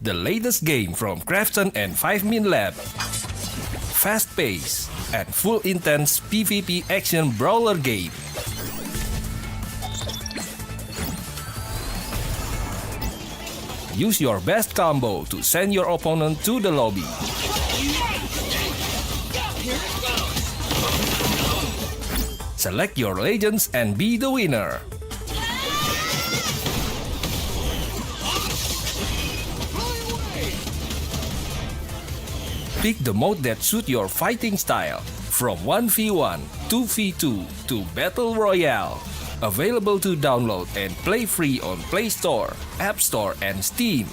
The latest game from Krafton and 5min Lab. Fast pace and full intense PvP action brawler game. Use your best combo to send your opponent to the lobby. Select your legends and be the winner. Pick the mode that suits your fighting style, from 1v1, 2v2 to Battle Royale. Available to download and play free on Play Store, App Store and Steam.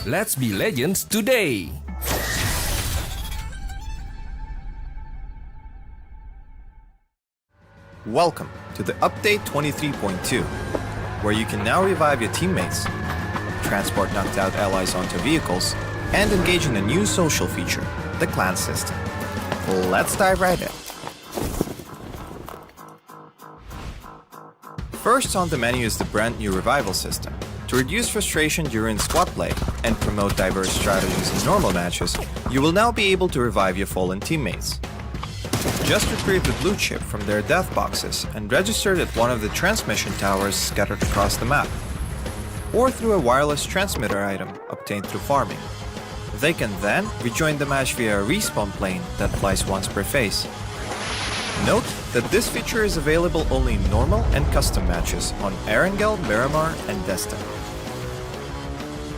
Let's be legends today! Welcome to the Update 23.2, where you can now revive your teammates, transport knocked out allies onto vehicles, and engage in a new social feature, the clan system. Let's dive right in. First on the menu is the brand new revival system. To reduce frustration during squad play and promote diverse strategies in normal matches, you will now be able to revive your fallen teammates. Just retrieve the blue chip from their death boxes and register it at one of the transmission towers scattered across the map, or through a wireless transmitter item obtained through farming. They can then rejoin the match via a respawn plane that flies once per phase. Note that this feature is available only in normal and custom matches on ArkAngel, Miramar, and Jester.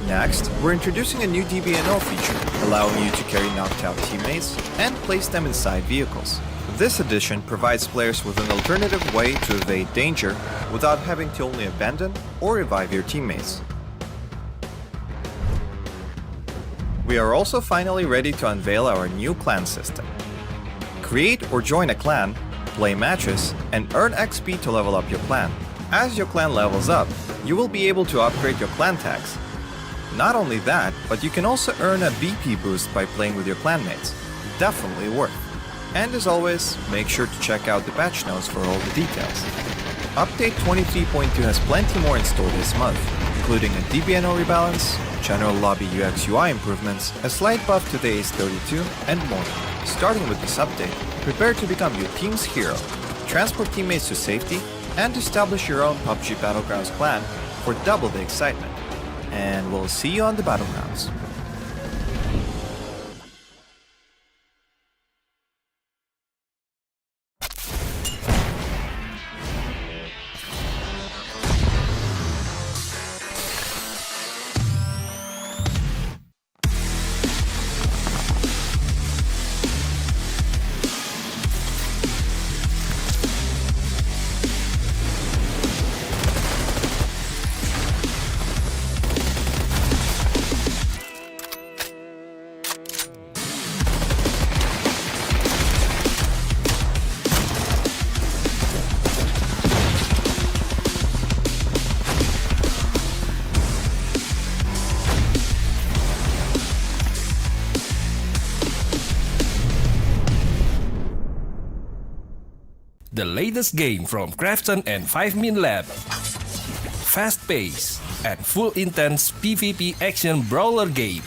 Next, we're introducing a new DBNO feature, allowing you to carry knocked out teammates and place them inside vehicles. This addition provides players with an alternative way to evade danger without having to only abandon or revive your teammates. We are also finally ready to unveil our new clan system. Create or join a clan, play matches, and earn XP to level up your clan. As your clan levels up, you will be able to upgrade your clan tags. Not only that, but you can also earn a BP boost by playing with your clanmates. Definitely worth. And as always, make sure to check out the patch notes for all the details. Update 23.2 has plenty more in store this month, including a DBNO rebalance, general lobby UX UI improvements, a slight buff to the Ace 32, and more. Starting with this update, prepare to become your team's hero, transport teammates to safety, and establish your own PUBG Battlegrounds clan for double the excitement. And we'll see you on the Battlegrounds. The latest game from Krafton and 5min Lab. Fast pace and full intense PvP action brawler game.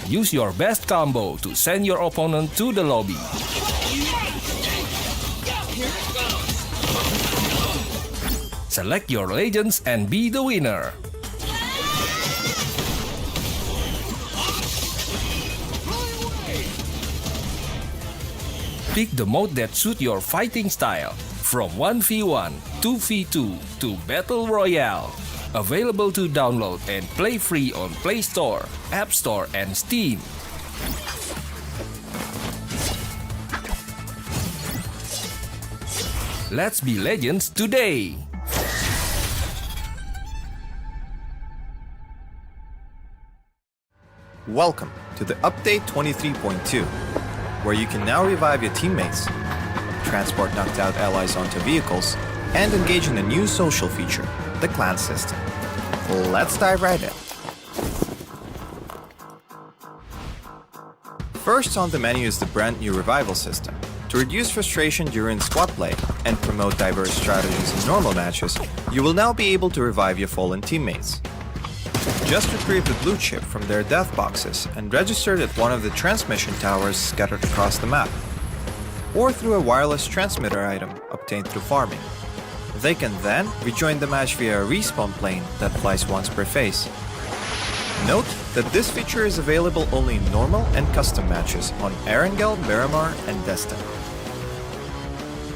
Use your best combo to send your opponent to the lobby. Select your legends and be the winner. Pick the mode that suits your fighting style, from 1v1, 2v2 to Battle Royale. Available to download and play free on Play Store, App Store and Steam. Let's be legends today! Welcome to the Update 23.2, where you can now revive your teammates, transport knocked out allies onto vehicles, and engage in a new social feature, the clan system. Let's dive right in. First on the menu is the brand new revival system. To reduce frustration during squad play and promote diverse strategies in normal matches, you will now be able to revive your fallen teammates. Just retrieve the blue chip from their death boxes and register it at one of the transmission towers scattered across the map, or through a wireless transmitter item obtained through farming. They can then rejoin the match via a respawn plane that flies once per phase. Note that this feature is available only in normal and custom matches on ArkAngel, Miramar, and Jester.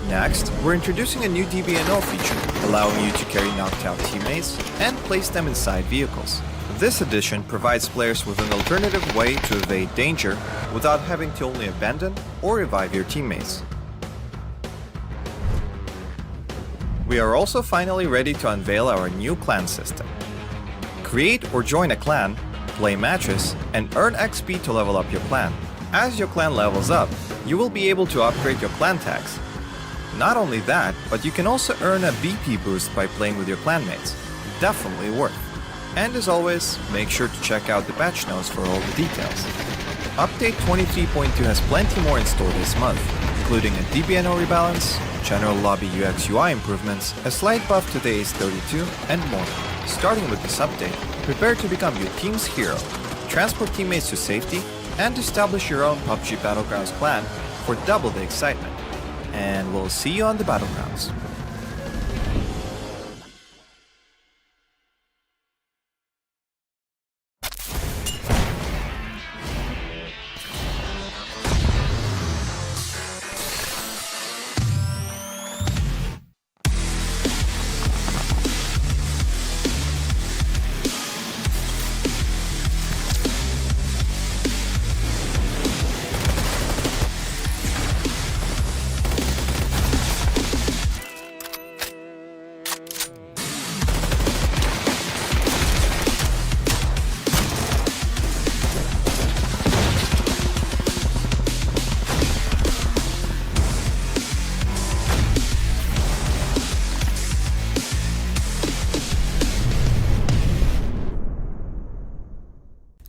Next, we're introducing a new DBNO feature, allowing you to carry knocked out teammates and place them inside vehicles. This addition provides players with an alternative way to evade danger without having to only abandon or revive your teammates. We are also finally ready to unveil our new clan system. Create or join a clan, play matches, and earn XP to level up your clan. As your clan levels up, you will be able to upgrade your clan tags. Not only that, but you can also earn a BP boost by playing with your clanmates. Definitely worth. And as always, make sure to check out the patch notes for all the details. Update 23.2 has plenty more in store this month, including a DBNO rebalance, general lobby UX UI improvements, a slight buff to the Ace32, and more. Starting with this update, prepare to become your team's hero, transport teammates to safety, and establish your own PUBG Battlegrounds clan for double the excitement. And we'll see you on the Battlegrounds.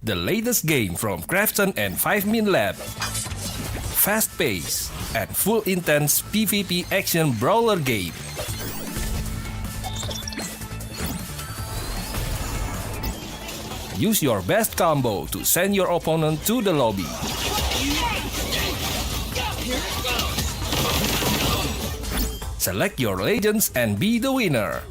The latest game from Krafton and 5min Lab. Fast pace and full intense PvP action brawler game. Use your best combo to send your opponent to the lobby. Select your legends and be the winner.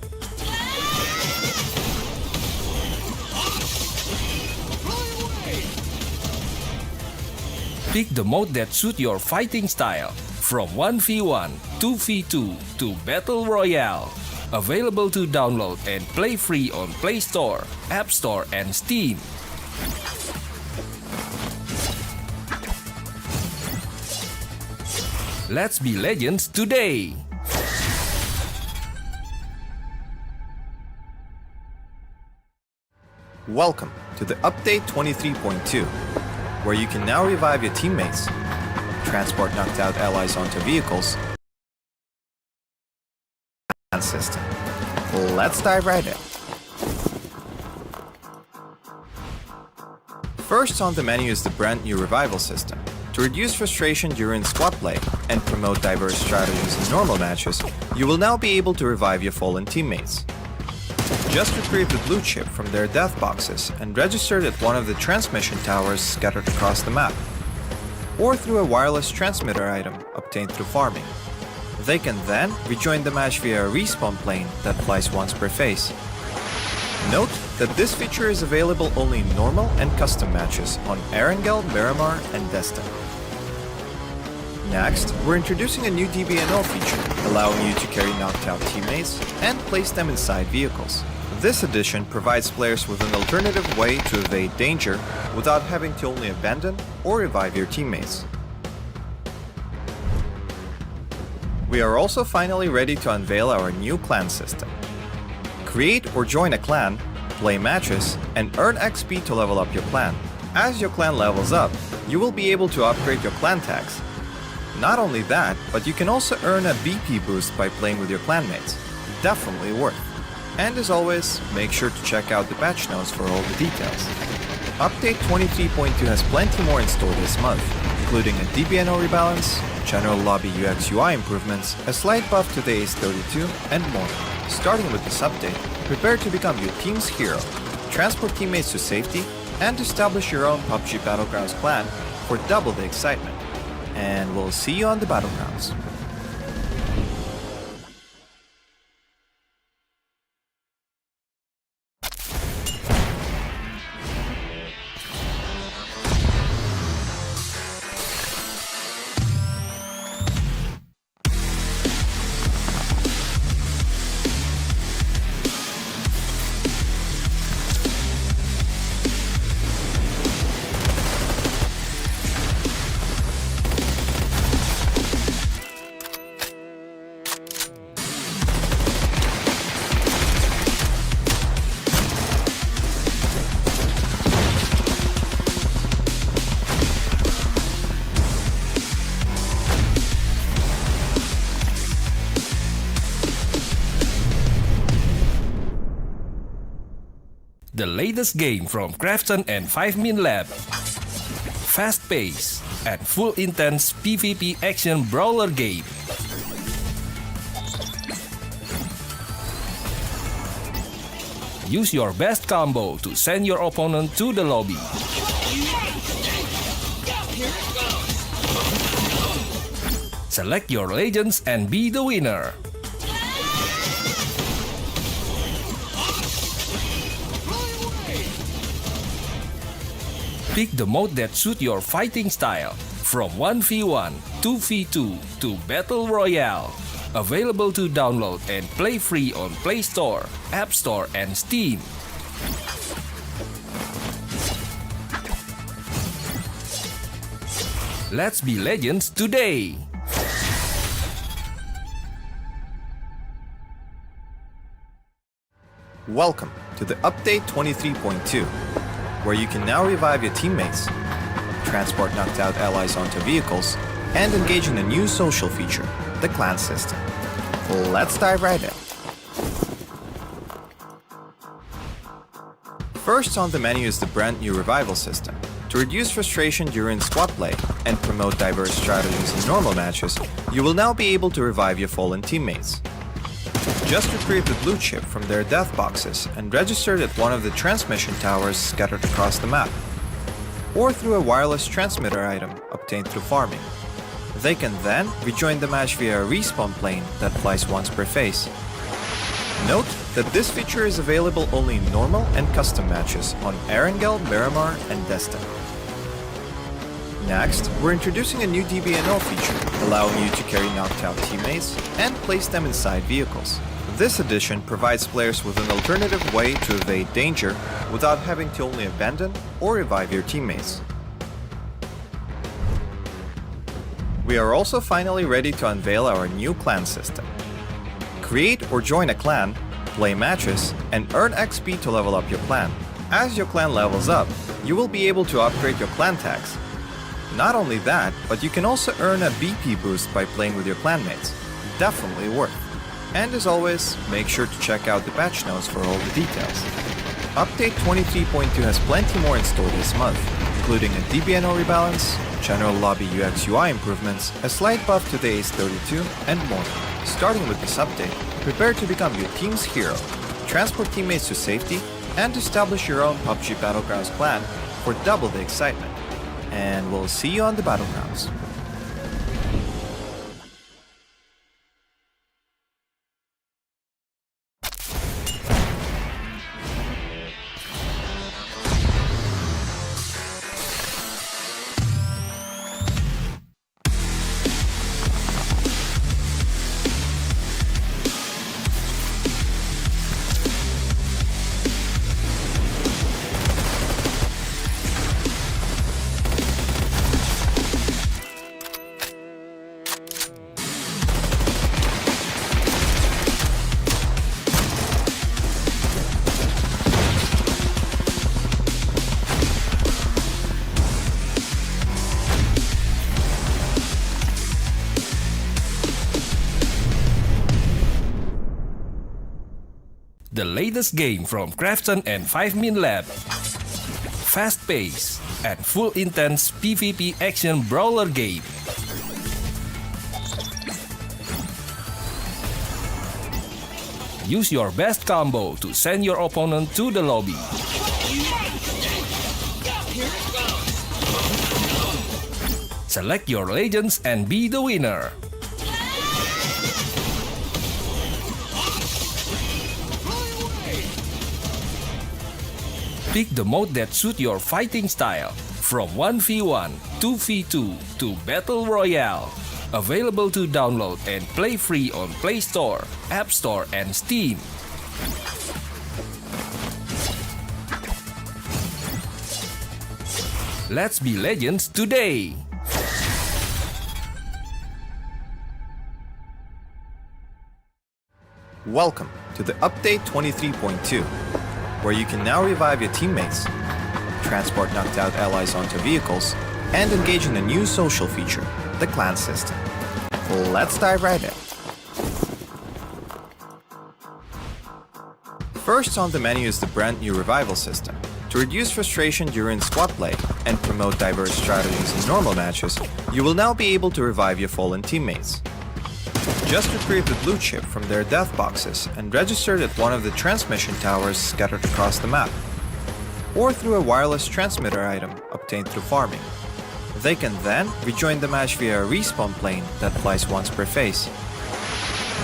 Pick the mode that suits your fighting style, from 1v1, 2v2 to Battle Royale. Available to download and play free on Play Store, App Store, and Steam. Let's be legends today! Welcome to the Update 23.2, where you can now revive your teammates, transport knocked out allies onto vehicles, and system. Let's dive right in. First on the menu is the brand new revival system. To reduce frustration during squad play and promote diverse strategies in normal matches, you will now be able to revive your fallen teammates. Just retrieve the blue chip from their death boxes and register it at one of the transmission towers scattered across the map, or through a wireless transmitter item obtained through farming. They can then rejoin the match via a respawn plane that flies once per phase. Note that this feature is available only in normal and custom matches on ArkAngel, Miramar, and Jester. Next, we're introducing a new DBNO feature, allowing you to carry knocked out teammates and place them inside vehicles. This addition provides players with an alternative way to evade danger without having to only abandon or revive your teammates. We are also finally ready to unveil our new clan system. Create or join a clan, play matches, and earn XP to level up your clan. As your clan levels up, you will be able to upgrade your clan tags. Not only that, but you can also earn a BP boost by playing with your clanmates. Definitely worth. And as always, make sure to check out the patch notes for all the details. Update 23.2 has plenty more in store this month, including a DBNO rebalance, general lobby UX UI improvements, a slight buff to the Ace32, and more. Starting with this update, prepare to become your team's hero, transport teammates to safety, and establish your own PUBG Battlegrounds clan for double the excitement. And we'll see you on the Battlegrounds. The latest game from Krafton and 5min Lab. Fast pace and full intense PvP action brawler game. Use your best combo to send your opponent to the lobby. Select your legends and be the winner. Pick the mode that suits your fighting style, from 1v1, 2v2 to Battle Royale. Available to download and play free on Play Store, App Store and Steam. Let's be legends today! Welcome to the Update 23.2, where you can now revive your teammates, transport knocked out allies onto vehicles, and engage in a new social feature, the clan system. Let's dive right in. First on the menu is the brand new revival system. To reduce frustration during squad play and promote diverse strategies in normal matches, you will now be able to revive your fallen teammates. Just retrieve the blue chip from their death boxes and register it at one of the transmission towers scattered across the map, or through a wireless transmitter item obtained through farming. They can then rejoin the match via a respawn plane that flies once per phase. Note that this feature is available only in normal and custom matches on ArkAngel, Miramar, and Jester. Next, we're introducing a new DBNO feature, allowing you to carry knocked out teammates and place them inside vehicles. This addition provides players with an alternative way to evade danger without having to only abandon or revive your teammates. We are also finally ready to unveil our new clan system. Create or join a clan, play matches, and earn XP to level up your clan. As your clan levels up, you will be able to upgrade your clan tags. Not only that, but you can also earn a BP boost by playing with your clanmates. Definitely worth. And as always, make sure to check out the patch notes for all the details. Update 23.2 has plenty more in store this month, including a DBNO rebalance, general lobby UX UI improvements, a slight buff to the Ace32, and more. Starting with this update, prepare to become your team's hero, transport teammates to safety, and establish your own PUBG Battlegrounds clan for double the excitement. And we'll see you on the Battlegrounds. The latest game from Krafton and 5min Lab. fast-paced and full intense PvP action brawler game. Use your best combo to send your opponent to the lobby. Select your legends and be the winner. Pick the mode that suits your fighting style, from 1v1, 2v2 to Battle Royale. Available to download and play free on Play Store, App Store, and Steam. Let's be legends today! Welcome to the Update 23.2, where you can now revive your teammates, transport knocked out allies onto vehicles, and engage in a new social feature, the clan system. Let's dive right in. First on the menu is the brand new revival system. To reduce frustration during squad play and promote diverse strategies in normal matches, you will now be able to revive your fallen teammates. Just retrieve the blue chip from their death boxes and register it at one of the transmission towers scattered across the map, or through a wireless transmitter item obtained through farming. They can then rejoin the match via a respawn plane that flies once per phase.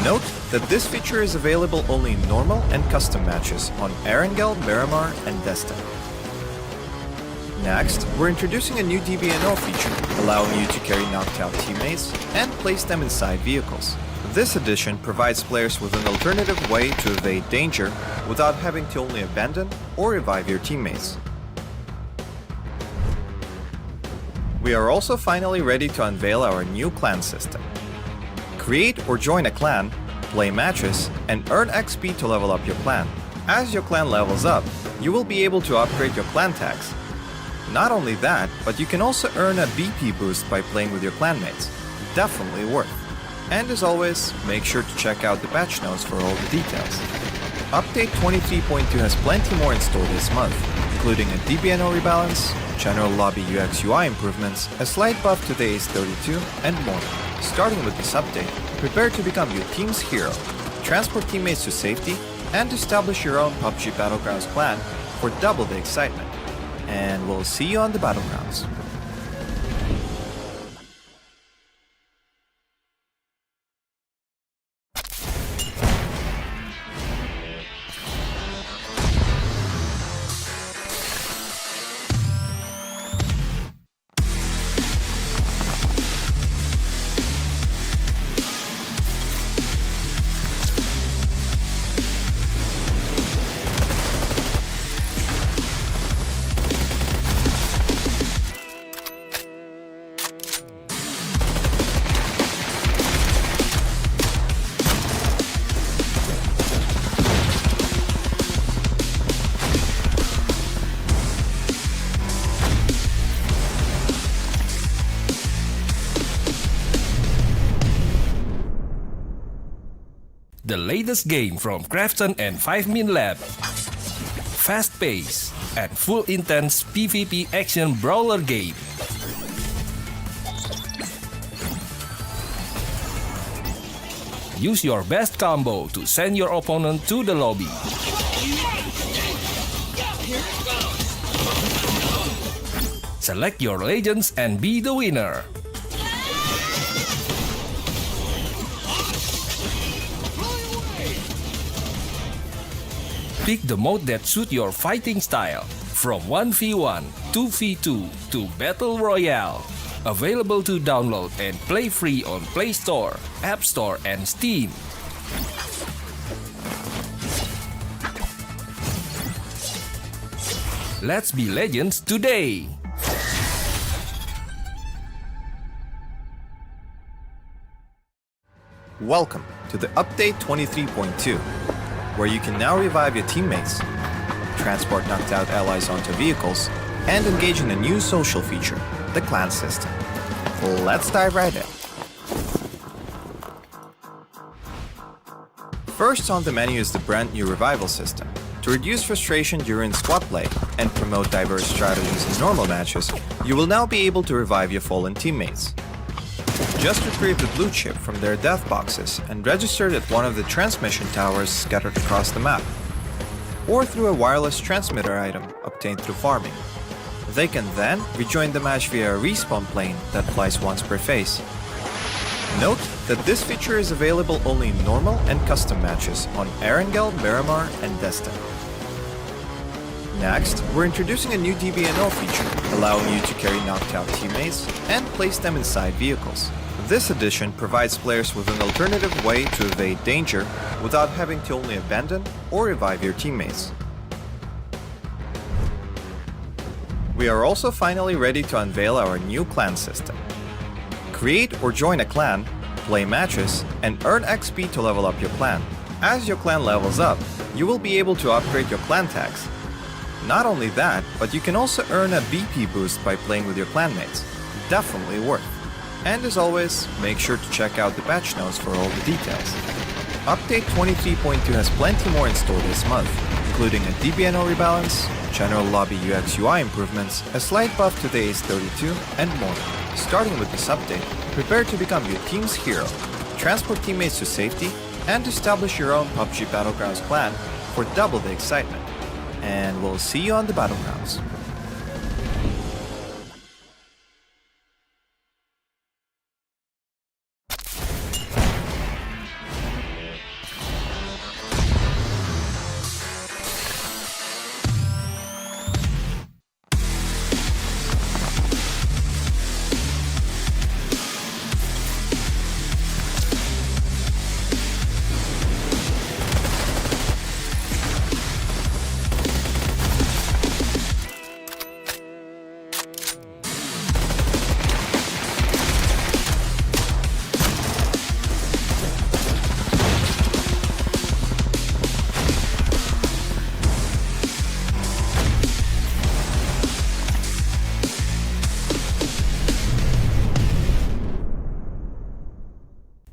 Note that this feature is available only in normal and custom matches on ArkAngel, Miramar, and Jester. Next, we're introducing a new DBNO feature, allowing you to carry knocked out teammates and place them inside vehicles. This addition provides players with an alternative way to evade danger without having to only abandon or revive your teammates. We are also finally ready to unveil our new clan system. Create or join a clan, play matches, and earn XP to level up your clan. As your clan levels up, you will be able to upgrade your clan tags. Not only that, but you can also earn a BP boost by playing with your clanmates. Definitely worth. And as always, make sure to check out the patch notes for all the details. Update 23.2 has plenty more in store this month, including a DBNO rebalance, general lobby UX UI improvements, a slight buff to the Ace 32, and more. Starting with this update, prepare to become your team's hero, transport teammates to safety, and establish your own PUBG Battlegrounds clan for double the excitement. And we'll see you on the Battlegrounds. The latest game from Krafton and 5min Lab. Fast-paced and full intense PvP action brawler game. Use your best combo to send your opponent to the lobby. Select your legends and be the winner. Pick the mode that suits your fighting style, from 1v1, 2v2 to Battle Royale. Available to download and play free on Play Store, App Store, and Steam. Let's be legends today! Welcome to the Update 23.2, where you can now revive your teammates, transport knocked out allies onto vehicles, and engage in a new social feature, the clan system. Let's dive right in. First on the menu is the brand new revival system. To reduce frustration during squad play and promote diverse strategies in normal matches, you will now be able to revive your fallen teammates. Just retrieve the blue chip from their death boxes and register it at one of the transmission towers scattered across the map, or through a wireless transmitter item obtained through farming. They can then rejoin the match via a respawn plane that flies once per phase. Note that this feature is available only in normal and custom matches on ArkAngel, Miramar, and Jester. Next, we're introducing a new DBNO feature, allowing you to carry knocked out teammates and place them inside vehicles. This addition provides players with an alternative way to evade danger without having to only abandon or revive your teammates. We are also finally ready to unveil our new clan system. Create or join a clan, play matches, and earn XP to level up your clan. As your clan levels up, you will be able to upgrade your clan tags. Not only that, but you can also earn a BP boost by playing with your clanmates. Definitely worth. And as always, make sure to check out the patch notes for all the details. Update 23.2 has plenty more in store this month, including a DBNO rebalance, general lobby UX UI improvements, a slight buff to the Ace 32, and more. Starting with this update, prepare to become your team's hero, transport teammates to safety, and establish your own PUBG Battlegrounds clan for double the excitement. And we'll see you on the Battlegrounds.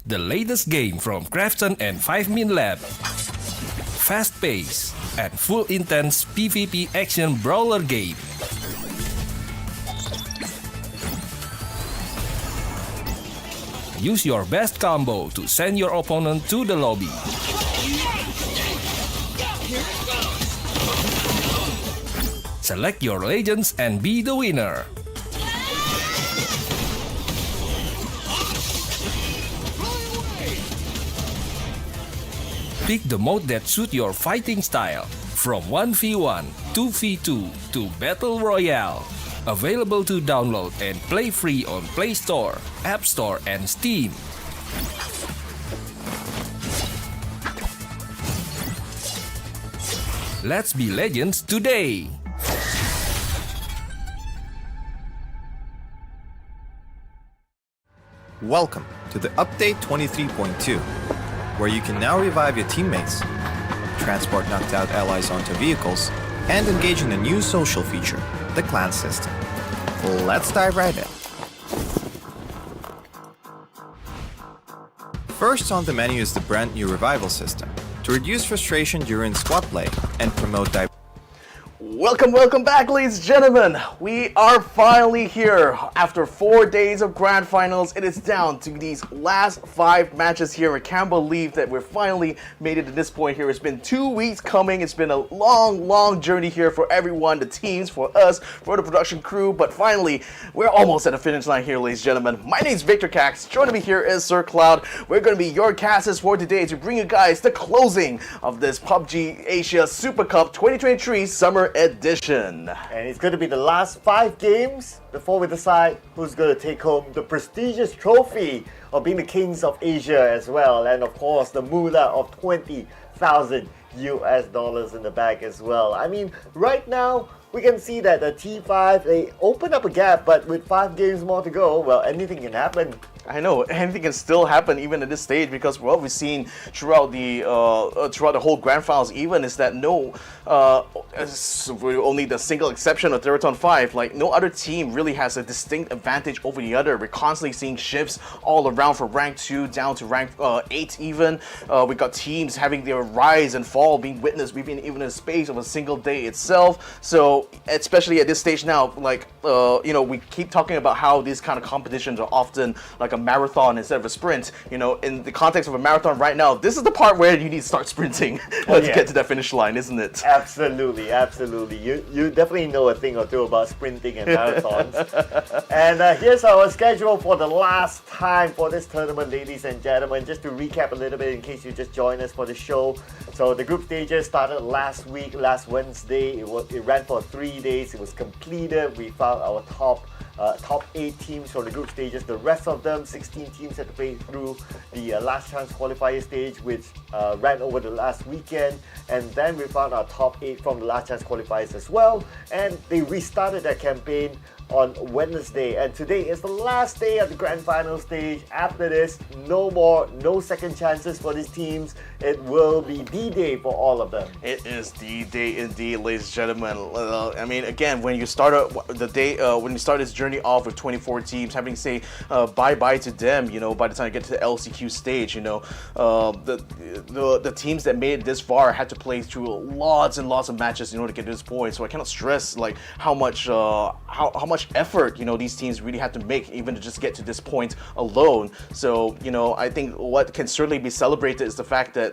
The latest game from Krafton and 5min Lab. Fast pace and full intense PvP action brawler game. Use your best combo to send your opponent to the lobby. Select your legends and be the winner. Pick the mode that suits your fighting style, from 1v1, 2v2 to Battle Royale. Available to download and play free on Play Store, App Store, and Steam. Let's be legends today! Welcome to the Update 23.2, where you can now revive your teammates, transport knocked out allies onto vehicles, and engage in a new social feature, the clan system. Let's dive right in. First on the menu is the brand new revival system, to reduce frustration during squad play and promote diversity. Welcome back, ladies and gentlemen. We are finally here. After 4 days of grand finals, it is down to these last 5 matches here. I can't believe that we're finally made it to this point here. It's been 2 weeks coming. It's been a long journey here for everyone, the teams, for us, for the production crew. But finally, we're almost at the finish line here, ladies and gentlemen. My name's Victor Cax. Joining me here is Sir Cloud. We're going to be your casters for today to bring you guys the closing of this PUBG Asia Super Cup 2023 Summer Edition. And it's going to be the last 5 games before we decide who's going to take home the prestigious trophy of being the kings of Asia as well. And of course, the moolah of $20,000 US in the bag as well. I mean, right now, we can see that the T5, they open up a gap, but with 5 games more to go, well, anything can happen. I know anything can still happen even at this stage because what we've seen throughout the whole grand finals even is that only the single exception of Theerathon 5, like no other team really has a distinct advantage over the other. We're constantly seeing shifts all around from rank 2 down to rank 8 even. We got teams having their rise and fall being witnessed even in the space of a single day itself. So especially at this stage now, like we keep talking about how these kind of competitions are often like a marathon instead of a sprint. In the context of a marathon right now, this is the part where you need to start sprinting to get to that finish line, isn't it? Absolutely. You definitely know a thing or two about sprinting and marathons. And here's our schedule for the last time for this tournament, ladies and gentlemen. Just to recap a little bit in case you just joined us for the show. So the group stages started last Wednesday. It ran for 3 days. It was completed. We found our top 8 teams for the group stages. The rest of them, 16 teams, had to play through the last chance qualifier stage, which ran over the last weekend. And then we found our top 8 from the last chance qualifiers as well. And they restarted their campaign on Wednesday, and today is the last day of the grand final stage. After this, no second chances for these teams. It will be D-Day for all of them. It is D-Day indeed, ladies and gentlemen. I mean, again, when you start this journey off with 24 teams, having to say bye-bye to them, by the time you get to the LCQ stage, the teams that made it this far had to play through lots and lots of matches in order to get to this point. So I cannot stress like how much effort these teams really have to make even to just get to this point alone. So I think what can certainly be celebrated is the fact that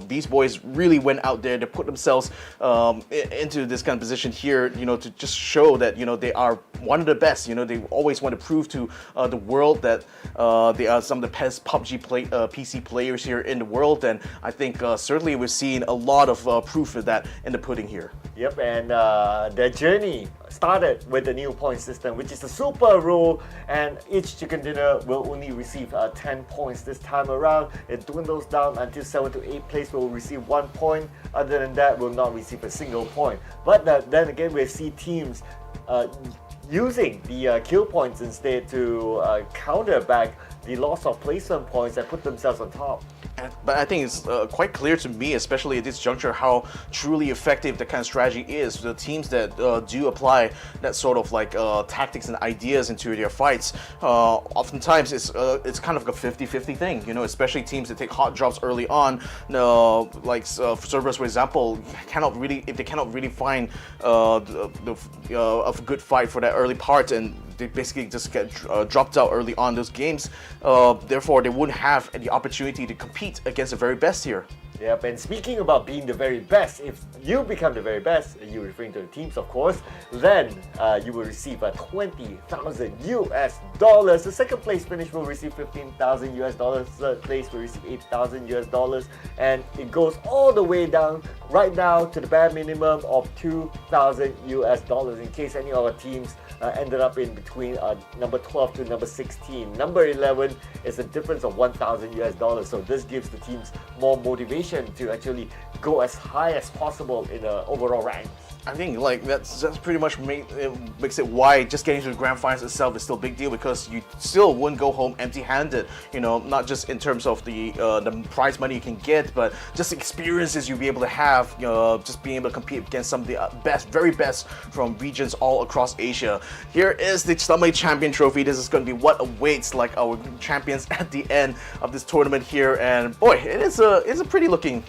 these boys really went out there to put themselves into this kind of position here, to just show that they are one of the best. They always want to prove to the world that they are some of the best Pubg PC players here in the world, and I think certainly we're seeing a lot of proof of that in the pudding here. Yep, and their journey started with the new point system, which is a super rule, and each chicken dinner will only receive 10 points this time around. It dwindles down until 7 to 8 place will receive 1 point. Other than that, will not receive a single point. But then again, we see teams using the kill points instead to counter back the loss of placement points and put themselves on top. But I think it's quite clear to me, especially at this juncture, how truly effective that kind of strategy is. The teams that do apply that sort of like tactics and ideas into their fights, oftentimes it's kind of like a 50-50 thing, especially teams that take hot drops early on, like Cerberus, for example, if they cannot really find a good fight for that early part, and they basically just get dropped out early on those games. Therefore, they wouldn't have the opportunity to compete against the very best here. Yep, and speaking about being the very best, if you become the very best, you're referring to the teams, of course, then you will receive $20,000 US. The second place finish will receive $15,000 US. Third place will receive $8,000 US, and it goes all the way down right now to the bare minimum of $2,000 US. In case any of our teams ended up in between number 12 to number 16. Number 11 is a difference of $1,000 US. So this gives the teams more motivation to actually go as high as possible in the overall ranks. I think like that's pretty much makes it why just getting to the grand finals itself is still a big deal, because you still wouldn't go home empty-handed. Not just in terms of the prize money you can get, but just experiences you'll be able to have. Just being able to compete against some of the very best from regions all across Asia. Here is the Stomach Champion Trophy. This is going to be what awaits like our champions at the end of this tournament here, and boy, it's a pretty looking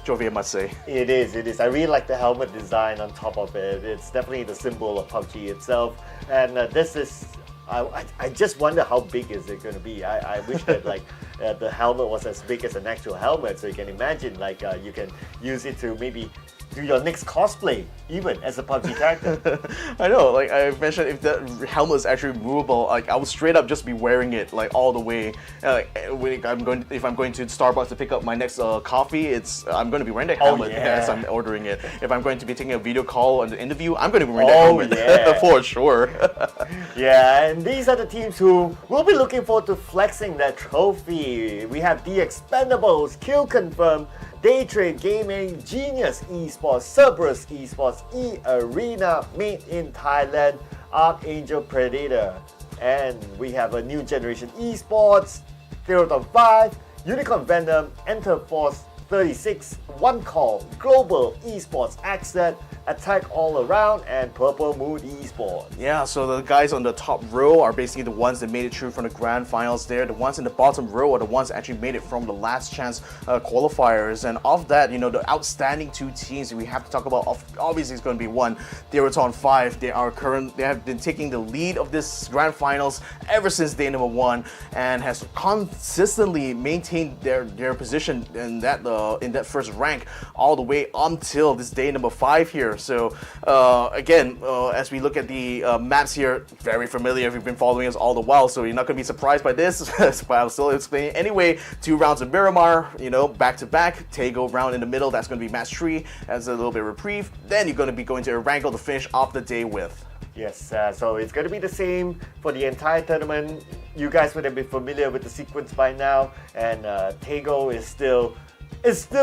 trophy, I must say. It is. I really like the helmet design on top of it. It's definitely the symbol of Pubg itself, and this is I just wonder how big is it going to be. I wish that like the helmet was as big as an actual helmet, so you can imagine like you can use it to maybe do your next cosplay, even as a Pubg character. I know, like I mentioned, if the helmet is actually removable, like I would straight up just be wearing it like all the way. If I'm going to Starbucks to pick up my next coffee, I'm going to be wearing the helmet as I'm ordering it. If I'm going to be taking a video call on the interview, I'm going to be wearing the helmet for sure. Yeah, and these are the teams who will be looking forward to flexing their trophy. We have the Expendables, QConfirm, Daytrade Gaming, Genius Esports, CERBERUS Esports, eArena, Made in Thailand, ArkAngel Predator. And we have a new generation Esports, Theerathon 5, Unicorn Venom, Enter Force 36, One Call, Global Esports Xsset, Attack All Around, and Purple Moon Esports. Yeah, so the guys on the top row are basically the ones that made it through from the grand finals there. The ones in the bottom row are the ones that actually made it from the last chance qualifiers. And of that, you know, the outstanding two teams we have to talk about, obviously it's going to be one, Theerathon 5. They have been taking the lead of this grand finals ever since day number 1 and has consistently maintained their position in that first rank all the way until this day number 5 here. So again, as we look at the maps here, very familiar if you've been following us all the while, so you're not going to be surprised by this, but I'll still explain it anyway. 2 rounds of Miramar, you know, back to back. Tego round in the middle, that's going to be match 3 as a little bit of reprieve. Then you're going to be going to ArkAngel to finish off the day with. Yes, so it's going to be the same for the entire tournament. You guys would have been familiar with the sequence by now, and Tego is still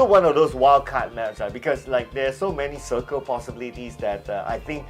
one of those wildcard maps, right? Because like there's so many circle possibilities that I think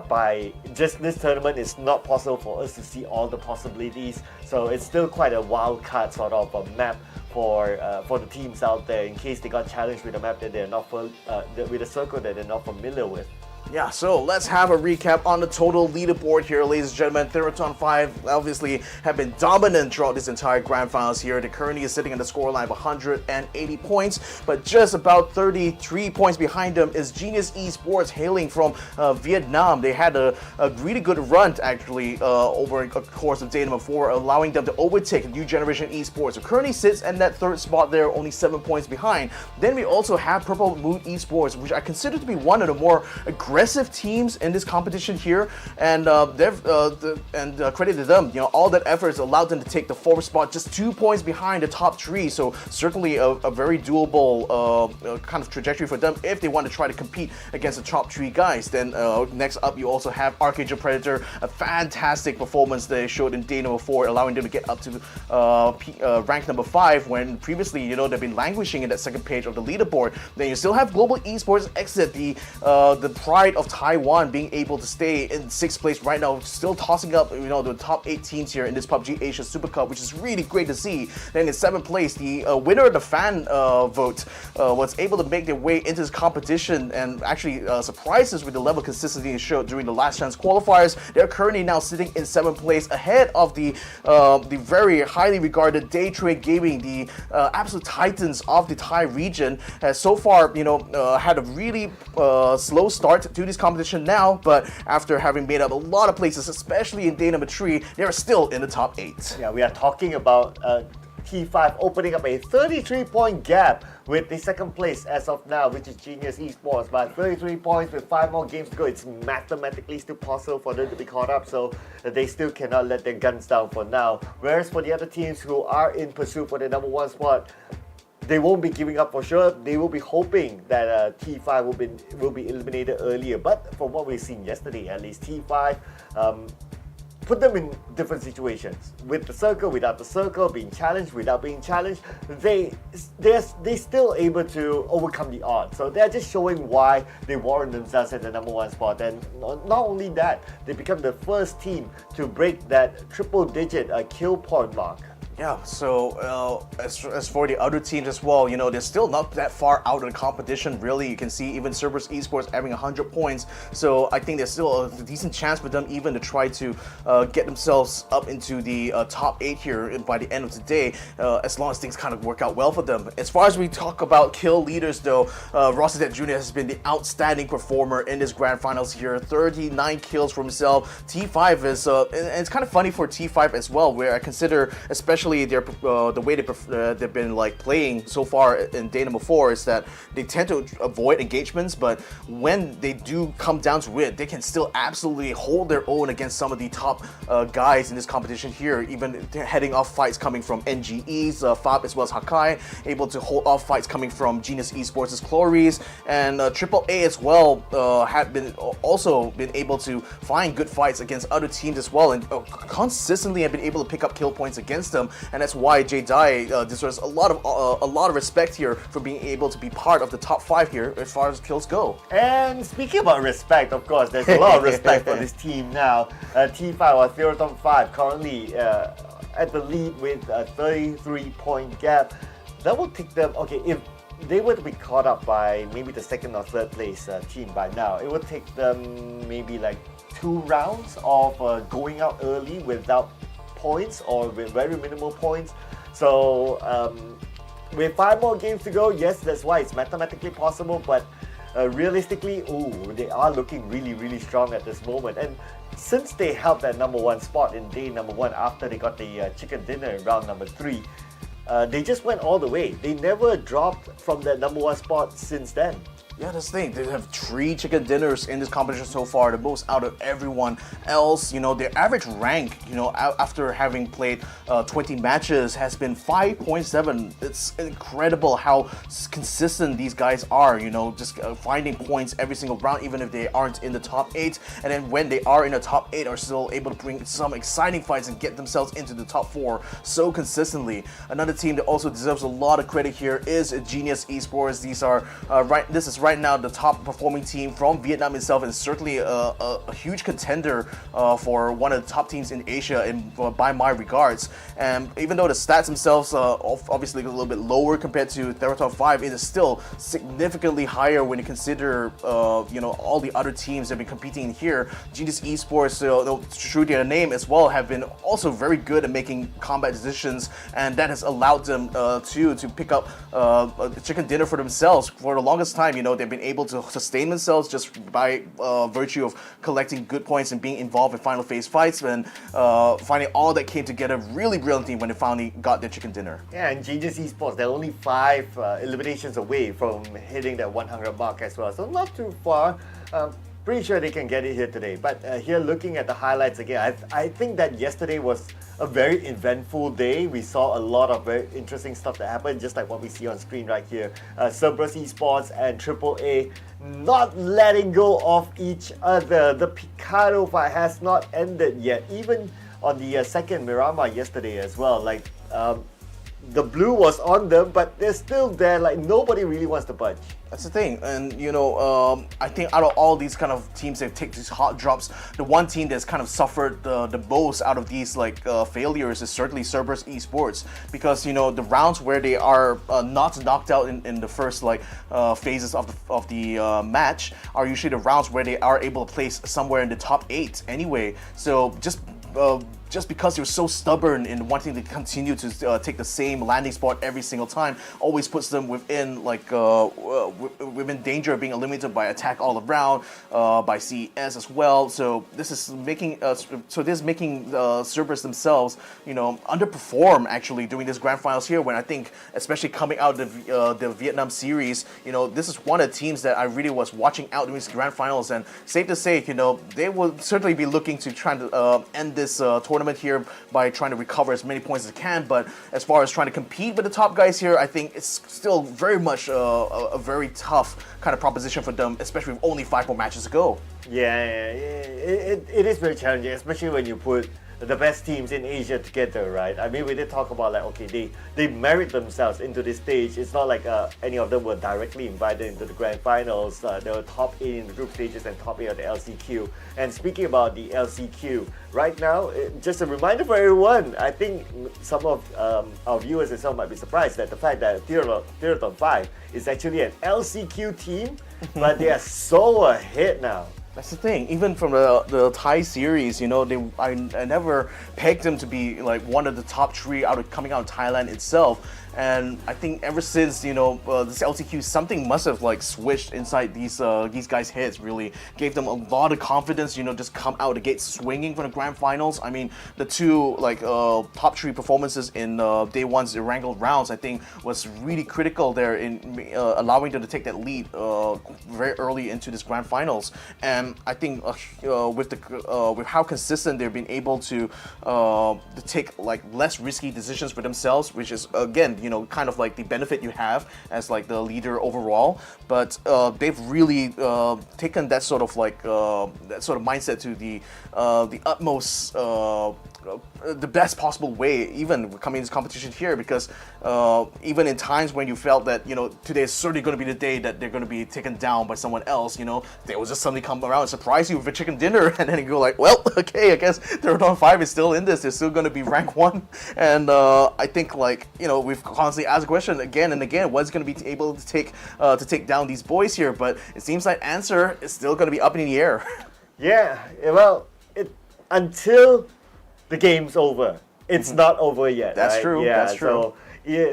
by just this tournament it's not possible for us to see all the possibilities. So it's still quite a wildcard sort of a map for the teams out there in case they got challenged with a map that they're not with a circle that they're not familiar with. Yeah, so let's have a recap on the total leaderboard here, ladies and gentlemen. Theerathon 5 obviously have been dominant throughout this entire grand finals here. They currently is sitting on the scoreline of 180 points, but just about 33 points behind them is Genius Esports, hailing from Vietnam. They had a really good run actually over the course of day number 4, allowing them to overtake new generation Esports. So currently sits in that 3rd spot there, only 7 points behind. Then we also have Purple Moon Esports, which I consider to be one of the more aggressive teams in this competition here, and credit to them, you know, all that effort has allowed them to take the 4th spot, just 2 points behind the top 3. So certainly a very doable kind of trajectory for them if they want to try to compete against the top 3 guys. Then next up you also have ArkAngel Predator, a fantastic performance they showed in day number 4, allowing them to get up to rank number 5 when previously, you know, they've been languishing in that 2nd page of the leaderboard. Then you still have Global Esports Xsset, the pride of Taiwan, being able to stay in 6th place right now, still tossing up, you know, the top 8 teams here in this Pubg Asia Super Cup, which is really great to see. Then in 7th place, the winner of the fan vote was able to make their way into this competition and actually surprised us with the level of consistency they showed during the last chance qualifiers. They're currently now sitting in 7th place, ahead of the very highly regarded Daytrade Gaming, the absolute titans of the Thai region. Has so far, you know, had a really slow start to this competition now, but after having made up a lot of places, especially in day number 3, they're still in the top 8. Yeah, we are talking about T5 opening up a 33-point gap with the 2nd place as of now, which is Genius Esports. But 33 points with 5 more games to go, it's mathematically still possible for them to be caught up, so they still cannot let their guns down for now. Whereas for the other teams who are in pursuit for the number 1 spot, they won't be giving up for sure. They will be hoping that T5 will be eliminated earlier. But from what we've seen yesterday, at least T5 put them in different situations. With the circle, without the circle, being challenged, without being challenged, they're still able to overcome the odds. So they're just showing why they warrant themselves at the number 1 spot. And not only that, they become the first team to break that triple-digit kill point mark. Yeah, so as for the other teams as well, you know, they're still not that far out of the competition, really. You can see even CERBERUS Esports having 100 points. So I think there's still a decent chance for them even to try to get themselves up into the top 8 here by the end of the day, as long as things kind of work out well for them. As far as we talk about kill leaders though, Rascal Jr. has been the outstanding performer in this grand finals here. 39 kills for himself. T5 is, and it's kind of funny for T5 as well, where I consider, especially the way they've been like playing so far in day number 4 is that they tend to avoid engagements, but when they do come down to it, they can still absolutely hold their own against some of the top guys in this competition here, even heading off fights coming from NGE's Fab as well as Hakai, able to hold off fights coming from Genius Esports' Chloris, and AAA as well had also been able to find good fights against other teams as well, and consistently have been able to pick up kill points against them. and that's why Dai deserves a lot of respect here for being able to be part of the top 5 here as far as kills go. And speaking about respect, of course, there's a lot of respect for this team now. T5 or Theerathon 5 currently at the lead with a 33-point gap. That will take them, okay, if they were to be caught up by maybe the second or third place team by now, it would take them maybe like 2 rounds of going out early without points or with very minimal points. So with 5 more games to go, yes, that's why it's mathematically possible, but realistically, they are looking really, really strong at this moment. And since they held that number 1 spot in day number 1 after they got the chicken dinner in round number 3, they just went all the way. They never dropped from that number 1 spot since then. Yeah, that's the thing. They have 3 chicken dinners in this competition so far, the most out of everyone else. You know, their average rank, you know, after having played 20 matches has been 5.7. It's incredible how consistent these guys are, you know, just finding points every single round, even if they aren't in the top 8. And then when they are in the top 8, are still able to bring some exciting fights and get themselves into the top 4 so consistently. Another team that also deserves a lot of credit here is Genius Esports. This is right now the top performing team from Vietnam itself, and certainly a huge contender for one of the top teams in Asia by my regards. And even though the stats themselves are obviously a little bit lower compared to Theerathon 5, it is still significantly higher when you consider you know, all the other teams that have been competing in here. Genius Esports, true to their name as well, have been also very good at making combat decisions, and that has allowed them to pick up the chicken dinner for themselves for the longest time. You know, they've been able to sustain themselves just by virtue of collecting good points and being involved in final phase fights, and finding all that came together really brilliantly when they finally got their chicken dinner. Yeah, and Genius Esports, they're only 5 eliminations away from hitting that 100 mark as well, so not too far. Pretty sure they can get it here today. But here, looking at the highlights again, I think that yesterday was a very eventful day. We saw a lot of very interesting stuff that happened, just like what we see on screen right here. CERBERUS Esports and AAA not letting go of each other. The Picado fight has not ended yet. Even on the second Miramar yesterday as well. Like, the blue was on them, but they're still there. Like, nobody really wants to budge. That's the thing, and you know, I think out of all these kind of teams that take these hot drops, the one team that's kind of suffered the most out of these like failures is certainly CERBERUS Esports, because you know the rounds where they are not knocked out in the first like phases of the match are usually the rounds where they are able to place somewhere in the top 8 anyway. So just because you're so stubborn in wanting to continue to take the same landing spot every single time, always puts them within like within danger of being eliminated by attack all around, by CES as well. So this is making CERBERUS themselves, you know, underperform actually during this grand finals here. When I think, especially coming out of the Vietnam series, you know, this is one of the teams that I really was watching out during these grand finals, and safe to say, you know, they will certainly be looking to try to end this tournament here by trying to recover as many points as they can. But as far as trying to compete with the top guys here, I think it's still very much a very tough kind of proposition for them, especially with only 5 more matches to go. Yeah, it is very challenging, especially when you put the best teams in Asia together, right? I mean, we did talk about like, okay, they merit themselves into this stage. It's not like any of them were directly invited into the grand finals. They were top 8 in the group stages and top 8 of the LCQ. And speaking about the LCQ, right now, just a reminder for everyone, I think some of our viewers and some might be surprised that the fact that Theerathon 5 is actually an LCQ team, but they are so ahead now. That's the thing. Even from the Thai series, you know, I never pegged them to be like one of the top 3 coming out of Thailand itself. And I think ever since, you know, this LCQ, something must have like switched inside these guys' heads. Really gave them a lot of confidence. You know, just come out the gate swinging from the grand finals. I mean, the 2 like top 3 performances in day 1's wrangled rounds, I think, was really critical there in allowing them to take that lead very early into this grand finals. And and I think with how consistent they've been able to take like less risky decisions for themselves, which is again, kind of like the benefit you have as like the leader overall. But they've really taken that sort of mindset to the utmost. The best possible way, even coming into competition here, because even in times when you felt that today is certainly going to be the day that they're going to be taken down by someone else, they will just suddenly come around and surprise you with a chicken dinner, and then you go like, well, okay, I guess Theerathon 5 is still in this. They're still going to be rank 1, and I think we've constantly asked the question again and again, what's going to be able to take down these boys here? But it seems like answer is still going to be up in the air. Yeah, well, until the game's over. It's not over yet. That's right? true. Yeah, that's true.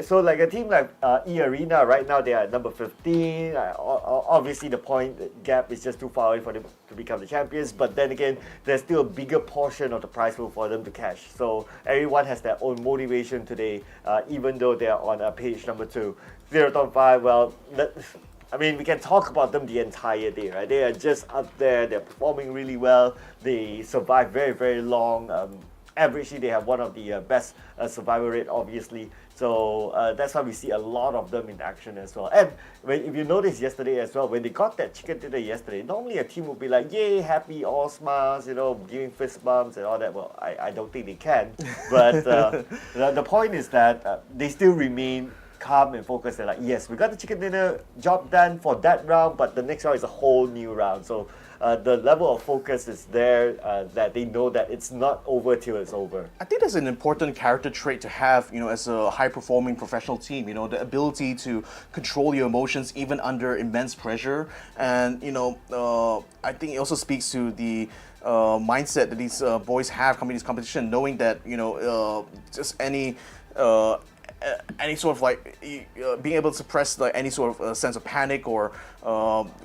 So like a team like eArena right now, they are at number 15. Obviously, the point gap is just too far away for them to become the champions. But then again, there's still a bigger portion of the prize pool for them to cash. So everyone has their own motivation today, even though they are on page number 2. Theerathon 5, well, we can talk about them the entire day, right? They are just up there. They're performing really well. They survive very, very long. Averagely, they have one of the best survival rate, obviously. So that's why we see a lot of them in action as well. And if you noticed yesterday as well, when they got that chicken dinner yesterday, normally a team would be like, yay, happy, all smiles, giving fist bumps and all that. Well, I don't think they can. But the point is that they still remain calm and focused. They're like, yes, we got the chicken dinner job done for that round, but the next round is a whole new round. So the level of focus is there, that they know that it's not over till it's over. I think that's an important character trait to have, as a high-performing professional team. The ability to control your emotions even under immense pressure, and I think it also speaks to the mindset that these boys have coming to this competition, knowing that just any sort of being able to suppress any sort of sense of panic, or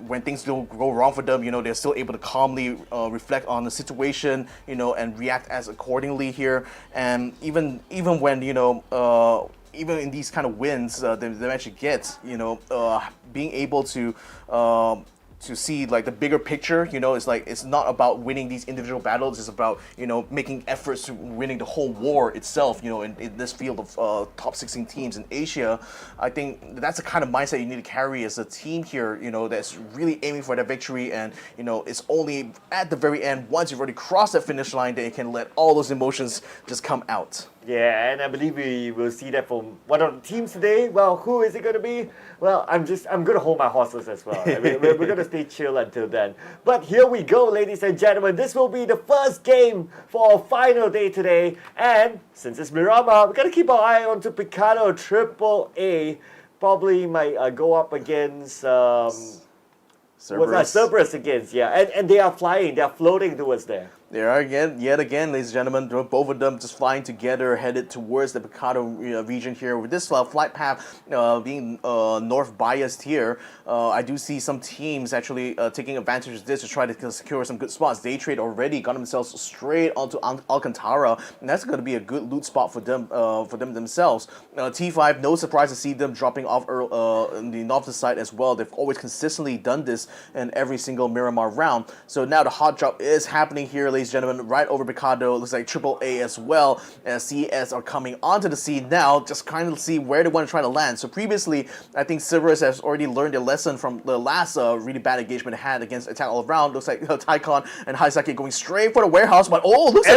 when things don't go wrong for them, they're still able to calmly reflect on the situation, and react as accordingly here. And even when even in these kind of wins they actually get, being able to see like the bigger picture, it's not about winning these individual battles. It's about making efforts to winning the whole war itself. In this field of top 16 teams in Asia, I think that's the kind of mindset you need to carry as a team here. That's really aiming for that victory, and it's only at the very end, once you've already crossed that finish line, that you can let all those emotions just come out. Yeah, and I believe we will see that from one of the teams today. Well, who is it going to be? Well, I'm going to hold my horses as well. We're going to stay chill until then. But here we go, ladies and gentlemen. This will be the first game for our final day today. And since it's Miramar, we're going to keep our eye on to Picado AAA. Probably might go up against Cerberus against, yeah. And they are flying. They are floating towards there. They are yet again, ladies and gentlemen, both of them just flying together, headed towards the Picado region here. With this flight path being north biased here, I do see some teams actually taking advantage of this to try to secure some good spots. Daytrade already got themselves straight onto Alcantara, and that's going to be a good loot spot for them themselves. T5, no surprise to see them dropping off in the north side as well. They've always consistently done this in every single Miramar round. So now the hot drop is happening here, ladies and gentlemen, right over Picado. Looks like AAA as well, as CS are coming onto the scene now, just kind of see where they want to try to land. So previously, I think Cerberus has already learned their lesson from the last really bad engagement they had against Attack All Around. Looks like Taikon and Haisaki going straight for the warehouse, but looks like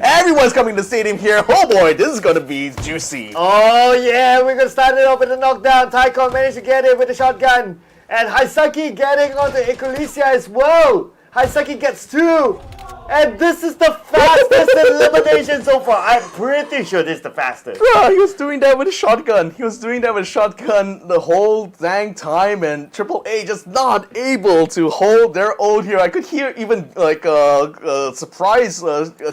everyone's coming to the stadium here. Oh boy, this is going to be juicy. Oh yeah, we're going to start it off with a knockdown. Taikon managed to get it with a shotgun, and Haisaki getting onto Ecclesia as well. Haisaki gets 2. And this is the fastest elimination so far. I'm pretty sure this is the fastest. Bruh, he was doing that with a shotgun. The whole dang time, and AAA just not able to hold their own here. I could hear even surprise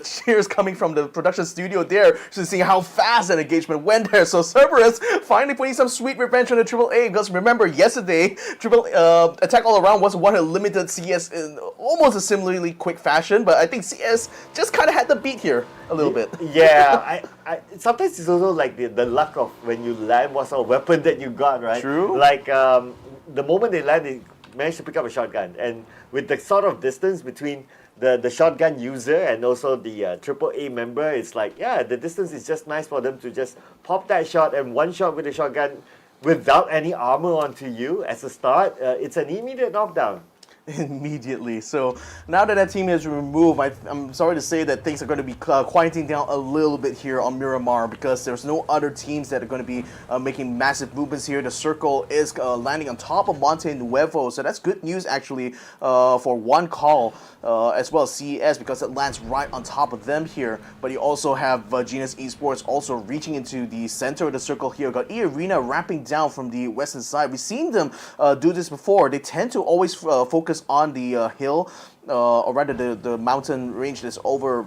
cheers coming from the production studio there, to see how fast that engagement went there. So Cerberus finally putting some sweet revenge on the AAA, because remember yesterday, Attack All Around was one who limited CS in almost a similarly quick fashion, but I think CS just kind of had the beat here a little bit. Yeah, I sometimes it's also like the luck of when you land what sort of weapon that you got, right? True. Like the moment they land, they managed to pick up a shotgun. And with the sort of distance between the shotgun user and also the AAA member, it's like, yeah, the distance is just nice for them to just pop that shot, and one shot with the shotgun without any armor onto you as a start, it's an immediate knockdown. Immediately. So now that team is removed, I'm sorry to say that things are going to be quieting down a little bit here on Miramar, because there's no other teams that are going to be making massive movements here. The circle is landing on top of Monte Nuevo, so that's good news actually for one call, as well as CES, because it lands right on top of them here. But you also have Genus Esports also reaching into the center of the circle here. Got eArena wrapping down from the western side. We've seen them do this before. They tend to always focus on the hill, or rather the mountain range that's over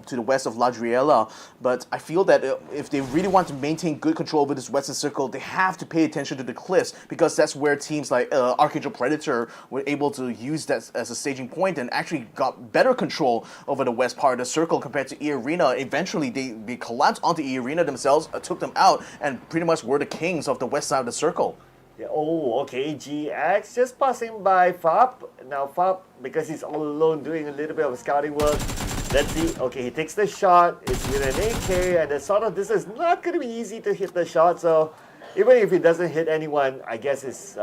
to the west of Ladriela. But I feel that if they really want to maintain good control over this western circle, they have to pay attention to the cliffs, because that's where teams like ArkAngel Predator were able to use that as a staging point and actually got better control over the west part of the circle compared to eArena. Eventually, they collapsed onto eArena themselves, took them out, and pretty much were the kings of the west side of the circle. Yeah, oh, okay, GX just passing by Fab. Now Fab, because he's all alone doing a little bit of scouting work. Let's see, okay, he takes the shot, it's with an AK, and the sort of this is not going to be easy to hit the shot, so even if he doesn't hit anyone, I guess it's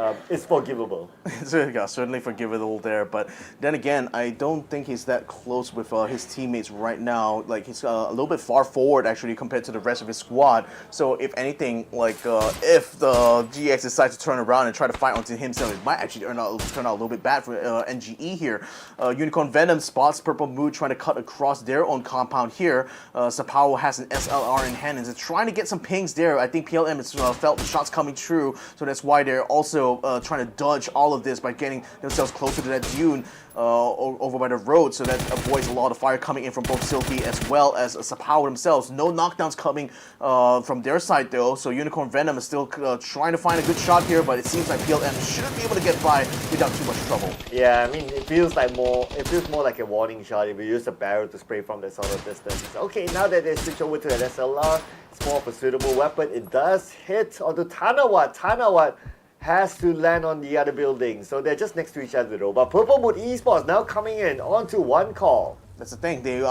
forgivable. Yeah, certainly forgivable there. But then again, I don't think he's that close with his teammates right now. Like, he's a little bit far forward actually compared to the rest of his squad. So if anything, like if the GX decides to turn around and try to fight onto himself, it might actually turn out a little bit bad for NGE here. Unicorn Venom spots Purple Mood trying to cut across their own compound here. Sapawo has an SLR in hand and is trying to get some pings there. I think PLM has felt the shots coming true, so that's why they're also trying to dodge all of this by getting themselves closer to that dune over by the road, so that avoids a lot of fire coming in from both Silky as well as Sapawo themselves. No knockdowns coming from their side though, so Unicorn Venom is still trying to find a good shot here, but it seems like PLM should be able to get by without too much trouble. Yeah, I mean, it feels more like a warning shot if you use a barrel to spray from that sort of distance. Okay, now that they switch over to an SLR, it's more of a suitable weapon. It does hit onto Tanawat. Tanawat has to land on the other building, so they're just next to each other though. But Purple Mood Esports now coming in onto one call. That's the thing. They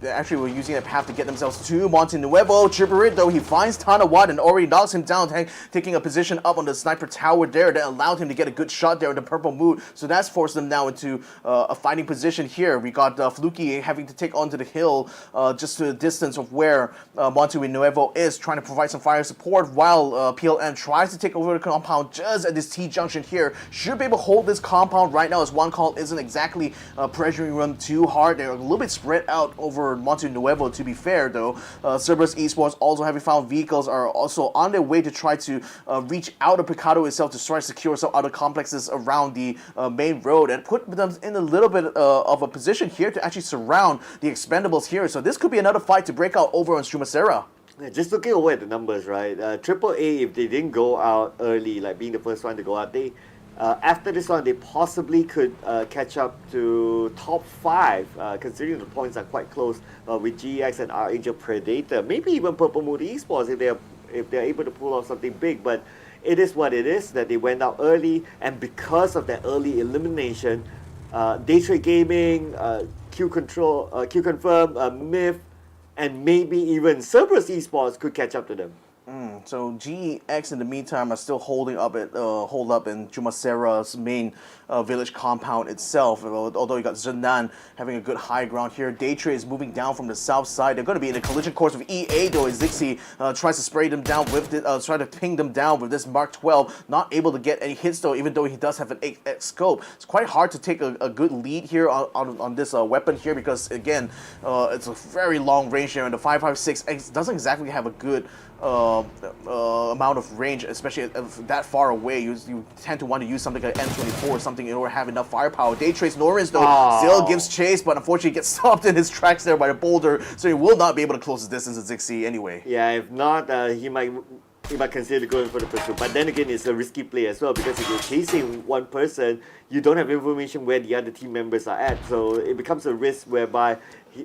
actually were using that path to get themselves to Monte Nuevo. Chipperit, though, he finds Tanawat and already knocks him down, taking a position up on the sniper tower there that allowed him to get a good shot there with the Purple Mood. So that's forced them now into a fighting position here. We got Fluky having to take onto the hill just to the distance of where Monte Nuevo is, trying to provide some fire support while PLM tries to take over the compound just at this T-junction here. Should be able to hold this compound right now, as one call isn't exactly pressuring them too hard. They're a little bit spread out over Monte Nuevo, to be fair though. CERBERUS Esports, also having found vehicles, are also on their way to try to reach out of Picado itself to try to secure some other complexes around the main road and put them in a little bit of a position here to actually surround the Expendables here. So this could be another fight to break out over on Strumacera. Yeah, just looking over at the numbers, right? AAA, if they didn't go out early, like being the first one to go out, they after this one, they possibly could catch up to top 5, considering the points are quite close with GX and ArkAngel Predator. Maybe even Purple Mood Esports if they're able to pull off something big. But it is what it is, that they went out early, and because of that early elimination, Daytrade Gaming, QConfirm, Myth, and maybe even CERBERUS Esports could catch up to them. So GX in the meantime are still holding up in Jumacera's main village compound itself. Although you got Zenan having a good high ground here. Daytrade is moving down from the south side. They're going to be in a collision course with EA though, as Zixi tries to spray them down with it, try to ping them down with this Mark 12. Not able to get any hits though, even though he does have an 8x scope. It's quite hard to take a good lead here on this weapon here, because again, it's a very long range here, and the 5.56x doesn't exactly have a good amount of range, especially that far away. You tend to want to use something like an M24 or something in order to have enough firepower. Daytrade's Norris though still gives chase, but unfortunately gets stopped in his tracks there by the boulder, so he will not be able to close his distance to Zixi anyway. Yeah, if not, he might consider going for the pursuit. But then again, it's a risky play as well, because if you're chasing one person, you don't have information where the other team members are at, so it becomes a risk whereby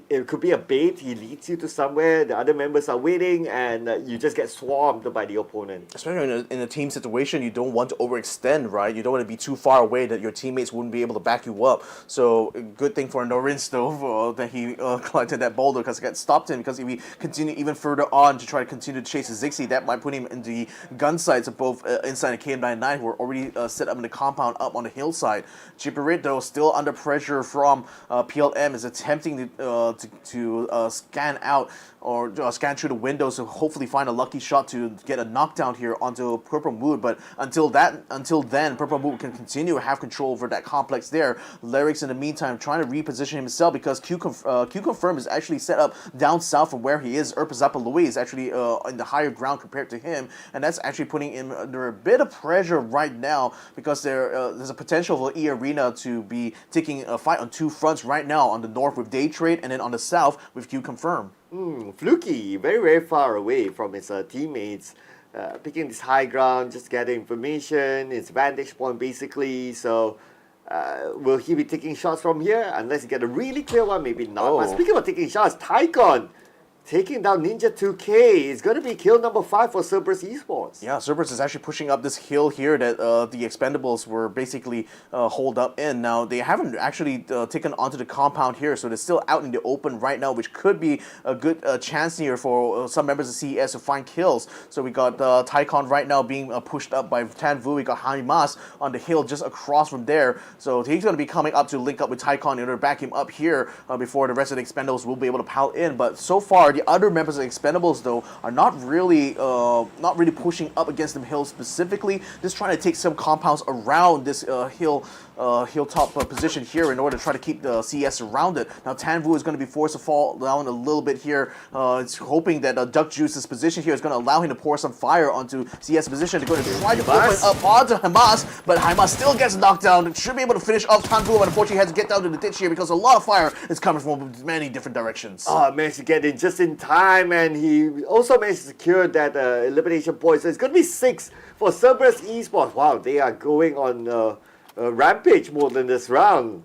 it could be a bait. He leads you to somewhere. The other members are waiting, and you just get swarmed by the opponent. Especially in a team situation, you don't want to overextend, right? You don't want to be too far away that your teammates wouldn't be able to back you up. So good thing for Norins though that he collected that boulder, because it stopped him. Because if he continued even further on to try to continue to chase the Zixi, that might put him in the gun sights of both Inside and KM99, who are already set up in the compound up on the hillside. Jibberit though still under pressure from PLM, is attempting to scan out or scan through the windows to hopefully find a lucky shot to get a knockdown here onto Purple Mood. But until then, Purple Mood can continue to have control over that complex there. Lyrics in the meantime trying to reposition himself, because QConfirm is actually set up down south from where he is. Urpazapa Louis is actually in the higher ground compared to him, and that's actually putting him under a bit of pressure right now, because there's a potential for eArena to be taking a fight on two fronts right now, on the north with Daytrade and then on the south with QConfirm. Fluky, very, very far away from his teammates, picking this high ground, just getting information, his vantage point basically. So, will he be taking shots from here? Unless he get a really clear one, maybe not. But speaking of taking shots, Tycon taking down Ninja 2K is going to be kill number 5 for Cerberus Esports. Yeah, Cerberus is actually pushing up this hill here that the Expendables were basically holed up in. Now, they haven't actually taken onto the compound here, so they're still out in the open right now, which could be a good chance here for some members of CES to find kills. So we got Tycon right now being pushed up by Tanvu. We got Haimas on the hill just across from there. So he's going to be coming up to link up with Tycon in order to back him up here before the rest of the Expendables will be able to pile in. But so far, the other members of Expendables though are not really pushing up against the hill specifically, just trying to take some compounds around this hilltop position here in order to try to keep the CS surrounded. Now Tanvu is going to be forced to fall down a little bit here. It's hoping that Duck Juice's position here is going to allow him to pour some fire onto CS position. They're going to try to open up onto Hamas, but Hamas still gets knocked down. Should be able to finish off Tanvu, but unfortunately has to get down to the ditch here because a lot of fire is coming from many different directions. Managed to get in just in time, and he also managed to secure that elimination point. So it's going to be 6 for Cerberus Esports. Wow, they are going on rampage more than this round.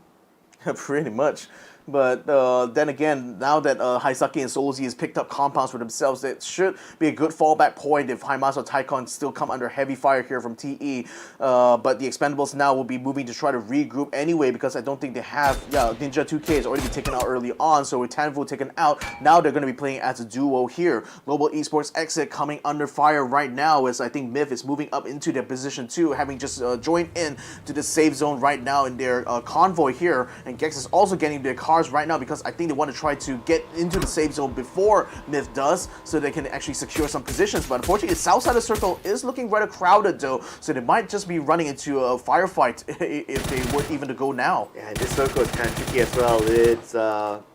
Pretty much. But then again, now that Haisaki and Solusi has picked up compounds for themselves, it should be a good fallback point if Haimas or Tycon still come under heavy fire here from TE. But the Expendables now will be moving to try to regroup anyway, because I don't think they have... Yeah, Ninja 2K has already been taken out early on, so with Tanvu taken out, now they're going to be playing as a duo here. Global Esports Exit coming under fire right now, as I think Myth is moving up into their position too, having just joined in to the safe zone right now in their convoy here. And Gex is also getting their cars right now, because I think they want to try to get into the safe zone before Myth does, so they can actually secure some positions. But unfortunately, the south side of the circle is looking rather crowded though, so they might just be running into a firefight if they were even to go now. Yeah, this circle is kind of tricky as well.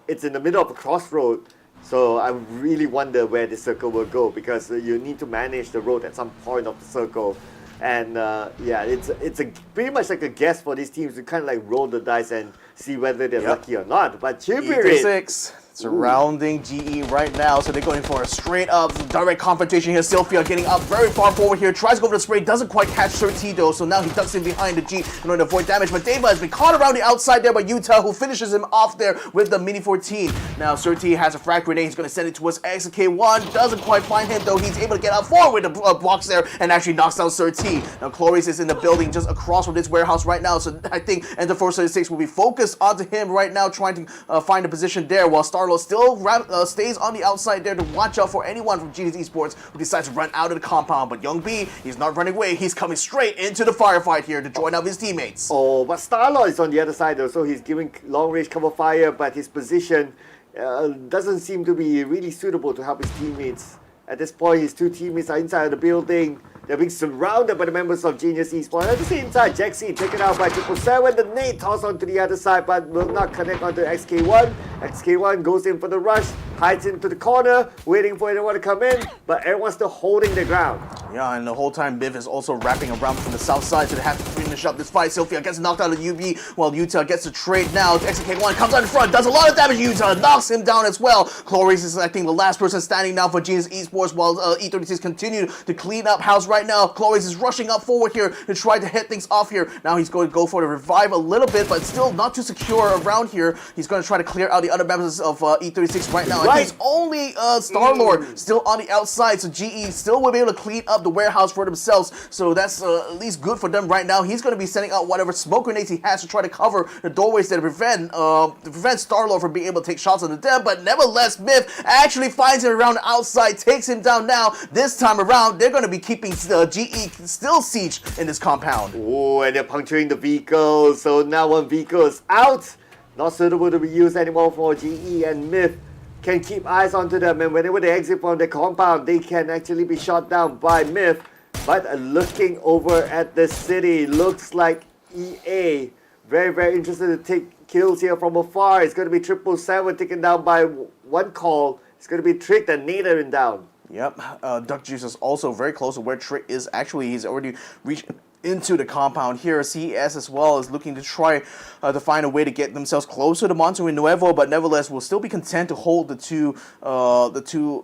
It's in the middle of a crossroad, so I really wonder where this circle will go, because you need to manage the road at some point of the circle. And yeah, it's pretty much like a guess for these teams to kind of like roll the dice and see whether they're lucky or not. But Chibirit, 6 surrounding GE right now, so they're going for a straight up direct confrontation here. Sylphia getting up very far forward here, tries to go for the spray, doesn't quite catch Sir T though, so now he ducks in behind the G in order to avoid damage. But Deva has been caught around the outside there by Utah, who finishes him off there with the Mini 14. Now Sir T has a frag grenade, he's going to send it towards XK1, doesn't quite find him though. He's able to get up forward with the blocks there and actually knocks down Sir T. Now Cloris is in the building just across from this warehouse right now, so I think Enter 436 will be focused onto him right now, trying to find a position there, while Starlo still stays on the outside there to watch out for anyone from Genius Esports who decides to run out of the compound. But Young B, he's not running away, he's coming straight into the firefight here to join up his teammates. Oh, but Starlord is on the other side though, so he's giving long range cover fire, but his position doesn't seem to be really suitable to help his teammates. At this point, his two teammates are inside of the building. They're being surrounded by the members of Genius Esports. At the same time, Jaxi taken out by 777. The nade tossed onto the other side, but will not connect onto XK1. XK1 goes in for the rush, hides into the corner, waiting for anyone to come in, but everyone's still holding the ground. Yeah, and the whole time Biv is also wrapping around from the south side, so they have to finish up this fight. Sophia gets knocked out of UB while Utah gets the trade now. XK1 comes out in front, does a lot of damage. Utah knocks him down as well. Chloris is, I think, the last person standing now for Genius Esports while E36 continue to clean up house right now. Chloris is rushing up forward here to try to hit things off here. Now he's going to go for the revive a little bit, but still not too secure around here. He's going to try to clear out the other members of E36 right now. Right. It's only Star-Lord still on the outside, so GE still will be able to clean up the warehouse for themselves. So that's at least good for them right now. He's going to be sending out whatever smoke grenades he has to try to cover the doorways that prevent Star-Lord from being able to take shots on them. But nevertheless, Myth actually finds him around the outside, takes him down now. This time around, they're going to be keeping GE still siege in this compound. Oh, and they're puncturing the vehicle. So now one vehicle is out. Not suitable to be used anymore for GE, and Myth can keep eyes onto them, and whenever they exit from the compound, they can actually be shot down by Myth. But looking over at the city, looks like EA very, very interested to take kills here from afar. It's going to be 777 taken down by one call. It's going to be Trick and Nathan down. Yep, Duck Juice is also very close to where Trick is. Actually, he's already reached into the compound here. CES as well is looking to try to find a way to get themselves closer to Monte Nuevo, but nevertheless will still be content to hold the two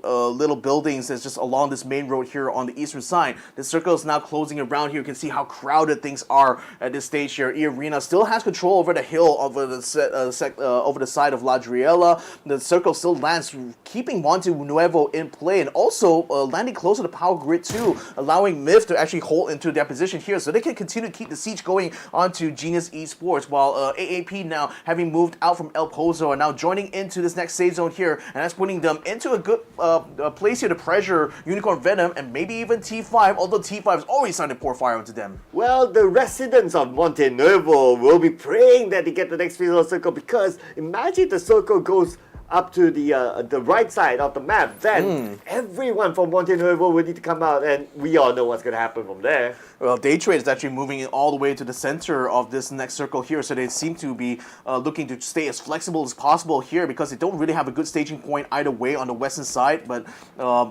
little buildings that's just along this main road here on the eastern side. The circle is now closing around here. You can see how crowded things are at this stage here. eArena still has control over the hill over the side of La Driella. The circle still lands, keeping Monte Nuevo in play, and also landing closer to Power Grid too, allowing Myth to actually hold into their position here, so they can continue to keep the siege going onto Genius Esports, while AAP now, having moved out from El Pozo, are now joining into this next safe zone here, and that's putting them into a good place here to pressure Unicorn Venom and maybe even T5, although T5 has already started to pour fire onto them. Well, the residents of Monte Nuevo will be praying that they get the next phase of the circle, because imagine the circle goes up to the right side of the map, then everyone from Monte Nuevo will need to come out, and we all know what's going to happen from there. Well, Daytrade is actually moving in all the way to the center of this next circle here, so they seem to be looking to stay as flexible as possible here, because they don't really have a good staging point either way on the western side, but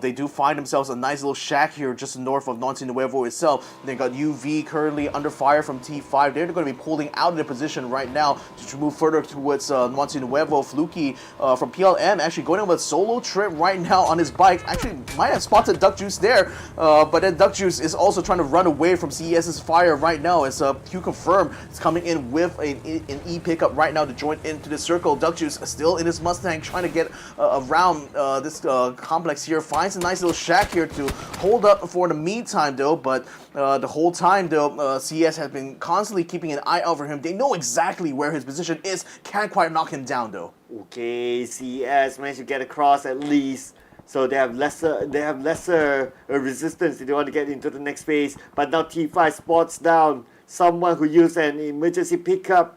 they do find themselves a nice little shack here just north of Monte Nuevo itself. They got UV currently under fire from T5. They're going to be pulling out of their position right now to move further towards Monte Nuevo. Fluky from PLM actually going on a solo trip right now on his bike. Actually might have spotted Duck Juice there, but then Duck Juice is also trying to run away from CES's fire right now, as QConfirm is coming in with an E pickup right now to join into the circle. Duck Juice still in his Mustang trying to get around this complex here. Finds a nice little shack here to hold up for the meantime though, but the whole time though, CES has been constantly keeping an eye out for him. They know exactly where his position is. Can't quite knock him down though. Okay, CES managed to get across at least, so they have lesser resistance if they want to get into the next phase. But now T5 spots down someone who used an emergency pickup,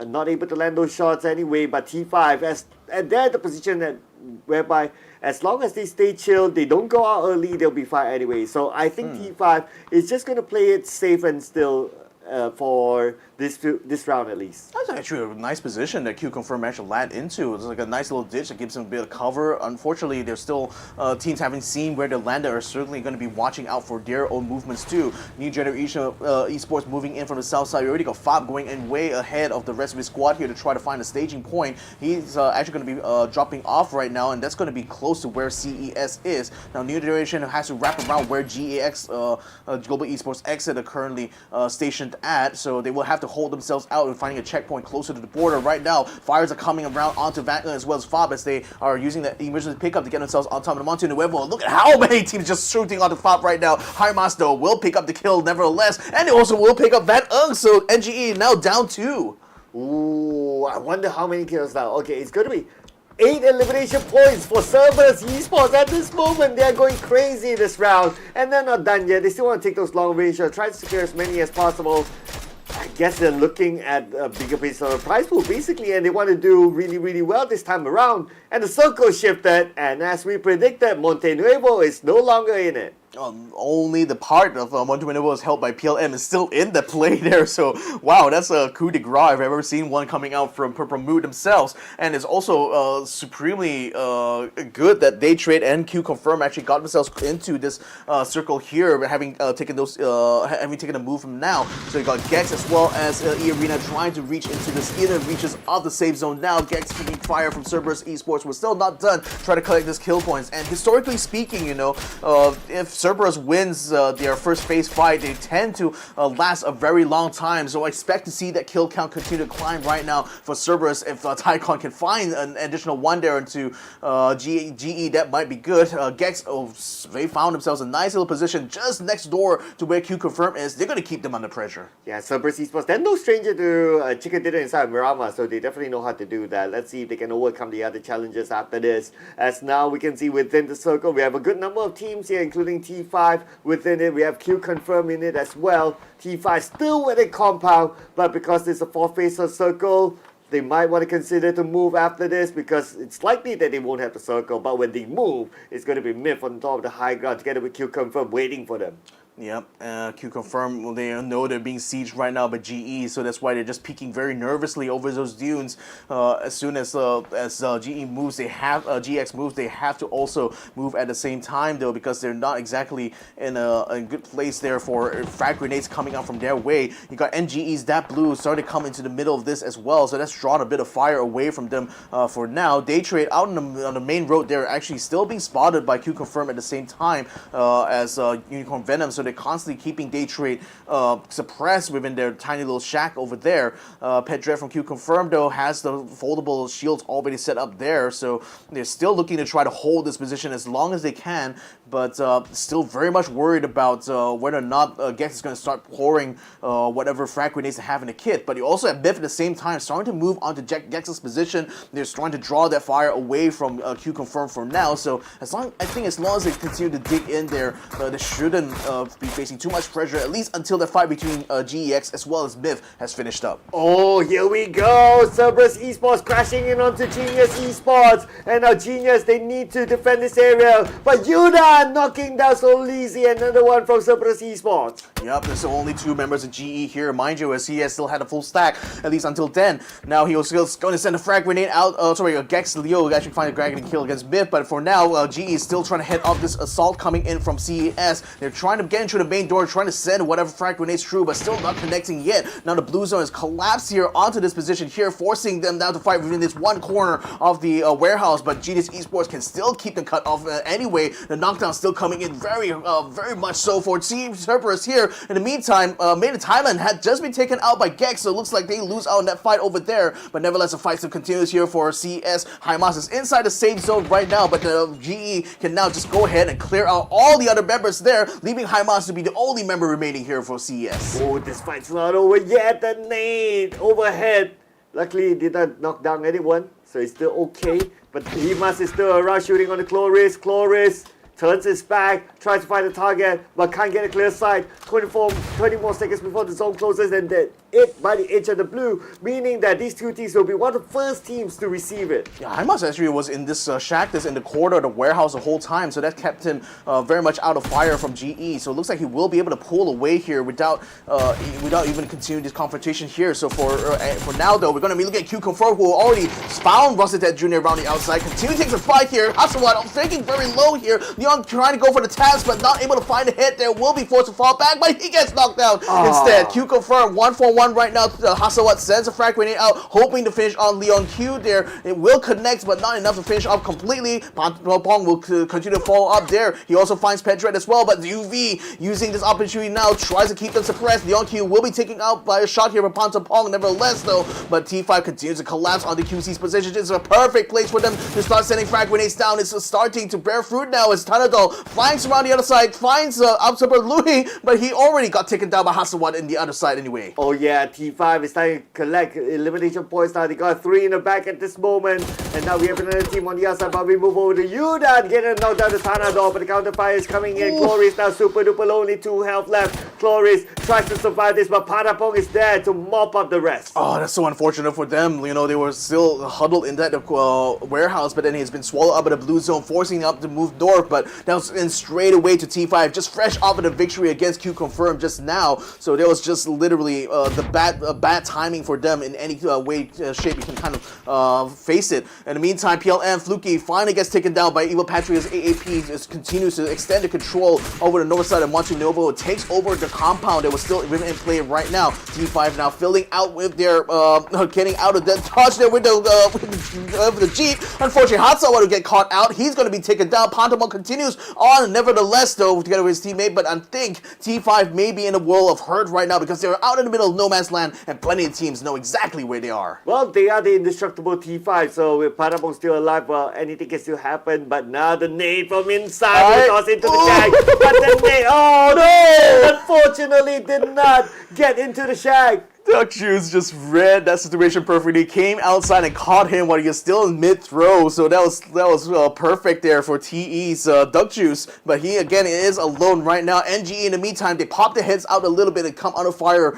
not able to land those shots anyway. But T5, and they're in the position that whereby as long as they stay chill, they don't go out early, they'll be fine anyway. So I think T5 is just going to play it safe and still for this round at least. That's actually a nice position that QConfirm managed to land into. It's like a nice little ditch that gives them a bit of cover. Unfortunately, there's still teams haven't seen where they landed are certainly going to be watching out for their own movements too. New generation of esports moving in from the south side. You already got Fob going in way ahead of the rest of his squad here to try to find a staging point. He's actually going to be dropping off right now, and that's going to be close to where CES is. Now, New generation has to wrap around where GAX, Global Esports Xsset are currently stationed at, so they will have to hold themselves out and finding a checkpoint closer to the border. Right now, fires are coming around onto Vanguard as well as Fob, as they are using the emergency pickup to get themselves on top of the Monte Nuevo. Look at how many teams just shooting on the Fob right now. Highmas though will pick up the kill nevertheless, and they also will pick up Van Ung, so NGE now down 2. Ooh, I wonder how many kills now. Okay, it's going to be 8 elimination points for Cerberus Esports. At this moment, they are going crazy this round, and they're not done yet. They still want to take those long range shots, try to secure as many as possible. I guess they're looking at a bigger piece of the prize pool, basically, and they want to do really, really well this time around. And the circle shifted, and as we predicted, Monte Nuevo is no longer in it. Only the part of One to Win was held by PLM is still in the play there. So, wow, that's a coup de grace if I've ever seen one coming out from Purple Mood themselves. And it's also supremely good that Daytrade and QConfirm actually got themselves into this circle here, having taken a move from now. So you got Gex as well as eArena trying to reach into this inner reaches of the safe zone now. Gex keeping fire from CERBERUS Esports. We're still not done trying to collect this kill points. And historically speaking, if CERBERUS wins their first phase fight, they tend to last a very long time. So I expect to see that kill count continue to climb right now for CERBERUS. If Tycon can find an additional one there into GE, that might be good. Gex, they found themselves a nice little position just next door to where QConfirm is. They're going to keep them under pressure. Yeah, CERBERUS Esports, they're no stranger to chicken dinner inside Mirama, so they definitely know how to do that. Let's see if they can overcome the other challenges after this. As now we can see within the circle, we have a good number of teams here, including T5 within it. We have QConfirm in it as well. T5 still within compound, but because it's a 4-phase circle, they might want to consider to move after this because it's likely that they won't have the circle, but when they move, it's going to be Myth on top of the high ground together with QConfirm waiting for them. Yep, QConfirm, they know they're being sieged right now by GE, so that's why they're just peeking very nervously over those dunes. As soon as GE moves, GX moves, they have to also move at the same time though, because they're not exactly in a good place there for frag grenades coming out from their way. You got NGE's that blue starting to come into the middle of this as well, so that's drawn a bit of fire away from them for now. Daytrade out on the main road, they're actually still being spotted by QConfirm at the same time as Unicorn Venom, so they're constantly keeping Daytrade suppressed within their tiny little shack over there. Pedret from QConfirm though has the foldable shields already set up there, so they're still looking to try to hold this position as long as they can, but still very much worried about whether or not Gex is going to start pouring whatever frag grenades they have in the kit. But you also have Biff at the same time starting to move onto Gex's position. They're starting to draw that fire away from QConfirm for now, so as long as they continue to dig in there, they shouldn't be facing too much pressure, at least until the fight between GEX as well as Myth has finished up. Oh, here we go! CERBERUS Esports crashing in onto Genius Esports, and now Genius, they need to defend this area, but Yuda knocking down so easy, another one from CERBERUS Esports. Yep, there's only 2 members of GE here, mind you, as he has still had a full stack, at least until then. Now he was still going to send a frag grenade out, Gex Leo actually find a grenade kill against Myth, but for now, GE is still trying to head off this assault coming in from CES. They're trying to get into the main door, trying to send whatever frag grenades through, but still not connecting yet. Now the blue zone has collapsed here onto this position here, forcing them now to fight within this one corner of the warehouse, but Genius Esports can still keep them cut off anyway. The knockdown still coming in very much so for Team CERBERUS here. In the meantime, Made in Thailand had just been taken out by Gex, so it looks like they lose out in that fight over there, but nevertheless the fight still continues here for CS. Hymas is inside the safe zone right now, but the GE can now just go ahead and clear out all the other members there, leaving Hymas to be the only member remaining here for CES. Oh, this fight's not over yet. The nade overhead. Luckily, it did not knock down anyone, so it's still okay. But Hymas is still around shooting on the Chloris. Chloris turns his back, tries to find the target, but can't get a clear sight. 20 more seconds before the zone closes, and then it by the edge of the blue, meaning that these two teams will be one of the first teams to receive it. Yeah, Hymas actually was in this shack that's in the corridor of the warehouse the whole time, so that kept him very much out of fire from GE. So it looks like he will be able to pull away here without even continuing this confrontation here. So for now though, we're going to be looking at QConfirm, who already found Rossetet Jr. around the outside. Continue to take the fight here. Hasawat, I'm thinking very low here. Leon trying to go for the tabs, but not able to find a hit there. Will be forced to fall back, but he gets knocked down instead. QConfirm 1-for-1 right now. Hasawat sends a frag grenade out, hoping to finish on Leon Q there. It will connect, but not enough to finish off completely. Pong will continue to fall up there. He also finds Pedret as well, but UV using this opportunity now tries to keep them suppressed. Leon Q will be taken out by a shot here from Pong nevertheless though, but T5 continues to collapse on the QC's position. It's a perfect place for them to start sending frag grenades down. It's starting to bear fruit now as Tanadol flanks around the other side, finds Upsuper Louis, but he already got taken down by Hasawat in the other side anyway. Oh yeah, T5 is starting to collect elimination points now. They got 3 in the back at this moment, and now we have another team on the outside, but we move over to Yuda, getting knocked down to Tanadol, but the counter fire is coming in. Glory is now super duper low, only 2 health left. Chloris tries to survive this, but Patapong is there to mop up the rest. Oh, that's so unfortunate for them. You know, they were still huddled in that warehouse, but then he's been swallowed up in the blue zone, forcing them to move north. But that was in straight away to T5, just fresh off of the victory against QConfirm just now. So there was just literally the bad timing for them in any way, shape you can kind of face it. In the meantime, PLM Fluky finally gets taken down by Evil Patriot's AAP, just continues to extend the control over the north side of Monte Novo. It takes over the compound that was still in play right now. T5 now filling out with their getting out of that touch there with the Jeep. Unfortunately, Hatsawa will get caught out. He's going to be taken down. Pantamon continues on, nevertheless, though, together with his teammate. But I think T5 may be in a world of hurt right now because they're out in the middle of no man's land, and plenty of teams know exactly where they are. Well, they are the indestructible T5, so with Patapong still alive, well, anything can still happen. But now the nade from inside will toss into the shack. But the nade, oh no! Unfortunately, did not get into the shack. Duck Juice just read that situation perfectly, came outside and caught him while he was still in mid-throw. So that was perfect there for TE's Duck Juice. But he, again, is alone right now. NGE, in the meantime, they pop their heads out a little bit and come under fire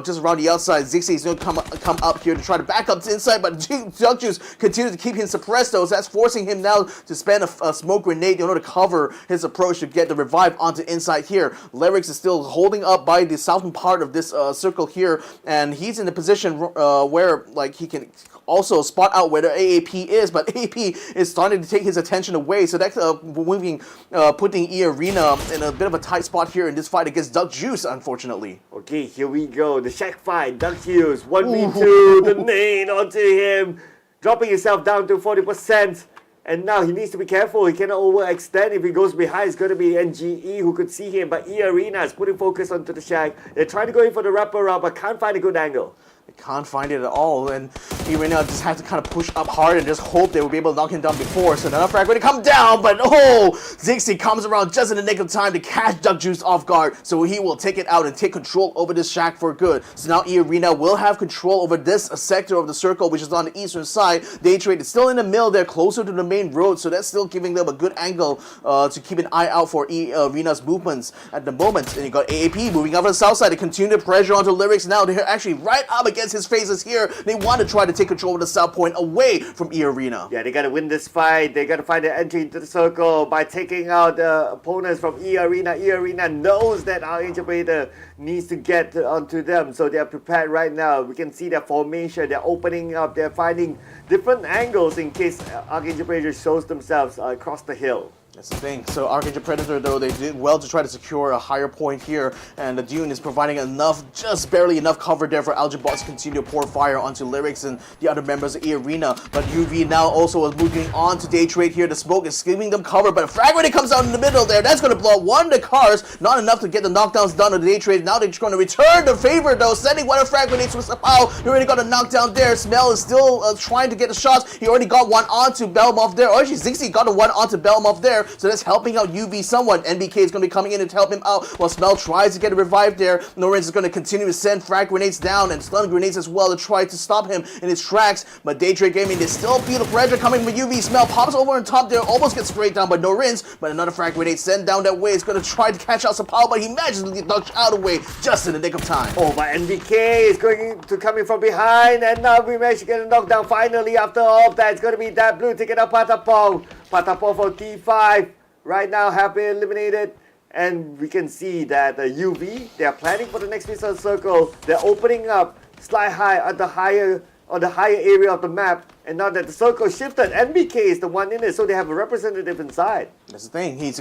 just around the outside. Zixi is going to come up here to try to back up to inside, but Duck Juice continues to keep him suppressed, though. So that's forcing him now to spend a smoke grenade in order to cover his approach to get the revive onto inside here. Lyrics is still holding up by the southern part of this circle here, and he's in the position where like he can also spot out where the AAP is, but AAP is starting to take his attention away, so that's putting eArena in a bit of a tight spot here in this fight against Duck Juice, unfortunately. Okay, here we go. The shack fight. Duck Juice 1v2. The nade onto him, dropping himself down to 40%. And now he needs to be careful. He cannot overextend. If he goes behind, it's going to be NGE who could see him. But eArena is putting focus onto the shack. They're trying to go in for the wraparound, but can't find a good angle. They can't find it at all, and eArena just has to kind of push up hard and just hope they will be able to knock him down before. So another frag when it come down, but Zixi comes around just in the nick of time to catch Duck Juice off guard, so he will take it out and take control over this shack for good. So now eArena will have control over this sector of the circle, which is on the eastern side. Daytrade is still in the middle there, closer to the main road, so that's still giving them a good angle to keep an eye out for eArena's movements at the moment. And you got AAP moving over the south side to continue the pressure onto Lyrics. Now they're actually right up against his faces here. They want to try to take control of the south point away from eArena. Yeah, they got to win this fight. They got to find an entry into the circle by taking out the opponents from eArena. eArena knows that ArkAngel Predator needs to get onto them, so they're prepared right now. We can see their formation. They're opening up. They're finding different angles in case ArkAngel Predator shows themselves across the hill. That's the thing. So ArkAngel Predator, though, they did well to try to secure a higher point here, and the Dune is providing enough, just barely enough cover there for Algebot to continue to pour fire onto Lyrics and the other members of eArena. But UV now also is moving on to Daytrade here. The smoke is giving them cover, but a frag when it comes out in the middle there, that's going to blow up one of the cars. Not enough to get the knockdowns done on the Daytrade. Now they're going to return the favor, though, sending one of frag grenades with Sapao. He already got a knockdown there. Smell is still trying to get the shots. He already got one onto Belmov there. Actually, Zixi got the one onto Belmov there, so that's helping out UV somewhat. NBK is going to be coming in to help him out while Smell tries to get a revive there. Norins is going to continue to send frag grenades down and stun grenades as well to try to stop him in his tracks. But Daytrade Gaming, they still feel the pressure coming from UV. Smell pops over on top there, almost gets sprayed down by Norins, but another frag grenade sent down that way is going to try to catch out Sapao, but he manages to get knocked out of the way just in the nick of time. Oh, but NBK is going to come in from behind, and now we managed to get a knockdown finally after all of that. It's going to be that blue taking out Patapong. Patapong for T5. Right now have been eliminated, and we can see that UV, they are planning for the next missile circle. They're opening up sly high at the higher area of the map, and now that the circle shifted, NBK is the one in it, so they have a representative inside. That's the thing. He's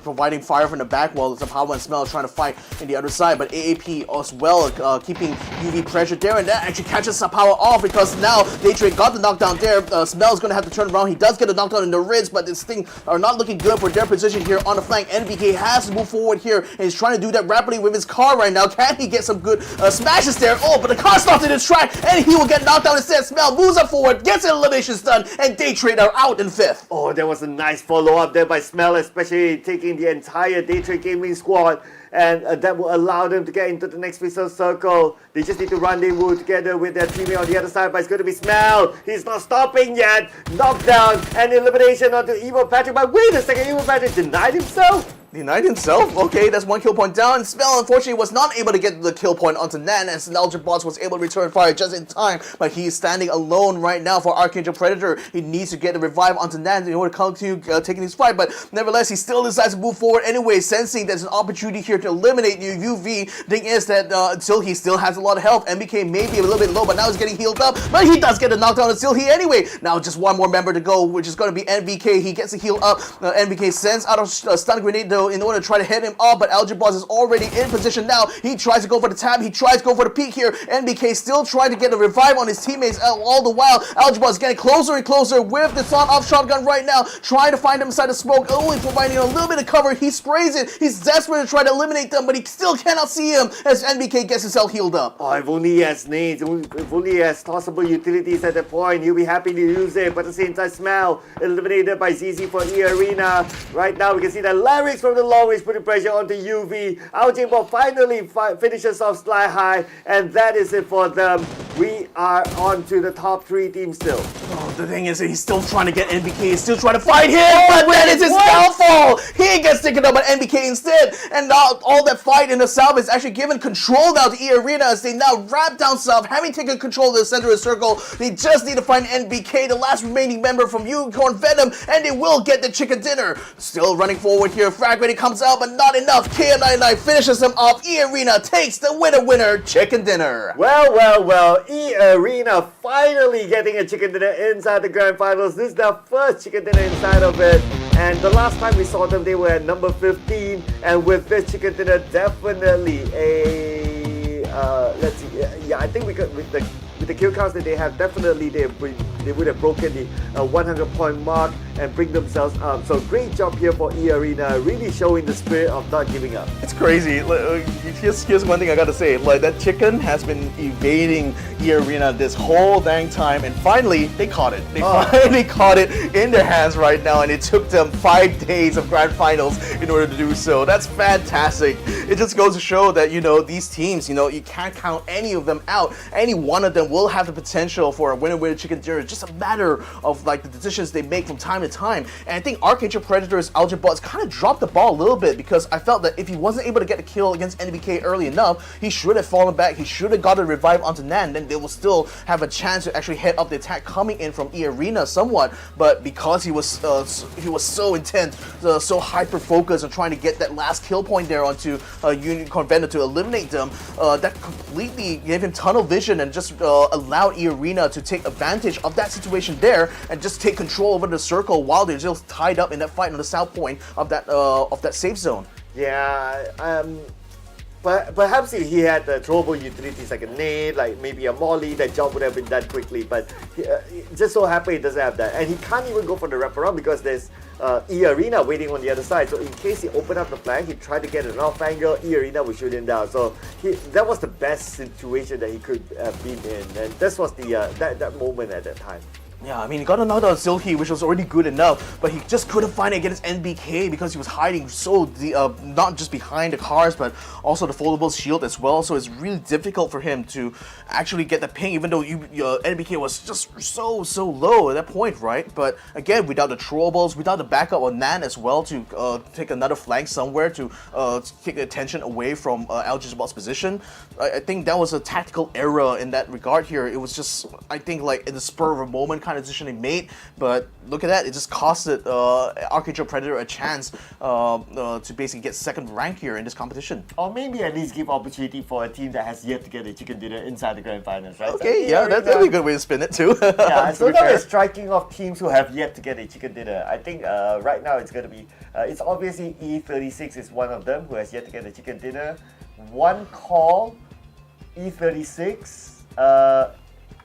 providing fire from the back while Zapao and Smell trying to fight in the other side, but AAP as well keeping UV pressure there, and that actually catches Zapao off because now Daytrade got the knockdown there. Smell's going to have to turn around. He does get a knockdown in the ribs, but this thing are not looking good for their position here on the flank. NBK has to move forward here, and he's trying to do that rapidly with his car right now. Can he get some good smashes there? Oh, but the car stopped in his track, and he will get knocked down instead. Smell moves up forward, gets an elimination stun, and Daytrade are out in 5th. Oh, there was a nice follow-up there by Smell, especially taking the entire Daytrade Gaming squad, and that will allow them to get into the next missile circle. They just need to rendezvous together with their teammate on the other side, but it's going to be Smell. He's not stopping yet. Knockdown and elimination onto Evil Patrick. But wait a second, Evil Patrick denied himself? The Knight himself? Okay, that's 1 kill point down. Spell, unfortunately, was not able to get the kill point onto Nan, as Algebot was able to return fire just in time, but he is standing alone right now for ArkAngel Predator. He needs to get the revive onto Nan in order to continue taking his fight, but nevertheless, he still decides to move forward anyway, sensing there's an opportunity here to eliminate the UV. Thing is that until he still has a lot of health, MBK may be a little bit low, but now he's getting healed up, but he does get a knockdown until he anyway. Now just one more member to go, which is going to be NBK. He gets a heal up. NBK sends out a stun grenade though in order to try to hit him up, but Algebot is already in position now. He tries to go for the tab, he tries to go for the peek here. NBK still trying to get a revive on his teammates all the while. Algebot is getting closer and closer with the sawed-off shotgun right now, trying to find him inside the smoke, only providing a little bit of cover. He sprays it. He's desperate to try to eliminate them, but he still cannot see him as NBK gets himself healed up. Oh, if only he has nades, if only he has tossable utilities at that point, he'll be happy to use it. But at the same time, Smell eliminated by ZZ for eArena. Right now, we can see that Larryx from the long range putting pressure onto UV. Algebot finally finishes off Sly High, and that is it for them. We are on to the top 3 teams still. Oh, the thing is, he's still trying to get NBK. He's still trying to fight him, but that is his downfall. He gets taken up by NBK instead, and now all that fight in the south is actually given control now to eArena as they now wrap down south, having taken control of the center of the circle. They just need to find NBK, the last remaining member from Unicorn Venom, and they will get the chicken dinner. Still running forward here. Frag Ready comes out, but not enough. KM99 finishes him off. eArena takes the winner, chicken dinner. Well, eArena finally getting a chicken dinner inside the grand finals. This is their first chicken dinner inside of it. And the last time we saw them, they were at number 15. And with this chicken dinner, definitely let's see. Yeah, I think with the kill counts that they have, definitely they would have broken the 100-point mark and bring themselves up. So great job here for eArena, really showing the spirit of not giving up. It's crazy. Here's one thing I gotta say. Like, that chicken has been evading eArena this whole dang time, and finally they caught it. They finally caught it in their hands right now, and it took them 5 days of grand finals in order to do so. That's fantastic. It just goes to show that, these teams, you can't count any of them out. Any one of them will have the potential for a winner chicken dinner. It's just a matter of the decisions they make from time to time. And I think ArkAngel Predator's Algebot kind of dropped the ball a little bit, because I felt that if he wasn't able to get a kill against NBK early enough, he should have fallen back. He should have got a revive onto Nan. Then they will still have a chance to actually head up the attack coming in from eArena somewhat. But because he was so intent, so hyper focused on trying to get that last kill point there onto Unicorn Venom to eliminate them, that completely gave him tunnel vision and just allowed eArena to take advantage of that situation there and just take control over the circle while they're just tied up in that fight on the south point of that safe zone. Yeah, but perhaps if he had the throwable utilities like a nade, like maybe a molly, that job would have been done quickly. But just so happy he doesn't have that, and he can't even go for the wraparound because there's eArena waiting on the other side. So in case he opened up the flank, he tried to get an off angle, eArena would shoot him down. So that was the best situation that he could have been in, and this was the that moment at that time. Yeah, I mean, he got a knockdown on Silky, which was already good enough, but he just couldn't find it against NBK because he was hiding so not just behind the cars, but also the foldable shield as well. So it's really difficult for him to actually get the ping, even though NBK was just so low at that point, right? But again, without the throwables, without the backup on Nan as well to take another flank somewhere to take the attention away from Algebot's position, I think that was a tactical error in that regard here. It was just, I think, like in the spur of a moment kind of decision he made, but look at that, it just costed ArkAngel Predator a chance to basically get second rank here in this competition. Or maybe at least give opportunity for a team that has yet to get a chicken dinner inside the grand finals, right? Okay, so, yeah, that'd be a good way to spin it too. Yeah, so now we're striking off teams who have yet to get a chicken dinner. I think right now it's going to be, it's obviously E36 is one of them who has yet to get a chicken dinner. One call, E36,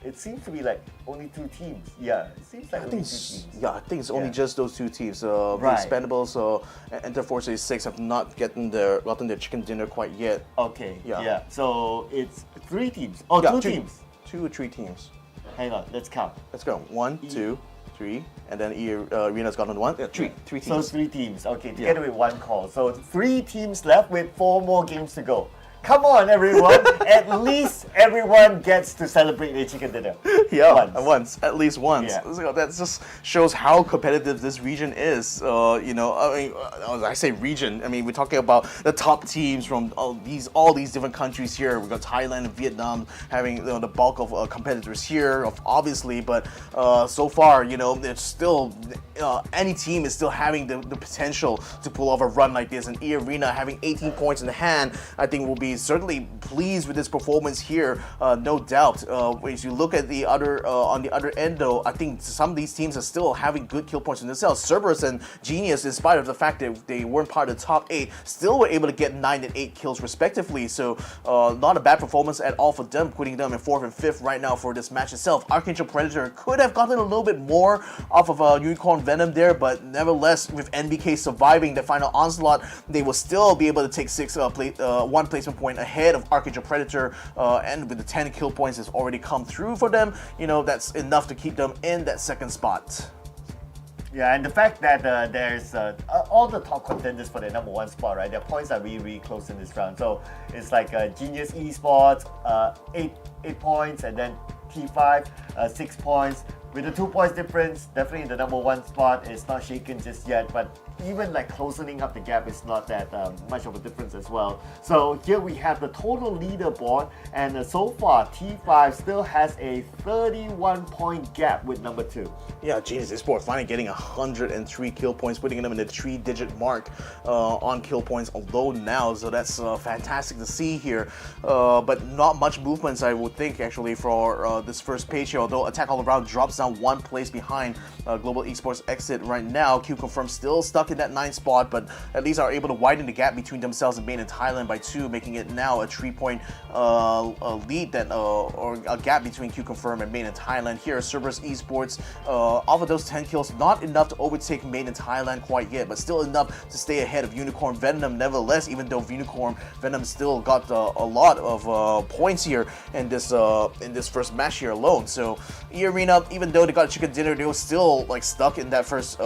it seems to be like only 2 teams. Yeah, it seems like only 2 teams. Yeah, I think it's only just those 2 teams. The Expendables and the Force 86 have not gotten their chicken dinner quite yet. Okay, Yeah. yeah. So it's 3 teams. Oh, Yeah, 2 two- teams. 2 or 3 teams. Hang on, let's count. Let's go. 1, 2, 3, and then Arena's gotten 1. 3 teams. So 3 teams, okay, together with 1 call. So 3 teams left with 4 more games to go. Come on, everyone. At least everyone gets to celebrate their chicken dinner. Yeah, once. At least once. Yeah. So that just shows how competitive this region is. You know, I mean, I say region. I mean, we're talking about the top teams from all these different countries here. We've got Thailand and Vietnam having the bulk of competitors here, obviously. But so far, you know, there's still any team is still having the potential to pull off a run like this. And eArena having 18 points in the hand, I think will be certainly pleased with this performance here, no doubt. As you look at the other on the other end, though, I think some of these teams are still having good kill points in themselves. Cerberus and Genius, in spite of the fact that they weren't part of the top 8, still were able to get 9 and 8 kills respectively. So not a bad performance at all for them, putting them in 4th and 5th right now for this match itself. ArkAngel Predator could have gotten a little bit more off of Unicorn Venom there, but nevertheless, with NBK surviving the final onslaught, they will still be able to take 1 placement point ahead of ArkAngel Predator, and with the 10 kill points that's already come through for them, you know, that's enough to keep them in that 2nd spot. Yeah, and the fact that there's all the top contenders for the number 1 spot, right? Their points are really, really close in this round. So it's like Genius Esports, 8 points, and then T5, 6 points. With the 2 points difference, definitely the number 1 spot is not shaken just yet, but even like closing up the gap is not that much of a difference as well. So here we have the total leaderboard, and so far T5 still has a 31-point gap with number 2. Yeah, Genius Esport finally getting 103 kill points, putting them in the 3-digit mark on kill points alone now. So that's fantastic to see here. But not much movements, I would think, actually, for this first page here. Although Attack All Around drops down 1 place behind Global Esports Exit right now. QConfirm still stuck in that 9th spot, but at least are able to widen the gap between themselves and Main and Thailand by 2, making it now a 3-point lead that or a gap between QConfirm and Main and Thailand. Here, Cerberus Esports, off of those 10 kills, not enough to overtake Main and Thailand quite yet, but still enough to stay ahead of Unicorn Venom nevertheless, even though Unicorn Venom still got a lot of points here in this first match here alone. So eArena, even though they got a chicken dinner, they were still like stuck in that first in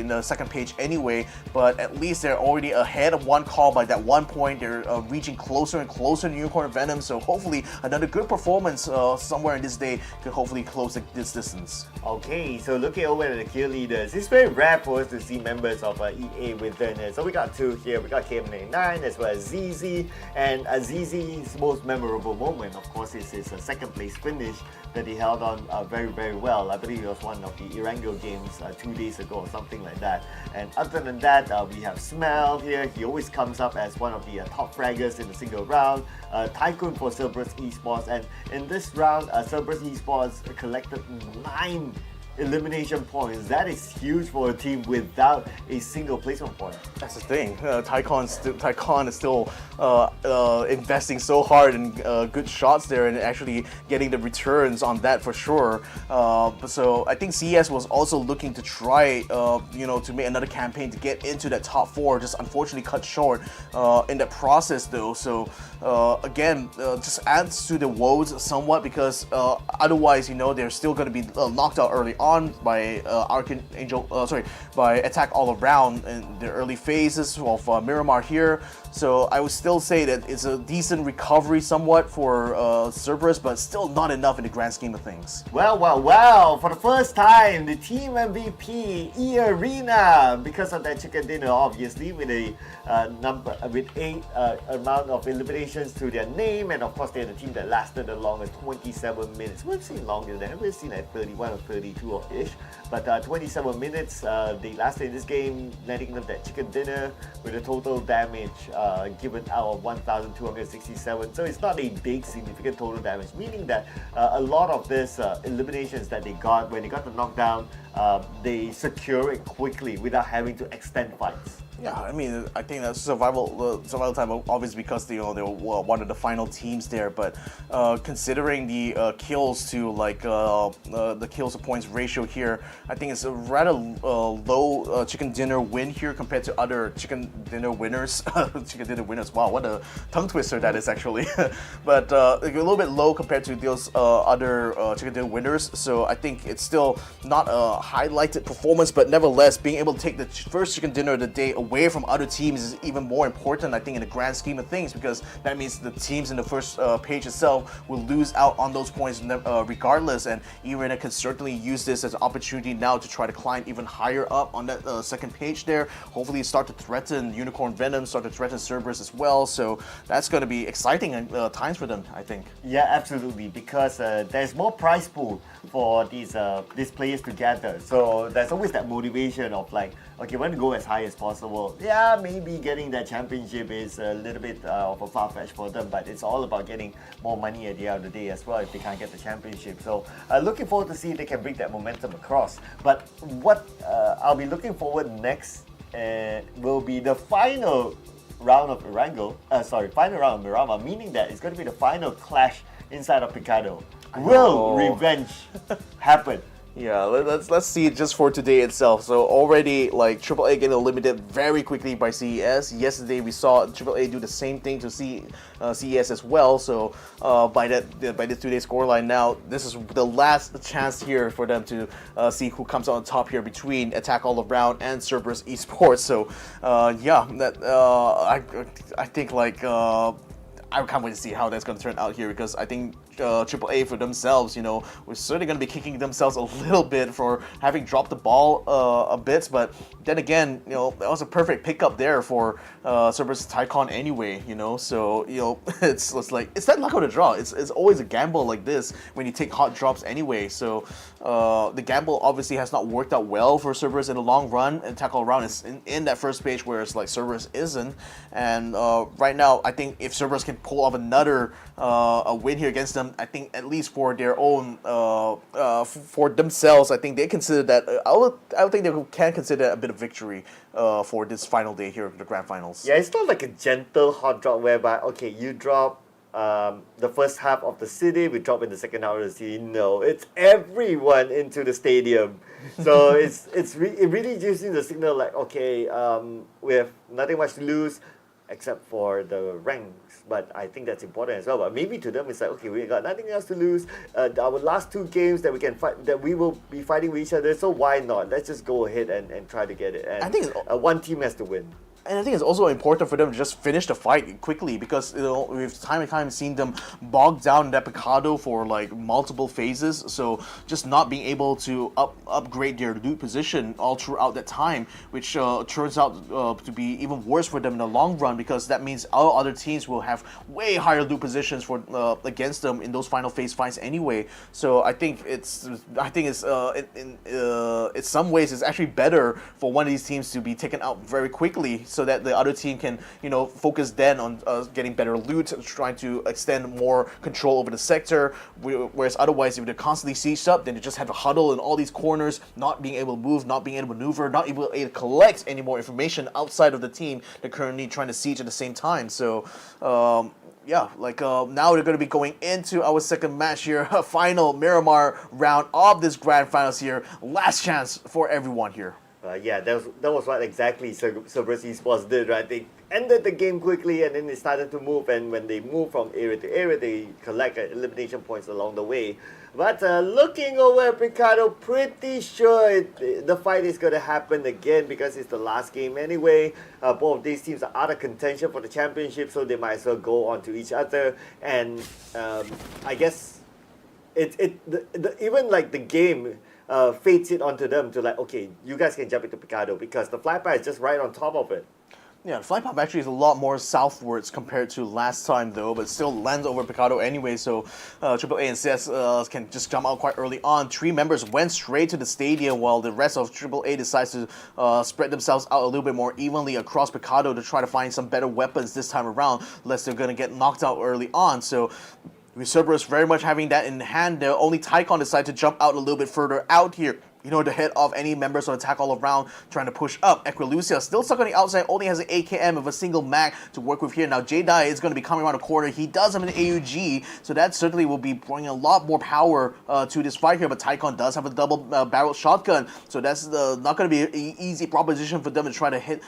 the 2nd page anyway, but at least they're already ahead of 1 call by that 1 point. They're reaching closer and closer to Unicorn Venom, so hopefully another good performance somewhere in this day could hopefully close this distance. Okay, so looking over at the kill leaders, it's very rare for us to see members of EA within it. So we got 2 here. We got KM99 as well as ZZ, and ZZ's most memorable moment, of course, is his 2nd place finish that he held on very, very well. I believe it was one of the ErangEl games 2 days ago or something like that. And other than that, we have Smell here. He always comes up as one of the top fraggers in the single round. Tycoon for Cerberus Esports, and in this round, Cerberus Esports collected 9 elimination points. That is huge for a team without a single placement point. That's the thing. Tycon is still investing so hard in good shots there and actually getting the returns on that for sure. So I think CS was also looking to try, to make another campaign to get into that top 4. Just unfortunately cut short in that process though. So again, just adds to the woes somewhat because otherwise, they're still going to be knocked out early on by by Attack All Around in the early phases of Miramar here. So I would still say that it's a decent recovery somewhat for Cerberus, but still not enough in the grand scheme of things. Well, for the first time, the team MVP, eArena, because of that chicken dinner, obviously, with a 8 amount of eliminations to their name, and of course they're the team that lasted the longest, 27 minutes. We've seen longer than that. We've seen like 31 or 32-ish, but 27 minutes they lasted in this game, letting them that chicken dinner with a total damage given out of 1,267. So it's not a big significant total damage, meaning that a lot of this eliminations that they got, when they got the knockdown, they secure it quickly without having to extend fights. Yeah, I mean, I think that's survival time, obviously because they were one of the final teams there. But considering the kills to the kills to points ratio here, I think it's a rather low chicken dinner win here compared to other chicken dinner winners. Chicken dinner winners. Wow, what a tongue twister that is actually. But a little bit low compared to those other chicken dinner winners. So I think it's still not a highlighted performance, but nevertheless being able to take the first chicken dinner of the day away from other teams is even more important, I think, in the grand scheme of things, because that means the teams in the first page itself will lose out on those points regardless, and eArena can certainly use this as an opportunity now to try to climb even higher up on that second page there. Hopefully start to threaten Unicorn Venom, start to threaten CERBERUS as well, so that's going to be exciting times for them, I think. Yeah, absolutely, because there's more prize pool for these players to gather. So there's always that motivation of like, okay, want to go as high as possible. Yeah, maybe getting that championship is a little bit of a far-fetched for them, but it's all about getting more money at the end of the day as well if they can't get the championship. So looking forward to see if they can bring that momentum across. But what I'll be looking forward next will be the final round of final round of Mirama, meaning that it's going to be the final clash inside of Picado. Will revenge happen? Yeah, let's see it just for today itself. So already, like, AAA getting eliminated very quickly by CES. Yesterday we saw AAA do the same thing to CES as well. So by this 2-day scoreline now, this is the last chance here for them to see who comes on top here between Attack All Around and CERBERUS Esports. So yeah, I think like. I can't wait to see how that's going to turn out here, because I think AAA for themselves, we're certainly going to be kicking themselves a little bit for having dropped the ball a bit. But then again, that was a perfect pickup there for CERBERUS Tycon anyway, So, it's like, it's that luck of the draw. It's always a gamble like this when you take hot drops anyway. So the gamble obviously has not worked out well for CERBERUS in the long run. And Tackle Around is in that first page, whereas like CERBERUS isn't. And right now, I think if CERBERUS can pull off another a win here against them, I think at least for their own, for themselves, I think they consider that, I would think they can consider that a bit of victory for this final day here of the grand finals. Yeah, it's not like a gentle hot drop whereby, okay, you drop the first half of the city, we drop in the second half of the city. No, it's everyone into the stadium. So it really gives you the signal like, okay, we have nothing much to lose except for the ranks, but I think that's important as well. But maybe to them it's like, okay, we got nothing else to lose. Our last 2 games that we can fight, that we will be fighting with each other, so why not? Let's just go ahead and try to get it. And I think one team has to win. And I think it's also important for them to just finish the fight quickly, because we've time and time seen them bogged down in that Picado for like multiple phases. So just not being able to upgrade their loot position all throughout that time, which turns out to be even worse for them in the long run, because that means all other teams will have way higher loot positions for against them in those final phase fights anyway. So I think it's in some ways it's actually better for one of these teams to be taken out very quickly, so that the other team can, focus then on getting better loot, trying to extend more control over the sector. Whereas otherwise, if they're constantly sieged up, then they just have to huddle in all these corners, not being able to move, not being able to maneuver, not able to collect any more information outside of the team they're currently trying to siege at the same time. So, yeah, like now they're going to be going into our second match here, a final Miramar round of this grand finals here. Last chance for everyone here. Yeah, that was what exactly CERBERUS Esports did, right? They ended the game quickly and then they started to move, and when they move from area to area, they collect elimination points along the way. But looking over at Picado, pretty sure the fight is going to happen again, because it's the last game anyway. Both of these teams are out of contention for the championship, so they might as well go on to each other. And I guess even like the game fates it onto them to like, okay, you guys can jump into Picado, because the fly path is just right on top of it. Yeah, the fly path actually is a lot more southwards compared to last time though, but still lands over Picado anyway, so AAA and CS can just jump out quite early on. 3 members went straight to the stadium, while the rest of AAA decides to spread themselves out a little bit more evenly across Picado to try to find some better weapons this time around, lest they're going to get knocked out early on. So with CERBERUS very much having that in hand, only Tycon decided to jump out a little bit further out here, to head off any members on Attack All Around trying to push up. Equilucia still stuck on the outside, only has an AKM of a single mag to work with here. Now J-Dye is going to be coming around the corner. He does have an AUG, so that certainly will be bringing a lot more power to this fight here, but Tycon does have a double barrel shotgun, so that's not going to be an easy proposition for them to try to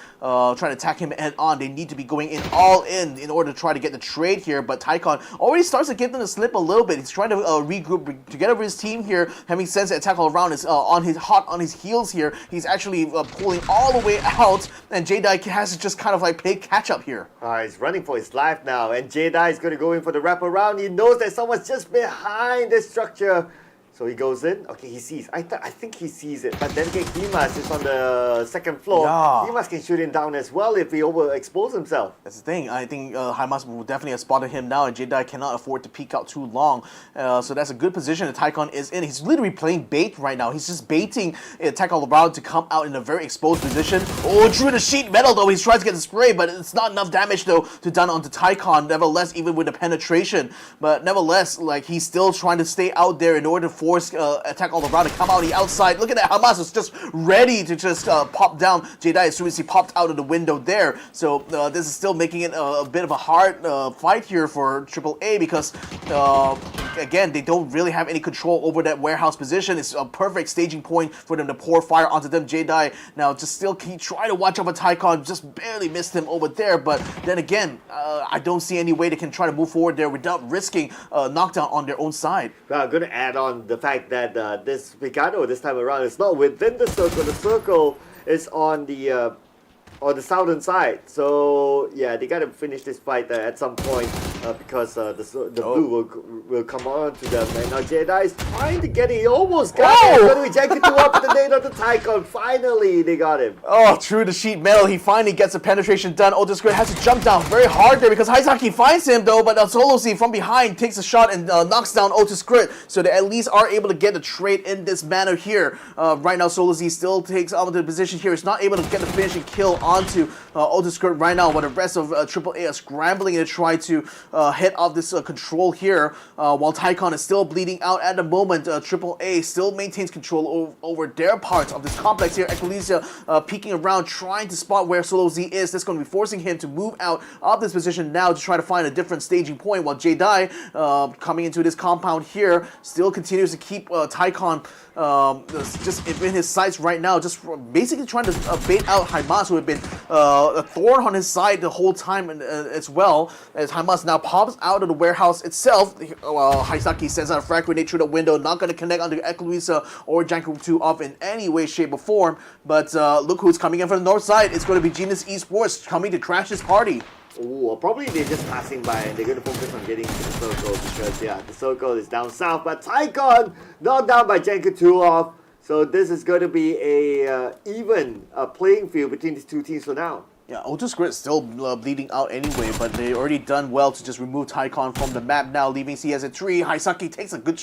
attack him head on. They need to be going in all in order to try to get the trade here, but Tycon already starts to give them the slip a little bit. He's trying to regroup together with his team here, having sense that Attack All Around is on hot on his heels here. He's actually pulling all the way out, and J-Dye has to just kind of like play catch up here. He's running for his life now, and J-Dye is going to go in for the wraparound. He knows that someone's just behind the structure. So he goes in. Okay, he sees. I think he sees it. But then again, Himas is on the second floor. Yeah. Himas can shoot him down as well if he overexposes himself. That's the thing. I think Himas will definitely have spotted him now, and J-Dye cannot afford to peek out too long. So that's a good position that Tycon is in. He's literally playing bait right now. He's just baiting attack all around to come out in a very exposed position. Oh, through the sheet metal though. He's trying to get the spray, but it's not enough damage though to done onto Tycon. Nevertheless, even with the penetration, but nevertheless, like he's still trying to stay out there in order to force attack all around to come out the outside. Look at that. Hamas is just ready to just pop down J-Dye as soon as he popped out of the window there. So this is still making it a bit of a hard fight here for AAA because again, they don't really have any control over that warehouse position. It's a perfect staging point for them to pour fire onto them. J-Dye now just still keep trying to watch over Tycon, just barely missed him over there. But then again, I don't see any way they can try to move forward there without risking knockdown on their own side. Well, I'm going to add on the fact that this Picado this time around is not within the circle. The circle is on the southern side. So yeah, they got to finish this fight at some point because the blue will come on to them. And now J-Dye is trying to get it. He almost got it. But we jack it up at the date of the Tycon. Finally, they got him. Oh, through the sheet metal, he finally gets the penetration done. Otis Grid has to jump down very hard there because Haizaki finds him though, but Solo Z from behind takes a shot and knocks down Otis Grid. So they at least are able to get the trade in this manner here. Right now, Solo Z still takes onto the position here. He's not able to get the finishing kill onto Otis Grid right now, while the rest of AAA are scrambling to try to head off this control here. While Tycon is still bleeding out at the moment, AAA still maintains control over their parts of this complex here. Equalizia peeking around, trying to spot where Solo Z is. That's going to be forcing him to move out of this position now to try to find a different staging point, while J-Dye coming into this compound here still continues to keep Tycon just in his sights right now, just basically trying to bait out Hamas, who had been a thorn on his side the whole time as well. As Hamas now pops out of the warehouse itself, Haizaki sends out a frag grenade through the window, not going to connect onto Equaliza or Janku 2 off in any way, shape, or form. But look who's coming in from the north side. It's going to be Genius Esports coming to crash this party. Ooh, probably they're just passing by and they're going to focus on getting to the circle because, yeah, the circle is down south. But Tycon knocked down by Janku 2 off. So this is going to be a even playing field between these two teams for now. Yeah, Otis Grid still bleeding out anyway, but they already done well to just remove Tycon from the map now, leaving CS at 3. Haizaki takes a good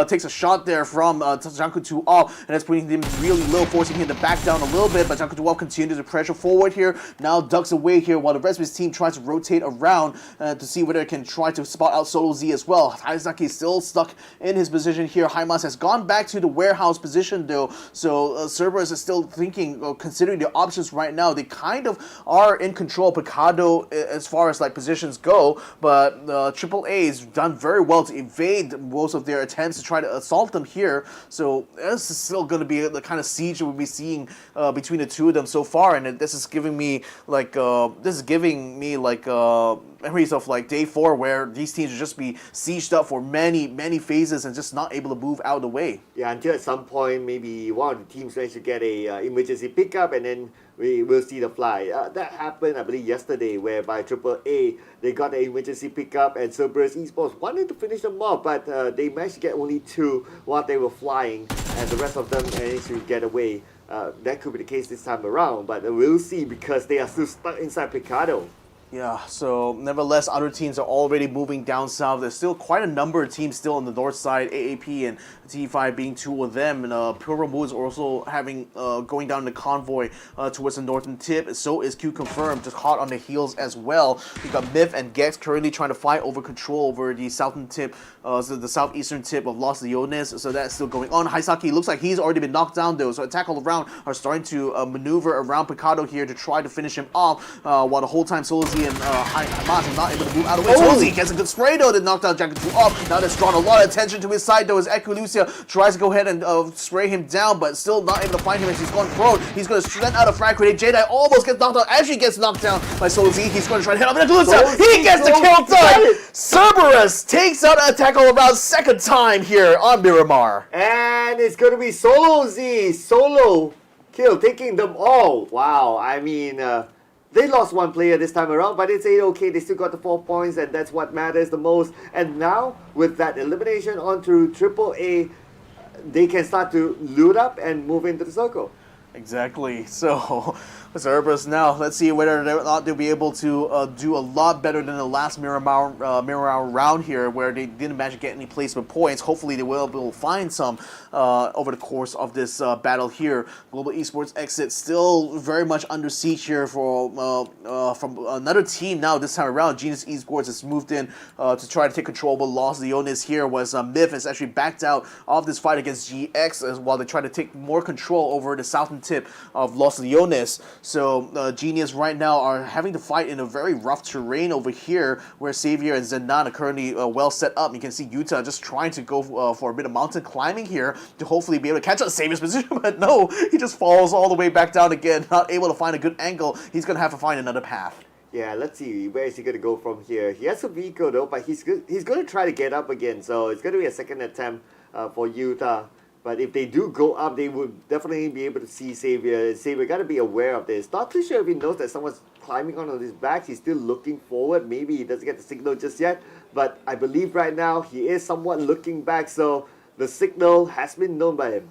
takes a shot there from Janku 2 off, and that's putting him really low, forcing him to back down a little bit, but Janku 2 off continues to pressure forward here, now ducks away here, while the rest of his team tries to rotate around to see whether it can try to spot out Solo Z as well. Haizaki is still stuck in his position here. Haimas has gone back to the warehouse position though, so CERBERUS is still thinking, considering the options right now. They kind of are in control of Picado as far as like positions go, but AAA's done very well to evade most of their attempts to try to assault them here. So this is still going to be the kind of siege we'll be seeing between the two of them so far, and this is giving me like memories of like day 4 where these teams will just be sieged up for many phases and just not able to move out of the way. Yeah, until at some point maybe one of the teams managed to get a emergency pickup and then we will see the fly. That happened, I believe, yesterday, whereby AAA, they got an emergency pickup and CERBERUS Esports wanted to finish them off, but they managed to get only 2 while they were flying, and the rest of them managed to get away. That could be the case this time around, but we'll see because they are still stuck inside Picado. Yeah, so nevertheless, other teams are already moving down south. There's still quite a number of teams still on the north side, AAP and T5 being 2 of them. And Puramu is also having going down the convoy towards the northern tip. So is QConfirm, just hot on the heels as well. You got Myth and Gex currently trying to fight over control over the southern tip, so the southeastern tip of Los Leones. So that's still going on. Haizaki looks like he's already been knocked down though. So attack all around are starting to maneuver around Picado here to try to finish him off. While the whole time Solo Z Solzy and Hamas are not able to move out of the way. Solzy gets a good spray though to knock down Jacket 2 off. Now that's drawn a lot of attention to his side though as Equilucia tries to go ahead and spray him down, but still not able to find him as he's gone prone. He's going to send out a frag grenade. Jedi almost gets knocked out. Actually gets knocked down by Solzy. He's going to try to hit up Equilucia. He gets the kill done. CERBERUS takes out an attack all around second time here on Miramar. And it's going to be solo kill, taking them all. Wow, I mean, they lost one player this time around, but it's A-okay. They still got the 4 points, and that's what matters the most. And now, with that elimination onto AAA, they can start to loot up and move into the circle. Exactly. So, CERBERUS now, let's see whether or not they'll be able to do a lot better than the last Miramar round here, where they didn't manage to get any placement points. Hopefully, they will be able to find some over the course of this battle here. Global Esports Xsset still very much under siege here from another team now this time around. Genius Esports has moved in to try to take control, but Los Leones here was Myth has actually backed out of this fight against GX as while they try to take more control over the southern tip of Los Leones. So Genius right now are having to fight in a very rough terrain over here where Xavier and Zenan are currently well set up. You can see Utah just trying to go for a bit of mountain climbing here to hopefully be able to catch up Xavier's position, but no, he just falls all the way back down again, not able to find a good angle. He's going to have to find another path. Yeah, let's see, where is he going to go from here? He has a vehicle though, but he's going to try to get up again, so it's going to be a second attempt for Utah. But if they do go up, they would definitely be able to see Xavier. Xavier got to be aware of this. Not too sure if he knows that someone's climbing onto his back. He's still looking forward. Maybe he doesn't get the signal just yet. But I believe right now he is somewhat looking back. So the signal has been known by him.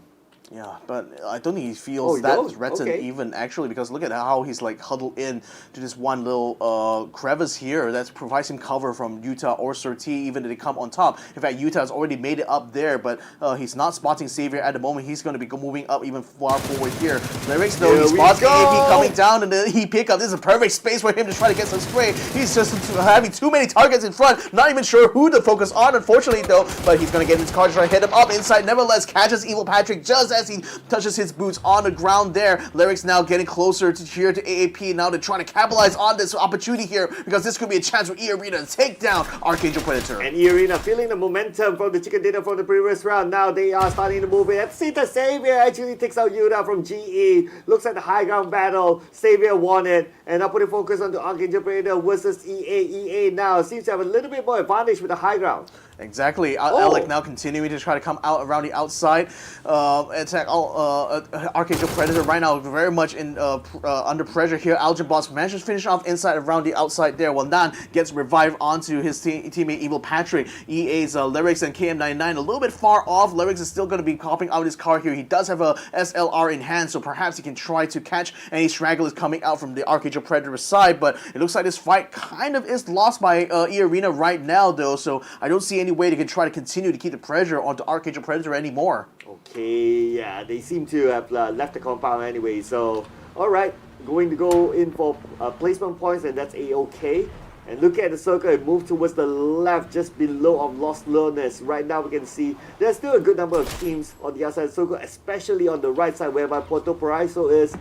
Yeah, but I don't think he feels that threatened even actually, because look at how he's like huddled in to this one little crevice here that provides him cover from Utah or Surti even if they come on top. In fact, Utah has already made it up there, but he's not spotting Xavier at the moment. He's going to be moving up even far forward here. Lyrics though, he spots AP coming down and then he pick up. This is a perfect space for him to try to get some spray. He's just having too many targets in front, not even sure who to focus on unfortunately though, but he's going to get his card, try to hit him up inside. Nevertheless, catches Evil Patrick just as he touches his boots on the ground there. Lyrics now getting closer to here to AAP. Now they're trying to capitalize on this opportunity here because this could be a chance for eArena to take down ArkAngel Predator. And eArena feeling the momentum from the chicken dinner from the previous round. Now they are starting to move in. Sita Xavier actually takes out Yuta from GE. Looks at the high ground battle. Xavier won it. And now putting focus on the ArkAngel Predator versus EA. EA now seems to have a little bit more advantage with the high ground. Exactly. Alec now continuing to try to come out around the outside. Attack ArkAngel Predator right now very much in under pressure here. Algebos manages to finish off inside around the outside there while Nan gets revived onto his teammate Evil Patrick. EA's Lyrics and KM99 a little bit far off. Lyrics is still going to be popping out his car here. He does have a SLR in hand, so perhaps he can try to catch any stragglers coming out from the ArkAngel Predator side, but it looks like this fight kind of is lost by eArena right now though, so I don't see any way they can try to continue to keep the pressure onto ArkAngel Predator anymore. Okay, yeah, they seem to have left the compound anyway, so alright, going to go in for placement points, and that's A-okay. And look at the circle and move towards the left, just below of Los Leones. Right now we can see there's still a good number of teams on the outside circle, especially on the right side whereby Puerto Paraiso is.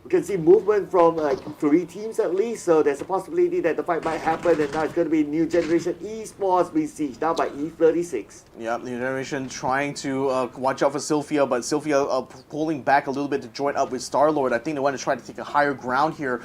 We can see movement from 3 teams at least, so there's a possibility that the fight might happen, and now it's going to be New Generation Esports being sieged now by E36. Yeah, New Generation trying to watch out for Sylphia, but Sylphia pulling back a little bit to join up with Star-Lord. I think they want to try to take a higher ground here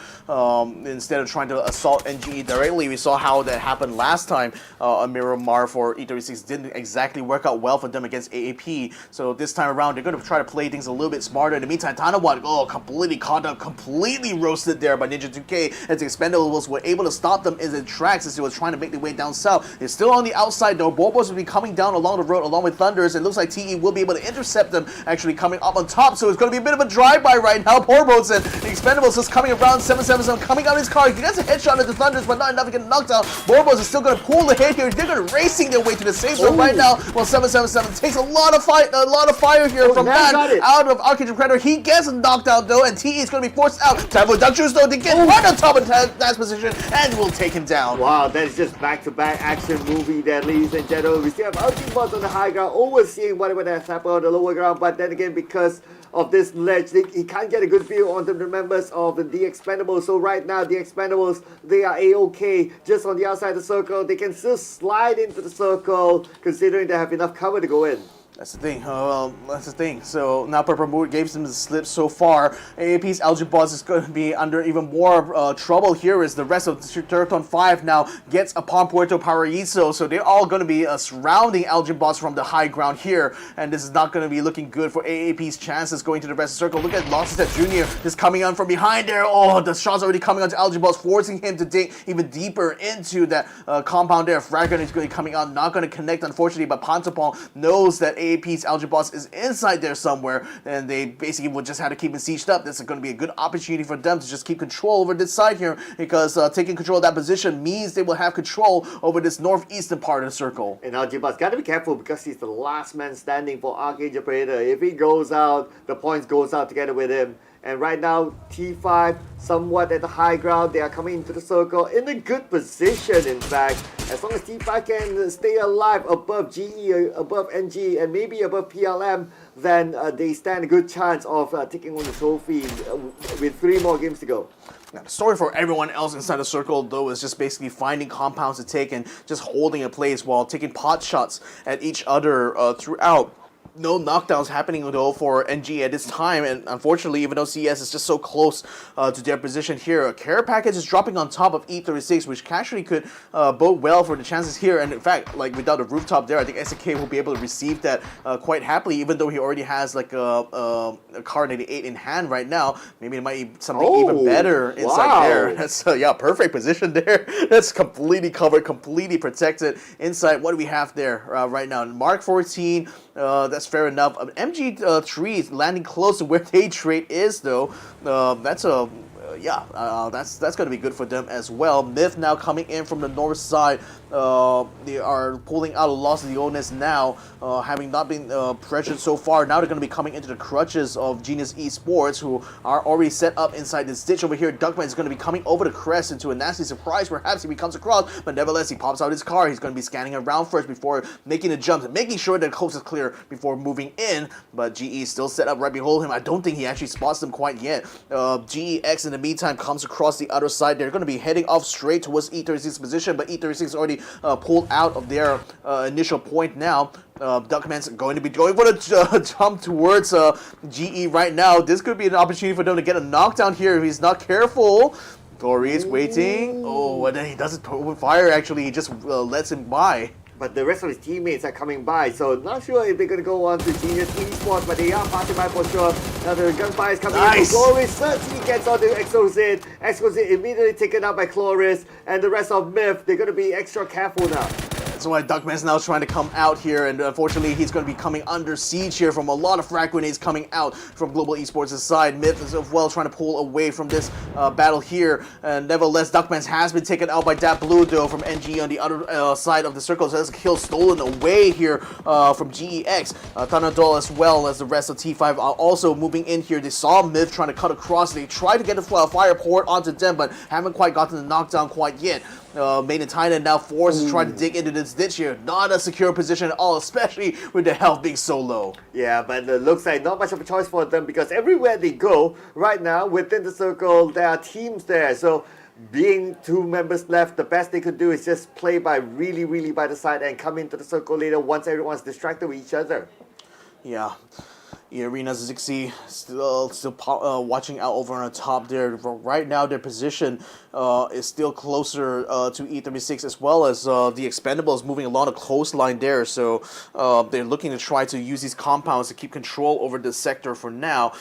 instead of trying to assault NGE directly. We saw how that happened last time. Miramar for E36 didn't exactly work out well for them against AAP, so this time around they're going to try to play things a little bit smarter. In the meantime, Tanawa completely caught up, completely roasted there by Ninja 2K as the Expendables were able to stop them in the tracks as they were trying to make their way down south. They're still on the outside though. Borbos will be coming down along the road along with Thunders, and it looks like TE will be able to intercept them actually coming up on top, so it's going to be a bit of a drive-by right now. Borbos and the Expendables is coming around. 777 coming out his car. He gets a headshot at the Thunders, but not enough to get knocked out. Borbos is still going to pull the head here. They're going to racing their way to the safe zone right now, while 777 takes a lot of fire here from that out of ArkAngel Predator. He gets knocked out though, and TE is going to be forced out. Time for Duck Juice though to get right on top of that position, and will take him down. Wow, that is just back-to-back action movie there, ladies and gentlemen. We still have Ultimate Boss on the high ground, overseeing whatever that's happened on the lower ground, but then again, because of this ledge. He can't get a good view on the members of the Expendables. So right now, the Expendables, they are A-OK. Just on the outside of the circle, they can still slide into the circle, considering they have enough cover to go in. That's the thing. That's the thing. So now Purple Mood gave them the slip so far. AAP's LG Boss is going to be under even more trouble here as the rest of Theerathon 5 now gets upon Puerto Paraíso. So they're all going to be surrounding LG Boss from the high ground here. And this is not going to be looking good for AAP's chances going to the rest of the circle. Look at SunSister Jr. just coming on from behind there. Oh, the shot's already coming onto LG Boss, forcing him to dig even deeper into that compound there. Fragment is going to be coming on, not going to connect unfortunately, but Pantopon knows that AAP's LG Boss is inside there somewhere, and they basically will just have to keep him sieged up. This is going to be a good opportunity for them to just keep control over this side here, because taking control of that position means they will have control over this northeastern part of the circle. And LG Boss got to be careful because he's the last man standing for ArkAngel Predator. If he goes out, the points goes out together with him. And right now, T5 somewhat at the high ground. They are coming into the circle in a good position, in fact. As long as T5 can stay alive above GE, above NG, and maybe above PLM, then they stand a good chance of taking on the trophy with 3 more games to go. Now, the story for everyone else inside the circle, though, is just basically finding compounds to take and just holding a place while taking pot shots at each other throughout. No knockdowns happening though for NG at this time, and unfortunately, even though CS is just so close to their position here, a care package is dropping on top of E36, which actually could bode well for the chances here. And in fact, like without a rooftop there, I think SK will be able to receive that quite happily, even though he already has like a card 88 in hand right now. Maybe it might be something even better inside there. That's yeah, perfect position there. That's completely covered, completely protected inside. What do we have there right now? Mark 14. That's fair enough. MG3 is landing close to where Daytrade is, though. That's a that's going to be good for them as well. Myth now coming in from the north side. They are pulling out a Los Leones now, having not been pressured so far. Now they're going to be coming into the crutches of Genius Esports, who are already set up inside this ditch over here. Duckman is going to be coming over the crest into a nasty surprise. Perhaps he comes across, but nevertheless, he pops out his car. He's going to be scanning around first before making the jump and making sure that the coast is clear before moving in. But GE is still set up right behind him. I don't think he actually spots them quite yet. GEX in the meantime comes across the other side. They're going to be heading off straight towards E36's position, but E36 already pulled out of their initial point now. Duckman's going to be going for the jump towards GE right now. This could be an opportunity for them to get a knockdown here if he's not careful. Tori is waiting. Oh, and then he doesn't open fire actually. He just lets him by. But the rest of his teammates are coming by, so not sure if they're going to go on to Genius Esports, but they are passing by for sure. Now the gunfire is coming in. Chloris certainly gets onto Exquisite. Exquisite immediately taken out by Chloris, and the rest of Myth, they're going to be extra careful now. That's why Duckman's now trying to come out here, and unfortunately he's going to be coming under siege here from a lot of frag grenades coming out from Global Esports' side. Myth is as well trying to pull away from this battle here, and nevertheless Duckman's has been taken out by that blue though from NG on the other side of the circle, so that's a kill stolen away here from GEX. Thunadol as well as the rest of T5 are also moving in here. They saw Myth trying to cut across, they tried to get the fire poured onto them, but haven't quite gotten the knockdown quite yet. Main and Thailand now forced to try to dig into this ditch here. Not a secure position at all, especially with the health being so low. Yeah, but it looks like not much of a choice for them because everywhere they go right now within the circle, there are teams there. So being 2 members left, the best they could do is just play by really by the side and come into the circle later once everyone's distracted with each other. Yeah. eArena's Zixi still watching out over on the top there. Right now, their position is still closer to E36 as well as the Expendables moving along the coastline there. So they're looking to try to use these compounds to keep control over the sector for now.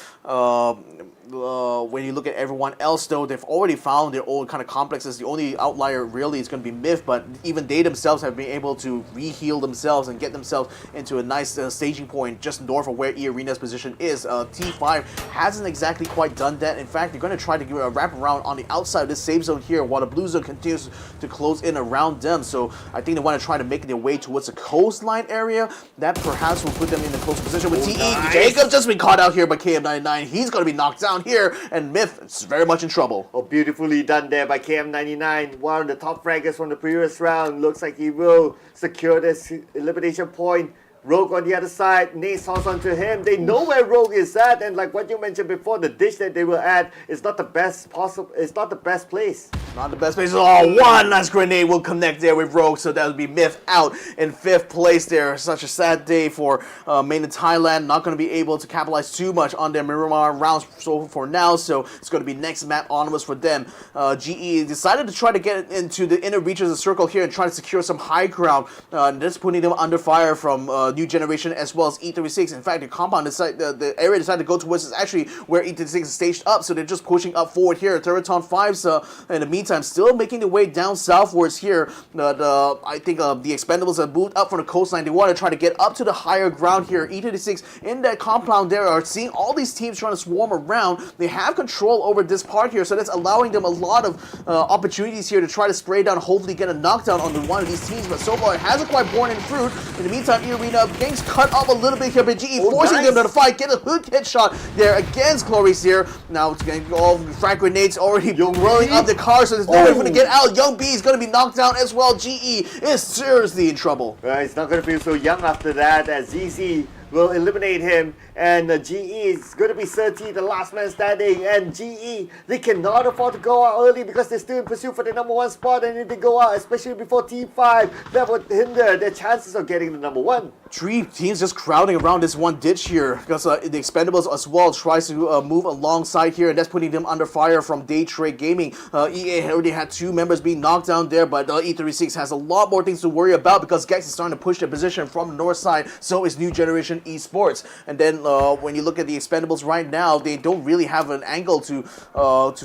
When you look at everyone else, though, they've already found their own kind of complexes. The only outlier really is going to be Myth, but even they themselves have been able to re-heal themselves and get themselves into a nice staging point just north of where eArena's position is. T5 hasn't exactly quite done that. In fact, they're going to try to give a wrap around on the outside of this safe zone here while the blue zone continues to close in around them. So I think they want to try to make their way towards the coastline area. That perhaps will put them in a close position with TE. Nice. Jacob's just been caught out here by KM99. He's going to be knocked down here, and Myth is very much in trouble. Oh, beautifully done there by KM99. One of the top fraggers from the previous round. Looks like he will secure this elimination point. Rogue on the other side, Nate tosses onto him. They know where Rogue is at, and like what you mentioned before, the dish that they were at is not the best possible. It's not the best place. Not the best place. Oh, one nice grenade will connect there with Rogue, so that would be Myth out in 5th place there. Such a sad day for mainland Thailand. Not going to be able to capitalize too much on their Miramar rounds for now, so it's going to be next map onwards for them. GE decided to try to get into the inner reaches of the circle here and try to secure some high ground. That's putting them under fire from New Generation as well as E36. In fact, the compound the area decided to go towards is actually where E36 is staged up, so they're just pushing up forward here. Theerathon 5's in the meantime still making their way down southwards here. I think the Expendables have moved up from the coastline. They want to try to get up to the higher ground here. E36 in that compound there are seeing all these teams trying to swarm around. They have control over this part here, so that's allowing them a lot of opportunities here to try to spray down, hopefully get a knockdown on one of these teams, but so far it hasn't quite borne in fruit. In the meantime, eArena getting cut off a little bit here, but GE forcing them to fight, get a hook headshot there against Chloris here. Now it's going to go frag grenades already blowing up the car, so there's no way for them to get out. Young B is going to be knocked down as well. GE is seriously in trouble. It's not going to feel so young after that, as ZZ will eliminate him, and GE is going to be 30, the last man standing, and GE, they cannot afford to go out early because they're still in pursuit for the number 1 spot, and if they go out, especially before T5, that would hinder their chances of getting the number 1. 3 teams just crowding around this one ditch here because the Expendables as well tries to move alongside here, and that's putting them under fire from Daytrade Gaming. EA already had 2 members being knocked down there, but E36 has a lot more things to worry about because Gex is starting to push their position from the north side, so is New Generation Esports. And then when you look at the Expendables right now, they don't really have an angle to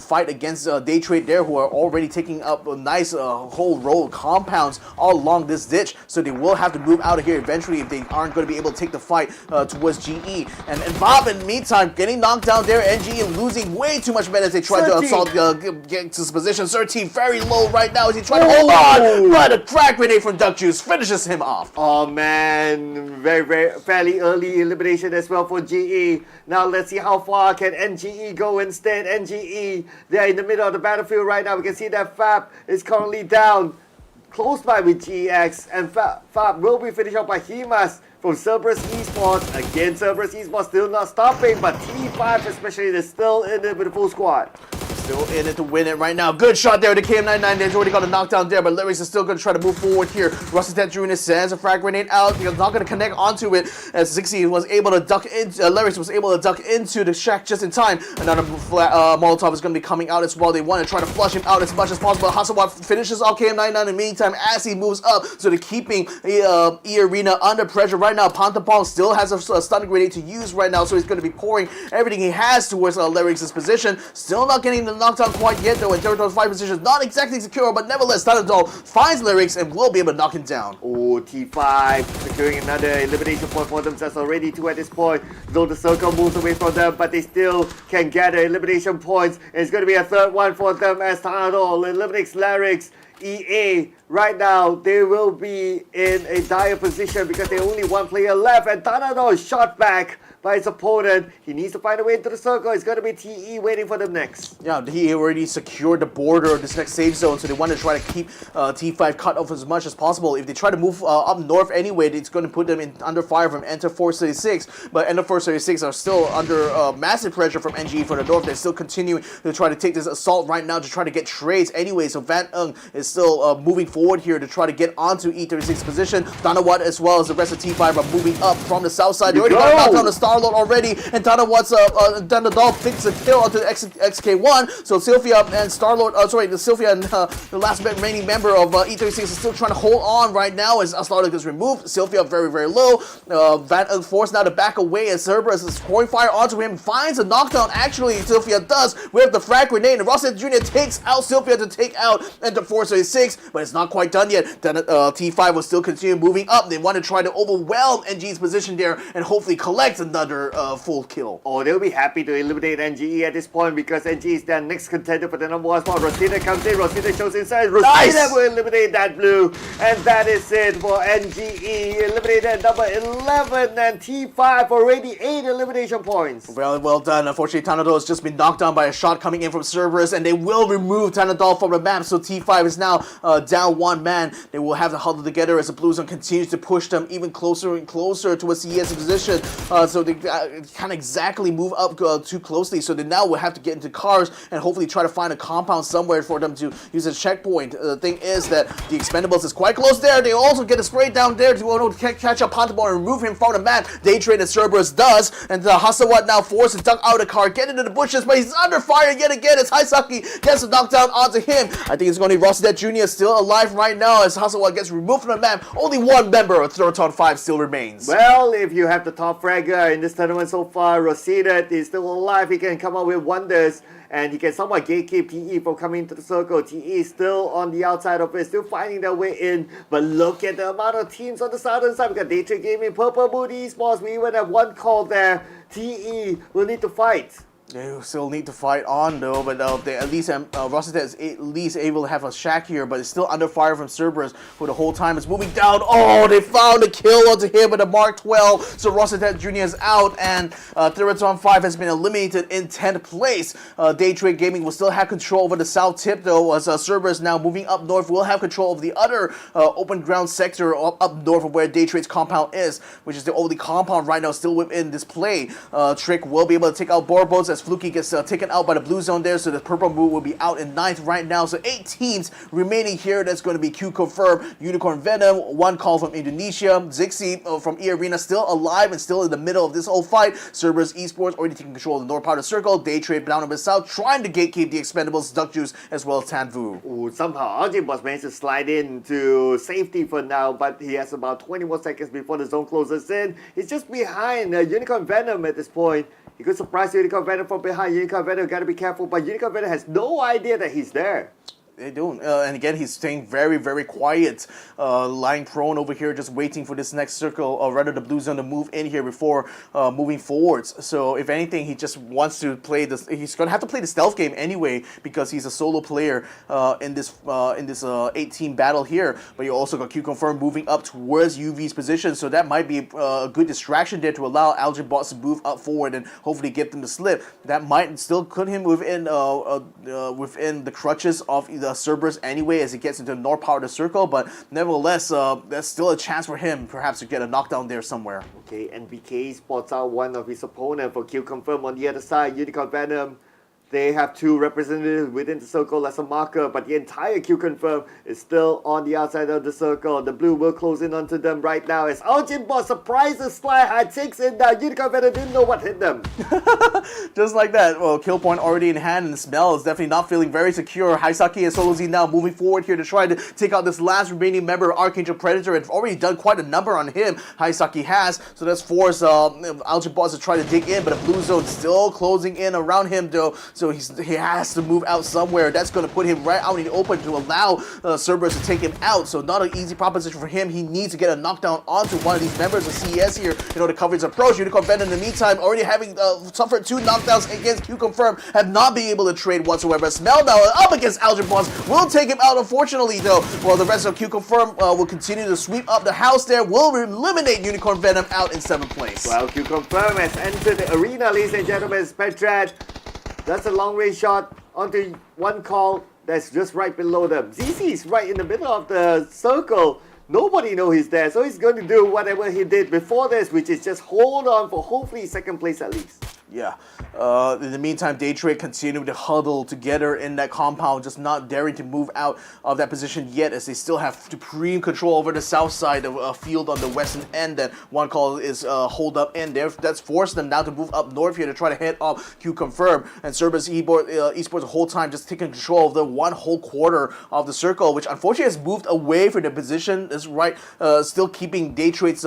fight against Daytrade there, who are already taking up a nice whole row of compounds all along this ditch, so they will have to move out of here eventually if they aren't going to be able to take the fight towards GE. And Bob, in the meantime, getting knocked down there, and GE losing way too much men as they try to assault, get to his position. 13 very low right now as he tries to hold on, but a frag grenade from Duck Juice finishes him off. Oh man, fairly early elimination as well for GE. Now let's see how far can NGE go instead. NGE, they are in the middle of the battlefield right now. We can see that Fab is currently down close by with GX, and Fab will be finished off by Himas from CERBERUS Esports. Again, CERBERUS Esports still not stopping, but T5 especially is still in it with the full squad. Still in it to win it right now. Good shot there. The KM99, they've already got a knockdown there, but Lyrics is still going to try to move forward here. Rusty Jr. sends a frag grenade out. He's not going to connect onto it as Zixi was able to duck into, Lyrics was able to duck into the shack just in time. Another Molotov is going to be coming out as well. They want to try to flush him out as much as possible. Hasselwatt finishes off KM99 in the meantime as he moves up. So they're keeping eArena under pressure right now. Pantapong still has a stunning grenade to use right now, so he's going to be pouring everything he has towards Lyrics' position. Still not getting the knockdown quite yet though, and Theerathon's 5 position is not exactly secure, but nevertheless Thunderdoll finds Lyrics and will be able to knock him down. Oh, T5 securing another elimination point for themselves already 2 at this point. Though the circle moves away from them, but they still can gather elimination points. And it's going to be a 3rd one for them as Thunderdoll eliminates Lyrics. EA right now, they will be in a dire position because they only 1 player left, and Thunderdoll is shot back by his opponent. He needs to find a way into the circle. It's going to be TE waiting for them next. Yeah, he already secured the border of this next safe zone, so they want to try to keep T5 cut off as much as possible. If they try to move up north anyway, it's going to put them under fire from Enter 436, but Enter 436 are still under massive pressure from NGE for the north. They're still continuing to try to take this assault right now to try to get trades anyway, so Van Ung is still moving forward here to try to get onto E36's position. Danawat as well as the rest of T5 are moving up from the south side. They already got knocked on the Starlord already, and Danawat's Danadol picks a kill onto the XK1, so Sylphia and Starlord, Sylphia and the last remaining member of E36 is still trying to hold on right now as Starlord is removed. Sylphia very, very low. Van Ung forced now to back away as Cerberus is pouring fire onto him, finds a knockdown actually, Sylphia does, with the frag grenade, and Rosset Jr. takes out Sylphia to take out Enter 436, but it's not quite done yet. Then T5 will still continue moving up. They want to try to overwhelm NG's position there and hopefully collect another full kill. Oh, they'll be happy to eliminate NGE at this point because NGE is their next contender for the number 1 spot. Rosita comes in, Rosita shows inside, Rosita will eliminate that blue. And that is it for NGE, eliminated at number 11, and T5 already 8 elimination points. Well done. Unfortunately, Tanadol has just been knocked down by a shot coming in from Cerberus, and they will remove Tanadol from the map, so T5 is now down one man. They will have to huddle together as the Blue Zone continues to push them even closer and closer to a CS position, so they can't exactly move up too closely, so they now will have to get into cars and hopefully try to find a compound somewhere for them to use a checkpoint. The thing is that the Expendables is quite close there. They also get a spray down there to catch up Pontabor and remove him from the map. Daytrade and Cerberus does, and Hasawat now forced to duck out of the car, get into the bushes, but he's under fire yet again as Haisaki gets a knockdown onto him. I think it's going to be Rosset Jr. still alive right now as Hasawat gets removed from the map. Only one member of Theerathon 5 still remains. Well, if you have the top fragger in this tournament so far, Rosetta is still alive. He can come up with wonders, and he can somewhat gatekeep TE from coming into the circle. TE is still on the outside of it, still finding their way in. But look at the amount of teams on the southern side. We got Daytrade Gaming, Purple Moon Esports. We even have one call there. TE will need to fight. They still need to fight on though, but they at least Rosetta is at least able to have a shack here, but it's still under fire from Cerberus, who the whole time is moving down. Oh, they found a kill onto him with a Mark 12, so Rosetta Jr. is out, and Theerathon 5 has been eliminated in 10th place. Daytrade Gaming will still have control over the south tip though, as Cerberus now moving up north will have control of the other open ground sector up north of where Daytrade's compound is, which is the only compound right now still within this play. Trick will be able to take out Boarboats as Fluky gets taken out by the Blue Zone there, so the Purple Moon will be out in 9th right now. So 8 teams remaining here. That's going to be QConfirm, Unicorn Venom, one call from Indonesia, Zixi from eArena still alive and still in the middle of this whole fight. Cerberus Esports already taking control of the north part of the circle. Daytrade down in the south, trying to gatekeep the Expendables, Duck Juice, as well as Tanvu. Ooh, somehow Aljibos managed to slide into safety for now, but he has about 20 more seconds before the zone closes in. He's just behind Unicorn Venom at this point. You could surprise Unicorn Venom from behind. Unicorn Venom got to be careful, but Unicorn Venom has no idea that he's there. They don't. And again, he's staying very, very quiet, lying prone over here, just waiting for this next circle, or rather the Blue Zone to move in here before moving forwards. So if anything, he just wants to play this. He's going to have to play the stealth game anyway, because he's a solo player in this 8-team battle here. But you also got QConfirm moving up towards UV's position, so that might be a good distraction there to allow Algin Bots to move up forward and hopefully get them to slip. That might still put him within the crutches of the Cerberus anyway as he gets into the north part of the circle, but nevertheless, there's still a chance for him perhaps to get a knockdown there somewhere. Okay, and BK spots out one of his opponent for QConfirm on the other side, Unicorn Venom. They have 2 representatives within the circle as a marker, but the entire QConfirm is still on the outside of the circle. The blue will close in onto them right now as Aljinbot surprises Sly High, takes it down. Unicorn Venom didn't know what hit them. Just like that. Well, kill point already in hand, and the smell is definitely not feeling very secure. Haisaki and Solo Z now moving forward here to try to take out this last remaining member of Archangel Predator. It's already done quite a number on him. Haisaki has, so that's forced Aljinbot to try to dig in, but the Blue Zone still closing in around him though. So he has to move out somewhere. That's going to put him right out in the open to allow Cerberus to take him out. So not an easy proposition for him. He needs to get a knockdown onto one of these members of CES here in order to cover his approach. Unicorn Venom in the meantime already having suffered 2 knockdowns against QConfirm, have not been able to trade whatsoever. Smell now up against Algebons will take him out unfortunately though, while the rest of QConfirm will continue to sweep up the house there, will eliminate Unicorn Venom out in 7th place. Well, QConfirm has entered the arena, ladies and gentlemen. Petrad. That's a long-range shot onto one call that's just right below them. ZZ is right in the middle of the circle. Nobody knows he's there, so he's going to do whatever he did before this, which is just hold on for hopefully 2nd place at least. Yeah. In the meantime, Daytrade continuing to huddle together in that compound, just not daring to move out of that position yet, as they still have supreme control over the south side of a field on the western end that one call is hold up in there. That's forced them now to move up north here to try to head off QConfirm. And Cerberus Esports the whole time just taking control of the one whole quarter of the circle, which unfortunately has moved away from the position. Is right, still keeping Daytrade's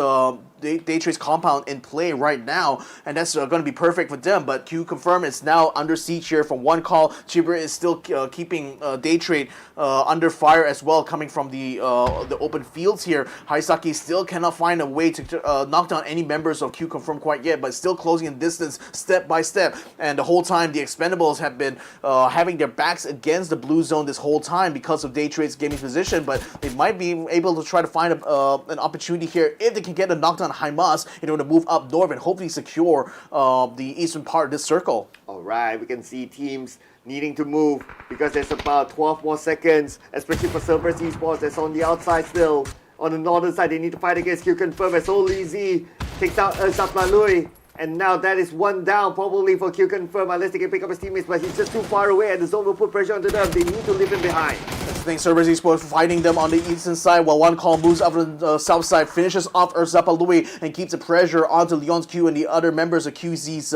compound in play right now, and that's going to be perfect for them, but QConfirm is now under siege here from one call. Chiba is still keeping Daytrade under fire as well, coming from the open fields here. Haisaki still cannot find a way to knock down any members of QConfirm quite yet, but still closing in distance step by step. And the whole time, the Expendables have been having their backs against the blue zone this whole time because of Daytrade's gaming position, but they might be able to try to find an opportunity here if they can get a knockdown on Haimas in order to move up north and hopefully secure the eastern part of this circle. Alright, we can see teams needing to move because there's about 12 more seconds, especially for Cerberus Esports that's on the outside still. On the northern side, they need to fight against QConfirm as Redsea takes out Saplalui. And now that is one down probably for QConfirm unless they can pick up his teammates, but he's just too far away and the zone will put pressure onto them. They need to leave him behind. I think Cerberus Esports fighting them on the eastern side while one call moves up on the south side, finishes off Zapalui and keeps the pressure onto Leon's Q and the other members of QZ's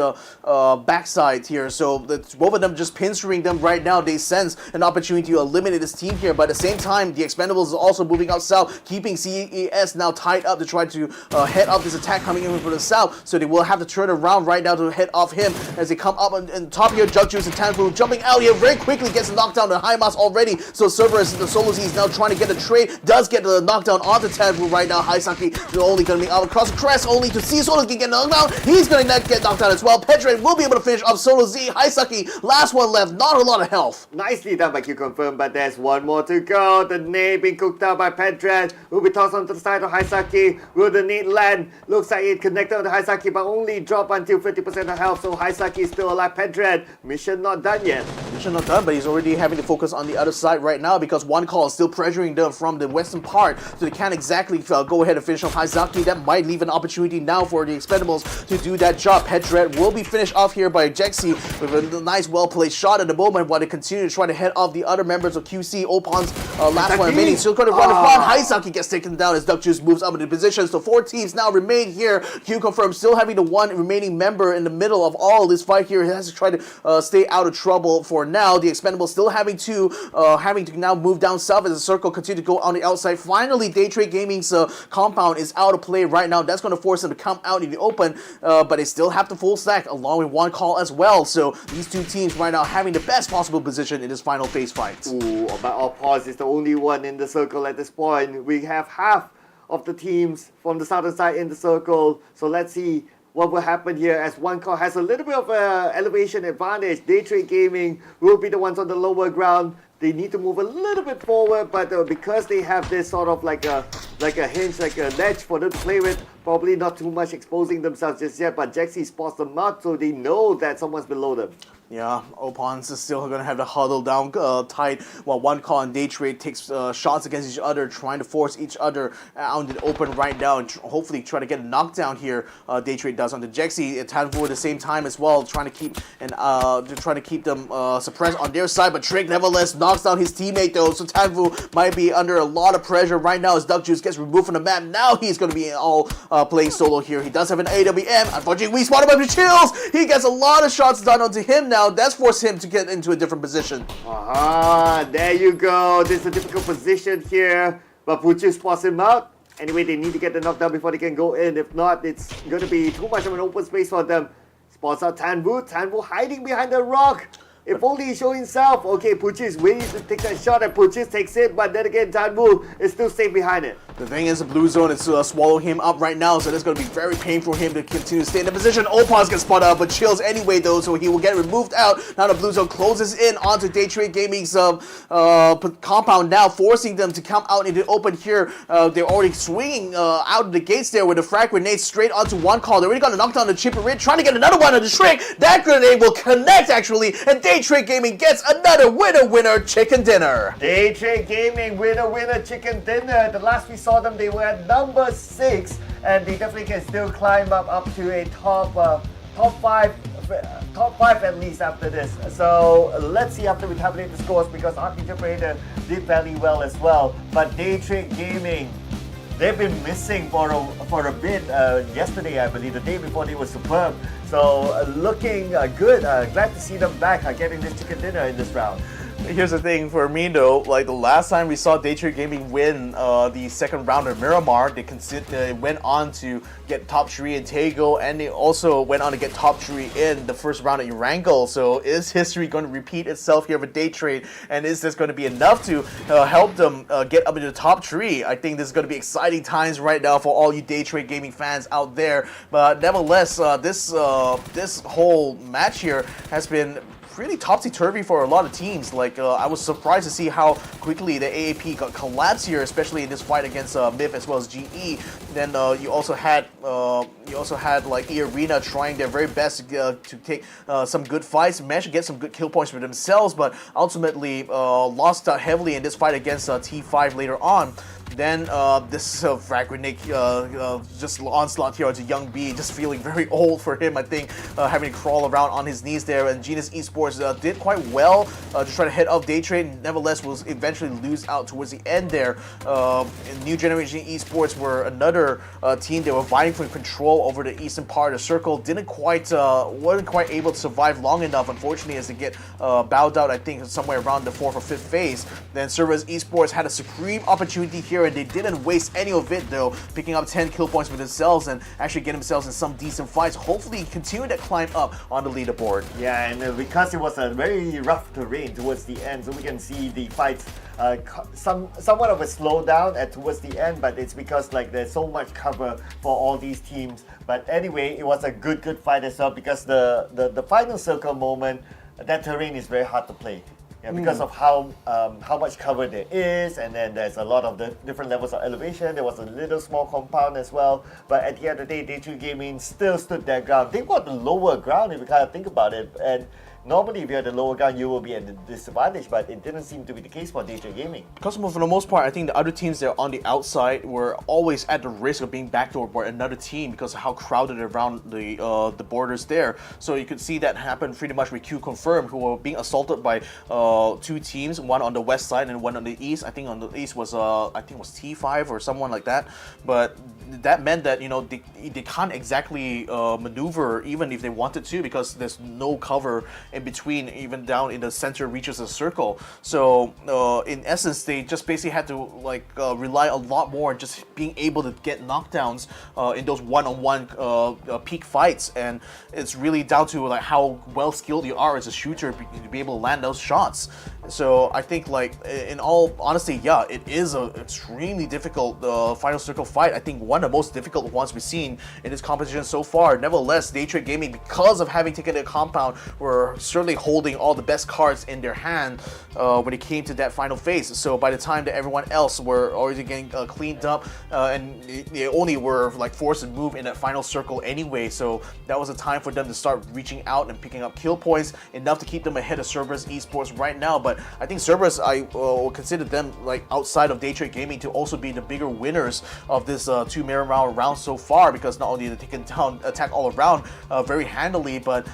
backside here. So both of them just pinstering them right now. They sense an opportunity to eliminate this team here, but at the same time, the Expendables is also moving out south, keeping CES now tied up to try to head off this attack coming in from the south. So they will have to turn around right now to head off him as they come up on top here. Jug Juice and Tanfu jumping out here very quickly, gets knocked down to Haimas already. So Cerberus, the Solo Z is now trying to get a trade, does get the knockdown onto Tanfu right now. Haisaki is only going to be out across the crest, only to see Solo Z get knocked down. He's going to get knocked down as well. Pedred will be able to finish off Solo Z. Haisaki, last one left, not a lot of health. Nicely done by QConfirm, but there's one more to go. The nade being cooked out by Pedred will be tossed onto the side of Haisaki. Will the nade land? Looks like it connected on the Haisaki, but only drop until 50% of health, so Haisaki is still alive. Pedred, mission not done yet. Mission not done, but he's already having to focus on the other side right now because one call is still pressuring them from the western part, so they can't exactly go ahead and finish off Haisaki. That might leave an opportunity now for the Expendables to do that job. Pedred will be finished off here by Jexi with a nice well-played shot at the moment while they continue to try to head off the other members of QC. Opon's last one remaining, still going to run in front. Haisaki gets taken down as Duck Juice moves up into position, so 4 teams now remain here. QConfirm still having the one remaining member in the middle of all this fight here. He has to try to stay out of trouble for now. The Expendables still having to now move down south as the circle continue to go on the outside. Finally, Daytrade Gaming's compound is out of play right now. That's going to force them to come out in the open, but they still have the full stack along with one call as well. So these two teams right now having the best possible position in this final phase fight. Ooh, but our pause is the only one in the circle at this point. We have half of the teams from the southern side in the circle. So let's see what will happen here as one call has a little bit of an elevation advantage. Daytrade Gaming will be the ones on the lower ground. They need to move a little bit forward, but because they have this sort of like a hinge, like a ledge for them to play with, probably not too much exposing themselves just yet, but Jexi spots them out, so they know that someone's below them. Yeah, Opons is still going to have to huddle down tight while one call and Daytrade takes shots against each other, trying to force each other out in the open right now and hopefully try to get a knockdown here. Daytrade does on the Jexi. Tanfu at the same time as well, trying to keep them suppressed on their side, but Trick nevertheless knocks down his teammate though, so Tanfu might be under a lot of pressure right now as Duck Juice gets removed from the map. Now he's going to be all playing solo here. He does have an AWM. Unfortunately, we spotted him by the chills. He gets a lot of shots done onto him now. That's forced him to get into a different position. There you go. This is a difficult position here, but Puchu spots him out. Anyway, they need to get the knockdown before they can go in. If not, it's going to be too much of an open space for them. Spots out Tanvu. Tanvu hiding behind the rock. If only he show himself. Okay, Puchi is waiting to take that shot and Puchi takes it, but then again, Tanvu is still safe behind it. The thing is, the blue zone is swallowing him up right now, so that's going to be very painful for him to continue to stay in the position. Opons gets spotted out, but chills anyway though, so he will get removed out. Now the blue zone closes in onto Daytrade Gaming's compound now, forcing them to come out in the open here. They're already swinging out of the gates there with a frag grenade straight onto one call. They already got a knockdown to Chipper Rid, trying to get another one on the Trick. That grenade will connect actually, and Daytrade Gaming gets another winner chicken dinner. Daytrade Gaming winner chicken dinner. The last we saw them, they were at number 6, and they definitely can still climb up to a top 5 at least after this. So let's see after we tabulate the scores, because ArkAngel did fairly well as well. But Daytrade Gaming, they've been missing for a bit yesterday, I believe. The day before, they were superb. So looking good. Glad to see them back getting this chicken dinner in this round. Here's the thing for me though, like the last time we saw Daytrade Gaming win the second round of Miramar, they went on to get top 3 in Tego, and they also went on to get top 3 in the first round of Erangel. So is history going to repeat itself here with Daytrade, and is this going to be enough to help them get up into the top 3? I think this is going to be exciting times right now for all you Daytrade Gaming fans out there. But nevertheless, this whole match here has been really topsy-turvy for a lot of teams. Like I was surprised to see how quickly the AAP got collapsed here, especially in this fight against MIF as well as GE. Then you also had like eArena trying their very best to take some good fights, managed to get some good kill points for themselves, but ultimately lost heavily in this fight against T5 later on. Then this frag grenade just onslaught here onto Young B, just feeling very old for him, I think, having to crawl around on his knees there. And Genius Esports did quite well to try to head off Daytrade, nevertheless will eventually lose out towards the end there. And New Generation Esports were another team that were vying for control over the eastern part of the circle. Weren't quite able to survive long enough, unfortunately, as they get bowed out, I think, somewhere around the 4th or 5th phase. Then CERBERUS Esports had a supreme opportunity here, and they didn't waste any of it though, picking up 10 kill points for themselves and actually getting themselves in some decent fights. Hopefully continue to climb up on the leaderboard. Yeah, and because it was a very rough terrain towards the end, so we can see the fights somewhat of a slowdown towards the end, but it's because like there's so much cover for all these teams. But anyway, it was a good fight as well, because the final circle moment, that terrain is very hard to play. Yeah, because of how much cover there is, and then there's a lot of the different levels of elevation. There was a little small compound as well, but at the end of the day, Daytrade Gaming still stood their ground. They got the lower ground if you kind of think about it, and normally if you're at the lower ground, you will be at a disadvantage, but it didn't seem to be the case for Daytrade Gaming. Because for the most part, I think the other teams that are on the outside were always at the risk of being backdoored by another team because of how crowded around the borders there. So you could see that happen pretty much with QConfirm, who were being assaulted by 2 teams, one on the west side and one on the east. I think on the east was T5 or someone like that. But that meant that they can't exactly maneuver even if they wanted to, because there's no cover in between, even down in the center reaches of the circle. So in essence, they just basically had to rely a lot more on just being able to get knockdowns in those one-on-one peak fights, and it's really down to how well skilled you are as a shooter to be able to land those shots. So I think in all honesty, yeah, it is an extremely difficult final circle fight. I think one of the most difficult ones we've seen in this competition so far. Nevertheless, Daytrade Gaming, because of having taken a compound, were certainly holding all the best cards in their hand when it came to that final phase. So by the time that everyone else were already getting cleaned up, and they only were forced to move in that final circle anyway, so that was a time for them to start reaching out and picking up kill points, enough to keep them ahead of CERBERUS Esports right now. But I think CERBERUS, I will consider them outside of Daytrade Gaming to also be the bigger winners of this 2 Miramar round so far, because not only they taken down attack all around very handily, but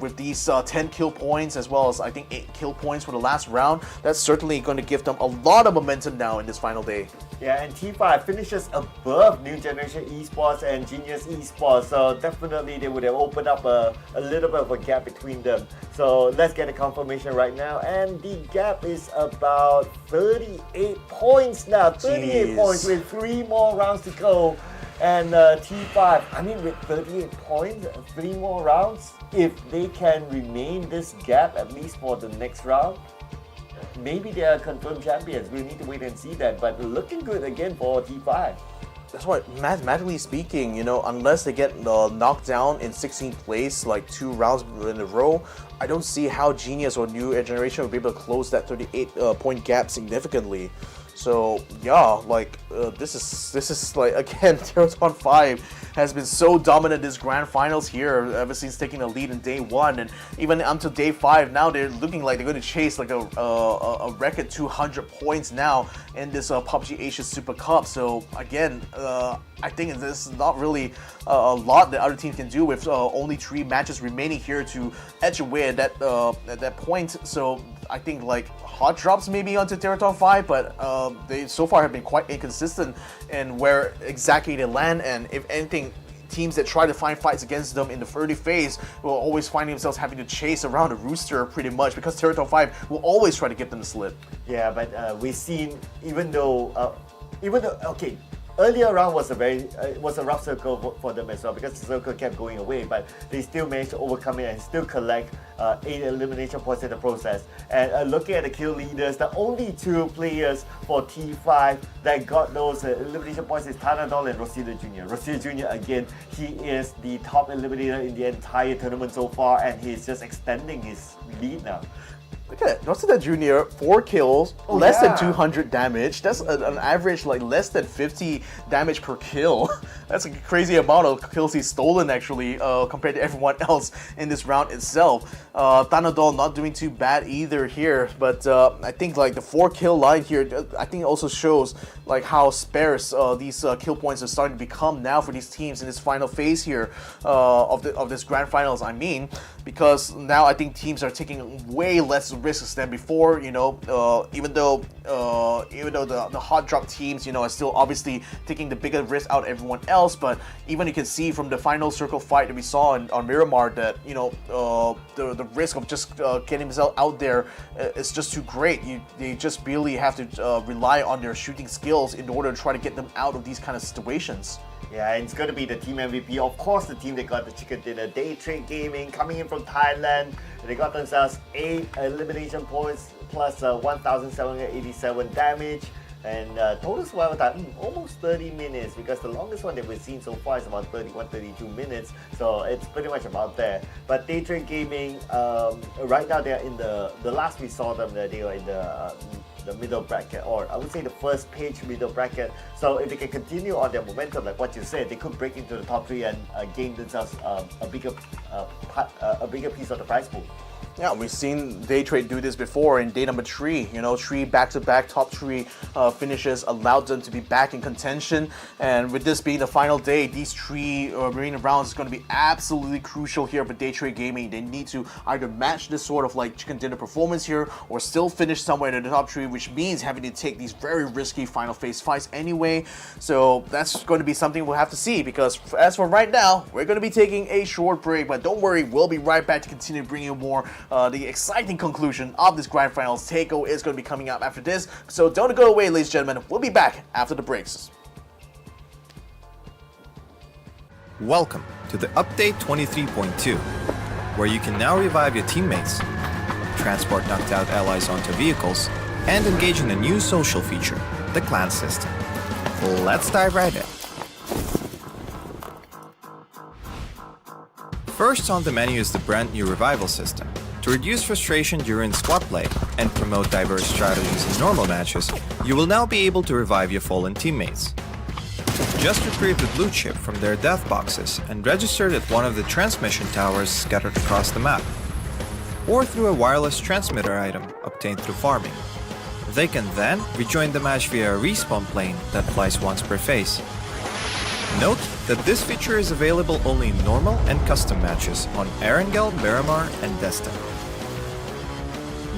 with these 10 kill points as well as I think 8 kill points for the last round, that's certainly going to give them a lot of momentum now in this final day. Yeah, and T5 finishes above New Generation Esports and Genius Esports, so definitely they would have opened up a little bit of a gap between them. So let's get a confirmation right now, and the gap is about 38 points now. 38 Jeez. points with 3 more rounds to go. And T5, I mean, with 38 points, 3 more rounds, if they can remain this gap at least for the next round, maybe they are confirmed champions. We need to wait and see that, but looking good again for T5. That's why, mathematically speaking, unless they get knocked down in 16th place 2 rounds in a row, I don't see how Genius or New Generation will be able to close that 38 point gap significantly. So yeah, this is again, Theerathon 5 has been so dominant this grand finals here ever since taking the lead in day 1, and even up to day 5 now they're looking like they're going to chase a record 200 points now in this PUBG Asia Super Cup. So again, I think this is not really a lot that other teams can do with only 3 matches remaining here to edge away at that point. So I think hot drops maybe onto Theerathon 5, but they so far have been quite inconsistent in where exactly they land, and if anything, teams that try to find fights against them in the early phase will always find themselves having to chase around a rooster pretty much, because Theerathon 5 will always try to get them to slip. Yeah, but we've seen, even though, okay, earlier round was a rough circle for them as well, because the circle kept going away, but they still managed to overcome it and still collect 8 elimination points in the process. And looking at the kill leaders, the only 2 players for T5 that got those elimination points is Thanadoll and Rascal Jr. Rascal Jr. again, he is the top eliminator in the entire tournament so far, and he's just extending his lead now. Look at it, Rascal Jr., 4 kills, less than 200 damage. That's an average like less than 50 damage per kill. That's a crazy amount of kills he's stolen actually, compared to everyone else in this round itself. Thanadoll not doing too bad either here, but I think like the 4 kill line here, I think it also shows like how sparse these kill points are starting to become now for these teams in this final phase here of this grand finals. I mean, because now I think teams are taking way less risks than before. You know, even though the hot drop teams, you know, are still obviously taking the bigger risk out of everyone else, but even you can see from the final circle fight that we saw on Miramar that, you know, the risk of just getting himself out there is just too great. They just really have to rely on their shooting skills in order to try to get them out of these kind of situations. Yeah, and it's going to be the team MVP. Of course, the team that got the chicken dinner, Daytrade Gaming, coming in from Thailand. They got themselves 8 elimination points plus 1,787 damage. And total survival time, almost 30 minutes, because the longest one that we've seen so far is about 31, 32 minutes. So it's pretty much about there. But Daytrade Gaming, right now they're in the last we saw them, they were in the middle bracket, or I would say the first page middle bracket. So if they can continue on their momentum, like what you said, they could break into the top 3 and gain themselves a bigger piece of the prize pool. Yeah, we've seen Daytrade do this before in day number 3. You know, 3 back-to-back top 3 finishes allowed them to be back in contention. And with this being the final day, these 3 arena rounds is going to be absolutely crucial here for Daytrade Gaming. They need to either match this sort of like chicken dinner performance here, or still finish somewhere in the top 3, which means having to take these very risky final phase fights anyway. So that's going to be something we'll have to see, because as for right now, we're going to be taking a short break. But don't worry, we'll be right back to continue bringing you more. The exciting conclusion of this grand finals takeover is going to be coming up after this, so don't go away, ladies and gentlemen. We'll be back after the breaks. Welcome to the update 23.2, where you can now revive your teammates, transport knocked out allies onto vehicles, and engage in a new social feature, the clan system. Let's dive right in. First on the menu is the brand new revival system. To reduce frustration during squad play and promote diverse strategies in normal matches, you will now be able to revive your fallen teammates. Just retrieve the blue chip from their death boxes and register it at one of the transmission towers scattered across the map, or through a wireless transmitter item obtained through farming. They can then rejoin the match via a respawn plane that flies once per phase. Note that this feature is available only in normal and custom matches on ArkAngel, Miramar, and Jester.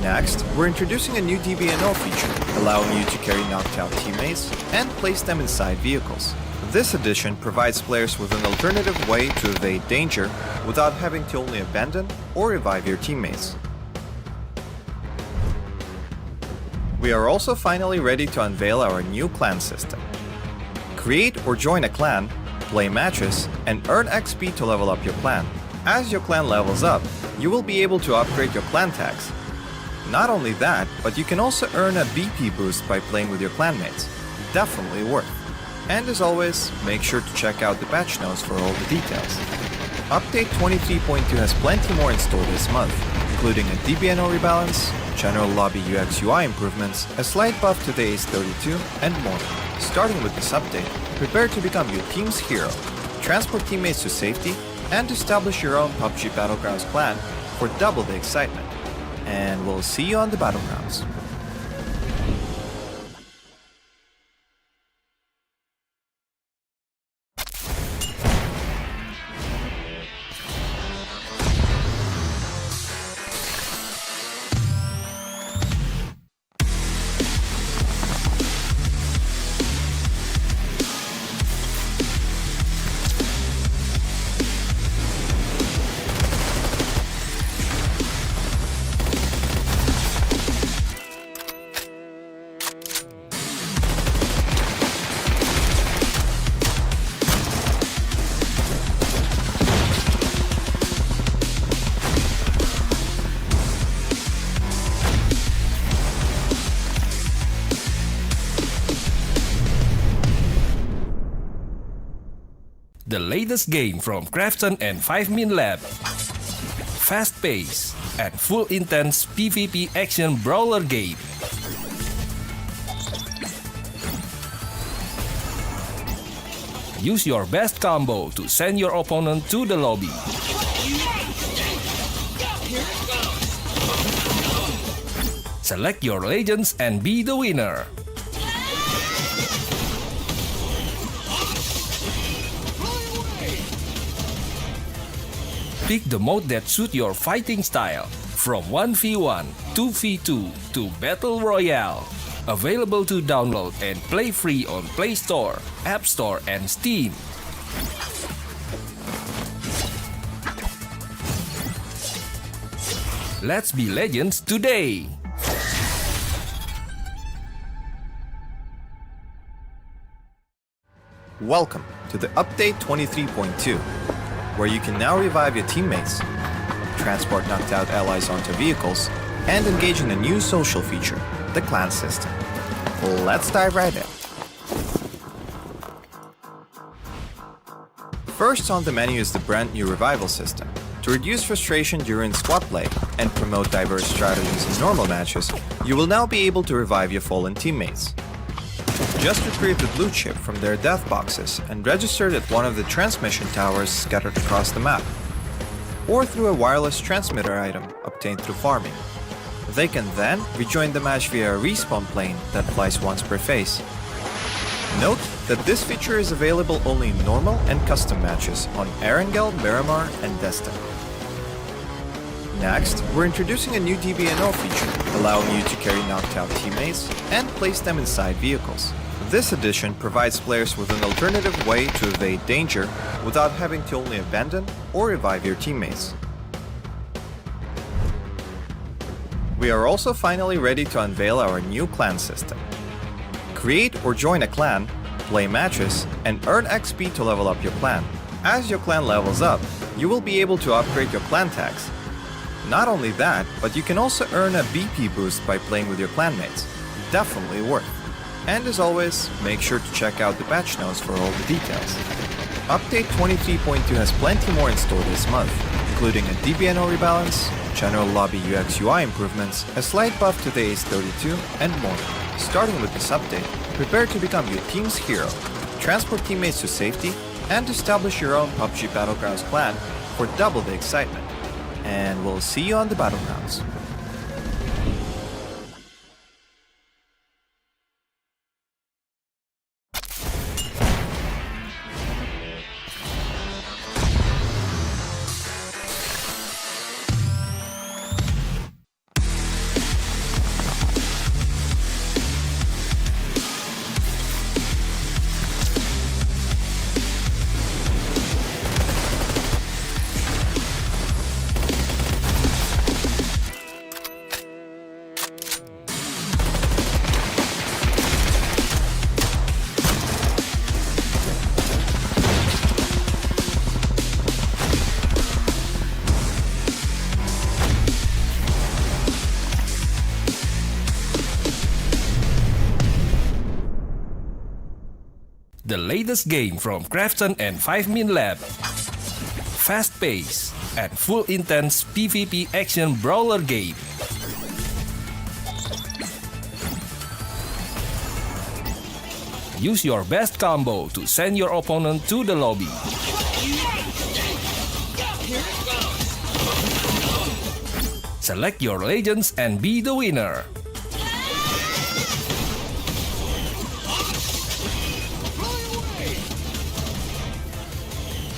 Next, we're introducing a new DBNO feature, allowing you to carry knocked out teammates and place them inside vehicles. This addition provides players with an alternative way to evade danger without having to only abandon or revive your teammates. We are also finally ready to unveil our new clan system. Create or join a clan, play matches, and earn XP to level up your clan. As your clan levels up, you will be able to upgrade your clan tags. Not only that, but you can also earn a BP boost by playing with your clanmates. Definitely worth. And as always, make sure to check out the patch notes for all the details. Update 23.2 has plenty more in store this month, including a DBNO rebalance, general lobby UX UI improvements, a slight buff to the Ace 32, and more. Starting with this update, prepare to become your team's hero, transport teammates to safety, and establish your own PUBG Battlegrounds clan for double the excitement. And we'll see you on the Battlegrounds. The latest game from Krafton and 5min Lab. Fast pace and full intense PvP action brawler game. Use your best combo to send your opponent to the lobby. Select your legends and be the winner. Pick the mode that suits your fighting style, from 1v1, 2v2 to Battle Royale. Available to download and play free on Play Store, App Store, and Steam. Let's be legends today! Welcome to the Update 23.2, where you can now revive your teammates, transport knocked out allies onto vehicles, and engage in a new social feature, the clan system. Let's dive right in. First on the menu is the brand new revival system. To reduce frustration during squad play and promote diverse strategies in normal matches, you will now be able to revive your fallen teammates. Just retrieve the blue chip from their death boxes and register it at one of the transmission towers scattered across the map, or through a wireless transmitter item obtained through farming. They can then rejoin the match via a respawn plane that flies once per phase. Note that this feature is available only in normal and custom matches on ArkAngel, Miramar, and Jester. Next, we're introducing a new DBNO feature, allowing you to carry knocked out teammates and place them inside vehicles. This addition provides players with an alternative way to evade danger without having to only abandon or revive your teammates. We are also finally ready to unveil our new clan system. Create or join a clan, play matches, and earn XP to level up your clan. As your clan levels up, you will be able to upgrade your clan tags. Not only that, but you can also earn a BP boost by playing with your clanmates. Definitely worth. And as always, make sure to check out the patch notes for all the details. Update 23.2 has plenty more in store this month, including a DBNO rebalance, general lobby UX UI improvements, a slight buff to the Ace32, and more. Starting with this update, prepare to become your team's hero, transport teammates to safety, and establish your own PUBG Battlegrounds clan for double the excitement. And we'll see you on the Battlegrounds. The latest game from Krafton and 5min Lab. Fast pace and full intense PvP action brawler game. Use your best combo to send your opponent to the lobby. Select your legends and be the winner.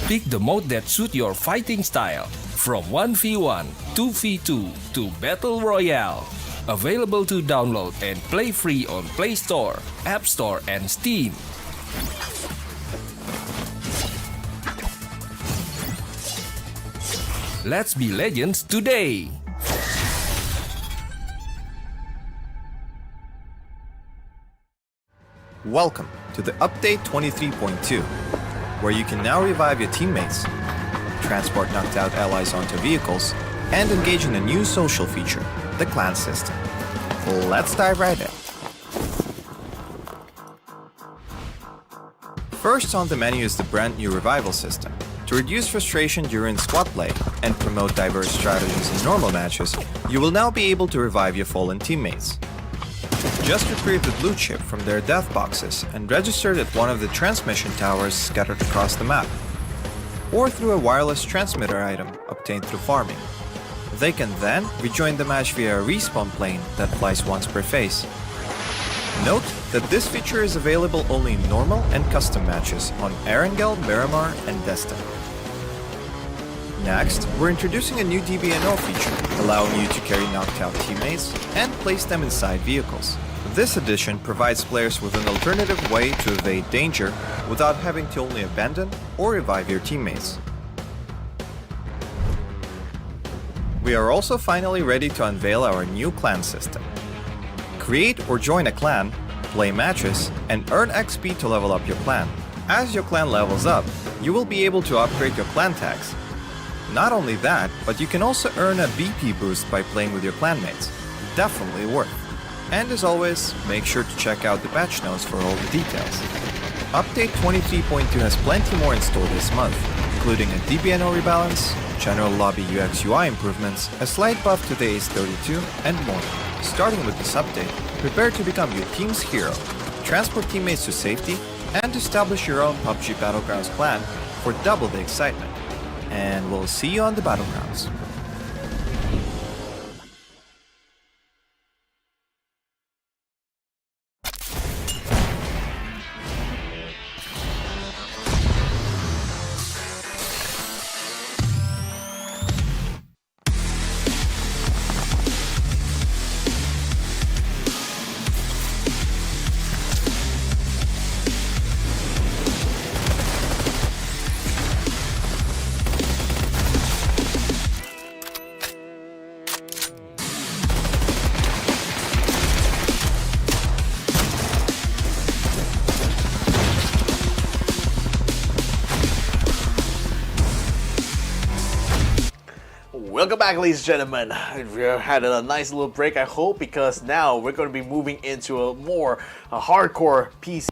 Pick the mode that suits your fighting style, from 1v1, 2v2 to Battle Royale. Available to download and play free on Play Store, App Store, and Steam. Let's be legends today! Welcome to the Update 23.2, where you can now revive your teammates, transport knocked out allies onto vehicles, and engage in a new social feature, the clan system. Let's dive right in. First on the menu is the brand new revival system. To reduce frustration during squad play and promote diverse strategies in normal matches, you will now be able to revive your fallen teammates. Just retrieve the blue chip from their death boxes and register it at one of the transmission towers scattered across the map, or through a wireless transmitter item obtained through farming. They can then rejoin the match via a respawn plane that flies once per phase. Note that this feature is available only in normal and custom matches on ArkAngel, Miramar, and Jester. Next, we're introducing a new DBNO feature, allowing you to carry knocked out teammates and place them inside vehicles. This addition provides players with an alternative way to evade danger without having to only abandon or revive your teammates. We are also finally ready to unveil our new clan system. Create or join a clan, play matches, and earn XP to level up your clan. As your clan levels up, you will be able to upgrade your clan tags. Not only that, but you can also earn a BP boost by playing with your clanmates. Definitely worth. And as always, make sure to check out the patch notes for all the details. Update 23.2 has plenty more in store this month, including a DBNO rebalance, general lobby UX UI improvements, a slight buff to the Ace 32, and more. Starting with this update, prepare to become your team's hero, transport teammates to safety, and establish your own PUBG Battlegrounds clan for double the excitement. And we'll see you on the Battlegrounds. Welcome back, ladies and gentlemen. We had a nice little break, I hope, because now we're going to be moving into a more hardcore PC.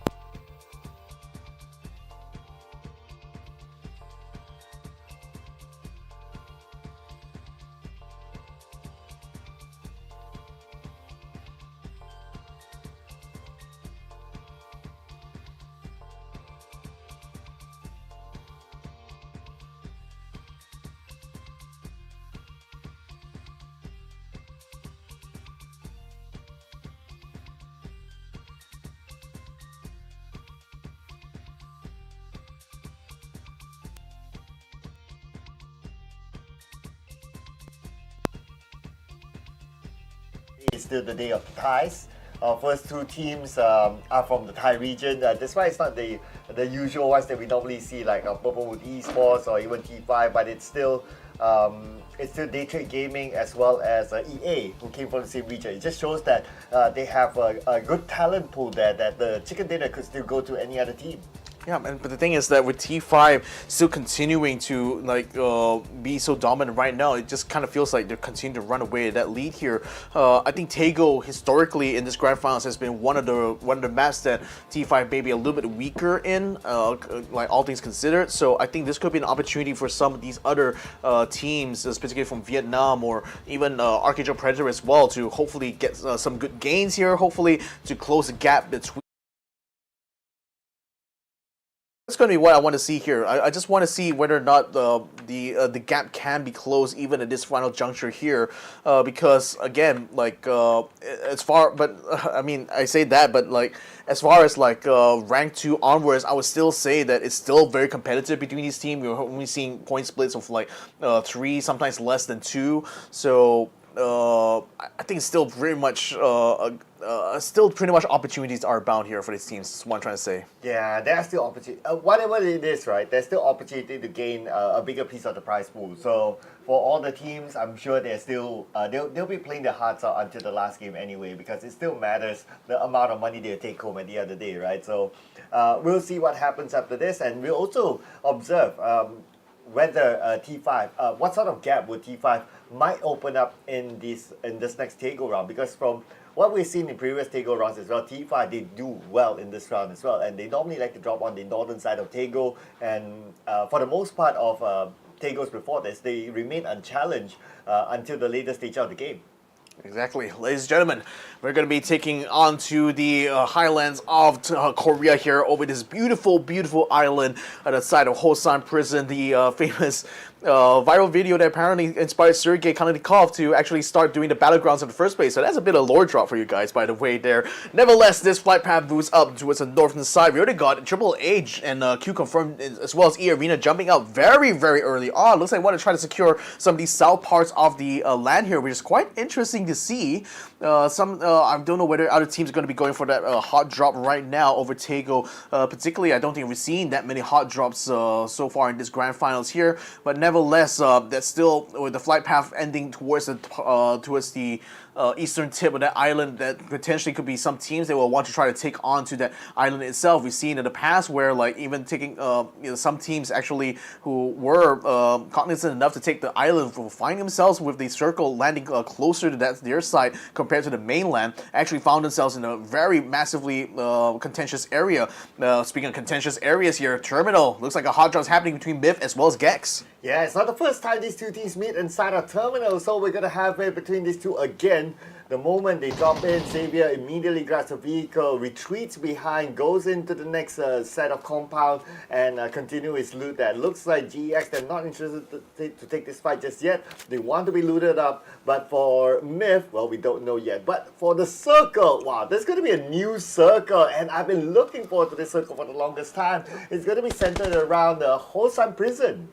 It's still the day of the ties. Our first two teams are from the Thai region. Despite it's not the usual ones that we normally see, like Purple with Esports or even T5, but it's still Daytrade Gaming as well as EA, who came from the same region. It just shows that they have a good talent pool there, that the chicken dinner could still go to any other team. Yeah, but the thing is that with T5 still continuing to be so dominant right now, it just kind of feels like they're continuing to run away that lead here. I think Tago historically in this grand finals has been one of the maps that T5 may be a little bit weaker in, like all things considered. So I think this could be an opportunity for some of these other teams, particularly from Vietnam or even ArkAngel Predator as well, to hopefully get some good gains here. Hopefully to close the gap between. That's going to be what I want to see here. I just want to see whether or not the gap can be closed even at this final juncture here, because again, as far, but I mean, I say that, but as far as rank 2 onwards, I would still say that it's still very competitive between these teams. We're only seeing point splits of 3, sometimes less than 2. So I think it's still very much pretty much opportunities are bound here for these teams. That's what I'm trying to say. Yeah, there are still opportunity. Whatever it is, right? There's still opportunity to gain a bigger piece of the prize pool. So for all the teams, I'm sure they're still they'll be playing their hearts out until the last game anyway, because it still matters the amount of money they take home at the end of the day, right? So we'll see what happens after this, and we'll also observe whether what sort of gap would T5 might open up in this next take-go round, because from what we've seen in previous Tego rounds as well, T5, they do well in this round as well. And they normally like to drop on the northern side of Tego. And for the most part of Tegos before this, they remain unchallenged until the later stage of the game. Exactly. Ladies and gentlemen, we're going to be taking on to the highlands of Korea here over this beautiful, beautiful island at the side of Hosan Prison, the famous viral video that apparently inspired Sergei Kanalikov to actually start doing the battlegrounds in the first place. So that's a bit of lore drop for you guys, by the way, there. Nevertheless, this flight path moves up towards the northern side. We already got Triple H and QConfirm as well as eArena jumping out very, very early on. Looks like they want to try to secure some of these south parts of the land here, which is quite interesting to see. I don't know whether other teams are going to be going for that hot drop right now over Tego. Particularly, I don't think we've seen that many hot drops so far in this grand finals here. But nevertheless, that's still with the flight path ending towards the eastern tip of that island, that potentially could be some teams that will want to try to take on to that island itself. We've seen in the past where like even taking some teams actually who were cognizant enough to take the island will find themselves with the circle landing closer to their side compared to the mainland, actually found themselves in a very massively contentious area. Speaking of contentious areas here, Terminal, looks like a hot drop is happening between Myth as well as Gex. Yeah, it's not the first time these two teams meet inside a terminal, so we're going to have it between these two again. The moment they drop in, Xavier immediately grabs a vehicle, retreats behind, goes into the next set of compound, and continue his loot there. Looks like GEX, they're not interested to take this fight just yet. They want to be looted up, but for Myth, well, we don't know yet. But for the circle, wow, there's going to be a new circle, and I've been looking forward to this circle for the longest time. It's going to be centered around the Hosan Prison.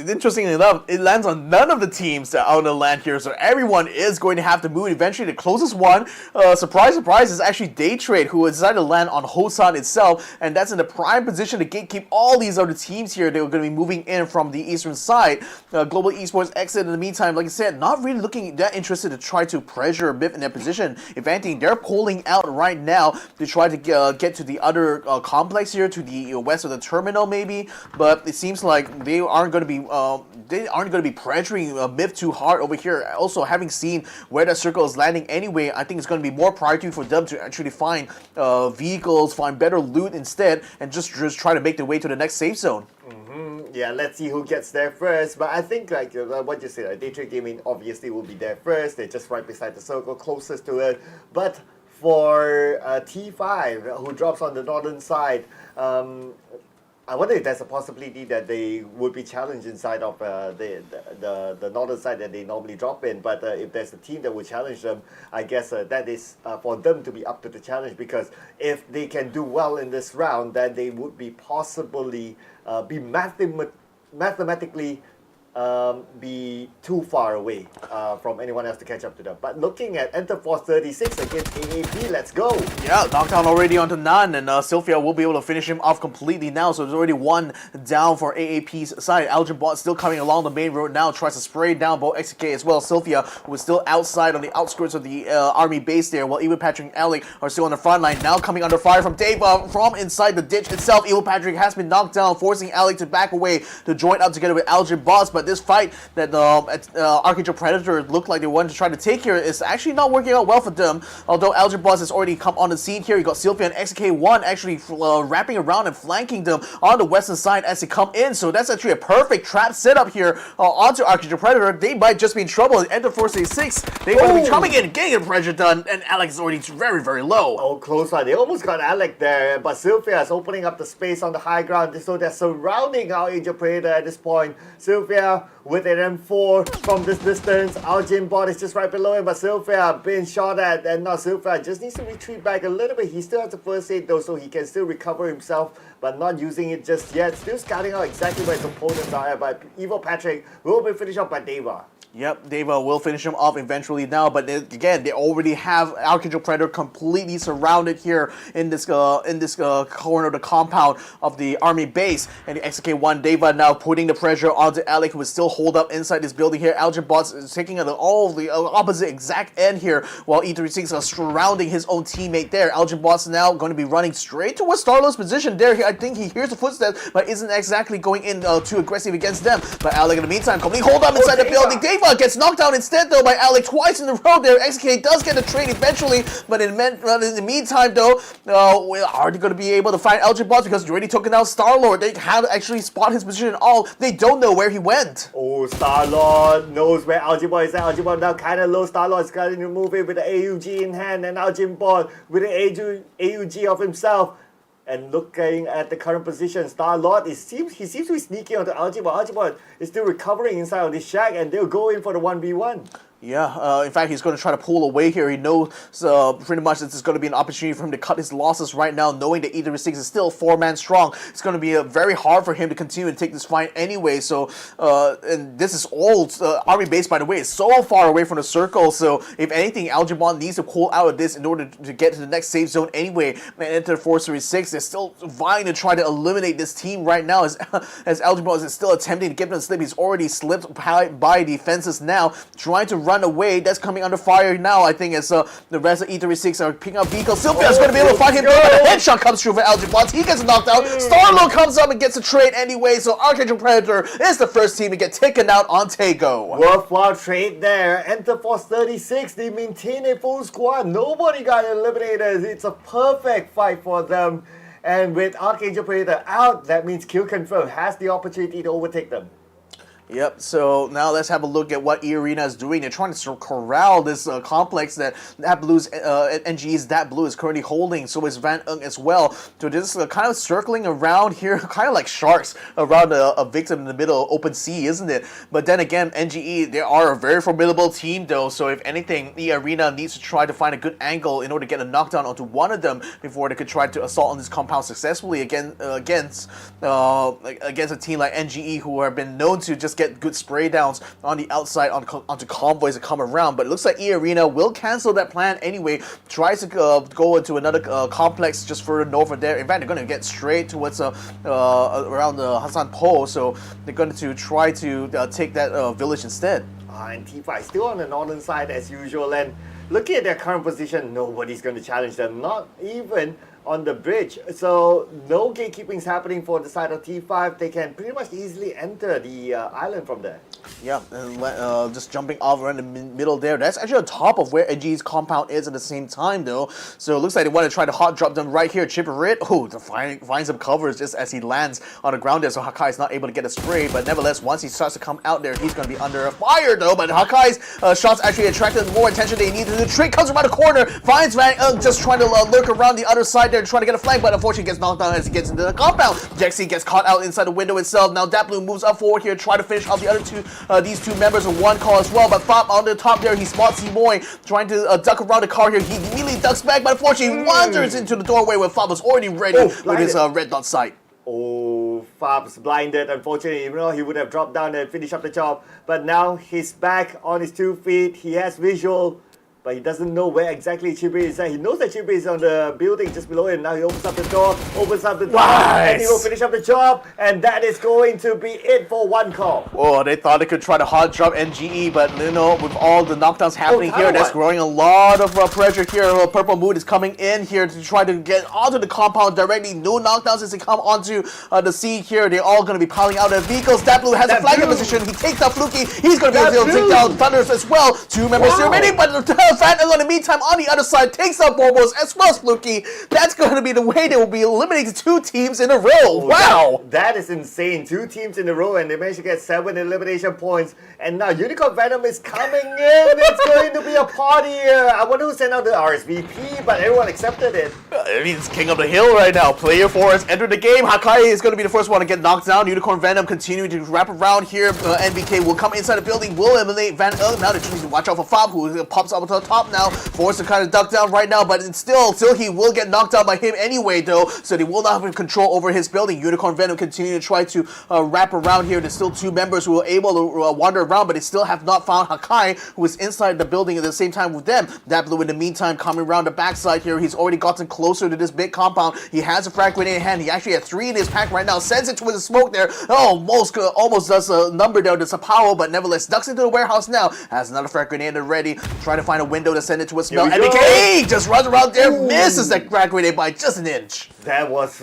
Interestingly enough, it lands on none of the teams that are on the land here, so everyone is going to have to move. Eventually, the closest one, surprise, surprise, is actually Daytrade, who decided to land on Hosan itself, and that's in the prime position to gatekeep all these other teams here. They were going to be moving in from the eastern side. Global Esports Exit, in the meantime, like I said, not really looking that interested to try to pressure Myth in their position. If anything, they're pulling out right now to try to get to the other complex here, to the west of the terminal maybe, but it seems like they aren't going to be pressuring Myth too hard over here. Also, having seen where that circle is landing anyway, I think it's going to be more priority for them to actually find vehicles, find better loot instead, and just try to make their way to the next safe zone. Yeah, let's see who gets there first. But I think, like what you said, Daytrade Gaming obviously will be there first. They're just right beside the circle, closest to it. But for T5, who drops on the northern side, I wonder if there's a possibility that they would be challenged inside of the northern side that they normally drop in. But if there's a team that would challenge them, I guess that is for them to be up to the challenge. Because if they can do well in this round, then they would be possibly be mathematically be too far away from anyone else to catch up to them. But looking at Enter Force 36 against AAP, let's go! Yeah, knockdown already onto Nan, and Sylphia will be able to finish him off completely now, so there's already one down for AAP's side. Algebot still coming along the main road now, tries to spray down both XK as well as Sylphia, who is still outside on the outskirts of the army base there, while Evil Patrick and Alec are still on the front line, now coming under fire from Deva from inside the ditch itself. Evil Patrick has been knocked down, forcing Alec to back away to join up together with Algebot, but this fight that ArkAngel Predator looked like they wanted to try to take here is actually not working out well for them. Although Algebot has already come on the scene here, you got Sylphia and XK1 actually wrapping around and flanking them on the western side as they come in. So that's actually a perfect trap setup here onto ArkAngel Predator. They might just be in trouble. Enter Force 6, they want to be coming in, getting the pressure done, and Alex is already very, very low. Oh, close line. They almost got Alec there, but Sylphia is opening up the space on the high ground, so they're surrounding ArkAngel Predator at this point. Sylphia with an M4 from this distance. Algebot is just right below him, but Sylphia being shot at, and now Sylphia just needs to retreat back a little bit. He still has the first aid though, so he can still recover himself, but not using it just yet. Still scouting out exactly where his opponents are, but Evil Patrick will be finished off by Deva. Yep, Deva will finish him off eventually now, but again, they already have ArkAngel Predator completely surrounded here in this corner of the compound of the army base, and the XK1 Deva now putting the pressure onto Alec, who is still holed up inside this building here. Algebot is taking all the opposite exact end here, while E36 are surrounding his own teammate there. Algebot's now going to be running straight towards Starlow's position there. I think he hears the footsteps, but isn't exactly going in too aggressive against them. But Alec, in the meantime, completely holed up inside the building. Deva D.Va gets knocked down instead though by Alec twice in a row there. XK does get the trade eventually, but in the meantime though, are they going to be able to find LGBot because they already took out Star-Lord? They have actually spot his position at all. They don't know where he went. Oh, Star-Lord knows where LGBot is at. LGBot now kind of low. Star-Lord is going to move in with the AUG in hand, and LGBot with the AUG of himself. And looking at the current position, Star-Lord seems to be sneaking onto LGBot. LGBot is still recovering inside of this shack, and they'll go in for the 1v1. Yeah, in fact, he's going to try to pull away here. He knows pretty much this is going to be an opportunity for him to cut his losses right now, knowing that E36 is still 4-man strong. It's going to be very hard for him to continue to take this fight anyway. So, and this is all army base, by the way. It's so far away from the circle. So, if anything, Algebon needs to pull out of this in order to get to the next safe zone anyway. And enter 436. They're still vying to try to eliminate this team right now as Algebon is still attempting to get him to slip. He's already slipped by defenses now, trying to run away. That's coming under fire now, I think, as the rest of E36 are picking up vehicles. Sylvia's going to be able to find him, but a headshot comes through for Algebon. He gets knocked out. Star-Lord comes up and gets a trade anyway, so ArkAngel Predator is the first team to get taken out on Tego. Worthwhile trade there. Enter Force 36. They maintain a full squad. Nobody got eliminated. It's a perfect fight for them. And with ArkAngel Predator out, that means QConfirm has the opportunity to overtake them. Yep, so now let's have a look at what eArena is doing. They're trying to corral this complex that NGE's That Blue is currently holding. So is Van Ung as well. So just kind of circling around here, kind of like sharks around a victim in the middle of open sea, isn't it? But then again, NGE, they are a very formidable team though. So if anything, eArena needs to try to find a good angle in order to get a knockdown onto one of them before they could try to assault on this compound successfully against a team like NGE, who have been known to just get good spray downs on the outside onto convoys that come around. But it looks like eArena will cancel that plan anyway. Tries to go into another complex just further north of there. In fact, they're going to get straight towards around the Hassan Po. So they're going to try to take that village instead. And T5 still on the northern side as usual. And looking at their current position, nobody's going to challenge them. Not even on the bridge. So no gatekeeping is happening for the side of T5. They can pretty much easily enter the island from there. Yeah, and just jumping off around the middle there. That's actually on top of where NG's compound is at the same time, though. So it looks like they want to try to hot drop them right here. Chipperit, finds some covers just as he lands on the ground there. So Hakai is not able to get a spray. But nevertheless, once he starts to come out there, he's going to be under fire, though. But Hakai's shots actually attracted more attention than he needed. The trick comes around the corner, finds Van just trying to lurk around the other side there, trying to get a flank, but unfortunately gets knocked down as he gets into the compound. Jexy gets caught out inside the window itself. Now That Blue moves up forward here, try to finish off the other two, these two members with one call as well. But Fop on the top there, he spots Simoy trying to duck around the car here. He immediately ducks back, but unfortunately wanders into the doorway where Fop was already ready with his red dot sight. Oh, Fab's blinded. Unfortunately, he would have dropped down and finished up the job. But now he's back on his 2 feet. He has visual, but he doesn't know where exactly Chibe is at. He knows that Chibe is on the building just below him. Now he opens up the door, and he will finish up the job. And that is going to be it for one call. Oh, they thought they could try to hard drop NGE, but with all the knockdowns happening here, that's growing a lot of pressure here. Purple Mood is coming in here to try to get onto the compound directly. No knockdowns as they come onto the sea here. They're all going to be piling out their vehicles. That Blue has a flag in position. He takes out Fluky. He's going to be able to take down Thunders as well. Two members still remaining, but Van in the meantime, on the other side, takes out Borbos as well as Fluky. That's going to be the way they will be eliminating 2 teams in a row. Wow! That is insane. 2 teams in a row, and they managed to get 7 elimination points. And now Unicorn Venom is coming in. It's going to be a party here. I wonder who sent out the RSVP, but everyone accepted it. I mean, it's King of the Hill right now. Player 4 has entered the game. Hakai is going to be the first one to get knocked down. Unicorn Venom continuing to wrap around here. NBK will come inside the building, will eliminate Van Ung. Now they're trying to watch out for Fab, who pops up to the top now. Forced to kind of duck down right now, but still he will get knocked out by him anyway, though. So they will not have control over his building. Unicorn Venom continue to try to wrap around here. There's still 2 members who are able to wander around, but they still have not found Hakai, who is inside the building at the same time with them. That Blue, in the meantime, coming around the backside here. He's already gotten closer to this big compound. He has a frag grenade in hand. He actually had 3 in his pack right now. Sends it towards the smoke there. Almost does a number there. There's a power, but nevertheless ducks into the warehouse now. Has another frag grenade ready. Trying to find a window to send it towards Smell. NBK just runs around there, misses that frag grenade by just an inch. That was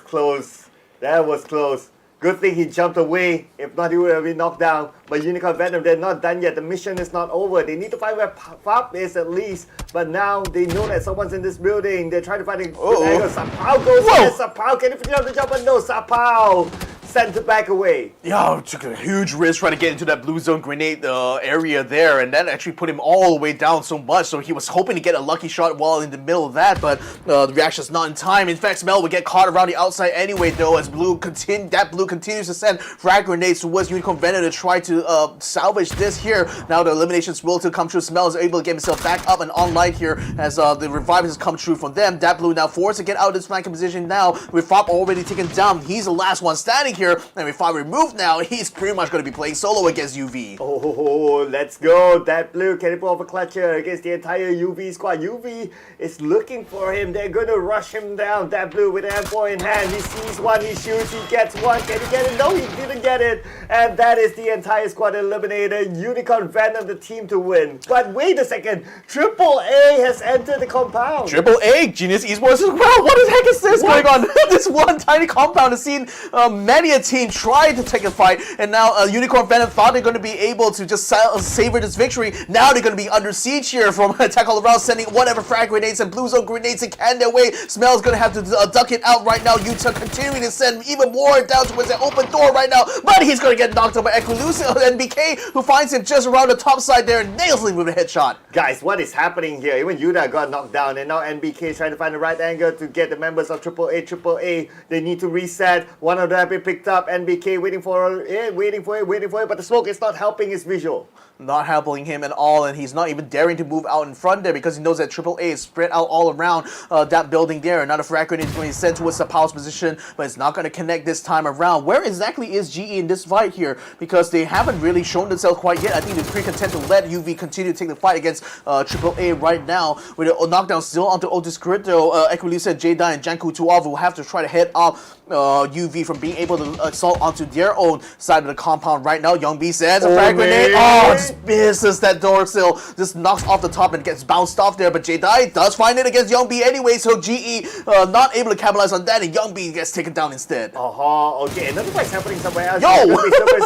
close. That was close. Good thing he jumped away. If not, he would have been knocked down. But Unicorn Venom, they're not done yet. The mission is not over. They need to find where Pub is at least. But now they know that someone's in this building. They're trying to find a good angle. Sapao goes in. Sapao, can he figure out the jump? But no, Sapao sent it back away. Yeah, took a huge risk trying to get into that blue zone grenade area there, and that actually put him all the way down so much. So he was hoping to get a lucky shot while in the middle of that, but the reaction's not in time. In fact, Smell would get caught around the outside anyway, though, as blue continues to send frag grenades towards Unicorn Venom to try to salvage this here. Now the eliminations will to come true. Smell is able to get himself back up and online here as the revive has come true from them. That blue now forced to get out of this flanking position now, with Fob already taken down. He's the last one standing here, and with Fob removed now, he's pretty much going to be playing solo against UV. Oh, let's go. That blue can he pull off a clutcher against the entire UV squad. UV is looking for him. They're going to rush him down. That blue with an M4 in hand. He sees one, he shoots, he gets one. Can he get it? No, he didn't get it. And that is the entire squad eliminated. Unicorn Venom, the team to win. But wait a second. AAA has entered the compound. AAA, Genius Esports as well. What the heck is this going on? This one tiny compound has seen many a team try to take a fight, and now Unicorn Venom thought they're going to be able to just savor this victory. Now they're going to be under siege here from attack all around, sending whatever frag grenades and blue zone grenades they can their way. Smell's going to have to duck it out right now. Utah continuing to send even more down towards that open door right now, but he's going to get knocked out by Equilucid and BK, who finds him just around the top side there and nails him with a headshot. Guys, what is happening here? Even Yuda got knocked down, and now NBK is trying to find the right angle to get the members of AAA. They need to reset. One of them have been picked up. NBK waiting for it, but the smoke is not helping his visual. Not helping him at all, and he's not even daring to move out in front there because he knows that AAA is spread out all around that building there. Another frag grenade is going to send towards the Powell's position, but it's not going to connect this time around. Where exactly is GE in this fight here? Because they haven't really shown themselves quite yet. I think they're pretty content to let UV continue to take the fight against AAA right now. With a knockdown still onto Otis Crypto, Equilucid, J-Dye, and Janku Tuov will have to try to head off UV from being able to assault onto their own side of the compound right now. Young B sends a frag grenade. Oh, just misses that door sill. Just knocks off the top and gets bounced off there. But J-Dye does find it against Young B anyway, so GE not able to capitalize on that, and Young B gets taken down instead. Okay, another fight's happening somewhere else. Yo!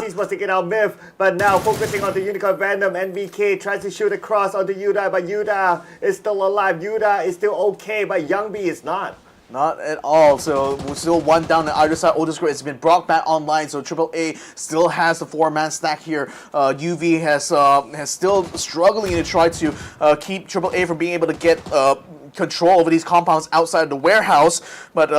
He's supposed to get out Myth, but now focusing on the Unicorn Venom. NBK tries to shoot across onto Yuda, but Yuda is still alive. Yuda is still okay, but Young B is not. Not at all. So we're still one down on either side. Otis Gray has been brought back online, so AAA still has the 4-man stack here. UV has still struggling to try to keep AAA from being able to get control over these compounds outside of the warehouse, but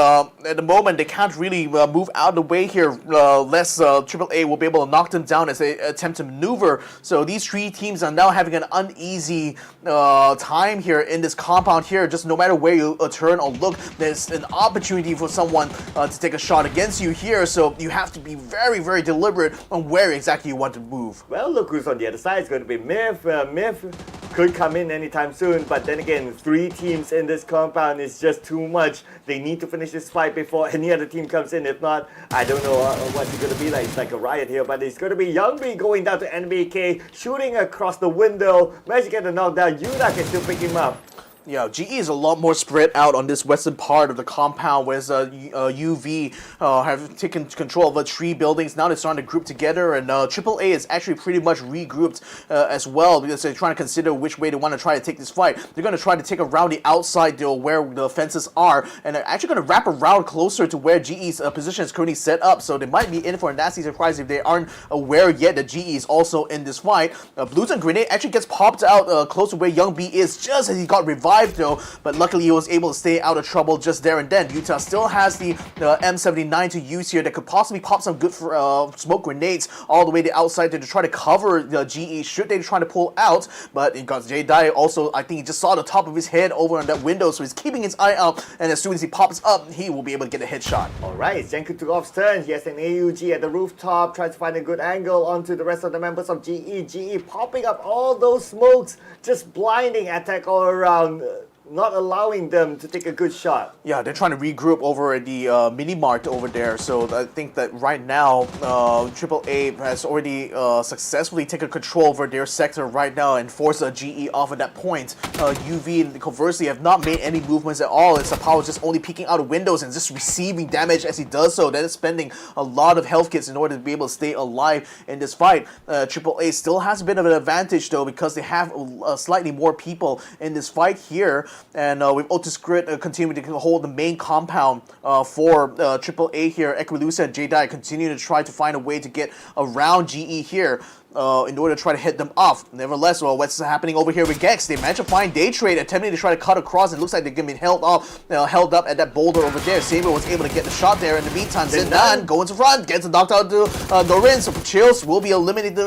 at the moment they can't really move out of the way here, lest AAA will be able to knock them down as they attempt to maneuver. So these three teams are now having an uneasy time here in this compound here. Just no matter where you turn or look, there's an opportunity for someone to take a shot against you here, so you have to be very, very deliberate on where exactly you want to move. Well, look who's on the other side. It's going to be Myth. Myth could come in anytime soon, but then again, 3 teams in this compound is just too much. They need to finish this fight before any other team comes in. If not, I don't know what it's going to be like. It's like a riot here, but it's going to be Young B going down to NBK, shooting across the window. Managed to get the knockdown. Yuda can still pick him up. Yeah, GE is a lot more spread out on this western part of the compound, whereas UV have taken control of the 3 buildings. Now they're starting to group together, and AAA is actually pretty much regrouped as well, because they're trying to consider which way they want to try to take this fight. They're going to try to take around the outside though, where the fences are, and they're actually going to wrap around closer to where GE's position is currently set up, so they might be in for a nasty surprise if they aren't aware yet that GE is also in this fight. Blue Zone Grenade actually gets popped out close to where Young B is just as he got revived though, but luckily he was able to stay out of trouble just there and then. Utah still has the M79 to use here that could possibly pop some good smoke grenades all the way to the outside to try to cover the GE should they try to pull out, but it got J-Dye also, I think he just saw the top of his head over on that window, so he's keeping his eye out, and as soon as he pops up, he will be able to get a headshot. Alright, it's Janku Tugov's turn. He has an AUG at the rooftop, tries to find a good angle onto the rest of the members of GE. GE popping up all those smokes, just blinding attack all around. not allowing them to take a good shot. Yeah, they're trying to regroup over at the mini-mart over there. So I think that right now, AAA has already successfully taken control over their sector right now and forced GE off at that point. UV and conversely have not made any movements at all. It's Apollo just only peeking out of windows and just receiving damage as he does so. That is spending a lot of health kits in order to be able to stay alive in this fight. AAA still has a bit of an advantage though because they have slightly more people in this fight here. And with Otis Grit continuing to hold the main compound for AAA here, Equilusa and J-Dye continue to try to find a way to get around GE here. In order to try to hit them off. Nevertheless, what's happening over here with Gex? They managed to find Daytrade attempting to try to cut across. It looks like they're going to be held up at that boulder over there. Saber was able to get the shot there. In the meantime, Zindan going to front, gets knocked out to Dorin. So Chills will be eliminated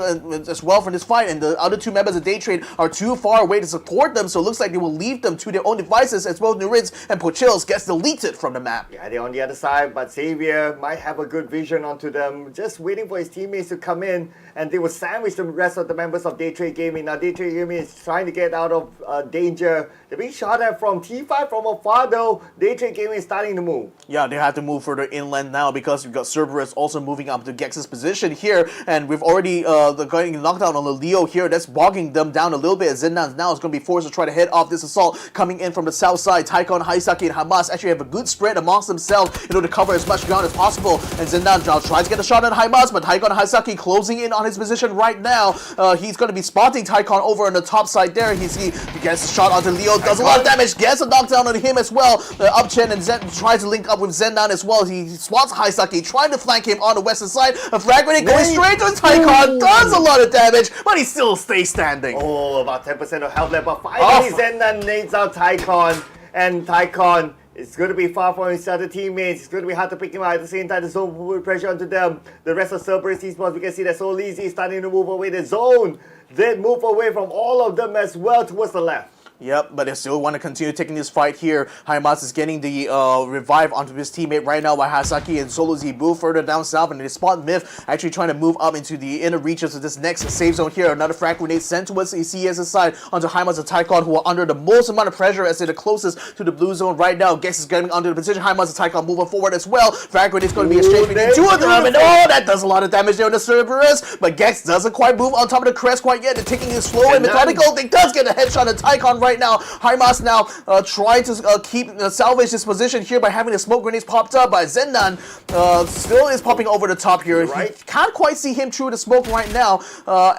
as well from this fight. And the other two members of Daytrade are too far away to support them. So it looks like they will leave them to their own devices as both Nuritz and Pochills gets deleted from the map. Yeah, they're on the other side, but Xavier might have a good vision onto them. Just waiting for his teammates to come in, and they will sandwich the rest of the members of Daytrade Gaming. Now Daytrade Gaming is trying to get out of danger. They're being shot at from T5 from afar though. Daytrade Gaming is starting to move. Yeah, they have to move further inland now because we've got Cerberus also moving up to Gex's position here, and we've already getting knocked down on the Leo here. That's bogging them down a little bit. Zindan now is going to be forced to try to head off this assault coming in from the south side. Taikon, Haisaki, and Hamas actually have a good spread amongst themselves in order to cover as much ground as possible. And Zindan now tries to get a shot at Hamas, but Taikon and Haisaki closing in on his position right now. He's going to be spotting Taikon over on the top side there. He gets a shot onto Leo, does a lot of damage, gets a knockdown on him as well. Upchen and Zen tries to link up with Zendan as well. He spots Haisaki, trying to flank him on the western side. A frag grenade going straight to Taikon, does a lot of damage, but he still stays standing. Oh, about 10% of health left, but finally Zendan nades out Taikon, and Taikon is going to be far from his other teammates. It's going to be hard to pick him out. At the same time, the zone will put pressure onto them. The rest of Cerberus Esports, we can see that Solizi is starting to move away. The zone then move away from all of them as well towards the left. Yep, but they still want to continue taking this fight here. Haimas is getting the revive onto his teammate right now by Hasaki and Solozi move further down south, and they spot Myth actually trying to move up into the inner reaches of this next safe zone here. Another frag grenade sent towards the CS side onto Haimas and Taikon, who are under the most amount of pressure as they're the closest to the blue zone right now. Gex is getting under the position. Haimas and Taikon moving forward as well. Frag grenade is going to be exchanged between two of them, and that does a lot of damage there on the Cerberus, but Gex doesn't quite move on top of the crest quite yet. They're taking it slow and methodical. They does get a headshot at Taikon right now. Haimas now trying to keep salvage this position here by having the smoke grenades popped up, but Zendan still is popping over the top here. Right. You can't quite see him through the smoke right now,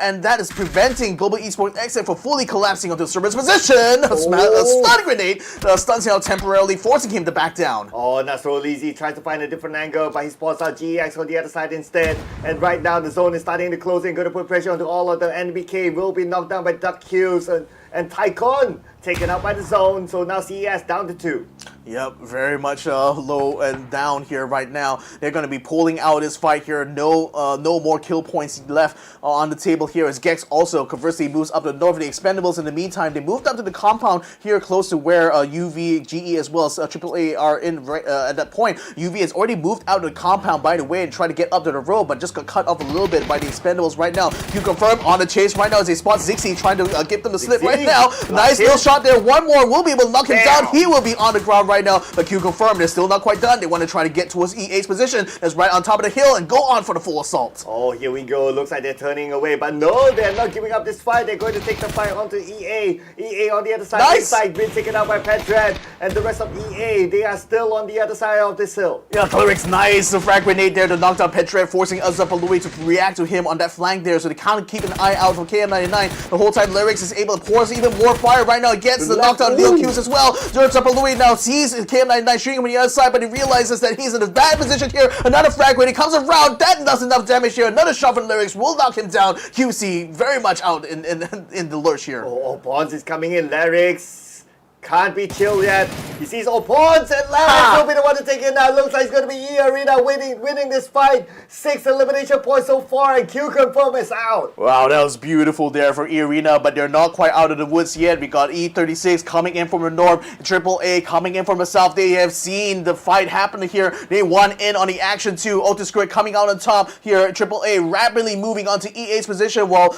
and that is preventing Global Esports Xsset from fully collapsing onto the Cerberus position. A stun grenade stuns him out temporarily, forcing him to back down. Oh, not so easy. Tries to find a different angle, but he spots out GX on the other side instead. And right now the zone is starting to close in, going to put pressure onto all of them. NBK will be knocked down by Duck Hughes and Taikon taken out by the zone, so now CES down to 2. Yep, very much low and down here right now. They're going to be pulling out this fight here. No more kill points left on the table here as Gex also conversely moves up to the north of the Expendables. In the meantime, they moved up to the compound here close to where UV, GE as well as AAA are in at that point. UV has already moved out of the compound by the way and tried to get up to the road, but just got cut off a little bit by the Expendables right now. QConfirm on the chase right now as they spot Zixi trying to give them the slip right now. Nice little shot there. One more will be able to knock him down. He will be on the ground right now, but QConfirm, they're still not quite done. They want to try to get towards EA's position that's right on top of the hill and go on for the full assault. Oh, here we go. Looks like they're turning away, but no, they're not giving up this fight. They're going to take the fight onto EA. EA on the other side. Nice. Inside, been taken out by Petred and the rest of EA. They are still on the other side of this hill. Yeah, Cleric's nice. The frag grenade there to knock down Petred, forcing Uzzapalui to react to him on that flank there, so they can't keep an eye out for KM99. The whole time Lyrics is able to pour even more fire right now. He gets the knockdown Leo Q's as well. Uzzapalui now sees KM99 shooting him on the other side, but he realizes that he's in a bad position here. Another frag grenade comes around. That does enough damage here. Another shot from Lyrics will knock him down. QC very much out in the lurch here. Oh, Bonds is coming in. Lyrics can't be chilled yet. He sees Opons and Lyrics will be the one to take it now. Looks like it's going to be eArena winning this fight. 6 elimination points so far, and QConfirm is out. Wow, that was beautiful there for eArena, but they're not quite out of the woods yet. We got E36 coming in from the north, AAA coming in from the south. They have seen the fight happen here. They want in on the action too. Otis Grit coming out on top here. AAA rapidly moving onto EA's position, while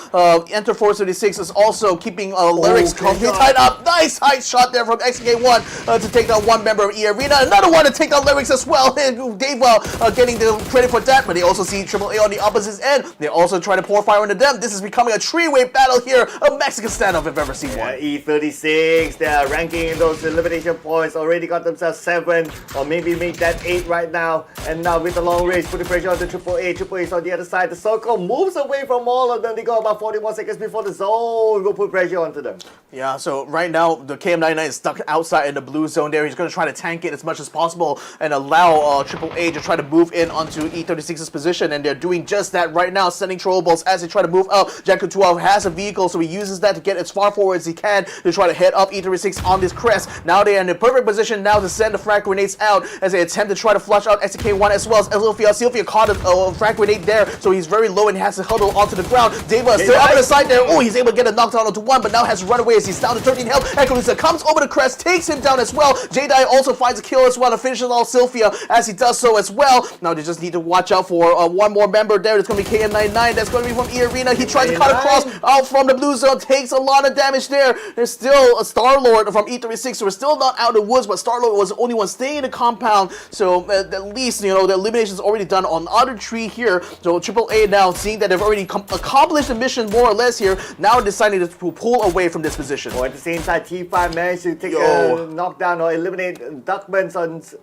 Enter Force 36 is also keeping Lyrics tied up. Nice high shot there there from XK1 to take down one member of eArena. Another one to take down Lyrics as well. And DAY5 getting the credit for that, but they also see AAA on the opposite end. They also try to pour fire into them. This is becoming a three-way battle here. A Mexican standoff if I've ever seen one. E36, they are ranking in those elimination points. Already got themselves 7, or maybe make that 8 right now. And now with the long range, putting pressure on the AAA. AAA is on the other side. The circle moves away from all of them. They go about 41 seconds before the zone will put pressure onto them. Yeah, so right now the KM99 is stuck outside in the blue zone there. He's going to try to tank it as much as possible and allow AAA to try to move in onto E36's position, and they're doing just that right now, sending throwables as they try to move up. Jacko 12 has a vehicle, so he uses that to get as far forward as he can to try to head up E36 on this crest. Now they're in the perfect position now to send the frag grenades out as they attempt to try to flush out SK1 as well as Sylvia. Sylvia caught a frag grenade there, so he's very low and he has to huddle onto the ground. Deva is still up on the side there. Oh, he's able to get a knockdown onto one, but now has to run away as he's down to 13 health. Ekalisa comes over the crest, takes him down as well. J-Dye also finds a kill as well and finishes off Sylvia as he does so as well. Now they just need to watch out for one more member there. It's going to be KM99. That's going to be from eArena. He tries to cut across out from the blue zone, takes a lot of damage there. There's still a Star-Lord from E36, so we're still not out of the woods, but Star-Lord was the only one staying in the compound. So at least, you know, the elimination is already done on the other tree here. So AAA now, seeing that they've already accomplished the mission more or less here, now deciding to pull away from this position. At the same time, T5 managed to take a knockdown or eliminate Duckmans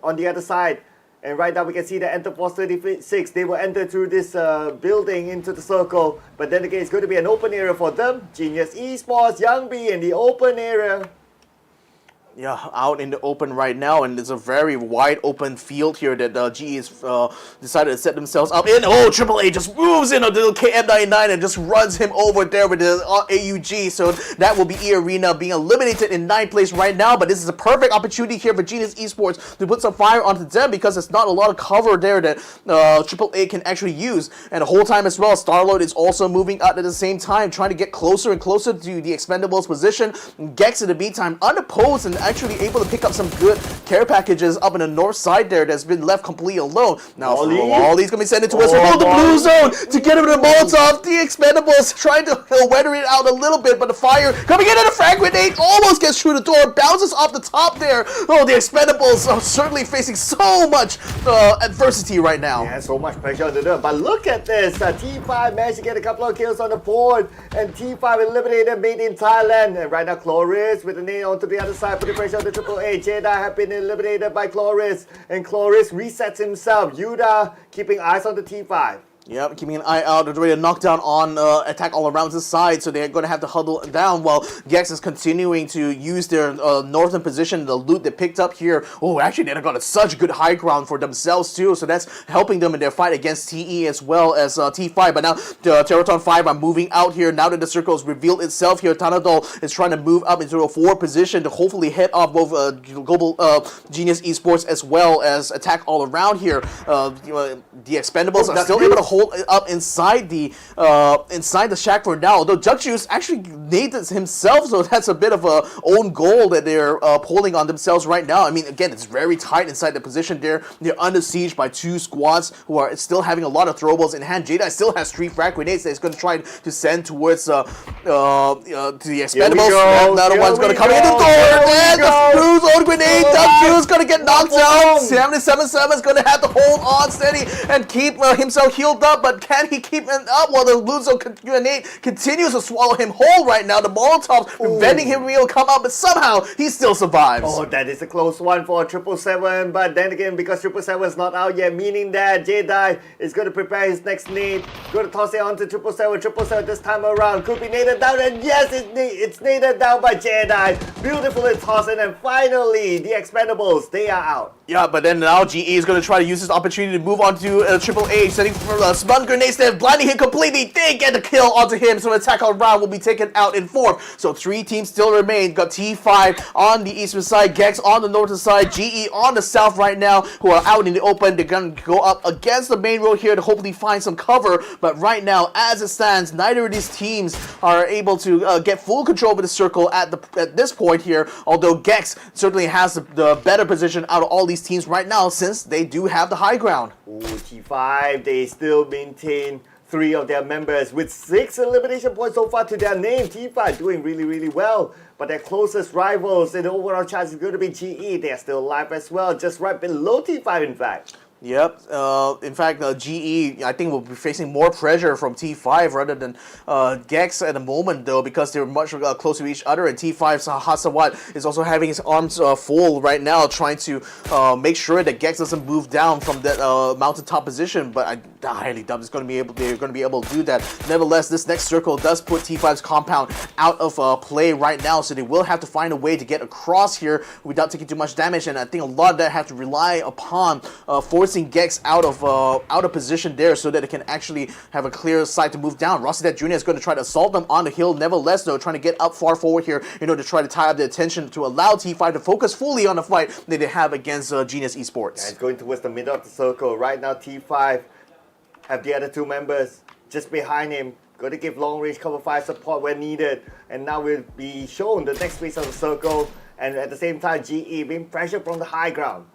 on the other side. And right now we can see the Enter Force 36. They will enter through this building into the circle. But then again, it's going to be an open area for them. Genius Esports, Young B in the open area. Yeah, out in the open right now, and it's a very wide open field here that GE has decided to set themselves up in. Oh, AAA just moves in on the KM99 and just runs him over there with the AUG. So that will be eArena being eliminated in 9th place right now, but this is a perfect opportunity here for Genius Esports to put some fire onto them because there's not a lot of cover there that AAA can actually use. And the whole time as well, Star-Lord is also moving out at the same time, trying to get closer and closer to the Expendables position. Gex in the meantime unopposed and actually able to pick up some good care packages up in the north side there that's been left completely alone. Now Ollie's gonna be sent into us from the blue zone to get him to the Molotov. The Expendables trying to weather it out a little bit, but the fire coming in and the frag grenade almost gets through the door, bounces off the top there. Oh, the Expendables are certainly facing so much adversity right now. Yeah, so much pressure on them. But look at this. T5 managed to get a couple of kills on the board, and T5 eliminated made in Thailand. And right now, Chloris with the nade onto the other side, putting pressure on the AAA. Jedi have been eliminated by Chloris, and Chloris resets himself. Yuda keeping eyes on the T5. Yep, keeping an eye out. They're ready to knock down on attack all around this side, so they're going to have to huddle down while Gex is continuing to use their northern position, the loot they picked up here. Oh, actually, they've got such good high ground for themselves, too, so that's helping them in their fight against TE as well as T5. But now, the Theerathon 5 are moving out here. Now that the circle has revealed itself here, Tanadol is trying to move up into a forward position to hopefully head off both Global Genius Esports as well as attack all around here. The Expendables are still able to hold up inside the shack for now. Although Judgejuice actually naded himself, so that's a bit of a own goal that they're pulling on themselves right now. I mean, again, it's very tight inside the position there. They're under siege by 2 squads who are still having a lot of throwables in hand. Jedi still has 3 frag grenades that he's going to try to send towards to the Expendables. Another one's going to come in the door. And the Bruce own grenade. Judgejuice going to get knocked out. 77-7 is going to have to hold on steady and keep himself healed up, but can he keep it up while the Luzo grenade continues to swallow him whole right now? The Molotovs preventing him to come up, but somehow he still survives. Oh, that is a close one for 777, but then again, because 777 is not out yet, meaning that Jedi is going to prepare his next nade, going to toss it onto 777. 777 this time around could be naded down, and yes, it's naded down by Jedi. Beautifully tossed, and finally, the Expendables, they are out. Yeah, but then now GE is going to try to use this opportunity to move on to AAA, setting for stun grenades there, blinding him completely. They get the kill onto him, so an attack all round will be taken out in 4th. So 3 teams still remain. Got T5 on the eastern side, Gex on the northern side, GE on the south right now, who are out in the open. They're going to go up against the main road here to hopefully find some cover. But right now, as it stands, neither of these teams are able to get full control of the circle at this point here, although Gex certainly has the better position out of all these teams right now since they do have the high ground. Ooh, T5, they still maintain 3 of their members with 6 elimination points so far to their name. T5 doing really well. But their closest rivals in the overall chart is going to be GE. They are still alive as well, just right below T5 in fact. Yep. In fact, GE, I think, will be facing more pressure from T5 rather than Gex at the moment, though, because they're much closer to each other. And T5's Hasawat is also having his arms full right now, trying to make sure that Gex doesn't move down from that mountaintop position. But I highly doubt they're going to be able to do that. Nevertheless, this next circle does put T5's compound out of play right now, so they will have to find a way to get across here without taking too much damage. And I think a lot of that have to rely upon forcing Gex out of position there so that it can actually have a clear sight to move down. Rascal Jr. is going to try to assault them on the hill. Nevertheless, though, trying to get up far forward here in order to try to tie up the attention to allow T5 to focus fully on the fight that they have against Genius Esports. And going towards the middle of the circle. Right now, T5 have the other 2 members just behind him. Going to give long-range cover fire support where needed. And now we'll be shown the next phase of the circle. And at the same time, GE being pressured from the high ground.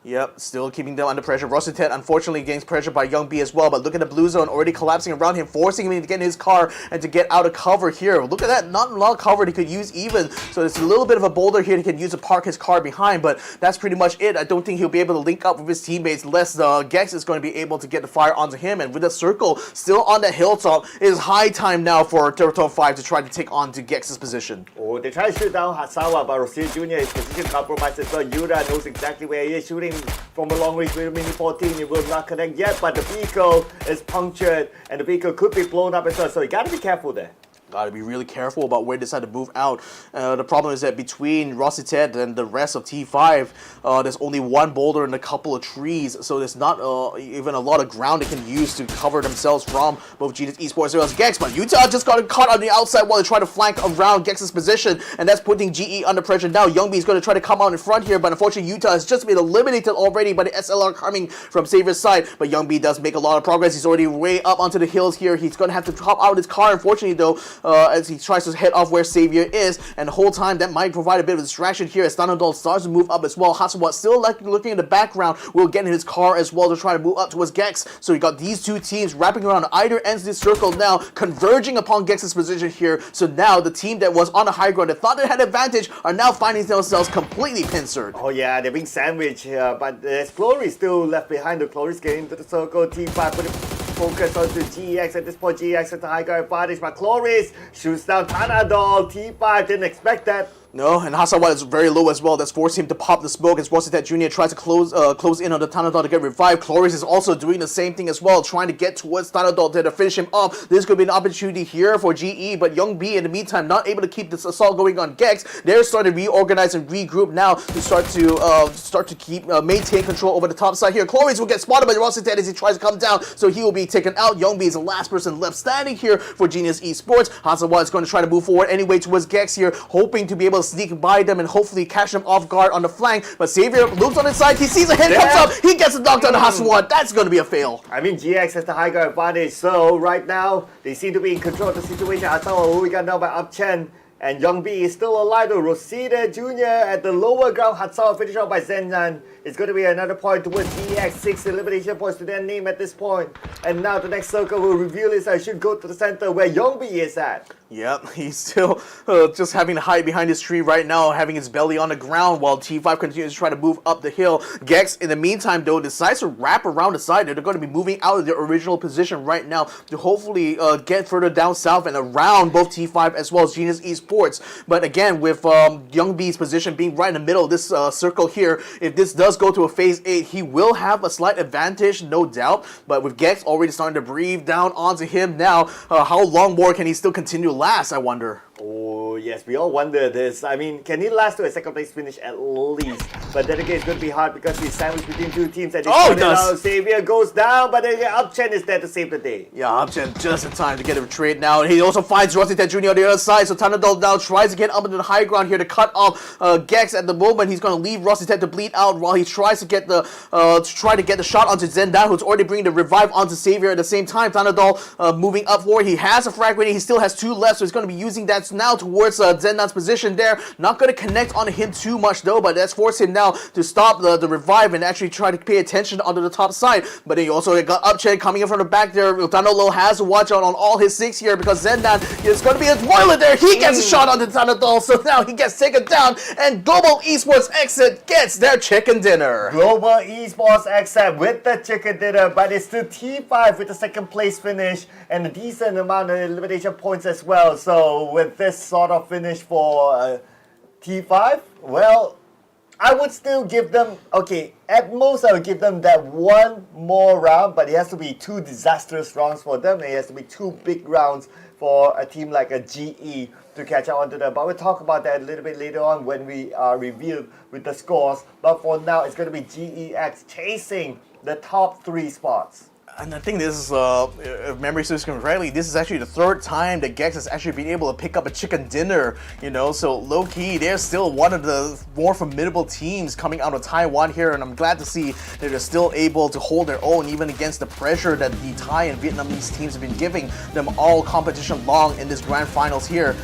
Yep, still keeping them under pressure. Rascal unfortunately gains pressure by Young B as well, but look at the blue zone already collapsing around him, forcing him to get in his car and to get out of cover here. Look at that, not a lot of cover he could use even, so it's a little bit of a boulder here he can use to park his car behind, but that's pretty much it. I don't think he'll be able to link up with his teammates unless Gex is going to be able to get the fire onto him, and with the circle still on the hilltop, it is high time now for Theerathon 5 to try to take on to Gex's position. Oh, they try to shoot down Hasawa, but Rascal Jr. is position compromised as well. Yura knows exactly where he is, shooting from a long range with Mini 14. It will not connect yet, but the vehicle is punctured and the vehicle could be blown up as well, so you gotta be careful there. Got to be really careful about where they decide to move out. The problem is that between Rascal and the rest of T5, there's only one boulder and a couple of trees, so there's not even a lot of ground they can use to cover themselves from both Genius Esports as well as Gex. But Utah just got caught on the outside while they try to flank around Gex's position, and that's putting GE under pressure now. Youngbi is going to try to come out in front here, but unfortunately Utah has just been eliminated already by the SLR coming from Xavier's side. But Youngbi does make a lot of progress. He's already way up onto the hills here. He's going to have to hop out of his car, unfortunately, though, as he tries to head off where Xavier is, and the whole time that might provide a bit of a distraction here as Thanadoll starts to move up as well. Hasawat still looking in the background, will get in his car as well to try to move up towards Gex. So you got these 2 teams wrapping around either ends of this circle now, converging upon Gex's position here. So now the team that was on the high ground that thought they had advantage are now finding themselves completely pincered. Oh yeah, they're being sandwiched here, but there's Glory still left behind. The Glory's getting into the circle. T5 put focus on to GX at this point. GX at the high ground advantage, but Glory's shoots down Thanadoll. T5 didn't expect that. No, and Hasawat is very low as well. That's forced him to pop the smoke as Rascal Jr. tries to close in on the Thanadoll to get revived. Cloris is also doing the same thing as well, trying to get towards Thanadoll to finish him off. This could be an opportunity here for GE, but Young B in the meantime not able to keep this assault going on Gex. They're starting to reorganize and regroup now to start to keep maintain control over the top side here. Cloris will get spotted by Rascal as he tries to come down, so he will be taken out. Young B is the last person left standing here for Genius Esports. Hasawat is going to try to move forward anyway towards Gex here, hoping to be able to sneak by them and hopefully catch them off guard on the flank. But Xavier looks on his side, he sees a hit comes up, he gets the knockdown to Hasawat. That's going to be a fail. I mean, GX has the high ground advantage, so right now they seem to be in control of the situation. Hasawa, who we got now by Upchen, and Young B is still alive though. Rascal Jr. at the lower ground. Hasawa finished off by Zenyan. It's going to be another point towards GX. 6 elimination points to their name at this point. And now the next circle will reveal this. I should go to the center where Young B is at. Yep, he's still just having to hide behind his tree right now, having his belly on the ground while T5 continues to try to move up the hill. Gex, in the meantime, though, decides to wrap around the side. They're going to be moving out of their original position right now to hopefully get further down south and around both T5 as well as Genius Esports. But again, with Young B's position being right in the middle of this circle here, if this does go to a phase 8, he will have a slight advantage, no doubt. But with Gex already starting to breathe down onto him now, how long more can he still continue to last, I wonder? Oh, yes, we all wonder this. I mean, can he last to a second place finish at least? But then again, it's going to be hard because he's sandwiched between 2 teams. And he does. Xavier goes down, but then Upchen is there to save the day. Yeah, Upchen just in time to get a trade now. He also finds Rascal Jr. on the other side, so Thanadoll now tries to get up into the high ground here to cut off Gex. At the moment, he's going to leave Rascal to bleed out while he tries to get the shot onto Zendan, who's already bringing the revive onto Xavier at the same time. Thanadoll moving up forward. He has a frag grenade. He still has 2 left, so he's going to be using that advance now towards Zendan's position there. Not going to connect on him too much though, but that's forced him now to stop the revive and actually try to pay attention onto the top side. But then you also got Upcheck coming in from the back there. Tanolo has to watch out on all his 6 here because Zendan is going to be a spoiler there. He gets a shot on the Tanadol, so now he gets taken down, and Global Esports Xsset gets their chicken dinner. Global Esports Xsset with the chicken dinner, but it's still T5 with the second place finish and a decent amount of elimination points as well. So with this sort of finish for T5, well, I would still give them, okay, at most I would give them that one more round, but it has to be 2 disastrous rounds for them. It has to be 2 big rounds for a team like a GE to catch up onto them. But we'll talk about that a little bit later on when we are revealed with the scores. But for now, it's going to be GEX chasing the top 3 spots. And I think this is, if memory serves me correctly, this is actually the 3rd time that Gex has actually been able to pick up a chicken dinner, you know, so low-key, they're still one of the more formidable teams coming out of Taiwan here, and I'm glad to see that they're still able to hold their own even against the pressure that the Thai and Vietnamese teams have been giving them all competition long in this grand finals here.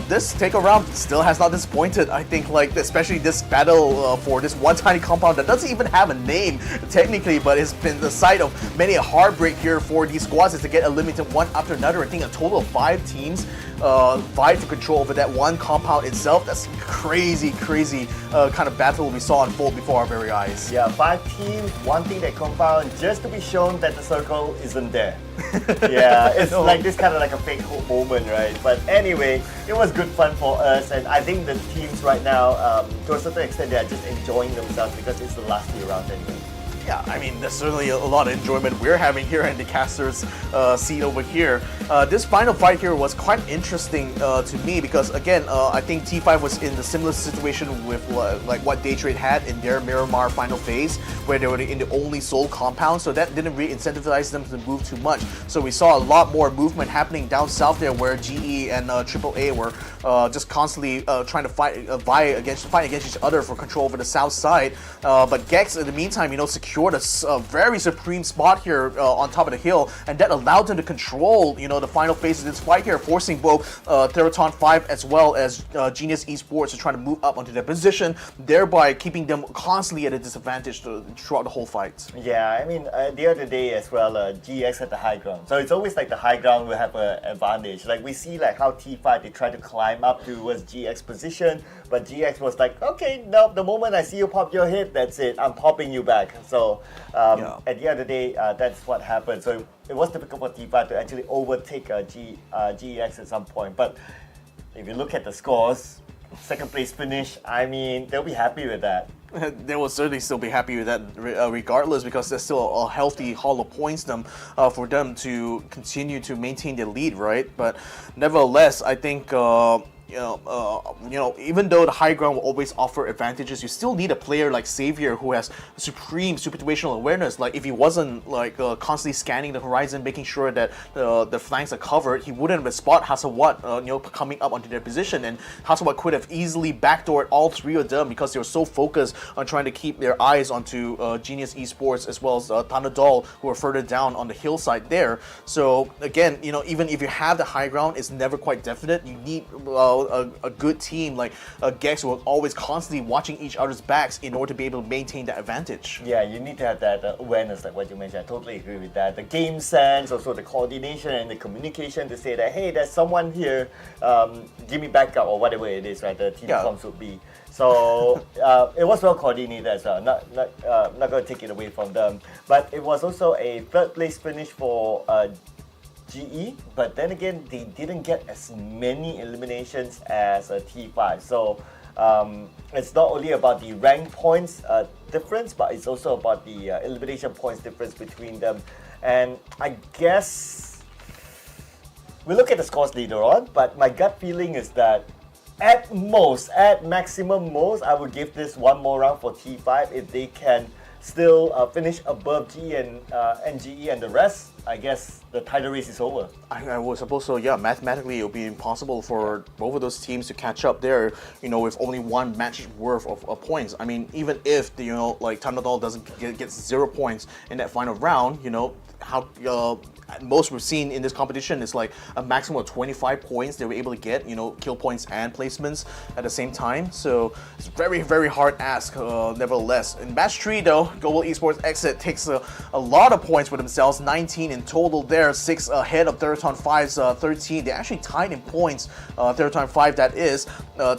This take-around still has not disappointed. I think, like, especially this battle for this one tiny compound that doesn't even have a name technically, but it's been the site of many a heartbreak here for these squads is to get eliminated one after another. I think a total of 5 teams fight for control over that one compound itself. That's crazy kind of battle we saw unfold before our very eyes. Yeah, 5 teams wanting that compound just to be shown that the circle isn't there. Yeah, it's like this kind of like a fake hope moment, right? But anyway, it was good fun for us, and I think the teams right now, to a certain extent, they are just enjoying themselves because it's the last year round anyway. Yeah, I mean, there's certainly a lot of enjoyment we're having here in the caster's seat over here. This final fight here was quite interesting to me because, again, I think T5 was in the similar situation with like what Daytrade had in their Miramar final phase, where they were in the only sole compound, so that didn't really incentivize them to move too much. So we saw a lot more movement happening down south there, where GE and AAA were just constantly trying to fight against each other for control over the south side. But Gex, in the meantime, you know, secured a very supreme spot here on top of the hill, and that allowed them to control, you know, the final phase of this fight here, forcing both Theerathon 5 as well as Genius Esports to try to move up onto their position, thereby keeping them constantly at a disadvantage throughout the whole fight. Yeah, I mean, the other day as well, GX had the high ground. So it's always like the high ground will have an advantage. Like we see like how T5, they try to climb up towards GX position, but GX was like, okay, no, the moment I see you pop your hit, that's it, I'm popping you back. So at the end of the day, that's what happened. So it was difficult for T5 to actually overtake GEX at some point. But if you look at the scores, 2nd place finish, I mean, they'll be happy with that. They will certainly still be happy with that regardless, because there's still a healthy haul of points for them to continue to maintain their lead, right? But nevertheless, I think even though the high ground will always offer advantages, you still need a player like Xavier who has supreme situational awareness. Like if he wasn't like constantly scanning the horizon, making sure that the flanks are covered, he wouldn't have spot Hasselwatt coming up onto their position, and Hasselwatt could have easily backdoored all 3 of them because they were so focused on trying to keep their eyes onto Genius Esports as well as Tanadol, who are further down on the hillside there. So again, you know, even if you have the high ground, it's never quite definite. You need a good team like Gex who are always constantly watching each other's backs in order to be able to maintain that advantage. Yeah, you need to have that awareness, like what you mentioned. I totally agree with that. The game sense, also the coordination and the communication to say that, hey, there's someone here, give me backup or whatever it is, right? The team comms would be. So it was well coordinated as well. Not going to take it away from them. But it was also a 3rd place finish for GE, but then again, they didn't get as many eliminations as T5. So it's not only about the rank points difference, but it's also about the elimination points difference between them. And I guess we'll look at the scores later on, but my gut feeling is that at maximum most, I would give this one more round for T5 if they can still finish above GE and GE and the rest. I guess the title race is over. I would suppose so. Yeah, mathematically it would be impossible for both of those teams to catch up there. With only one match worth of points. I mean, even if like Thailand doesn't get 0 points in that final round, how most we've seen in this competition is like a maximum of 25 points they were able to get, kill points and placements at the same time. So it's very, very hard ask, nevertheless. In match 3 though, Global Esports Xsset takes a lot of points for themselves, 19 in total there, 6 ahead of Theerathon 5's 13. They actually tied in points, Theerathon 5 that is,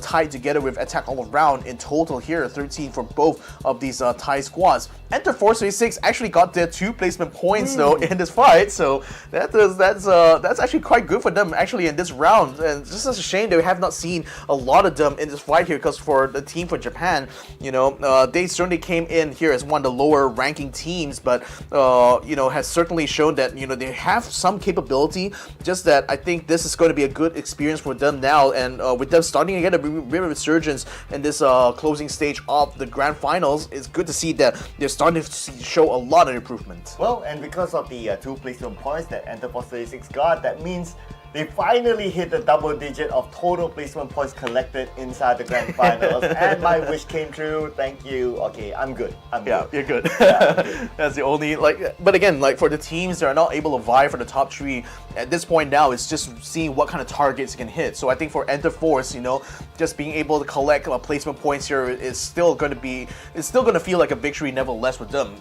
tied together with Attack All Around in total here, 13 for both of these Thai squads. Enter Force 36 actually got their 2 placement points though in this fight, so that's actually quite good for them actually in this round, and it's just a shame that we have not seen a lot of them in this fight here, because for the team for Japan, they certainly came in here as one of the lower ranking teams, but has certainly shown that they have some capability. Just that I think this is going to be a good experience for them now, and with them starting to get a real resurgence in this closing stage of the grand finals, it's good to see that they're starting to show a lot of improvement. Well, and because of the 2 placement points that Enter Force 36 got, that means they finally hit the double digit of total placement points collected inside the grand finals, and my wish came true. Thank you. Okay, I'm good. You're good. That's the only but again, for the teams that are not able to vie for the top 3 at this point now, it's just seeing what kind of targets you can hit. So I think for Enter Force, just being able to collect placement points here is still going to feel like a victory nevertheless for them.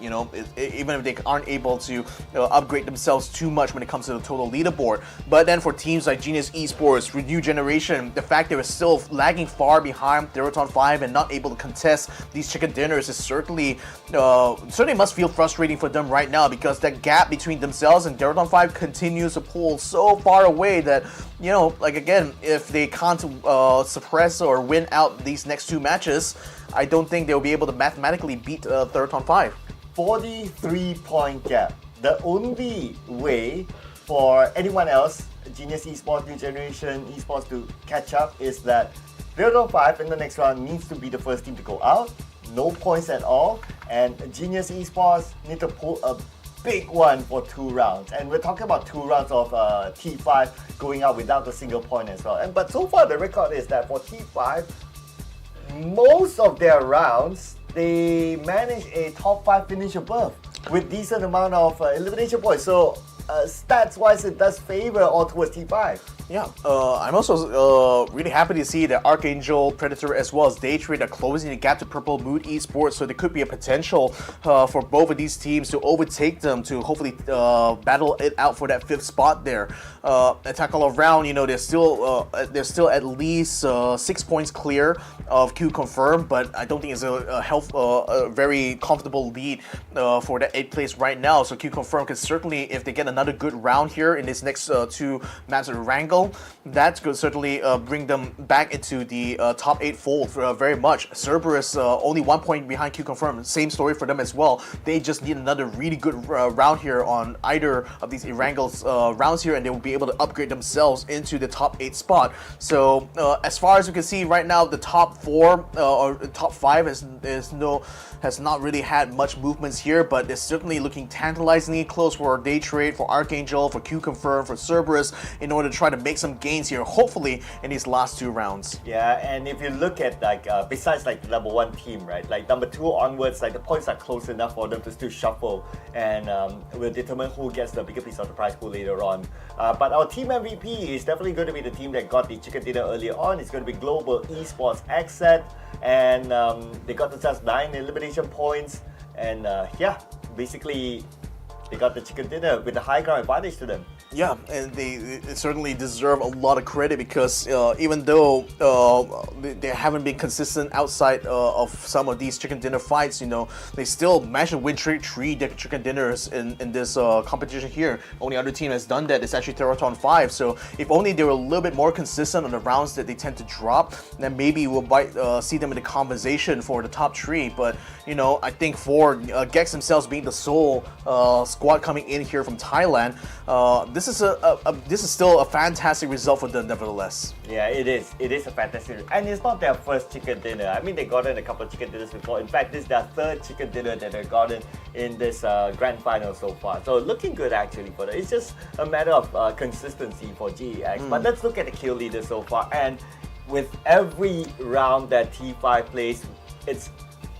Even if they aren't able to upgrade themselves too much when it comes to the total leaderboard. But then for teams like Genius Esports, Renew Generation, the fact they were still lagging far behind Theerathon 5 and not able to contest these chicken dinners is certainly must feel frustrating for them right now, because that gap between themselves and Theerathon 5 continues to pull so far away that, again, if they can't suppress or win out these next 2 matches, I don't think they'll be able to mathematically beat Theerathon 5. 43-point gap. The only way for anyone else, Genius Esports, New Generation Esports, to catch up is that Theerathon 5 in the next round needs to be the first team to go out, no points at all, and Genius Esports need to pull a big one for 2 rounds. And we're talking about 2 rounds of T5 going out without a single point as well. But so far the record is that for T5, most of their rounds, they manage a top 5 finish above with decent amount of elimination points. So stats-wise, it does favor all towards T5. Yeah, I'm also really happy to see that ArkAngel, Predator, as well as Daytrade are closing the gap to Purple Mood Esports, so there could be a potential for both of these teams to overtake them to hopefully battle it out for that 5th spot there. Attack All Around, they're still at least 6 points clear of QConfirm, but I don't think it's a very comfortable lead for that 8th place right now. So QConfirm can certainly, if they get another good round here in this next 2 maps of Wrangle, that could certainly bring them back into the top 8 fold very much. CERBERUS only 1 point behind QConfirm. Same story for them as well. They just need another really good round here on either of these Wrangle's rounds here, and they will be able to upgrade themselves into the top 8 spot. So as far as you can see right now, the top 4 or top 5 has not really had much movements here, but it's certainly looking tantalizingly close for Daytrade, for ArkAngel, for QConfirm, for CERBERUS, in order to try to make some gains here, hopefully in these last 2 rounds. Yeah, and if you look at besides the number 1 team, right, number 2 onwards, the points are close enough for them to still shuffle, and will determine who gets the bigger piece of the prize pool later on. But our team MVP is definitely going to be the team that got the chicken dinner earlier on. It's going to be Global Esports Xsset, and they got themselves 9 elimination points, and basically they got the chicken dinner with the high ground advantage to them. Yeah, and they certainly deserve a lot of credit, because even though they haven't been consistent outside of some of these chicken dinner fights, they still managed to win 3 chicken dinners in this competition here. Only other team has done that is actually Theerathon 5. So if only they were a little bit more consistent on the rounds that they tend to drop, then maybe we'll see them in the conversation for the top 3. But I think for Gex themselves being the sole squad coming in here from Thailand. This is still a fantastic result for them, nevertheless. Yeah, it is. It is a fantastic, and it's not their first chicken dinner. I mean, they gotten a couple of chicken dinners before. In fact, this is their third chicken dinner that they've gotten in this grand final so far. So looking good actually for them. It's just a matter of consistency for GEX. But let's look at the kill leader so far. And with every round that T5 plays, it's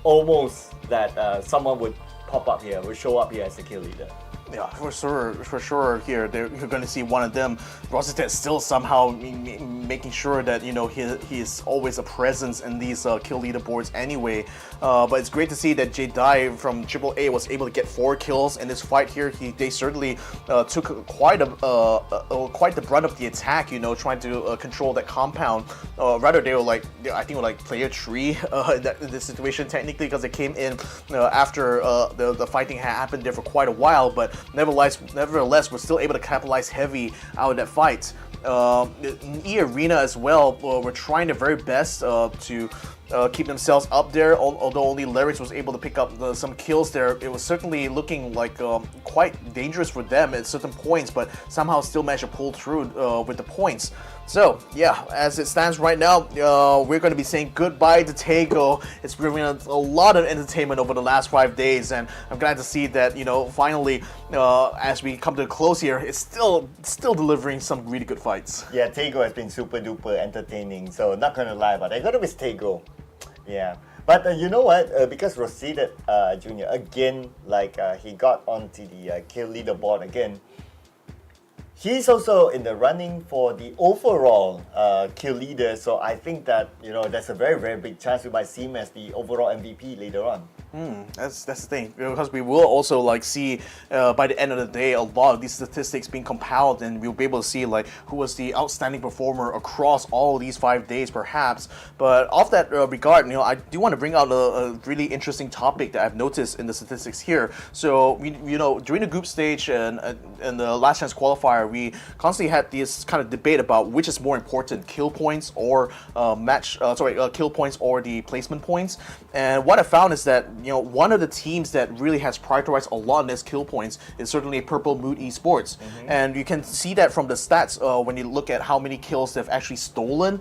almost that someone would pop up here, would show up here as a kill leader. Yeah, for sure. Here, you're going to see one of them. Xsset still somehow making sure that he is always a presence in these kill leaderboards anyway. But it's great to see that J-Dai from AAA was able to get 4 kills in this fight here. They certainly took quite the brunt of the attack. Trying to control that compound. Rather, they were I think player 3 in this situation technically, because they came in after the fighting had happened there for quite a while, but. Nevertheless, we're still able to capitalize heavy out of that fight. In eArena as well, we're trying their very best to keep themselves up there. Although only Lyrics was able to pick up some kills there, it was certainly looking like quite dangerous for them at certain points, but somehow still managed to pull through with the points. So yeah, as it stands right now, we're going to be saying goodbye to Tego. It's been a lot of entertainment over the last 5 days, and I'm glad to see that finally, as we come to a close here, it's still delivering some really good fights. Yeah, Tego has been super duper entertaining. So not gonna lie, but I gotta miss Tego. Yeah. But you know what? Because Rosita Jr. again, he got onto the kill leaderboard again. He's also in the running for the overall kill leader, so I think that there's a very, very big chance we might see him as the overall MVP later on. That's the thing, because we will also see by the end of the day a lot of these statistics being compiled, and we'll be able to see who was the outstanding performer across all these 5 days perhaps. But off that regard, I do want to bring out a really interesting topic that I've noticed in the statistics here. So during the group stage and the last chance qualifier, we constantly had this kind of debate about which is more important, kill points or kill points or the placement points. And what I found is that one of the teams that really has prioritized a lot in this kill points is certainly Purple Mood Esports. And you can see that from the stats when you look at how many kills they've actually stolen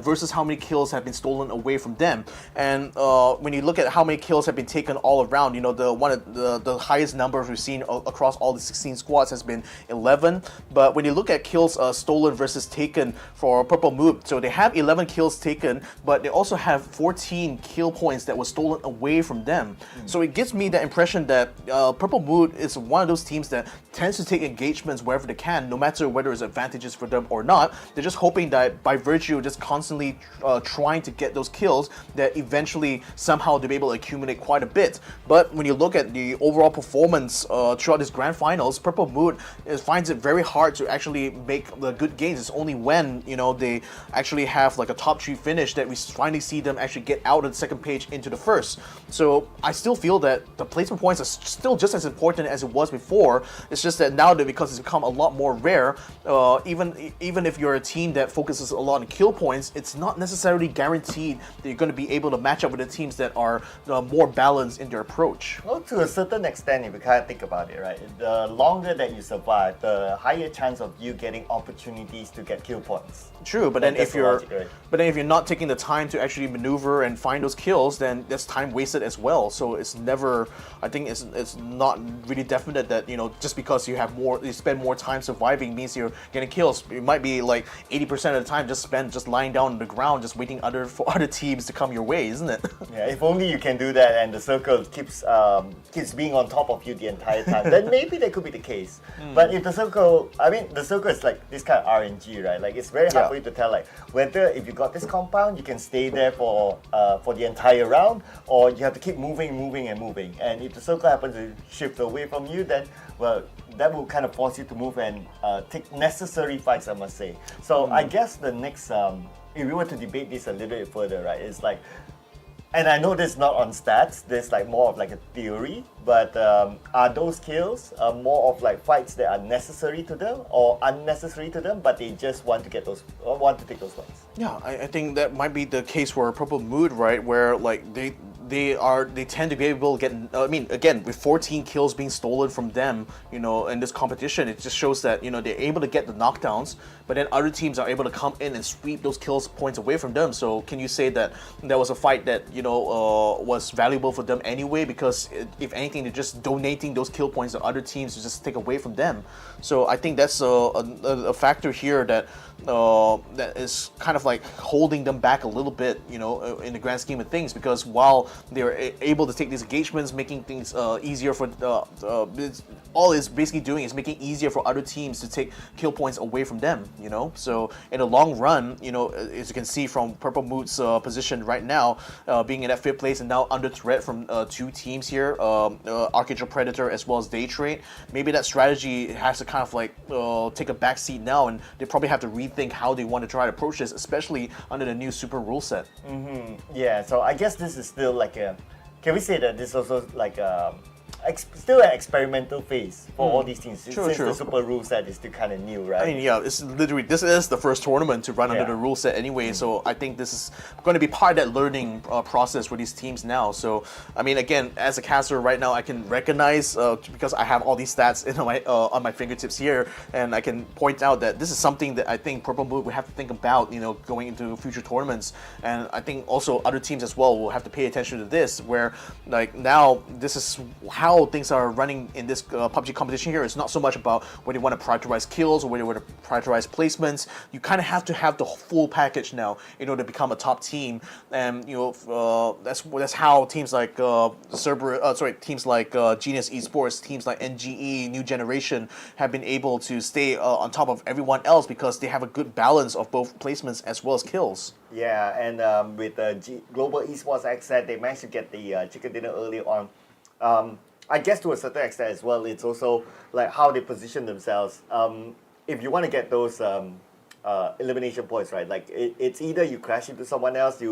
versus how many kills have been stolen away from them. And when you look at how many kills have been taken all around, the highest numbers we've seen across all the 16 squads has been 11. But when you look at kills stolen versus taken for Purple Mood, so they have 11 kills taken, but they also have 14 kill points that were stolen away from them. So it gives me the impression that Purple Mood is one of those teams that tends to take engagements wherever they can, no matter whether it's advantages for them or not. They're just hoping that by virtue of just constantly trying to get those kills, that eventually somehow they'll be able to accumulate quite a bit. But when you look at the overall performance throughout this grand finals, Purple Mood finds it very hard to actually make the good gains. It's only when they actually have a top 3 finish that we finally see them actually get out of the second page into the first. So I still feel that the placement points are still just as important as it was before. It's just that now, because it's become a lot more rare, even if you're a team that focuses a lot on kill points, it's not necessarily guaranteed that you're going to be able to match up with the teams that are more balanced in their approach. Well, to a certain extent, if you kind of think about it, right, the longer that you survive, the higher chance of you getting opportunities to get kill points. True, but then if you're not taking the time to actually maneuver and find those kills, then that's time wasted as well. So it's never, I think it's not really definite that just because you spend more time surviving means you're getting kills. It might be 80% of the time just lying down on the ground, just waiting for other teams to come your way, isn't it? Yeah, if only you can do that, and the circle keeps being on top of you the entire time, then maybe that could be the case. But if the circle is like this kind of RNG, right? It's very hard for you to tell whether if you got this compound, you can stay there for the entire round, or you have to keep moving. And if the circle happens to shift away from you, then that will kind of force you to move and take necessary fights, I must say. So I guess the next, if we were to debate this a little bit further, right, it's and I know this is not on stats, this more of a theory, but are those kills more of fights that are necessary to them or unnecessary to them, but they just want to take those fights? Yeah, I think that might be the case for Purple Mood, right, where they they tend to be able to get. I mean, again, with 14 kills being stolen from them, in this competition, it just shows that they're able to get the knockdowns, but then other teams are able to come in and sweep those kills points away from them. So can you say that there was a fight that was valuable for them anyway? Because if anything, they're just donating those kill points to other teams to just take away from them. So I think that's a factor here that is kind of like holding them back a little bit, in the grand scheme of things. Because while they're able to take these engagements, making things easier for all it's basically doing is making it easier for other teams to take kill points away from them. So in the long run, as you can see from Purple Mood's position right now, being in that 5th place and now under threat from 2 teams here, ArkAngel Predator as well as Daytrade. Maybe that strategy has to kind of like take a back seat now, and they probably have to rethink how they want to try to approach this, especially under the new super rule set. Yeah, so I guess this is still like can we say that this is also like still an experimental phase for all these teams since the super rule set is still kind of new, right? I mean, yeah, it's literally, this is the first tournament to run under the rule set anyway, so I think this is going to be part of that learning process for these teams now. So, I mean, again, as a caster right now, I can recognize, because I have all these stats on my fingertips here, and I can point out that this is something that I think Purple Mood will have to think about, going into future tournaments. And I think also other teams as well will have to pay attention to this, where like now this is how things are running in this PUBG competition here. It's not so much about whether you want to prioritize kills or whether you want to prioritize placements. You kind of have to have the full package now in order to become a top team. And that's how teams like teams like Genius Esports, teams like NGE, New Generation have been able to stay on top of everyone else because they have a good balance of both placements as well as kills. Yeah, and with Global Esports Xsset, they managed to get the chicken dinner early on. I guess to a certain extent as well, it's also like how they position themselves. If you want to get those elimination points, right? Like it's either you crash into someone else,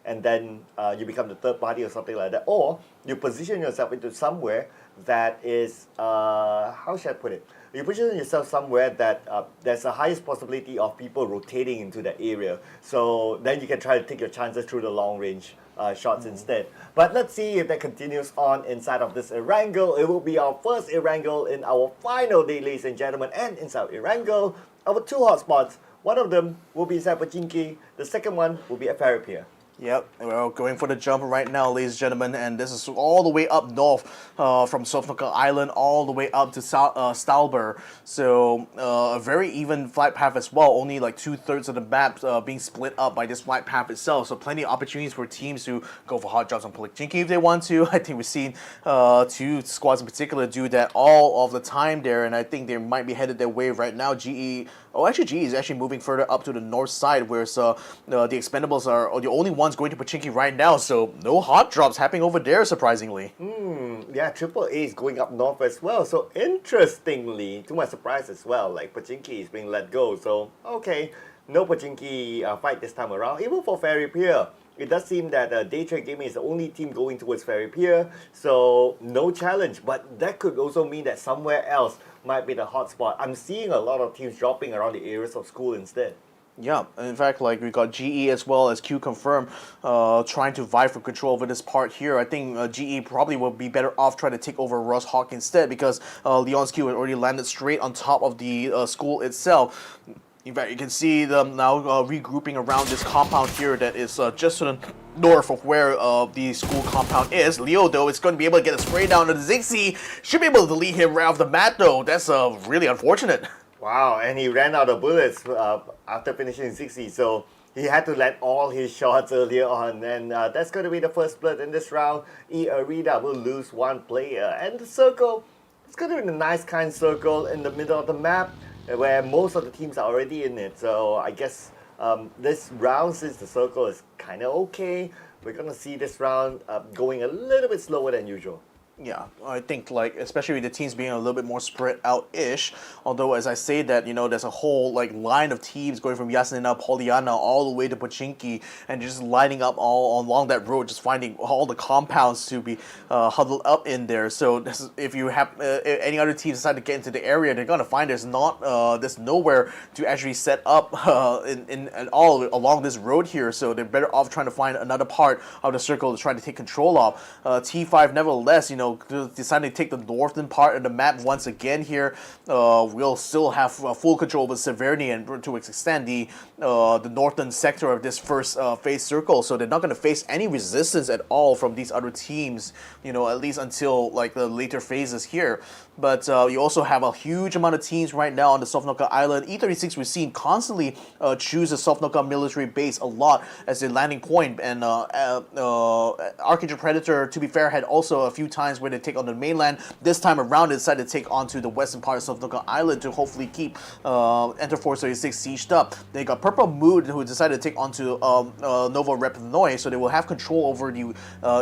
and then you become the third party or something like that, or you position yourself into somewhere that is how should I put it? You position yourself somewhere that there's the highest possibility of people rotating into that area. So then you can try to take your chances through the long range shots instead. But let's see if that continues on inside of this ArkAngel. It will be our first ArkAngel in our final day, ladies and gentlemen. And inside ArkAngel, our 2 hotspots. One of them will be inside Pachinki. The second one will be at Ferrypier. Yep, we're going for the jump right now, ladies and gentlemen, and this is all the way up north from Sofnoka Island all the way up to Stalber. So a very even flight path as well, only like 2/3 of the map being split up by this flight path itself. So plenty of opportunities for teams to go for hot jumps on Pachinki if they want to. I think we've seen 2 squads in particular do that all of the time there, and I think they might be headed their way right now. GE is actually moving further up to the north side, whereas the Expendables are the only ones going to Pachinki right now, so no hot drops happening over there, surprisingly. Yeah, AAA is going up north as well. So interestingly, to my surprise as well, like Pachinki is being let go. So okay, no Pachinki fight this time around. Even for Ferrypier, it does seem that Daytrade Gaming is the only team going towards Ferrypier, so no challenge. But that could also mean that somewhere else might be the hotspot. I'm seeing a lot of teams dropping around the areas of school instead. Yeah, in fact, like we got GE as well as QConfirm trying to vie for control over this part here. I think GE probably will be better off trying to take over Ross Hawk instead, because Leon's Q had already landed straight on top of the school itself. In fact, you can see them now regrouping around this compound here that is just to the north of where the school compound is. Leo, though, is going to be able to get a spray down on Zixi. Should be able to delete him right off the mat, though. That's really unfortunate. Wow, and he ran out of bullets after finishing 60, so he had to land all his shots earlier on, and that's going to be the first blood in this round. eArena will lose 1 player, and the circle, it's going to be a nice kind circle in the middle of the map, where most of the teams are already in it. So I guess this round, since the circle is kind of okay, we're going to see this round going a little bit slower than usual. Yeah, I think like especially with the teams being a little bit more spread out-ish. Although as I say that, there's a whole like line of teams going from Yasenina, Poliana, all the way to Pochinki, and just lining up all along that road, just finding all the compounds to be huddled up in there. So if you have any other teams decide to get into the area, they're gonna find there's nowhere to actually set up in all along this road here. So they're better off trying to find another part of the circle to try to take control of. T5, nevertheless, deciding to take the northern part of the map once again here. We'll still have full control over Severny and to extend the northern sector of this first phase circle. So they're not going to face any resistance at all from these other teams, at least until like the later phases here. But you also have a huge amount of teams right now on the Sofnoka Island. E36 we've seen constantly choose the Sofnoka military base a lot as their landing point. And ArkAngel Predator, to be fair, had also a few times where they take on the mainland. This time around, they decided to take onto the western part of Sofnoka Island to hopefully keep Enter Force 36 sieged up. They got Purple Mood, who decided to take onto Nova Repnoi, so they will have control over the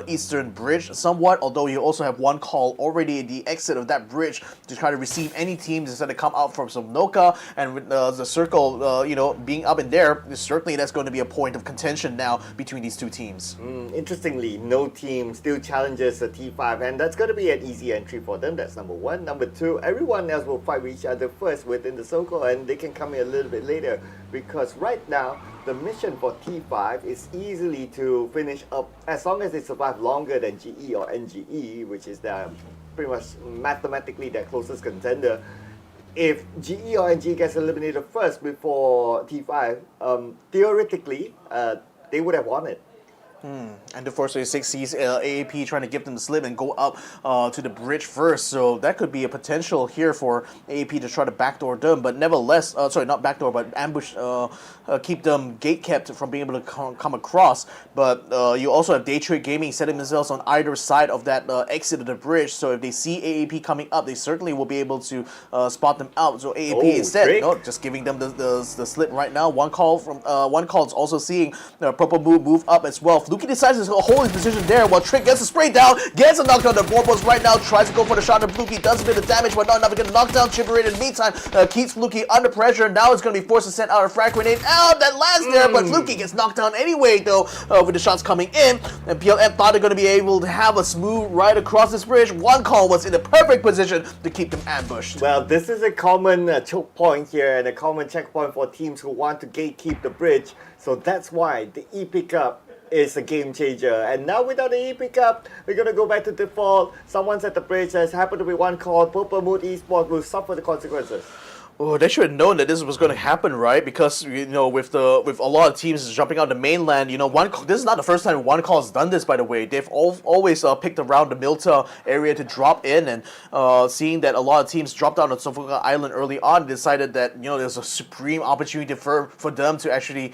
eastern bridge somewhat, although you also have one call already at the exit of that bridge to try to receive any teams instead of come out from Sofnoka, and with the circle being up in there, certainly that's going to be a point of contention now between these two teams. Interestingly, no team still challenges the T5, and that's going to be an easy entry for them. That's number one. Number two, everyone else will fight with each other first within the circle, and they can come in a little bit later, because right now the mission for T5 is easily to finish up as long as they survive longer than GE or NGE, which is their pretty much mathematically their closest contender. If GE or NGE gets eliminated first before T5, theoretically they would have won it. And the Force 36 sees AAP trying to give them the slip and go up to the bridge first. So that could be a potential here for AAP to try to backdoor them. But nevertheless, sorry, not backdoor, but ambush, keep them gate kept from being able to come across. But you also have Daytrade Gaming setting themselves on either side of that exit of the bridge. So if they see AAP coming up, they certainly will be able to spot them out. So AAP instead, just giving them the slip right now. One call is also seeing Purple move up as well. Fluky decides to hold his position there while Trick gets a spray down, gets a knockdown. The board post right now, tries to go for the shot, and Fluky does a bit of damage, but not enough to get a knockdown. Chipper in the meantime keeps Fluky under pressure. Now it's going to be forced to send out a frag grenade out that lands there, but Fluky gets knocked down anyway, though, with the shots coming in. And PLM thought they're going to be able to have a smooth ride across this bridge. One call was in the perfect position to keep them ambushed. Well, this is a common choke point here and a common checkpoint for teams who want to gatekeep the bridge. So that's why the E pickup is a game changer. And now without the E pickup, we're going to go back to default. Someone's at the bridge. There's happened to be one call. Purple Mood Esports will suffer the consequences. Oh, they should have known that this was going to happen, right? Because with a lot of teams jumping out the mainland, this is not the first time One Call has done this. By the way, they've always picked around the Milta area to drop in, and seeing that a lot of teams dropped out on Sofnoka Island early on, decided that there's a supreme opportunity for them to actually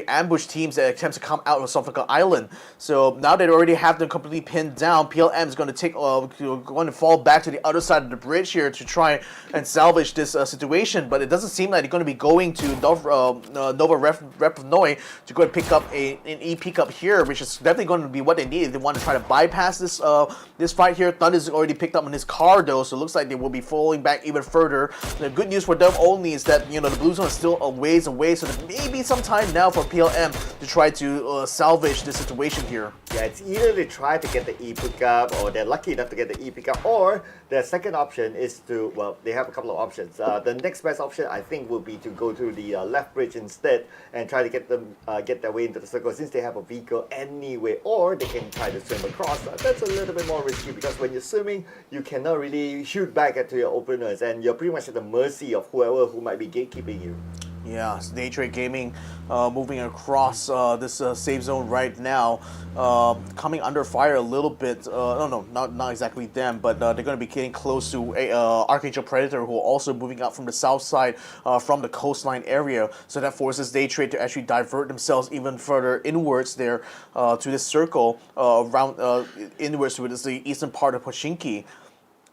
ambush teams that attempt to come out of Sofnoka Island. So now they already have them completely pinned down. PLM is going to fall back to the other side of the bridge here to try and salvage this situation, but it doesn't seem like they're going to be going to Nova Repnoi to go and pick up an E pickup here, which is definitely going to be what they need. They want to try to bypass this fight here. Thunder is already picked up on his car though, so it looks like they will be falling back even further. The good news for them only is that the blue zone is still a ways away, so there may be some time now for PLM to try to salvage this situation here. Yeah, it's either they try to get the E pickup, or they're lucky enough to get the E pickup, or their second option is to, well, they have a couple of options. The next best option, I think, will be to go to the left bridge instead and try to get their way into the circle, since they have a vehicle anyway, or they can try to swim across. That's a little bit more risky, because when you're swimming, you cannot really shoot back at your openers, and you're pretty much at the mercy of whoever who might be gatekeeping you. Yeah, it's Daytrade Gaming moving across this safe zone right now, coming under fire a little bit. No, not exactly them, but they're going to be getting close to ArkAngel Predator, who are also moving out from the south side from the coastline area. So that forces Daytrade to actually divert themselves even further inwards there to this circle around inwards to the eastern part of Pochinki.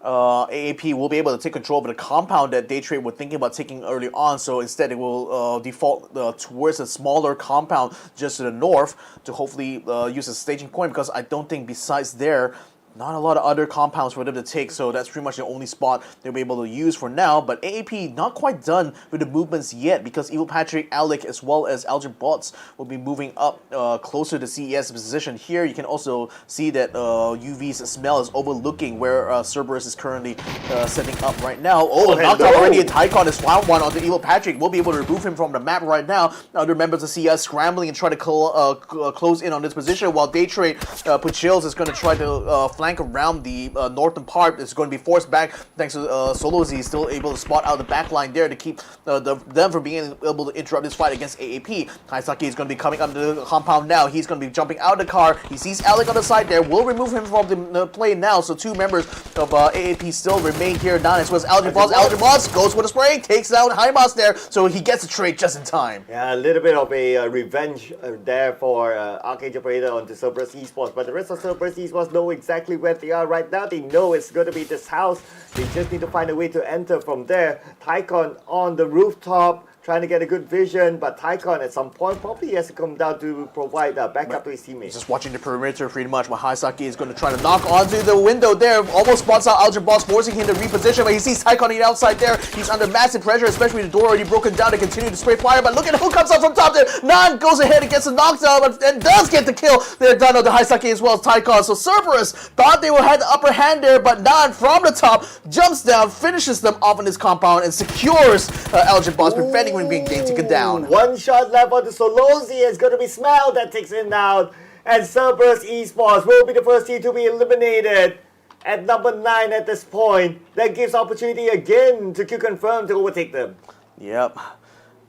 AAP will be able to take control of the compound that Daytrade were thinking about taking early on, so instead it will default towards a smaller compound just to the north to hopefully use as a staging point, because I don't think besides there not a lot of other compounds for them to take, so that's pretty much the only spot they'll be able to use for now. But AAP not quite done with the movements yet, because Evil Patrick, Alec, as well as Algid Bots will be moving up closer to CES position here. You can also see that UV's smell is overlooking where Cerberus is currently setting up right now. Oh, knocked out already a Tycon is found one onto Evil Patrick. We'll be able to remove him from the map right now. Other members of CES scrambling and try to close in on this position, while Daytrade Puchills is going to try to flank around the northern part. It's going to be forced back thanks to Solo Z still able to spot out the back line there to keep them from being able to interrupt this fight against AAP. Haisaki is going to be coming up to the compound now. He's going to be jumping out of the car. He sees Alec on the side there. Will remove him from the play now. So two members of AAP still remain here. Not as well as Algid Bots. Algid Bots goes with a spray, takes out Hymas there. So he gets a trade just in time. Yeah, a little bit of a revenge there for ArkAngel Predator onto Cerberus Esports. But the rest of Cerberus Esports know exactly where they are right now. They know it's going to be this house. They just need to find a way to enter from there. Tycon on the rooftop, trying to get a good vision, but Tycon at some point probably has to come down to provide backup to his teammates. Just watching the perimeter pretty much, but Haisaki is going to try to knock onto the window there. Almost spots out Algid Bots, forcing him to reposition, but he sees Tycon on the outside there. He's under massive pressure, especially with the door already broken down to continue to spray fire, but look at who comes up from top there. Nan goes ahead and gets a knockdown, and does get the kill. They're done on the Haisaki as well as Tycon. So Cerberus thought they would have the upper hand there, but Nan from the top jumps down, finishes them off in his compound, and secures Algid Bots, preventing him being taken down. One shot left on the Solozi is going to be smelled. That takes him out. And Cerberus Esports will be the first team to be eliminated at number 9 at this point. That gives opportunity again to QConfirm to overtake them. Yep.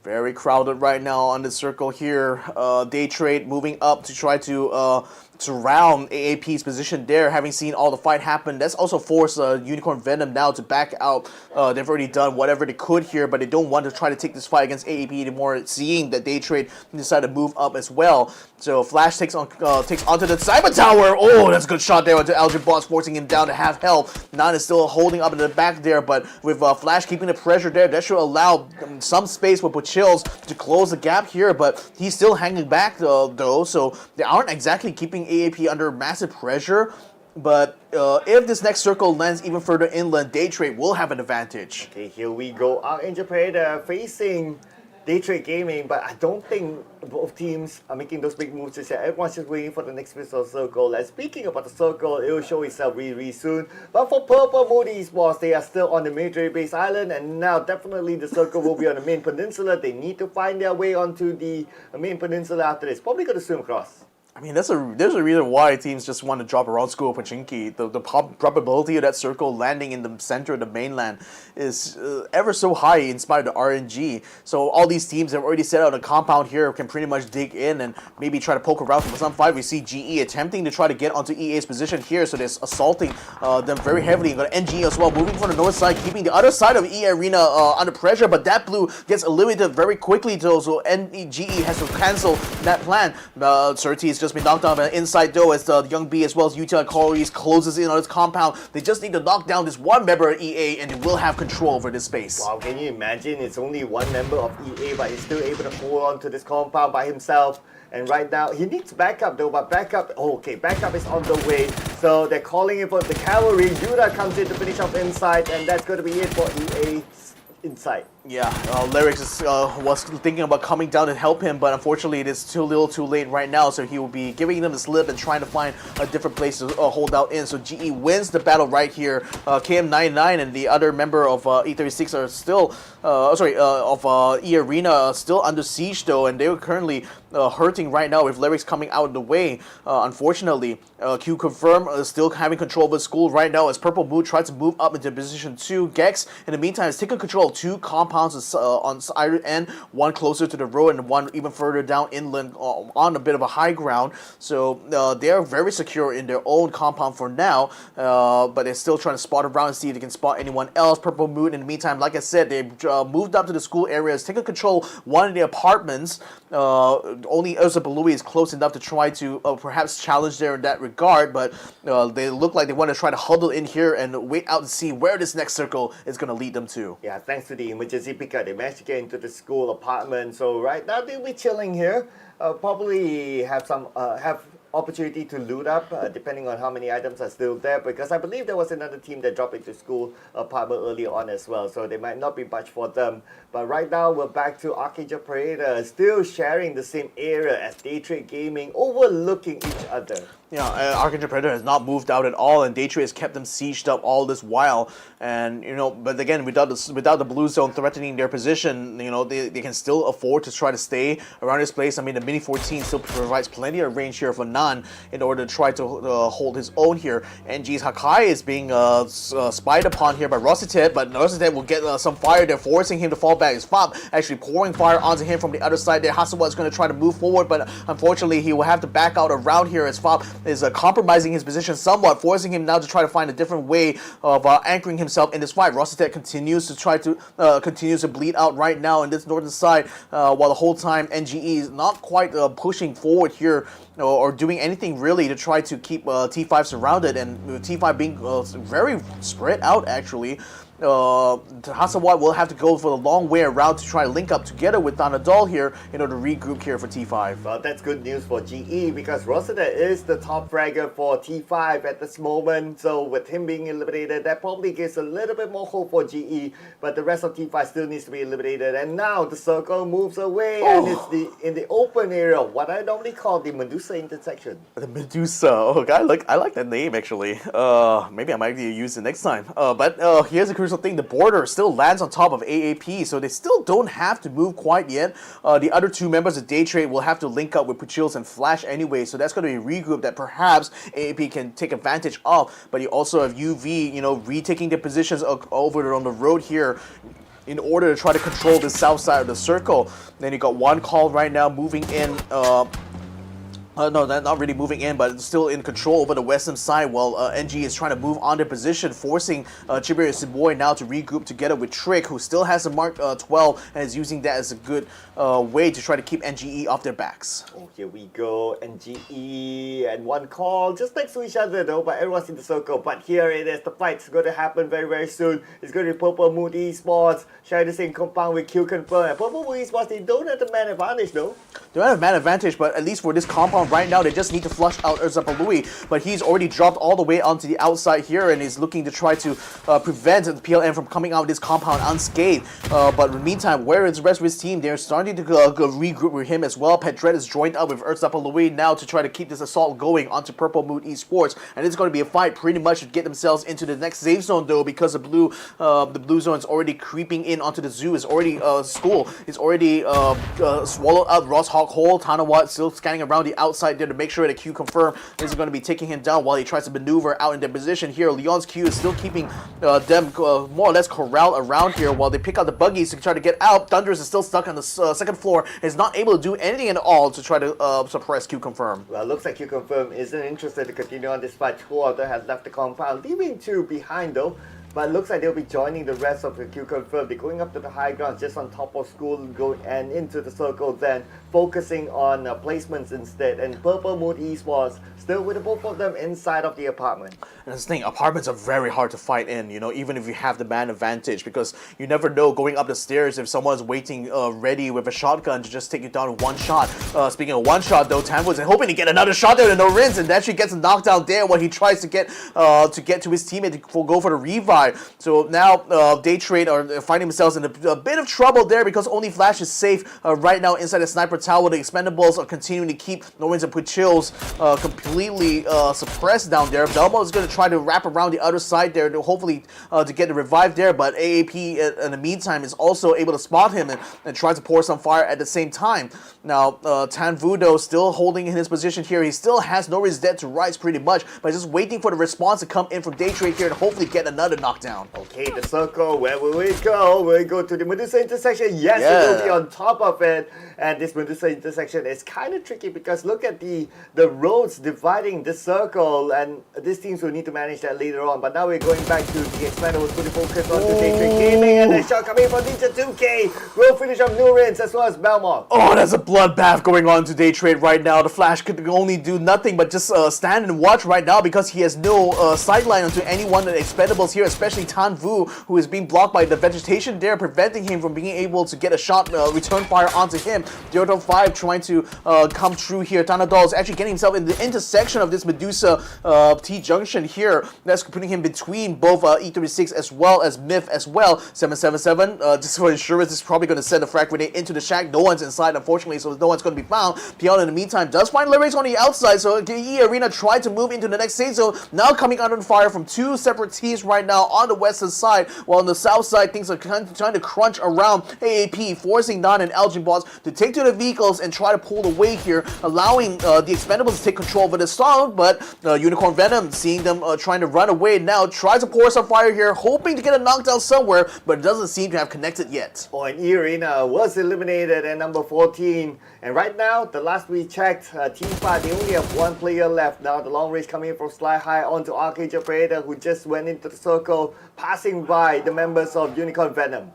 Very crowded right now on the circle here. Daytrade moving up to try to surround AAP's position there, having seen all the fight happen. That's also forced Unicorn Venom now to back out. They've already done whatever they could here, but they don't want to try to take this fight against AAP anymore, seeing that Daytrade decided to move up as well. So Flash takes onto the Cyber Tower. Oh, that's a good shot there onto Algid Bots, forcing him down to half health. Nan is still holding up in the back there, but with Flash keeping the pressure there, that should allow some space for Puchills to close the gap here, but he's still hanging back though, so they aren't exactly keeping AAP under massive pressure. But if this next circle lands even further inland, Daytrade will have an advantage. Okay, here we go. ArkAngel Predator facing Daytrade Gaming, but I don't think both teams are making those big moves just yet. Everyone's just waiting for the next pistol circle. And speaking about the circle, it will show itself really soon. But for Purple Mood Esports, they are still on the military base island, and now definitely the circle will be on the main peninsula. They need to find their way onto the main peninsula after this. Probably going to swim across. I mean, there's a reason why teams just want to drop around School of Pachinki. The probability of that circle landing in the center of the mainland is ever so high in spite of the RNG. So all these teams have already set out a compound here, can pretty much dig in and maybe try to poke around for some fight. We see GE attempting to try to get onto EA's position here, so they're assaulting them very heavily. You've got NG as well, moving from the north side, keeping the other side of eArena under pressure, but that blue gets eliminated very quickly though, so GE has to cancel that plan. Surti is just been knocked down on the inside though, as the Young B as well as Utah Corey's closes in on his compound. They just need to knock down this one member of EA and they will have control over this space. Wow, can you imagine? It's only one member of EA, but he's still able to hold on to this compound by himself. And right now, he needs backup though, but backup is on the way. So they're calling in for the cavalry. Yuta comes in to finish off inside, and that's going to be it for EA inside. Yeah, Lyrics was thinking about coming down to help him, but unfortunately it is too little too late right now, so he will be giving them the slip and trying to find a different place to hold out in. So GE wins the battle right here. KM99 and the other member of E36 are still, of eArena still under siege though, and they were currently hurting right now with Lyrics coming out of the way. Unfortunately, QConfirm is still having control of the school right now as Purple Mood tries to move up into position 2. Gex, in the meantime, has taken control of 2 compounds on either end, one closer to the road and one even further down inland on a bit of a high ground. So they are very secure in their own compound for now, but they're still trying to spot around and see if they can spot anyone else. Purple Moon, in the meantime, like I said, they moved up to the school areas, taken control one of the apartments. Only Ursa Balui is close enough to try to perhaps challenge there in that regard, but they look like they want to try to huddle in here and wait out to see where this next circle is going to lead them to. Yeah, thanks to the emergency pickup, they managed to get into the school apartment. So right now they'll be chilling here. Probably have some opportunity to loot up, depending on how many items are still there, because I believe there was another team that dropped into school apartment earlier on as well, so there might not be much for them. But right now, we're back to ArkAngel Parade, still sharing the same area as Daytrade Gaming, overlooking each other. Yeah, ArkAngel Predator has not moved out at all, and Daytrade has kept them sieged up all this while. And but again, without the blue zone threatening their position, they can still afford to try to stay around this place. I mean, the Mini 14 still provides plenty of range here for Nan in order to try to hold his own here. NG's Hakai is being spied upon here by Rossetet, but Rossetet will get some fire there, forcing him to fall back. His Fob actually pouring fire onto him from the other side there. Hasselblad is going to try to move forward, but unfortunately, he will have to back out around here as Fob is compromising his position somewhat, forcing him now to try to find a different way of anchoring himself in this fight. Rossetet continues to bleed out right now in this northern side, while the whole time NGE is not quite pushing forward here or doing anything really to try to keep T5 surrounded, and T5 being very spread out actually. Hasselblad will have to go for the long way around to try to link up together with Donadol here in order to regroup here for T5. Well, that's good news for GE because Rossetet is the top fragger for T5 at this moment. So with him being eliminated, that probably gives a little bit more hope for GE. But the rest of T5 still needs to be eliminated. And now the circle moves away, and it's in the open area, what I normally call the Medusa intersection. The Medusa. Oh, I like that name actually. Maybe I might use it next time. But here's a crucial thing: the border still lands on top of AAP, so they still don't have to move quite yet. The other two members of Daytrade will have to link up with Puchils and Flash anyway, so that's going to be a regroup that perhaps AAP can take advantage of. But you also have UV, retaking their positions over on the road here in order to try to control the south side of the circle. Then you got one call right now moving in. No, they're not really moving in, but still in control over the western side, while NG is trying to move on their position, forcing Chibuya Siboy now to regroup together with Trick, who still has a Mark 12 and is using that as a good way to try to keep NGE off their backs. Oh, here we go, NGE and one call just next to each other though, but everyone's in the circle. But here it is, the fight's going to happen very, very soon. It's going to be Purple Moon Esports sharing the same compound with QConfirm. And Purple Moon Esports, they don't have the man advantage though. They don't have man advantage, but at least for this compound right now, they just need to flush out Erzapalui, but he's already dropped all the way onto the outside here and is looking to try to prevent the PLN from coming out of this compound unscathed. But in the meantime, where is the rest of his team? They're starting to regroup with him as well. Petred is joined up with Erzapalui now to try to keep this assault going onto Purple Moon Esports, and it's going to be a fight pretty much to get themselves into the next safe zone though, because the blue zone is already creeping in onto the zoo. Is already school is already swallowed up Ross Hawk Hole. Tanawat still scanning around the outside there to make sure that QConfirm is going to be taking him down while he tries to maneuver out in their position here. Leon's Q is still keeping them more or less corralled around here while they pick out the buggies to try to get out. Thunderous is still stuck on the second floor and is not able to do anything at all to try to suppress QConfirm. Well, looks like QConfirm isn't interested to continue on this fight. Two of them has left the compound, leaving two behind though. But it looks like they'll be joining the rest of the QConfirm. They're going up to the high ground just on top of school and into the circle, then focusing on placements instead. And Purple Moon Esports still with the both of them inside of the apartment. And that's the thing, apartments are very hard to fight in, even if you have the man advantage, because you never know going up the stairs if someone's waiting ready with a shotgun to just take you down in one shot. Speaking of one shot though, Tam was hoping to get another shot there to no rinse, and actually gets a knockdown there while he tries to get to his teammate to go for the revive. So now Daytrade are finding themselves in a bit of trouble there because only Flash is safe right now inside the sniper tower. The Expendables are continuing to keep Norins and Puchils completely suppressed down there. Belmo is going to try to wrap around the other side there to hopefully to get the revive there, but AAP in the meantime is also able to spot him and tries to pour some fire at the same time. Now Tan Vudo still holding in his position here. He still has Norris dead to rise pretty much, but just waiting for the response to come in from Daytrade here to hopefully get another knockdown. Okay, the circle, where will we go? We'll go to the Medusa intersection. Yes, it will be on top of it. And this Medusa intersection is kind of tricky because look at the roads dividing the circle, and these teams will need to manage that later on. But now we're going back to the Expendables, fully focused on the Daytrade Gaming, and the shot coming from Ninja 2K will finish up Nurins as well as Belmont. Oh, there's a bloodbath going on to Daytrade right now. The Flash could only do nothing but just stand and watch right now because he has no sideline onto anyone of the Expendables here as especially Tan Vu, who is being blocked by the vegetation there, preventing him from being able to get a shot, return fire onto him. DAY5 trying to come through here. Tanadol is actually getting himself in the intersection of this Medusa T-junction here. That's putting him between both E36 as well as Myth as well. 777, just for insurance, is probably going to send a frag grenade into the shack. No one's inside, unfortunately, so no one's going to be found. PL in the meantime does find Lyrics on the outside, so eArena tried to move into the next safe zone. Now coming out on fire from two separate teams right now on the western side, while on the south side things are trying to crunch around AAP, forcing Don and Elgin bots to take to the vehicles and try to pull away here, allowing the Expendables to take control over the storm. But Unicorn Venom, seeing them trying to run away now, tries to pour some fire here, hoping to get a knockdown somewhere, but it doesn't seem to have connected yet. Oh, and eArena was eliminated at number 14. And right now, the last we checked, Team 5, they only have one player left. Now the long range coming in from Sly High onto ArkAngel Predator, who just went into the circle, passing by the members of Unicorn Venom.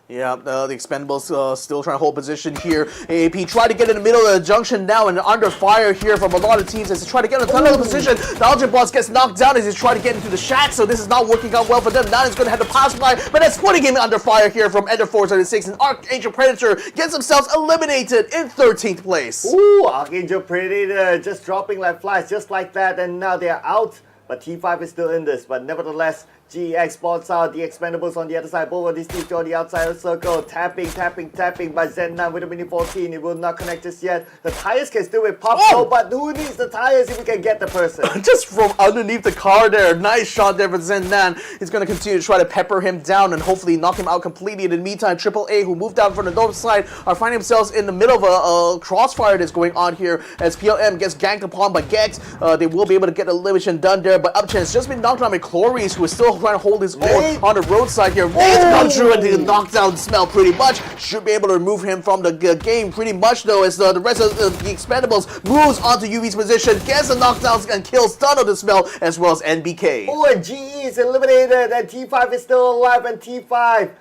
Yeah, the Expendables still trying to hold position here. AAP try to get in the middle of the junction now and under fire here from a lot of teams as they try to get in a ton of position. The Algin boss gets knocked down as he's trying to get into the shack, so this is not working out well for them. Now he's going to have to pass by, but that's putting him under fire here from Ender 436, and ArkAngel Predator gets themselves eliminated in 13th place. Ooh, ArkAngel Predator just dropping like flies just like that, and now they're out. But T5 is still in this, but nevertheless, GEX spots out the Expendables on the other side. Both of these teams go on the outside of the circle. Tapping by Zen9 with a mini 14. It will not connect just yet. The tires can still be popped, but who needs the tires if we can get the person? Just from underneath the car there. Nice shot there for Zen9. He's going to continue to try to pepper him down and hopefully knock him out completely. In the meantime, AAA, who moved down from the north side, are finding themselves in the middle of a crossfire that's going on here as PLM gets ganked upon by Gex. They will be able to get the elimination done there, but Upchan's just been knocked down by Chloris, who is still trying to hold his own on the roadside here. Nate's come through and the knockdown smell pretty much. Should be able to remove him from the game pretty much though, as the rest of the Expendables moves onto UV's position, gets the knockdowns and kills Stun of the Smell as well as NBK. Oh, and GE is eliminated and T5 is still alive, and T5,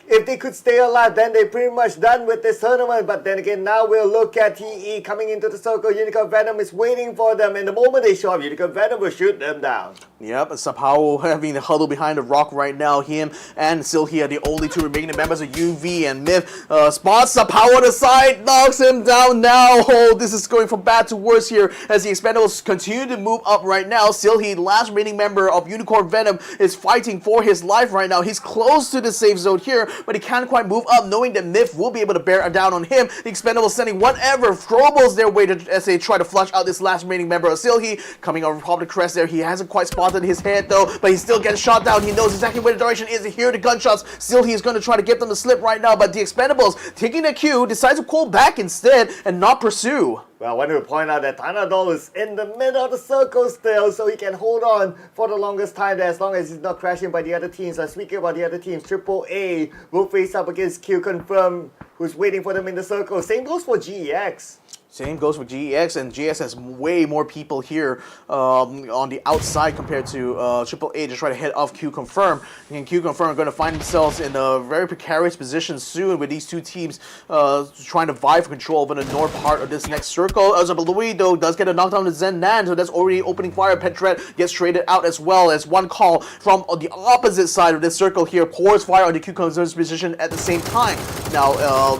if they could stay alive, then they're pretty much done with this tournament. But then again, now we'll look at TE coming into the circle. Unicorn Venom is waiting for them, and the moment they show up, Unicorn Venom will shoot them down. Yep, Sapao having the huddle behind the rock right now. Him and Silhi are the only two remaining members of UV, and Myth spots Sapao on the side, knocks him down now. Oh, this is going from bad to worse here as the Expendables continue to move up right now. Silhi, the last remaining member of Unicorn Venom, is fighting for his life right now. He's close to the safe zone here, but he can't quite move up, knowing that Myth will be able to bear down on him. The Expendables sending whatever throwables their way as they try to flush out this last remaining member of Silhi. Coming over top of the crest there, he hasn't quite spotted his head though, but he still gets shot down. He knows exactly where the direction is. He hears the gunshots. Silhi is going to try to get them to slip right now, but the Expendables, taking the cue, decides to pull back instead and not pursue. Well, I want to point out that Tanadol is in the middle of the circle still, so he can hold on for the longest time there, as long as he's not crashing by the other teams. So speaking about the other teams, AAA will face up against QConfirm, who's waiting for them in the circle. Same goes for GEX. Same goes for GEX, and GS has way more people here on the outside compared to AAA to try to head off QConfirm. And QConfirm are going to find themselves in a very precarious position soon with these two teams trying to vie for control over the north part of this next circle. Zabalui, though, does get a knockdown to Zen9, so that's already opening fire. Petret gets traded out as well, as one call from the opposite side of this circle here pours fire on the QConfirm's position at the same time. Now,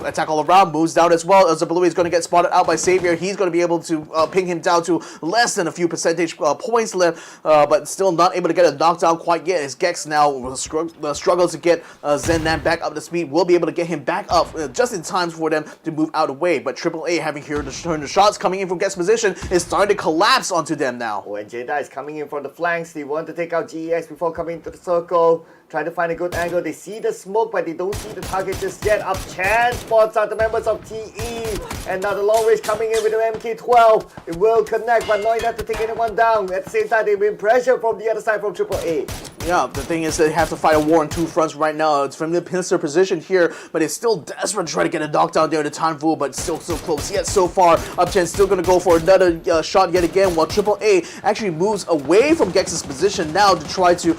attack all around moves down as well. Zabalui is going to get spotted out by Savior. He's going to be able to ping him down to less than a few percentage points left, but still not able to get a knockdown quite yet. As Gex now struggles to get Zen9 back up to speed, will be able to get him back up just in time for them to move out of the way. But AAA, having here to turn the shots coming in from Gex position, is starting to collapse onto them now. Oh, and Jedi is coming in from the flanks. They want to take out GEX before coming into the circle. Trying to find a good angle. They see the smoke, but they don't see the target just yet. Up Chan spots out the members of TE. And now the long range coming in with an MK12. It will connect, but not enough to take anyone down. At the same time, they've been pressure from the other side from AAA. Yeah, the thing is they have to fight a war on two fronts right now. It's from the pincer position here, but it's still desperate to try to get a knockdown there to Tanvu, but still so close yet so far. Upchan's still going to go for another shot yet again, while AAA actually moves away from Gex's position now to try to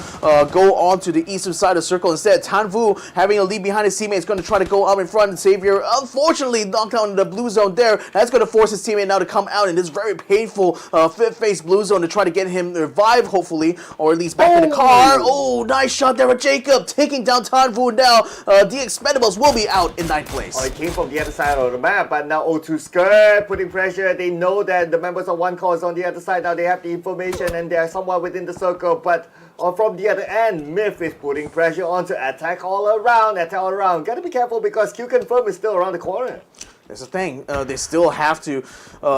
go on to the eastern side of the circle. Instead, Tanvu, having a lead behind his teammate, is going to try to go up in front, and Xavier, unfortunately, knocked down in the blue zone there. That's going to force his teammate now to come out in this very painful fifth-face blue zone to try to get him revived, hopefully, or at least back in the car. fire. Oh, nice shot there with Jacob. Taking down Tanvu now. The Expendables will be out in 9th place. Oh, it came from the other side of the map, but now O2 Skirt putting pressure. They know that the members of one cause on the other side. Now they have the information and they are somewhat within the circle, but from the other end, Myth is putting pressure on to attack all around. Gotta be careful because QConfirm is still around the corner. That's the thing. They still have to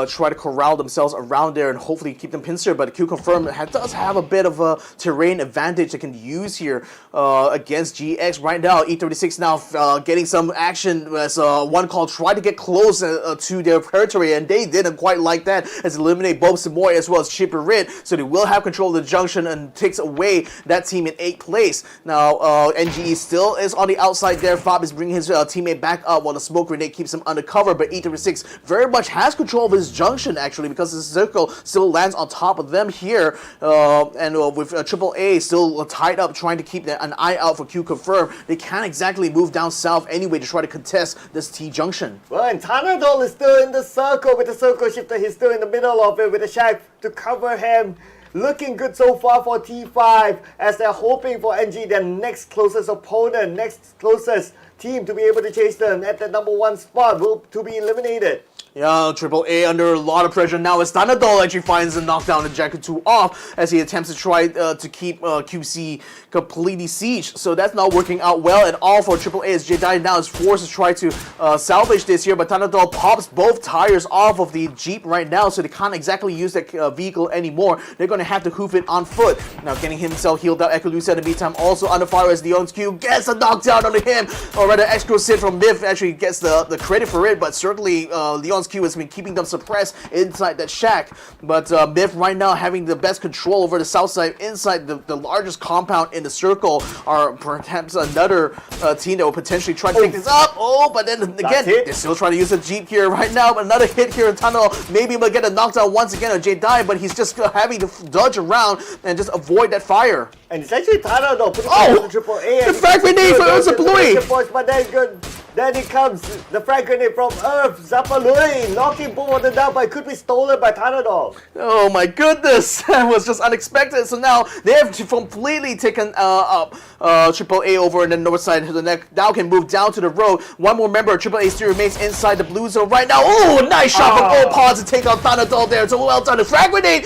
try to corral themselves around there and hopefully keep them pincer. But QConfirm does have a bit of a terrain advantage they can use here against GX right now. E36 now getting some action as one call tried to get close to their territory, and they didn't quite like that as eliminate both Samoy as well as Chipper Rid. So they will have control of the junction and takes away that team in 8th place. Now NGE still is on the outside there. Fob is bringing his teammate back up while the smoke grenade keeps him undercover. But E36 very much has control of his junction actually because the circle still lands on top of them here, and with AAA still tied up trying to keep an eye out for QConfirm. They can't exactly move down south anyway to try to contest this T junction. Well, and Tanadol is still in the circle with the circle shifter. He's still in the middle of it with a shack to cover him. Looking good so far for T5 as they're hoping for NG, their next closest opponent, next closest team to be able to chase them at the number 1 spot to be eliminated. Yeah, AAA under a lot of pressure now as Tanadol actually finds the knockdown and Jacket 2 off as he attempts to try to keep QC completely sieged. So that's not working out well at all for AAA as Jedi now is forced to try to salvage this here, but Tanadol pops both tires off of the Jeep right now, so they can't exactly use that vehicle anymore. They're going to have to hoof it on foot. Now getting himself healed up, Ekalusa in the meantime also under fire as Leon's Q gets a knockdown on him, or rather Xsset from Myth actually gets the credit for it, but certainly Leon's Q has been keeping them suppressed inside that shack. But Myth right now having the best control over the south side inside the largest compound in the circle, are perhaps another team that will potentially try to pick this up. Oh, but then again, they're still trying to use a Jeep here right now, but another hit here in Tunnel. Maybe he'll get a knockdown once again on Jedi, but he's just having to dodge around and just avoid that fire. And it's actually Tano though, putting the AAA. The frag grenade for Zapalui! But then good. Then it comes the frag grenade from Earth, Zapalui, knocking both of them down, but it could be stolen by Tanadol. Oh my goodness, that was just unexpected. So now they have completely taken AAA over in the north side. So now can move down to the road. One more member of AAA still remains inside the blue zone right now. Oh, nice shot from Gold Pods to take out Tanadol there. So well done. The frag grenade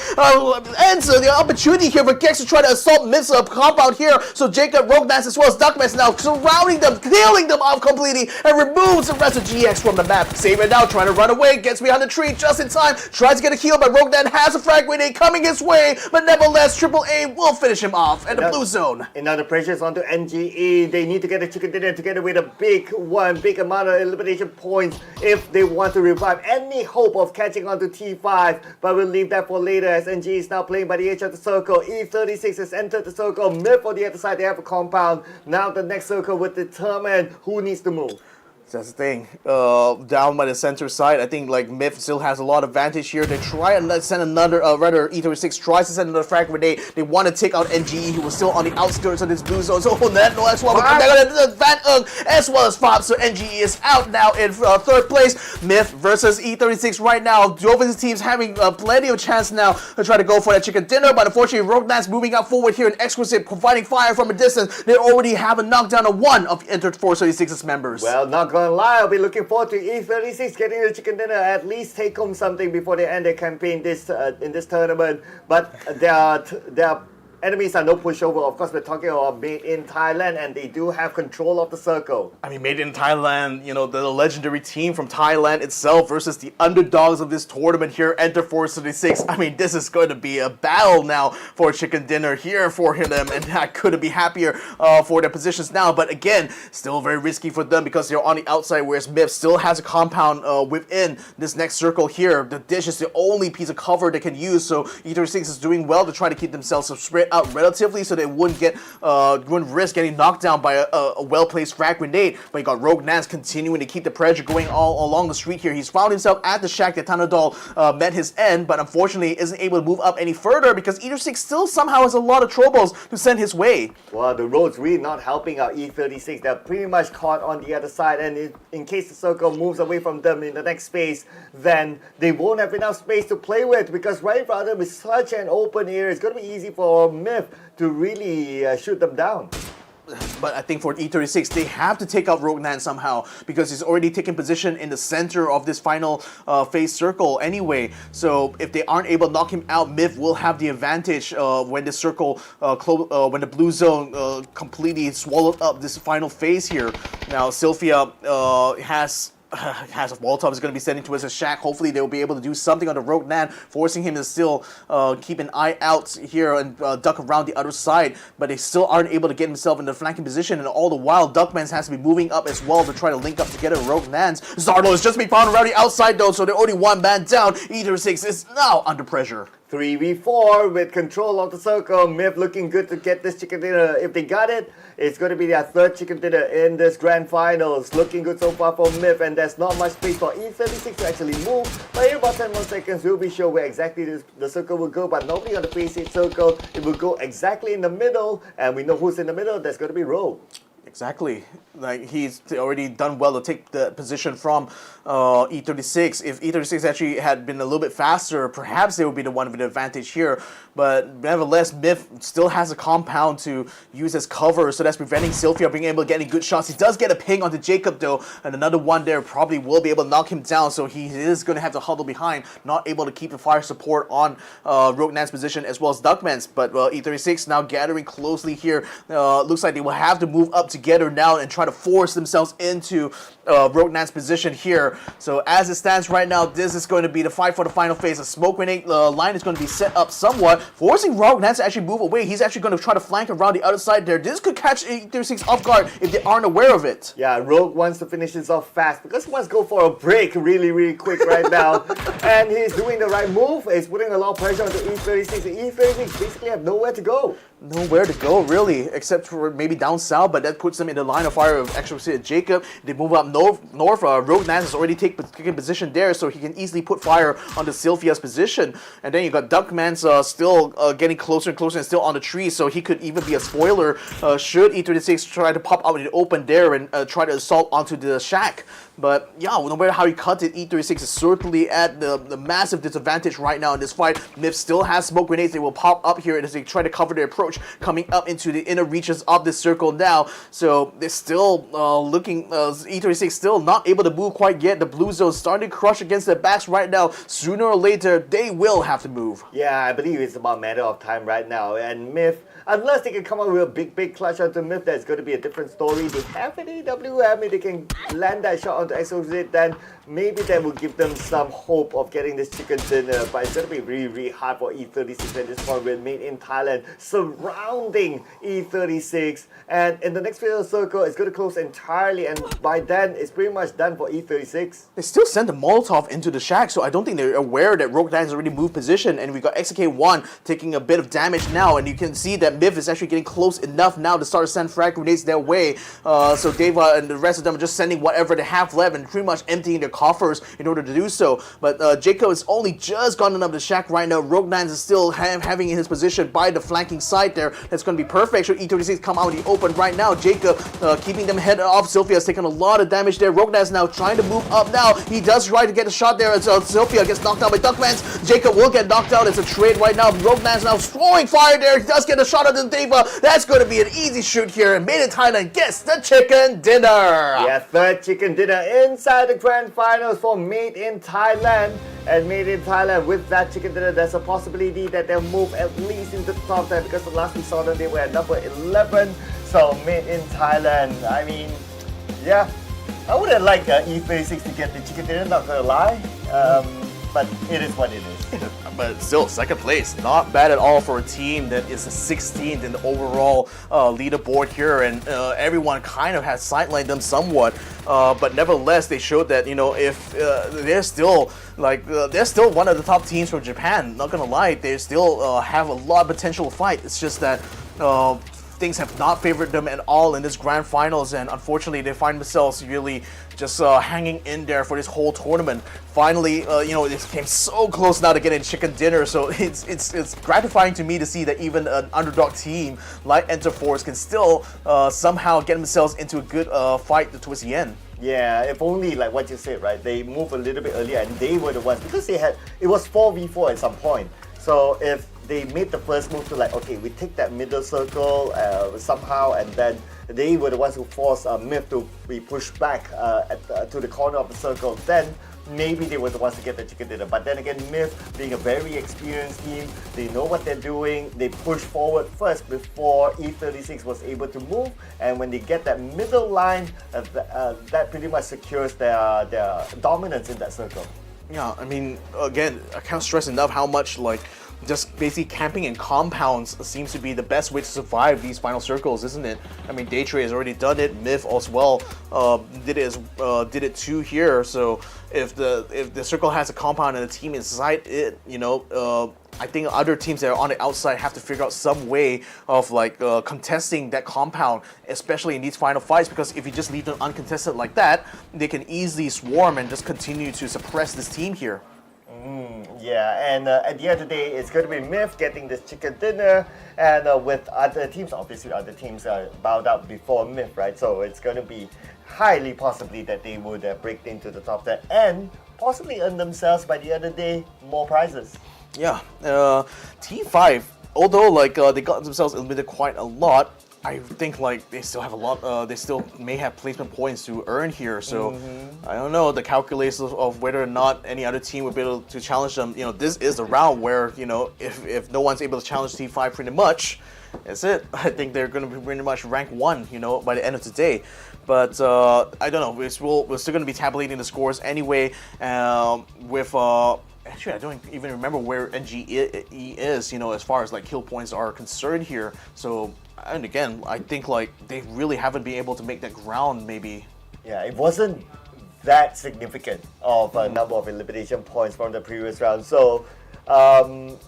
ends the opportunity here for Gex to try to assault Myth's compound here. So Jacob, Rogue Dance as well as Duckmess now surrounding them, killing them off completely, and removes the rest of GX from the map. Saber now trying to run away, gets behind the tree just in time, tries to get a kill, but Rogue Dan has a frag grenade coming his way, but nevertheless, AAA will finish him off in the blue zone. And now the pressure is onto NGE. They need to get a chicken dinner together with a big amount of elimination points if they want to revive any hope of catching on to T5, but we'll leave that for later as NGE is now playing by the edge of the circle. E36 has entered the circle. Myth on the other side, they have a compound. Now the next circle will determine who needs to move. That's the thing. Down by the center side, I think like Myth still has a lot of advantage here. They try and send another, rather E36 tries to send another frag grenade. They want to take out NGE, who was still on the outskirts of this blue zone. So that's why Van as well as Fob. So NGE is out now in third place. Myth versus E36 right now. Jovis' team's having plenty of chance now to try to go for that chicken dinner, but unfortunately Rogue Knights moving out forward here and Exquisite providing fire from a distance. They already have a knockdown of one of Entered 436's members. Well, not gonna lie, I'll be looking forward to E36 getting the chicken dinner, at least take home something before they end their campaign in this tournament. But their enemies are no pushover. Of course, we're talking about made in Thailand, and they do have control of the circle. I mean, made in Thailand, you know, the legendary team from Thailand itself versus the underdogs of this tournament here, Enter 436. I mean, this is going to be a battle now for chicken dinner here for them, and I couldn't be happier for their positions now. But again, still very risky for them because they're on the outside, whereas Myth still has a compound within this next circle here. The dish is the only piece of cover they can use, so E36 is doing well to try to keep themselves spread out relatively so they wouldn't risk getting knocked down by a well-placed frag grenade. But you got Rogue Nance continuing to keep the pressure going all along the street here. He's found himself at the shack that Tanadol met his end, but unfortunately isn't able to move up any further because E36 still somehow has a lot of troubles to send his way. Well, the road's really not helping out E36. They're pretty much caught on the other side, and in case the circle moves away from them in the next space, then they won't have enough space to play with because right in front of them is such an open area. It's going to be easy for from Myth to really shoot them down. But I think for E36, they have to take out Rogue Nan somehow because he's already taken position in the center of this final phase circle anyway. So if they aren't able to knock him out, Myth will have the advantage when the circle, when the blue zone completely swallowed up this final phase here. Now, Sylphia has a Molotov is going to be sent into his shack. Hopefully they'll be able to do something on the Rogue Nan, forcing him to still keep an eye out here and duck around the other side. But they still aren't able to get himself in the flanking position, and all the while Duckmans has to be moving up as well to try to link up together Rogue Nans. Zardo is just being found around the outside though, so they're only one man down. E36 is now under pressure. 3v4 with control of the circle. Myth looking good to get this chicken dinner. If they got it, it's going to be their third chicken dinner in this grand finals. Looking good so far for Myth, and there's not much space for E36 to actually move. But in about 10 more seconds, we'll be sure where exactly the circle will go. But nobody on the phase 8 circle. It will go exactly in the middle, and we know who's in the middle. That's going to be Rogue. Exactly. Like, he's already done well to take the position from E36. If E36 actually had been a little bit faster, perhaps they would be the one with the advantage here. But nevertheless, Myth still has a compound to use as cover, so that's preventing Sylphia being able to get any good shots. He does get a ping onto Jacob though, and another one there probably will be able to knock him down, so he is going to have to huddle behind, not able to keep the fire support on Rogue Nan's position as well as Duckman's. But E36 now gathering closely here. Looks like they will have to move up together now and try to force themselves into Rogue Nan's position here. So as it stands right now, this is going to be the fight for the final phase. A smoke grenade line is going to be set up somewhat, forcing Rogue Nan to actually move away. He's actually going to try to flank around the other side there. This could catch E36 off guard if they aren't aware of it. Yeah, Rogue wants to finish this off fast because he wants to go for a break really quick right now. And he's doing the right move. He's putting a lot of pressure on the E36. The E36 basically have nowhere to go. Nowhere to go, really, except for maybe down south, but that puts them in the line of fire of Extra Jacob. They move up north. Rogue Nance has already taken position there, so he can easily put fire on the Sylphia's position. And then you got Duckman's still getting closer and closer and still on the tree, so he could even be a spoiler should E36 try to pop out in the open there and try to assault onto the shack. But yeah, no matter how he cut it, E36 is certainly at the massive disadvantage right now in this fight. Myth still has smoke grenades. They will pop up here as they try to cover their approach coming up into the inner reaches of this circle now. So they're still looking, E36 still not able to move quite yet. The blue zone starting to crush against their backs right now. Sooner or later, they will have to move. Yeah, I believe it's about a matter of time right now. And Myth, unless they can come up with a big clutch onto Myth, that's going to be a different story. They have an AWM, if they can land that shot onto Exosit, then maybe that will give them some hope of getting this chicken dinner. But it's going to be really hard for E36 at this point with Made in Thailand surrounding E36. And in the next field circle, it's going to close entirely. And by then, it's pretty much done for E36. They still sent the Molotov into the shack, so I don't think they're aware that Rogue Nine has already moved position. And we got XK1 taking a bit of damage now. And you can see that Myth is actually getting close enough now to start to send frag grenades their way. So Deva and the rest of them are just sending whatever they have left and pretty much emptying their coffers in order to do so. But Jacob has only just gotten up the shack right now. Rogue Nines is still having in his position by the flanking side there. That's going to be perfect. Should E36 come out in the open right now, Jacob keeping them head off. Sylphia has taken a lot of damage there. Rogue Nines now trying to move up now. He does try to get a shot there as Sylphia gets knocked out by Duckmans. Jacob will get knocked out. It's a trade right now. Rogue Nines now throwing fire there. He does get a shot at the Deva. That's going to be an easy shoot here. And Made in Thailand gets the chicken dinner. Yeah, third chicken dinner inside the grand finals for Made in Thailand. And Made in Thailand, with that chicken dinner, there's a possibility that they'll move at least into the top 10 because the last we saw them, they were at number 11. So Made in Thailand, I mean, yeah, I would have liked E36 to get the chicken dinner, not gonna lie. But it is what it is. But still, second place, not bad at all for a team that is the 16th in the overall leaderboard here, and everyone kind of has sidelined them somewhat. But nevertheless, they showed that, you know, if they're still one of the top teams from Japan. Not gonna lie, they still have a lot of potential to fight. It's just that things have not favored them at all in this grand finals, and unfortunately they find themselves really just hanging in there for this whole tournament. Finally, you know, it came so close now to getting chicken dinner, so it's gratifying to me to see that even an underdog team like Enterforce can still somehow get themselves into a good fight towards the end. Yeah, if only, like what you said, right, they moved a little bit earlier and they were the ones, because it was 4v4 at some point. So if they made the first move to like, okay, we take that middle circle somehow, and then they were the ones who forced Myth to be pushed back to the corner of the circle. Then maybe they were the ones to get the chicken dinner. But then again, Myth, being a very experienced team, they know what they're doing. They push forward first before E36 was able to move. And when they get that middle line, that pretty much secures their dominance in that circle. Yeah, I mean, again, I can't stress enough how much like just basically camping in compounds seems to be the best way to survive these final circles, isn't it? I mean, Daytrade has already done it. Myth as well did it too here. So if the circle has a compound and a team inside it, I think other teams that are on the outside have to figure out some way of like contesting that compound, especially in these final fights, because if you just leave them uncontested like that, they can easily swarm and just continue to suppress this team here. Yeah, and at the end of the day, it's going to be Myth getting this chicken dinner, and with other teams, obviously other teams are bowed out before Myth, right? So it's going to be highly possibly that they would break into the top 10 and possibly earn themselves, by the end of the day, more prizes. Yeah, T5, although like they got themselves eliminated quite a lot, I think like they still have a lot. They still may have placement points to earn here. So I don't know the calculations of whether or not any other team would be able to challenge them. This is the round where if no one's able to challenge T5 pretty much, that's it. I think they're going to be pretty much rank 1. By the end of the day. But I don't know. We're still going to be tabulating the scores anyway. Actually, I don't even remember where NGE is, as far as like kill points are concerned here. So, and again, I think like they really haven't been able to make that ground maybe. Yeah, it wasn't that significant of a number of elimination points from the previous round. So,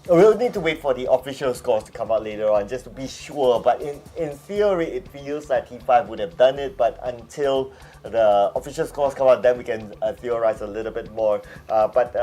we'll need to wait for the official scores to come out later on just to be sure. But in theory, it feels like T5 would have done it, but until the official scores come out, then we can theorize a little bit more. But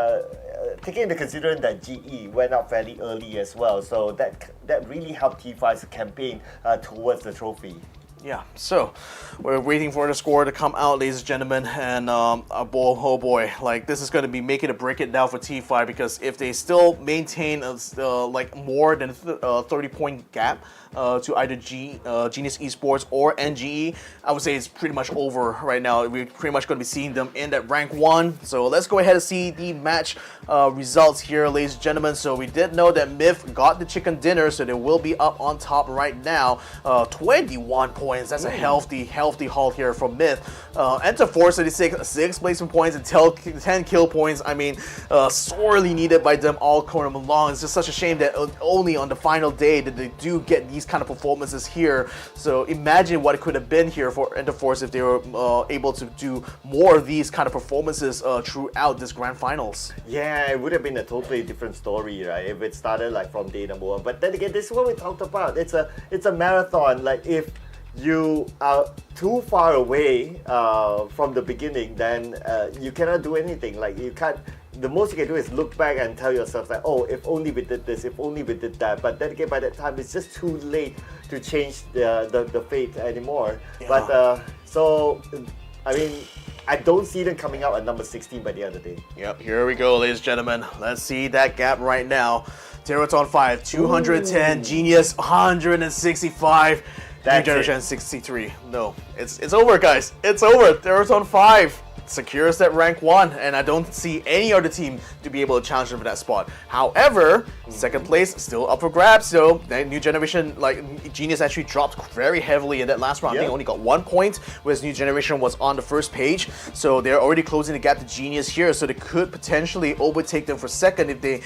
taking into consideration that GE went out fairly early as well, so that really helped T5's campaign towards the trophy. Yeah, so we're waiting for the score to come out, ladies and gentlemen, and oh boy, like this is going to be making it break it down for T5, because if they still maintain like more than 30-point gap to either Genius Esports or NGE, I would say it's pretty much over right now. We're pretty much going to be seeing them in that rank 1. So let's go ahead and see the match results here, ladies and gentlemen. So we did know that Myth got the chicken dinner, so they will be up on top right now. 21 points. That's a healthy haul here from Myth. Enter 436, 6 placement points and 10 kill points. I mean, sorely needed by them all corner along. It's just such a shame that only on the final day did they do get these kind of performances here. So imagine what it could have been here for Enter Force if they were able to do more of these kind of performances throughout this grand finals. Yeah, it would have been a totally different story, right? If it started like from day number 1. But then again, this is what we talked about. It's a marathon. Like if you are too far away from the beginning, then you cannot do anything. Like you can't. The most you can do is look back and tell yourself like, oh, if only we did this, if only we did that. But then again, by that time, it's just too late to change the fate anymore. Yeah. But so, I mean, I don't see them coming out at number 16 by the end of the day. Yep, here we go, ladies and gentlemen. Let's see that gap right now. Theerathon 5, 210, Genius 165. New Generation 63. No, it's over, guys. It's over. Theerathon 5 secures that rank 1, and I don't see any other team to be able to challenge them for that spot. However, second place still up for grabs. So that New Generation, like Genius, actually dropped very heavily in that last round. I think only got 1 point, whereas New Generation was on the first page. So they're already closing the gap to Genius here. So they could potentially overtake them for second if they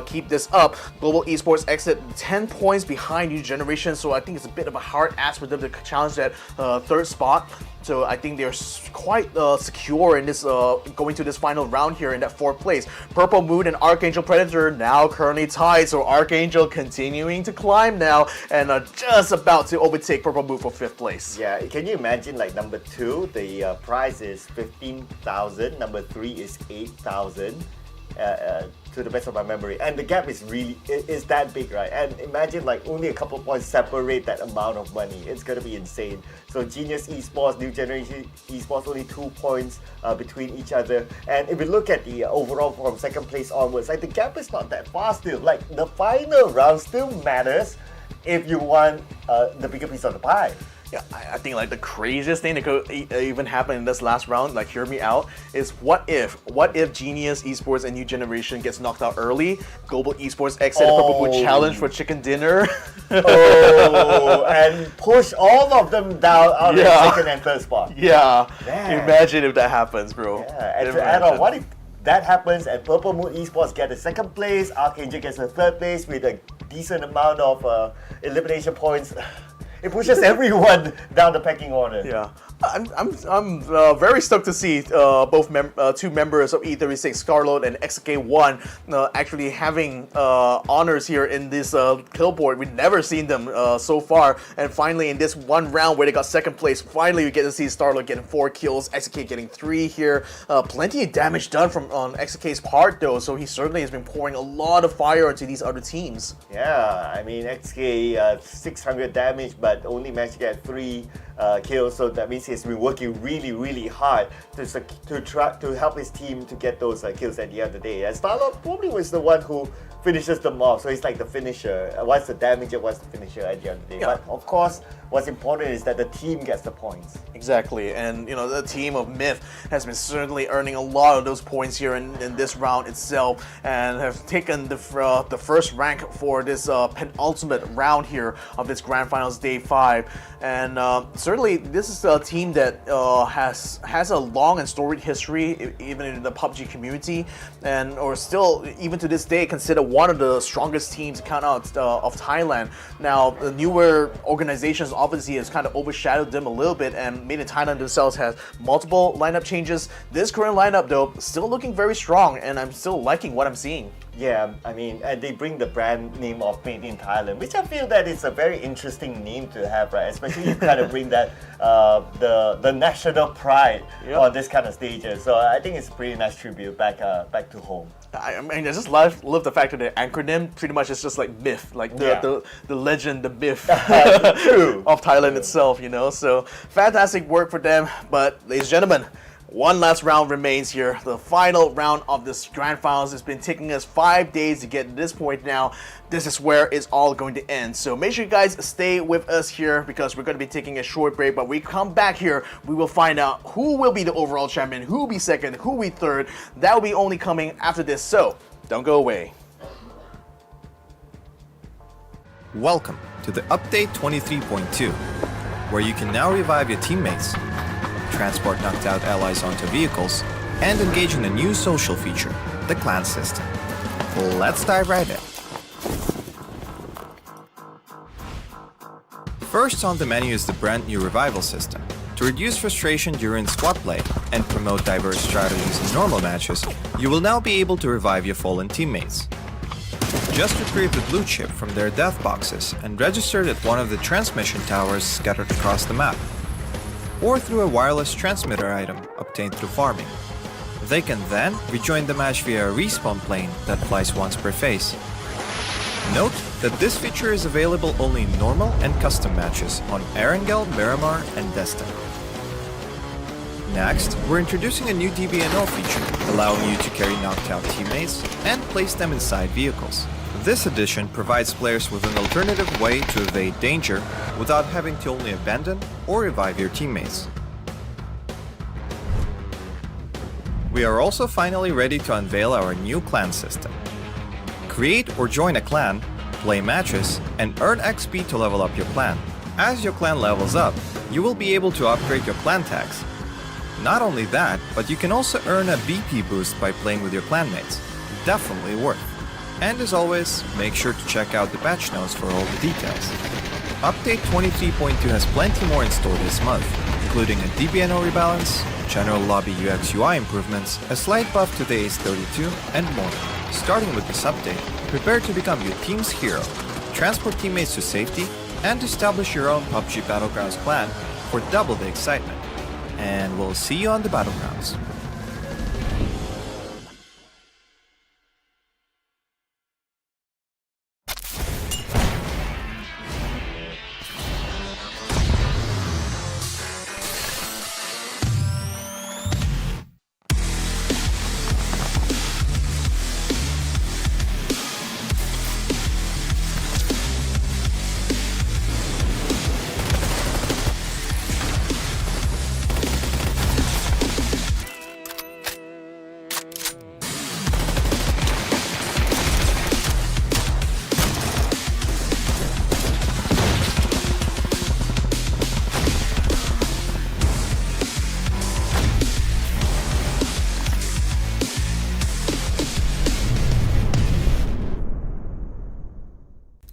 keep this up. Global Esports exit 10 points behind New Generation. So I think it's a bit of a hard ask for them to challenge that third spot. So I think they're quite secure in this going to this final round here in that 4th place. Purple Moon and ArkAngel Predator now currently tied. So ArkAngel continuing to climb now and just about to overtake Purple Moon for 5th place. Yeah, can you imagine like number 2, the prize is 15,000. Number 3 is 8,000. to the best of my memory, and the gap is is that big, right? And imagine like only a couple of points separate that amount of money. It's gonna be insane. So Genius Esports, New Generation Esports, only 2 points between each other. And if we look at the overall from second place onwards, like the gap is not that far still. Like the final round still matters if you want the bigger piece of the pie. Yeah, I think like the craziest thing that could even happen in this last round, like hear me out, is what if Genius Esports and New Generation gets knocked out early, Global Esports exit the Purple Boot Challenge for chicken dinner. And push all of them down out of the second and third spot. Yeah, imagine if that happens, bro. Yeah, and to add on, what if that happens and Purple Moon Esports get the second place, ArkAngel gets the third place with a decent amount of elimination points? It pushes everyone down the pecking order. Yeah, I'm very stoked to see both two members of E36, Scarlet and XK1, actually having honors here in this kill board. We've never seen them so far, and finally in this one round where they got second place, finally we get to see Scarlet getting 4 kills, XK getting 3 here. Plenty of damage done on XK's part though, so he certainly has been pouring a lot of fire into these other teams. Yeah, I mean XK 600 damage, but only managed to get 3 kills, so that means he's been working really hard to help his team to get those kills at the end of the day. And Starlord probably was the one who finishes them off, so he's like the finisher. Once the damage, once the finisher at the end of the day. Yeah. But of course, what's important is that the team gets the points. Exactly, and you know the team of Myth has been certainly earning a lot of those points here in this round itself, and have taken the first rank for this penultimate round here of this Grand Finals Day 5. And certainly this is a team that has a long and storied history, even in the PUBG community, and or still even to this day considered one of the strongest teams count out of Thailand. Now the newer organizations obviously has kind of overshadowed them a little bit, and Made in Thailand themselves has multiple lineup changes. This current lineup though still looking very strong, and I'm still liking what I'm seeing. Yeah, I mean, and they bring the brand name of Made in Thailand, which I feel that is a very interesting name to have, right? Especially you kind of bring that the national pride on this kind of stages. So I think it's a pretty nice tribute back to home. I mean, I just love the fact that the acronym pretty much is just like myth, like the legend, the myth of Thailand itself, you know. So fantastic work for them. But ladies and gentlemen, one last round remains here. The final round of this Grand Finals has been taking us 5 days to get to this point now. This is where it's all going to end. So make sure you guys stay with us here because we're going to be taking a short break. But when we come back here, we will find out who will be the overall champion, who will be second, who will be third. That will be only coming after this. So don't go away. Welcome to the Update 23.2, where you can now revive your teammates, transport knocked out allies onto vehicles, and engage in a new social feature, the clan system. Let's dive right in. First on the menu is the brand new revival system. To reduce frustration during squad play and promote diverse strategies in normal matches, you will now be able to revive your fallen teammates. Just retrieve the blue chip from their death boxes and register it at one of the transmission towers scattered across the map, or through a wireless transmitter item obtained through farming. They can then rejoin the match via a respawn plane that flies once per phase. Note that this feature is available only in normal and custom matches on ArkAngel, Miramar, and Jester. Next, we're introducing a new DBNO feature, allowing you to carry knocked out teammates and place them inside vehicles. This addition provides players with an alternative way to evade danger without having to only abandon or revive your teammates. We are also finally ready to unveil our new clan system. Create or join a clan, play matches, and earn XP to level up your clan. As your clan levels up, you will be able to upgrade your clan tags. Not only that, but you can also earn a BP boost by playing with your clanmates. Definitely worth. And as always, make sure to check out the patch notes for all the details. Update 23.2 has plenty more in store this month, including a DBNO rebalance, general lobby UX UI improvements, a slight buff to the Ace 32, and more. Starting with this update, prepare to become your team's hero, transport teammates to safety, and establish your own PUBG Battlegrounds clan for double the excitement. And we'll see you on the Battlegrounds.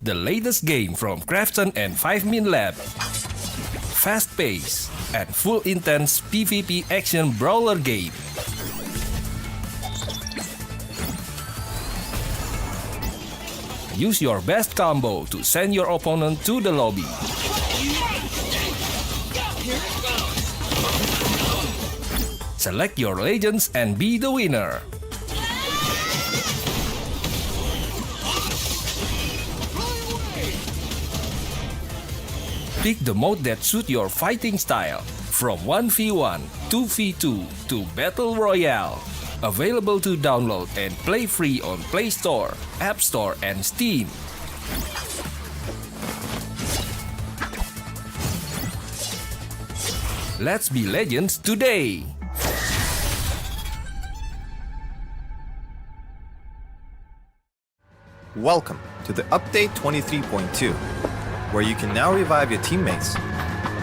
The latest game from Krafton and 5min Lab. Fast pace and full intense PvP action brawler game. Use your best combo to send your opponent to the lobby. Select your legends and be the winner. Pick the mode that suits your fighting style, from 1v1, 2v2 to Battle Royale. Available to download and play free on Play Store, App Store, and Steam. Let's be legends today! Welcome to the Update 23.2, where you can now revive your teammates,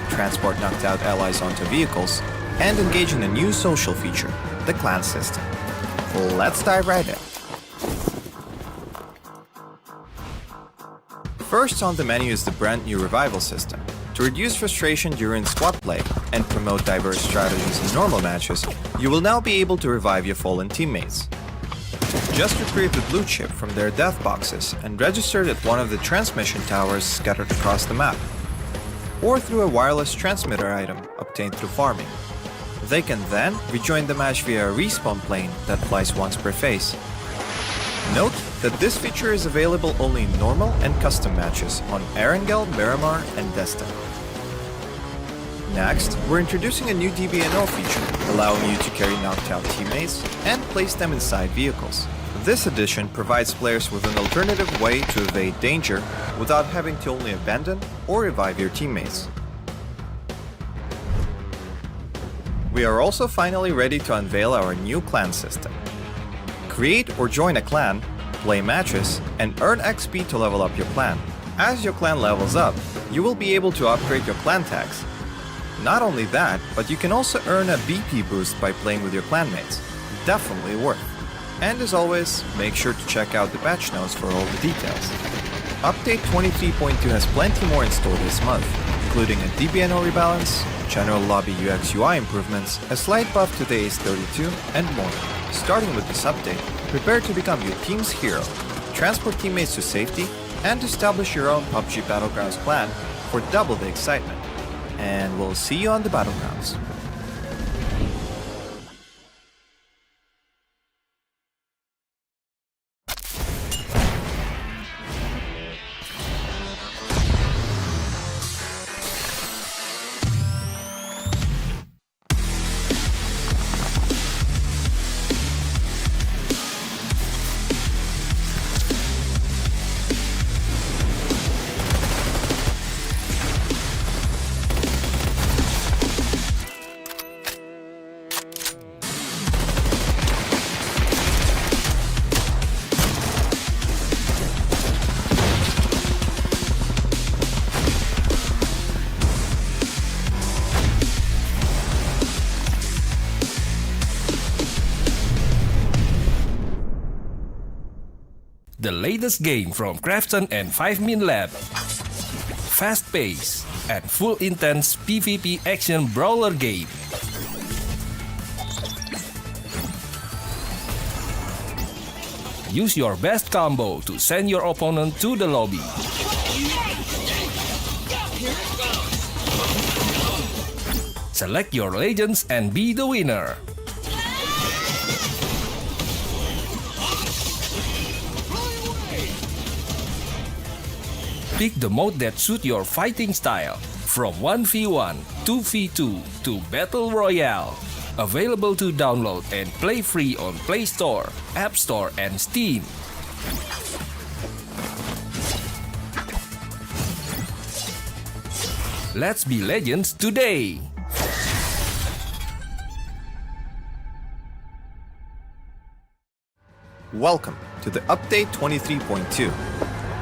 transport knocked out allies onto vehicles, and engage in a new social feature, the clan system. Let's dive right in. First on the menu is the brand new revival system. To reduce frustration during squad play and promote diverse strategies in normal matches, you will now be able to revive your fallen teammates. Just retrieve the blue chip from their death boxes and register it at one of the transmission towers scattered across the map, or through a wireless transmitter item obtained through farming. They can then rejoin the match via a respawn plane that flies once per phase. Note that this feature is available only in normal and custom matches on ArkAngel, Miramar, and Jester. Next, we're introducing a new DBNO feature, allowing you to carry knocked out teammates and place them inside vehicles. This addition provides players with an alternative way to evade danger without having to only abandon or revive your teammates. We are also finally ready to unveil our new clan system. Create or join a clan, play matches, and earn XP to level up your clan. As your clan levels up, you will be able to upgrade your clan tags. Not only that, but you can also earn a BP boost by playing with your clanmates. Definitely worth. And as always, make sure to check out the patch notes for all the details. Update 23.2 has plenty more in store this month, including a DBNO rebalance, general lobby UX UI improvements, a slight buff to the Ace 32, and more. Starting with this update, prepare to become your team's hero, transport teammates to safety, and establish your own PUBG Battlegrounds clan for double the excitement. And we'll see you on the Battlegrounds. The latest game from Krafton and 5min Lab. Fast pace and full intense PvP action brawler game. Use your best combo to send your opponent to the lobby. Select your legends and be the winner. Pick the mode that suits your fighting style, from 1v1, 2v2 to Battle Royale. Available to download and play free on Play Store, App Store, and Steam. Let's be legends today! Welcome to the Update 23.2,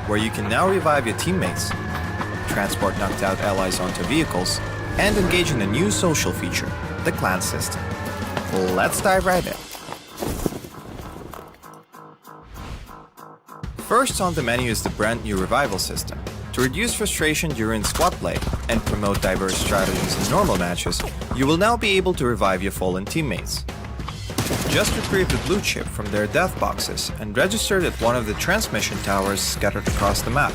where you can now revive your teammates, transport knocked out allies onto vehicles, and engage in a new social feature, the clan system. Let's dive right in. First on the menu is the brand new revival system. To reduce frustration during squad play and promote diverse strategies in normal matches, you will now be able to revive your fallen teammates. Just retrieve the blue chip from their death boxes and register it at one of the transmission towers scattered across the map,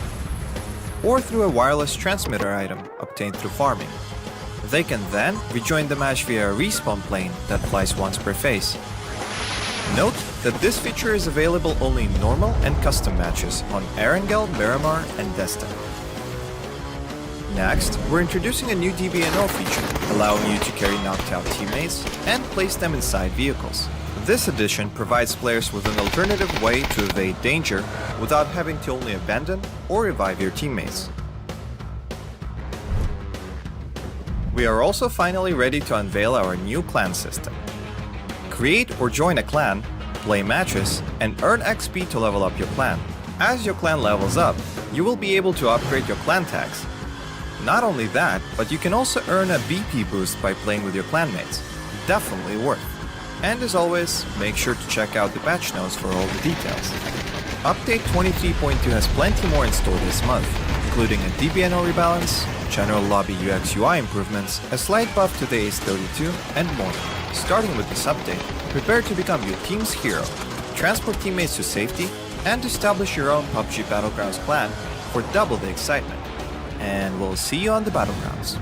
or through a wireless transmitter item obtained through farming. They can then rejoin the match via a respawn plane that flies once per phase. Note that this feature is available only in normal and custom matches on ArkAngel, Miramar, and Jester. Next, we're introducing a new DBNO feature, allowing you to carry knocked out teammates and place them inside vehicles. This addition provides players with an alternative way to evade danger without having to only abandon or revive your teammates. We are also finally ready to unveil our new clan system. Create or join a clan, play matches, and earn XP to level up your clan. As your clan levels up, you will be able to upgrade your clan tags. Not only that, but you can also earn a BP boost by playing with your clanmates. Definitely worth. And as always, make sure to check out the patch notes for all the details. Update 23.2 has plenty more in store this month, including a DBNO rebalance, general lobby UX UI improvements, a slight buff to the Ace 32, and more. Starting with this update, prepare to become your team's hero, transport teammates to safety, and establish your own PUBG Battlegrounds clan for double the excitement. And we'll see you on the Battlegrounds.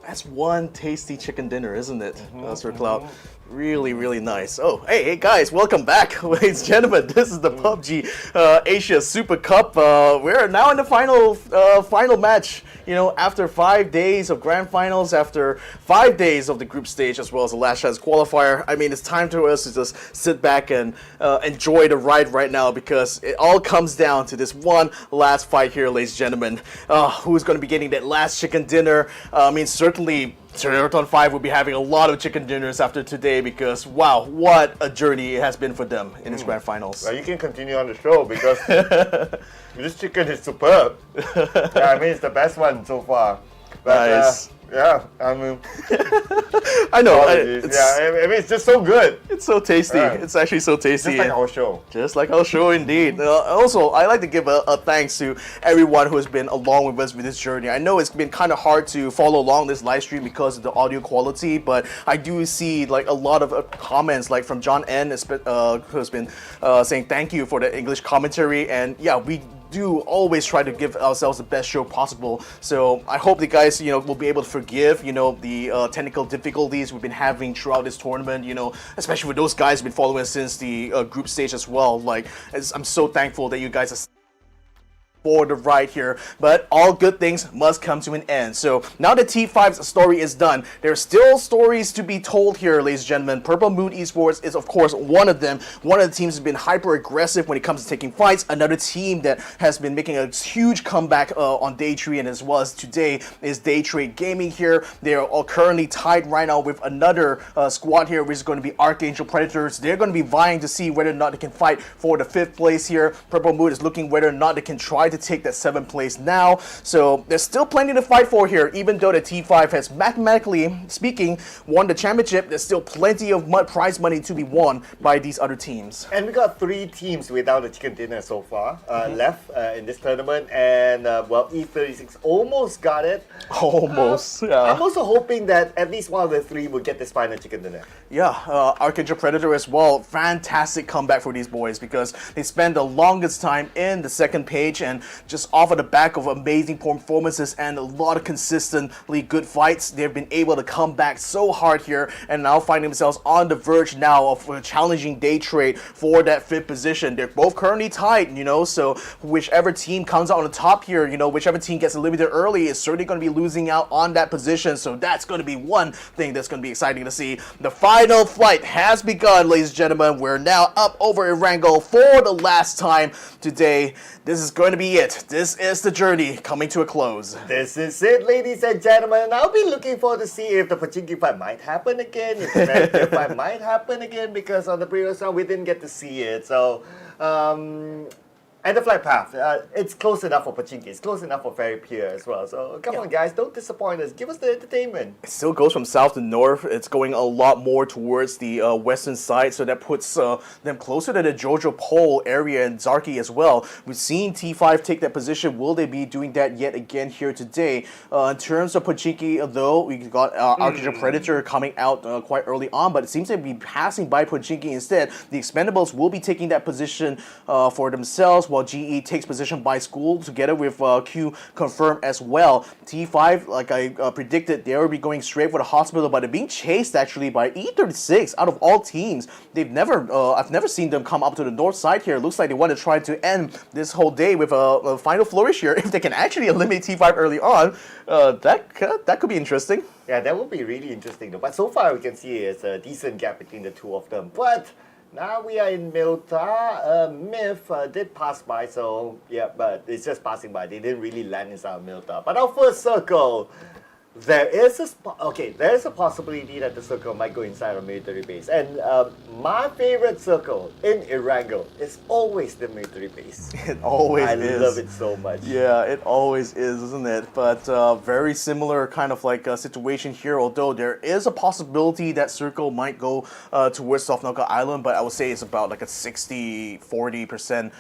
That's one tasty chicken dinner, isn't it, Sir Cloud? Really, really nice. Oh, hey guys, welcome back, ladies and gentlemen. This is the PUBG Asia Super Cup. We're now in the final match. You know, after 5 days of grand finals, after 5 days of the group stage, as well as the last chance qualifier. I mean, it's time for us to just sit back and enjoy the ride right now, because it all comes down to this one last fight here, ladies and gentlemen. Who's going to be getting that last chicken dinner? I mean, certainly Theerathon 5 will be having a lot of chicken dinners after today, because wow, what a journey it has been for them in this grand finals. Well, you can continue on the show, because this chicken is superb. Yeah, I mean, it's the best one so far. But, nice. Yeah, I mean, I know. I mean, it's just so good. It's so tasty. It's actually so tasty. Just like our show. Just like our show, indeed. Also, I like to give a thanks to everyone who has been along with us with this journey. I know it's been kind of hard to follow along this live stream because of the audio quality, but I do see like a lot of comments, like from John N, who has been saying thank you for the English commentary, and yeah, we do always try to give ourselves the best show possible. So I hope the guys, you know, will be able to forgive, you know, the technical difficulties we've been having throughout this tournament, you know, especially with those guys who've been following us since the group stage as well. Like, I'm so thankful that you guys are for the ride here, but all good things must come to an end. So now that T5's story is done, there's still stories to be told here, ladies and gentlemen. Purple Moon Esports is of course one of them. One of the teams has been hyper aggressive when it comes to taking fights. Another team that has been making a huge comeback on Daytrade, and as well as today is Daytrade Gaming here. They are all currently tied right now with another squad here, which is going to be ArkAngel Predators. They're going to be vying to see whether or not they can fight for the 5th place here. Purple Moon is looking whether or not they can try to take that 7th place now. So there's still plenty to fight for here. Even though the T5 has mathematically speaking won the championship, there's still plenty of prize money to be won by these other teams. And we got 3 teams without a chicken dinner so far left in this tournament, and well, E36 almost got it. Almost. Yeah. I'm also hoping that at least one of the 3 will get this final chicken dinner. Yeah, ArkAngel Predator as well. Fantastic comeback for these boys, because they spent the longest time in the 2nd page, and just off of the back of amazing performances and a lot of consistently good fights. They've been able to come back so hard here and now find themselves on the verge now of challenging Daytrade for that 5th position. They're both currently tied, so whichever team comes out on the top here, whichever team gets eliminated early is certainly going to be losing out on that position. So that's going to be one thing that's going to be exciting to see. The final flight has begun, ladies and gentlemen. We're now up over Erangel for the last time today. This is going to be it. This is the journey coming to a close. This is it, ladies and gentlemen. I'll be looking forward to see if the Pubg fight might happen again, if the American fight might happen again, because on the previous round we didn't get to see it. So, and the flight path, it's close enough for Pubg. It's close enough for Fairy Pier as well. So come on, guys, don't disappoint us. Give us the entertainment. It still goes from south to north. It's going a lot more towards the western side, so that puts them closer to the Jojo Pole area and Zarki as well. We've seen T5 take that position. Will they be doing that yet again here today? In terms of Pubg, though, we got ArkAngel Predator coming out quite early on, but it seems to be passing by Pubg instead. The Expendables will be taking that position for themselves, while GE takes position by school together with QConfirm as well. T5, like I predicted, they will be going straight for the hospital, but they're being chased actually by E36 out of all teams. I've never seen them come up to the north side here. It looks like they want to try to end this whole day with a final flourish here. If they can actually eliminate T5 early on, that could be interesting. Yeah, that would be really interesting though. But so far we can see it's a decent gap between the two of them. But now we are in Milta. Myth did pass by, so yeah, but it's just passing by. They didn't really land inside of Milta. But our first circle, there is a possibility that the circle might go inside a military base. And my favorite circle in Erangel is always the military base. It always is. I love it so much. Yeah, it always is, isn't it? But very similar kind of like situation here, although there is a possibility that circle might go towards Soft Nuka Island, but I would say it's about like a 60-40%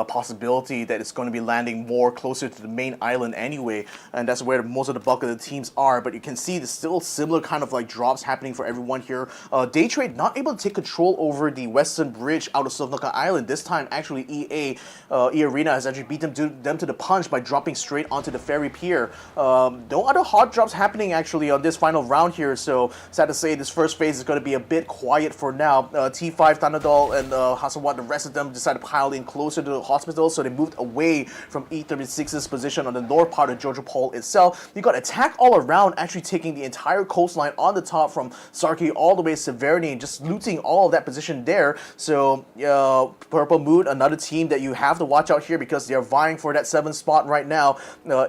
possibility that it's going to be landing more closer to the main island anyway, and that's where most of the bulk of the teams are. But you can see there's still similar kind of like drops happening for everyone here. Daytrade not able to take control over the western bridge out of Sovnaka Island. This time actually eArena has actually beat them to the punch by dropping straight onto the ferry pier. No other hard drops happening actually on this final round here, so sad to say this first phase is going to be a bit quiet for now. T5, Thanadol, and Hasawat, the rest of them decided to pile in closer to the hospital, so they moved away from E36's position on the north part of Jojo Pole itself. You got attack all around, actually taking the entire coastline on the top from Sarki all the way to Severity and just looting all of that position there. So Purple Mood, another team that you have to watch out here because they're vying for that 7th spot right now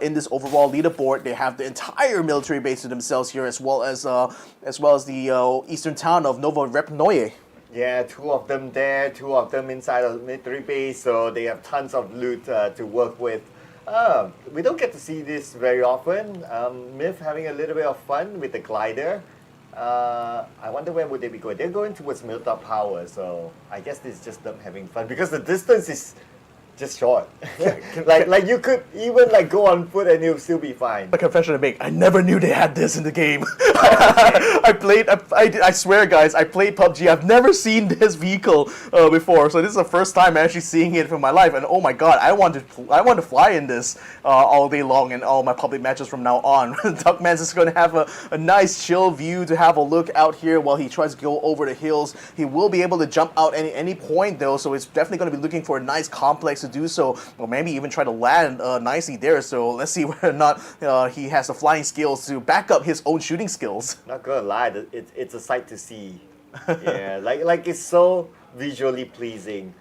in this overall leaderboard. They have the entire military base to themselves here, as well as the eastern town of Novorepnoye. Yeah, 2 of them there, 2 of them inside of the military base, so they have tons of loot to work with. We don't get to see this very often. Myth having a little bit of fun with the glider. I wonder where would they be going. They're going towards Milta Power, so I guess this is just them having fun because the distance is just short. like you could even like go on foot and you'll still be fine. A confession to make, I never knew they had this in the game. I swear guys, I played PUBG, I've never seen this vehicle before, so this is the first time I'm actually seeing it in my life, and oh my god, I want to fly in this all day long in all my public matches from now on. Duckman's is going to have a nice chill view to have a look out here while he tries to go over the hills. He will be able to jump out at any point though, so it's definitely going to be looking for a nice complex to do so, or maybe even try to land nicely there. So let's see whether or not he has the flying skills to back up his own shooting skills. Not gonna lie, it's a sight to see. Yeah, like it's so visually pleasing.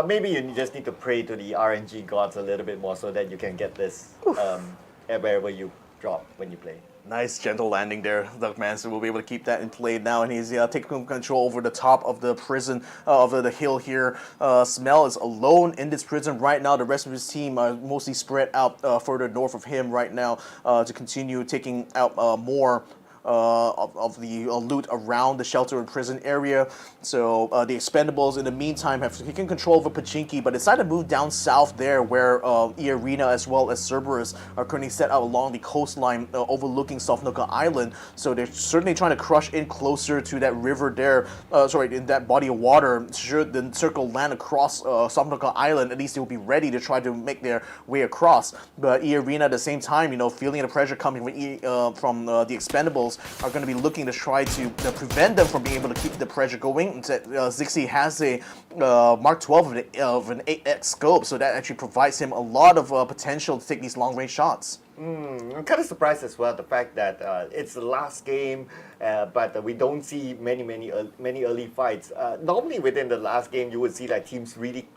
Maybe you just need to pray to the RNG gods a little bit more so that you can get this wherever you drop when you play. Nice gentle landing there, Duckman, so we'll be able to keep that in play now, and he's taking control over the top of the prison, over the hill here. Smell is alone in this prison right now. The rest of his team are mostly spread out further north of him right now to continue taking out more of the loot around the shelter and prison area. So the Expendables, in the meantime, have taken control over Pachinki, but decided to move down south there, where eArena as well as Cerberus are currently set out along the coastline overlooking Sofnoka Island. So they're certainly trying to crush in closer to that river there, in that body of water. Should the circle land across Sofnoka Island, at least they will be ready to try to make their way across. But eArena at the same time, feeling the pressure coming from the Expendables, are going to be looking to try to prevent them from being able to keep the pressure going. Zixi has a Mark 12 of an 8x scope, so that actually provides him a lot of potential to take these long-range shots. I'm kind of surprised as well the fact that it's the last game, but we don't see many early fights. Normally within the last game, you would see like teams really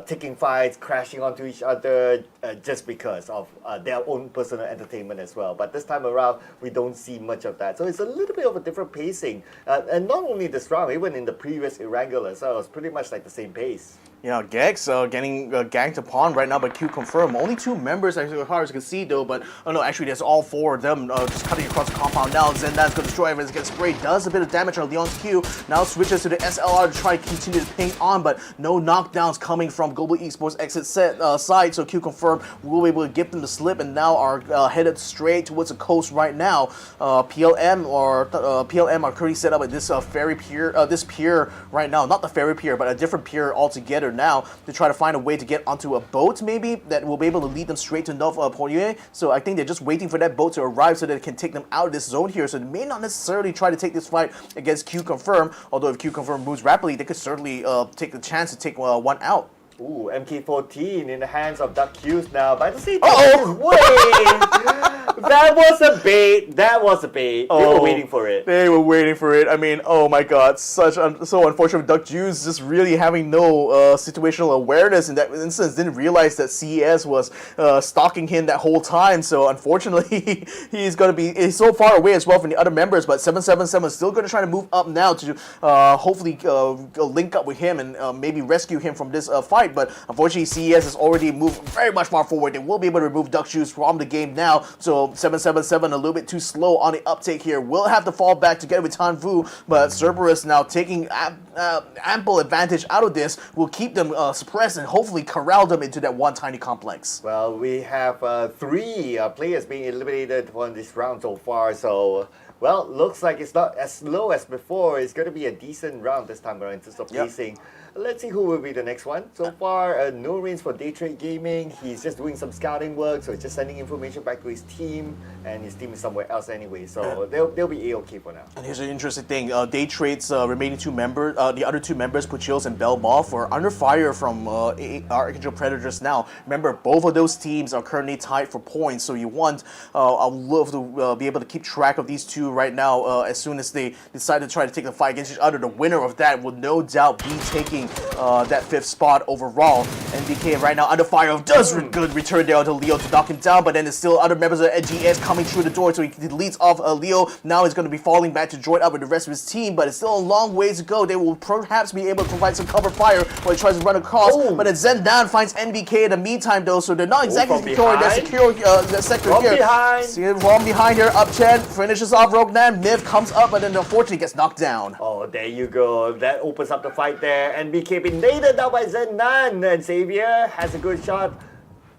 taking fights, crashing onto each other just because of their own personal entertainment as well. But this time around, we don't see much of that. So it's a little bit of a different pacing. And not only this round, even in the previous Erangel as well, it was pretty much like the same pace. Yeah, Gex getting ganked upon right now by QConfirm. Only 2 members, as far as you can see, though. But no, actually, there's all 4 of them just cutting across the compound now. Zendan's going to destroy everything. Gets sprayed. Does a bit of damage on Leon's Q. Now switches to the SLR to try to continue to ping on, but no knockdowns coming from Global Esports Xsset side. So QConfirm will be able to give them the slip, and now are headed straight towards the coast right now. PLM are currently set up at this ferry pier. This pier right now, not the ferry pier, but a different pier altogether now, to try to find a way to get onto a boat maybe that will be able to lead them straight to Nov Poirier. So I think they're just waiting for that boat to arrive so that it can take them out of this zone here. So they may not necessarily try to take this fight against QConfirm, although if QConfirm moves rapidly, they could certainly take the chance to take one out. Ooh, MK14 in the hands of Duck Hughes now. By the same time, wait! That was a bait. That was a bait. They were waiting for it. They were waiting for it. I mean, oh my god, so unfortunate. Duck Hughes just really having no situational awareness in that instance. Didn't realize that CES was stalking him that whole time. So unfortunately, he's so far away as well from the other members. But 777 is still going to try to move up now to hopefully link up with him and maybe rescue him from this fight. But unfortunately, CES has already moved very much far forward. They will be able to remove Duck Shoes from the game now. So 777 a little bit too slow on the uptake here. Will have to fall back together with Tan Vu. But Cerberus now taking ample advantage out of this will keep them suppressed and hopefully corral them into that one tiny complex. Well, we have 3 players being eliminated on this round so far. So, well, looks like it's not as low as before. It's going to be a decent round this time around in terms of pacing. Let's see who will be the next one. So far, no wins for Daytrade Gaming. He's just doing some scouting work, so he's just sending information back to his team, and his team is somewhere else anyway. So they'll be A-okay for now. And here's an interesting thing. Daytrade's remaining 2 members, the other 2 members, Puchils and Belmoff, are under fire from ArkAngel Predators now. Remember, both of those teams are currently tied for points, so you want, I would love to be able to keep track of these 2 right now. As soon as they decide to try to take the fight against each other, the winner of that will no doubt be taking that 5th spot overall. NBK right now under fire. Does good return there to Leo to knock him down, but then there's still other members of GS coming through the door, so he leads off Leo. Now he's going to be falling back to join up with the rest of his team, but it's still a long ways to go. They will perhaps be able to provide some cover fire while he tries to run across, but then Zendan finds NBK in the meantime though, so they're not exactly securing that sector from here. Behind. See it from behind here. Upchen finishes off Rognan. Myth comes up, but then unfortunately gets knocked down. Oh, there you go. That opens up the fight there. NBK been naded down by Zendan, and Xavier has a good shot.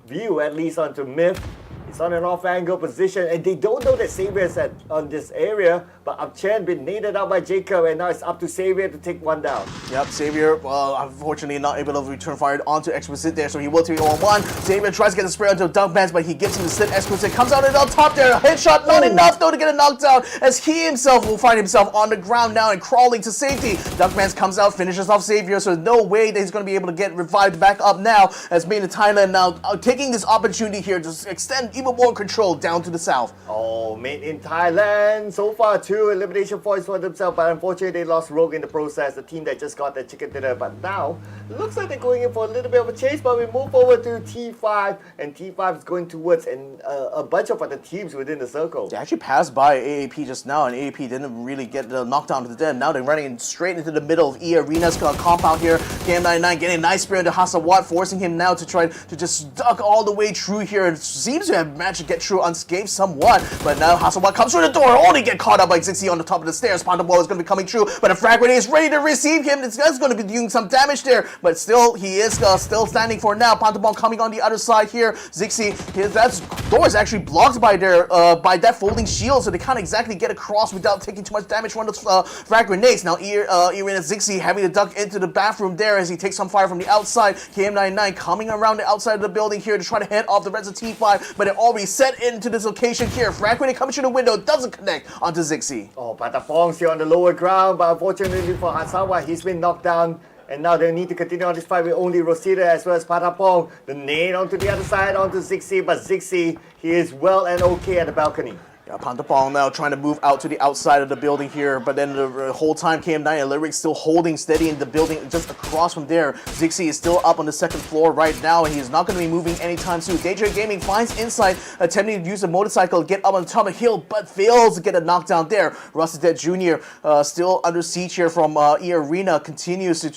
View at least onto Myth. It's on an off-angle position, and they don't know that Xavier is on this area, but Upchen been naded out by Jacob, and now it's up to Xavier to take one down. Yep, Xavier, unfortunately not able to return fire onto Exquisite there, so he will take it 1-1. Xavier tries to get the spray onto Dunkmans, but he gives him the slip. Exquisite comes out and on top there, a headshot, not enough though to get a knockdown, as he himself will find himself on the ground now and crawling to safety. Dunkmans comes out, finishes off Xavier, so there's no way that he's going to be able to get revived back up now, as being in Thailand now, taking this opportunity here to extend even more control down to the south. Oh, made in Thailand. So far, 2 elimination points for themselves, but unfortunately they lost Rogue in the process, the team that just got their chicken dinner. But now, it looks like they're going in for a little bit of a chase, but we move over to T5, and T5 is going towards a bunch of other teams within the circle. They actually passed by AAP just now, and AAP didn't really get the knockdown to them. Now they're running straight into the middle of eArena's compound here. KM99 getting a nice spray into Hasawat, forcing him now to try to just duck all the way through here. It seems to have managed to get through unscathed somewhat. But now Hasselblad comes through the door, only get caught up by Zixi on the top of the stairs. Pantapong is going to be coming through, but a frag grenade is ready to receive him. It's going to be doing some damage there, but still, he is still standing for now. Pantapong coming on the other side here. Zixi, that door is actually blocked by that folding shield, so they can't exactly get across without taking too much damage from those frag grenades. Now, eArena Zixi having to duck into the bathroom there as he takes some fire from the outside. KM99 coming around the outside of the building here to try to head off the rest of T5, but it already set into this location here. Frag grenade coming through the window, doesn't connect onto Zixi. Oh, Patapong's here on the lower ground, but unfortunately for Hasawa, he's been knocked down. And now they need to continue on this fight with only Rosita as well as Patapong. The nade onto the other side, onto Zixi, but Zixi, he is well and okay at the balcony. Yeah, Pantapong now trying to move out to the outside of the building here, but then the whole time KM9 and Lyric still holding steady in the building just across from there. Zixi is still up on the second floor right now, and he's not going to be moving anytime soon. Daytrade Gaming finds Insight, attempting to use the motorcycle to get up on the top of the hill, but fails to get a knockdown there. Rusted Jr. Still under siege here from eArena, continues to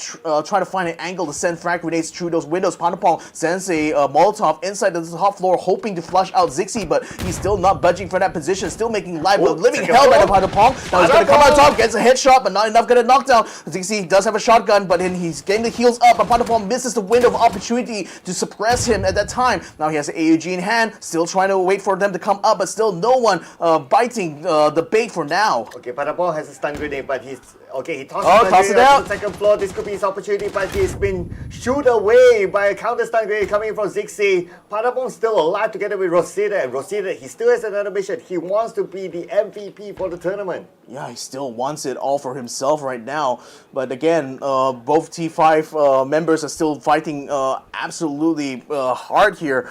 try to find an angle to send frag grenades through those windows. Pantapong sends a Molotov inside the top floor, hoping to flush out Zixi, but he's still not budging from that position. Still making life living hell right upon the Pong. Now he's going to come on top, gets a headshot, but not enough to get a knockdown. Zixi does have a shotgun, but then he's getting the heals up, but Pantapong misses the window of opportunity to suppress him at that time. Now he has an AUG in hand, still trying to wait for them to come up, but still no one biting the bait for now. Okay, Patapong has a stun grenade, but he tosses toss it out to the second floor. This could be his opportunity, but he's been shooed away by a counter stun grenade coming from Zixi. Patapong's still alive together with Rosita, and Rosita, he still has another mission. He wants to be the MVP for the tournament. Yeah, he still wants it all for himself right now. But again, both T5 members are still fighting absolutely hard here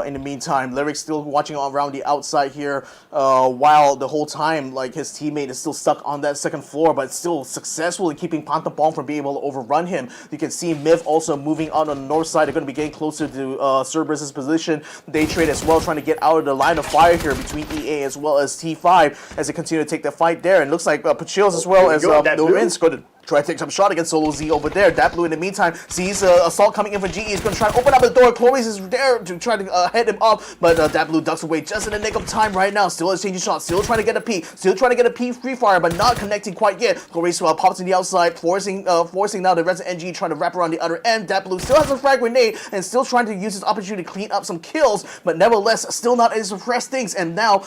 in the meantime. Lyric's still watching around the outside here while the whole time, like, his teammate is still stuck on that second floor, but still successful in keeping Pantapong from being able to overrun him. You can see Myth also moving on the north side. They're going to be getting closer to Cerberus' position. Daytrade as well, trying to get out of the line of fire here between EA as well as T5 as they continue to take the fight there. And looks like Pachills as well as Lorenz going to try to take some shot against Solo Z over there. That Blue in the meantime sees Assault coming in for GE. He's going to try to open up the door. Chloris is there to try to head him off, but That Blue ducks away just in the nick of time right now. Still exchanging shots, still trying to get a P, still trying to get a P free fire, but not connecting quite yet. Chloris pops in the outside, forcing now the rest of NG trying to wrap around the other end. That Blue still has a frag grenade and still trying to use his opportunity to clean up some kills, but nevertheless still not able to suppress things. And now,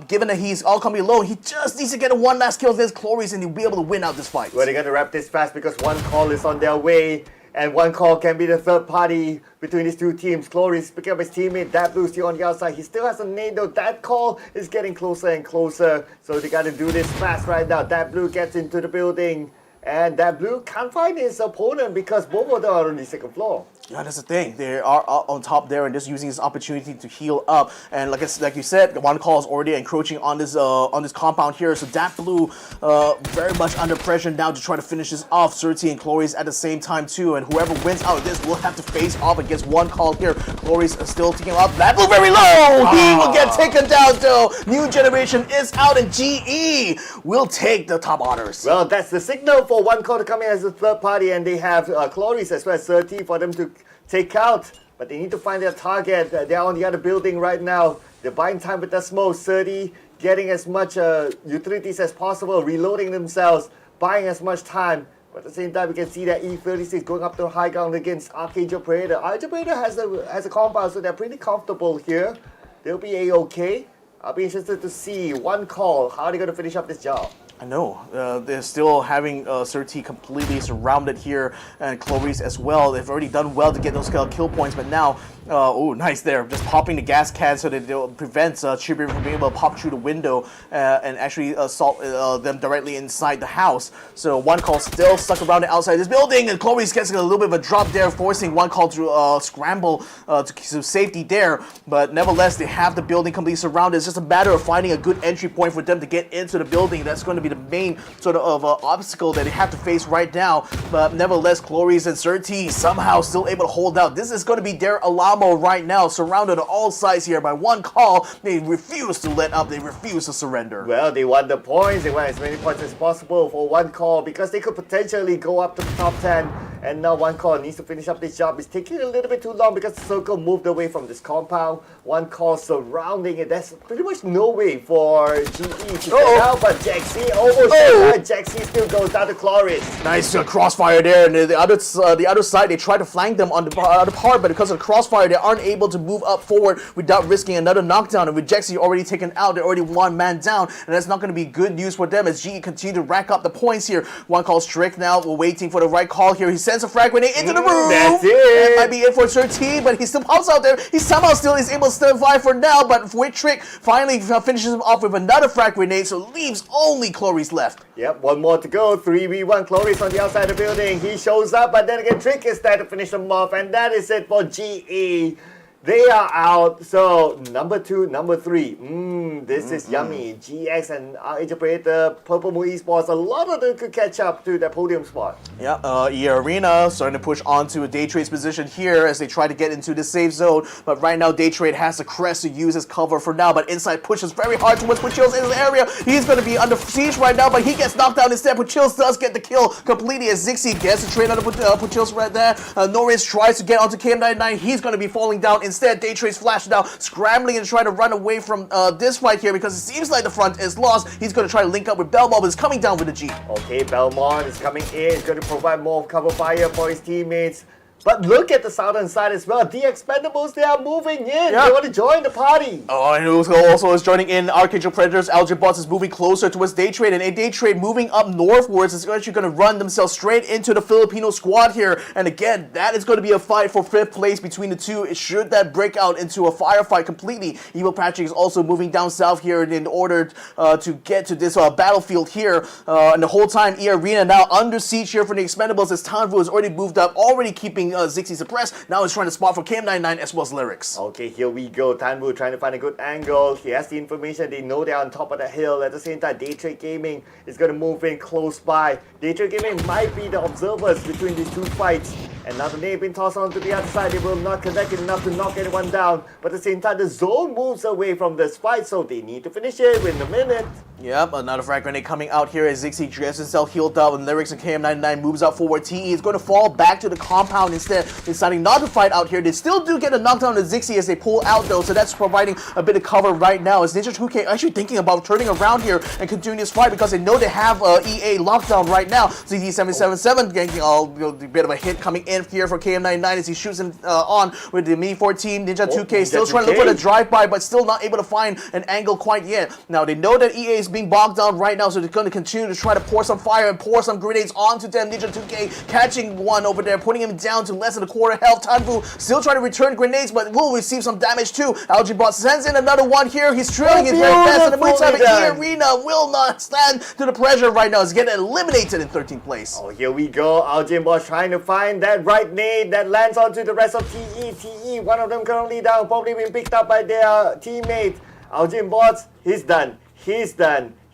given that he's all coming alone, he just needs to get one last kill against Chloris and he'll be able to win out this fight. Well, they're going to wrap this fast because one call is on their way, and one call can be the third party between these two teams. Chloris picking up his teammate, That Blue still on the outside. He still has a nade though. That call is getting closer and closer, so they got to do this fast right now. That Blue gets into the building, and That Blue can't find his opponent because both of them are on the second floor. Yeah, that's the thing. They are on top there and just using this opportunity to heal up. And like you said, one call is already encroaching on this compound here. So That Blue very much under pressure now to try to finish this off. Surti and Chloris at the same time too. And whoever wins out of this will have to face off against one call here. Chloris is still taking up. That Blue very low. He will get taken down though. New generation is out and GE will take the top honors. Well, that's the signal for one call to come in as a third party, and they have Chloris as well as Surti for them to take out, but they need to find their target. They're on the other building right now. They're buying time with the smoke. 30 getting as much utilities as possible, reloading themselves, buying as much time. But at the same time, we can see that E36 going up to high ground against ArkAngel Predator. ArkAngel Predator has a compound, so they're pretty comfortable here. They'll be A-okay. I'll be interested to see one call. How are they going to finish up this job? I know. They're still having Surti completely surrounded here, and Chloris as well. They've already done well to get those kill points, but now, oh, nice there. Just popping the gas can so that it prevents Chibi from being able to pop through the window and actually assault them directly inside the house. So one call still stuck around the outside of this building, and Chloris gets a little bit of a drop there, forcing one call to scramble to safety there. But nevertheless, they have the building completely surrounded. It's just a matter of finding a good entry point for them to get into the building. That's going to be the main sort of obstacle that they have to face right now. But nevertheless, Chloris and Surti somehow still able to hold out. This is going to be their Alamo right now, surrounded on all sides here by one call. They refuse to let up. They refuse to surrender. Well, they want the points. They want as many points as possible for one call because they could potentially go up to the top 10 And now One Call needs to finish up this job. It's taking a little bit too long because the circle moved away from this compound. One Call surrounding it. There's pretty much no way for GE to get out, but Jaxie almost Jaxie still goes down to Chloris. Nice crossfire there, and the other side, they try to flank them on the other part, but because of the crossfire, they aren't able to move up forward without risking another knockdown. And with Jaxie already taken out, they're already one man down, and that's not going to be good news for them as GE continue to rack up the points here. One Call strict now. We're waiting for the right call here. He sends a frag grenade into the room. That's it. It might be it for Sir T, but he still pops out there. He somehow still is able to survive for now, but with Trick finally finishes him off with another frag grenade, so leaves only Chloris left. Yep, one more to go. 3v1 Chloris on the outside of the building. He shows up, but then again, Trick is there to finish them off, and that is it for GE. They are out. So number 2, number 3. This is yummy. GX and ArkAngel Predator, Purple Moon Esports, a lot of them could catch up to that podium spot. Yeah, eArena starting to push onto a Daytrade's position here as they try to get into the safe zone. But right now, Daytrade has the crest to use as cover for now. But inside pushes very hard towards Puchills in his area. He's going to be under siege right now, but he gets knocked down instead. Puchills does get the kill completely as Zixi gets the trade on the Puchills right there. Norris tries to get onto KM99. He's going to be falling down. Instead, Daytrade's flashed out, scrambling and trying to run away from this fight here because it seems like the front is lost. He's going to try to link up with Belmont, but is coming down with the G. Okay, Belmont is coming in. He's going to provide more cover fire for his teammates. But look at the southern side as well. The Expendables, they are moving in. They want to join the party. Oh, and also is joining in ArkAngel Predators. Algebot is moving closer towards Daytrade, and Daytrade moving up northwards is actually going to run themselves straight into the Filipino squad here. And again, that is going to be a fight for 5th place between the two. Should that break out into a firefight completely, Evil Patrick is also moving down south here in order to get to this battlefield here. And the whole time, eArena now under siege here for the Expendables as Tanvu has already moved up, already keeping Zixi suppressed. Now he's trying to spot for KM99 as well as Lyrics. Okay, here we go. Tanvu trying to find a good angle. He has the information. They know they're on top of the hill. At the same time, Daytrade Gaming is going to move in close by. Daytrade Gaming might be the observers between these two fights. And now the name being tossed onto the other side. They will not connect enough to knock anyone down. But at the same time, the zone moves away from this fight, so they need to finish it within a minute. Yep, another frag grenade coming out here as Zixi gets himself healed up and Lyrics and KM99 moves out forward. TE is going to fall back to the compound instead, deciding not to fight out here. They still do get a knockdown to Zixi as they pull out though, so that's providing a bit of cover right now. As Ninja 2K actually thinking about turning around here and continuing this fight because they know they have EA lockdown right now. ZD777 getting a bit of a hit coming in here for KM99 as he shoots him on with the Mini 14. Ninja 2K still trying to look for the drive-by, but still not able to find an angle quite yet. Now they know that EA is being bogged down right now, so they're going to continue to try to pour some fire and pour some grenades onto them. Ninja 2K catching one over there, putting him down to less than a quarter health. Tanvu still trying to return grenades, but will receive some damage too. Algebot sends in another one here. He's trailing it very fast, and the meantime, eArena will not stand to the pressure right now. He's getting eliminated in 13th place. Oh, here we go. Algebot trying to find that right nade that lands onto the rest of TE. One of them currently down, probably being picked up by their teammate. Algebot, he's done.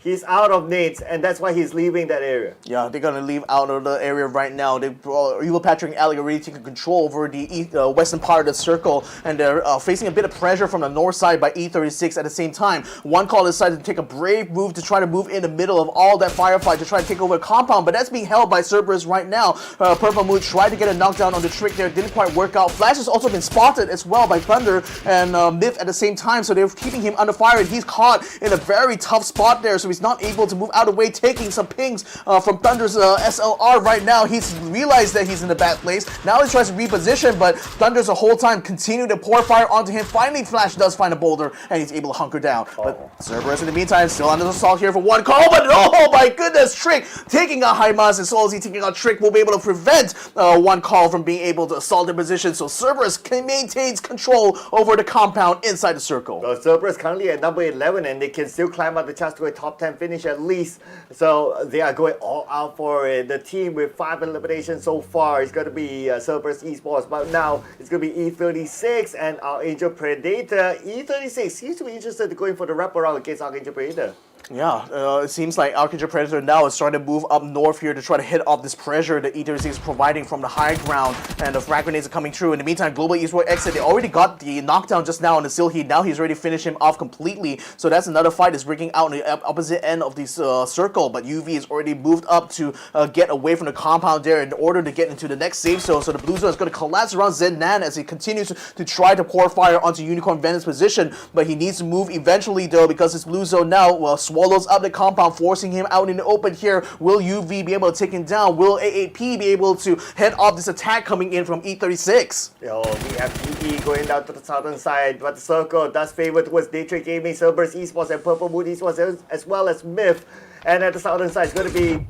He's out of nades, and that's why he's leaving that area. Yeah, they're going to leave out of the area right now. Evil Patrick and Ali are really taking control over the western part of the circle, and they're facing a bit of pressure from the north side by E36 at the same time. One Call decided to take a brave move to try to move in the middle of all that firefight to try to take over a compound, but that's being held by CERBERUS right now. Purple Moon tried to get a knockdown on the Trick there, didn't quite work out. Flash has also been spotted as well by Thunder and Myth at the same time, so they're keeping him under fire, and he's caught in a very tough spot there, so he's not able to move out of the way, taking some pings from Thunder's SLR right now. He's realized that he's in a bad place. Now he tries to reposition, but Thunder's the whole time continuing to pour fire onto him. Finally, Flash does find a boulder, and he's able to hunker down. But Cerberus in the meantime still under assault here for One Call, but oh my goodness, Trick taking out Haimas, and so as he taking out Trick will be able to prevent One Call from being able to assault the position, so Cerberus maintains control over the compound inside the circle. So Cerberus currently at number 11, and they can still climb up the chance to a top 10 finish at least. So they are going all out for it. The team with 5 eliminations so far is going to be Cerberus Esports, but now it's going to be E36 and ArkAngel Predator. E36 seems to be interested in going for the wraparound against ArkAngel Predator. Yeah, it seems like ArkAngel Predator now is starting to move up north here to try to hit off this pressure that E36 is providing from the high ground, and the frag grenades are coming through. In the meantime, Global Esports Xsset, they already got the knockdown just now on the Silheed. Now he's ready to finish him off completely. So that's another fight that's breaking out on the opposite end of this circle, but UV is already moved up to get away from the compound there in order to get into the next safe zone. So the blue zone is going to collapse around Zenan as he continues to try to pour fire onto Unicorn Venom's position, but he needs to move eventually though, because this blue zone now swallows up the compound, forcing him out in the open here. Will UV be able to take him down? Will AAP be able to head off this attack coming in from E36? Yo, we have TE going down to the southern side, but the circle does favor towards Daytrade Gaming, CERBERUS Esports, and Purple Moon Esports, as well as Myth. And at the southern side, it's going to be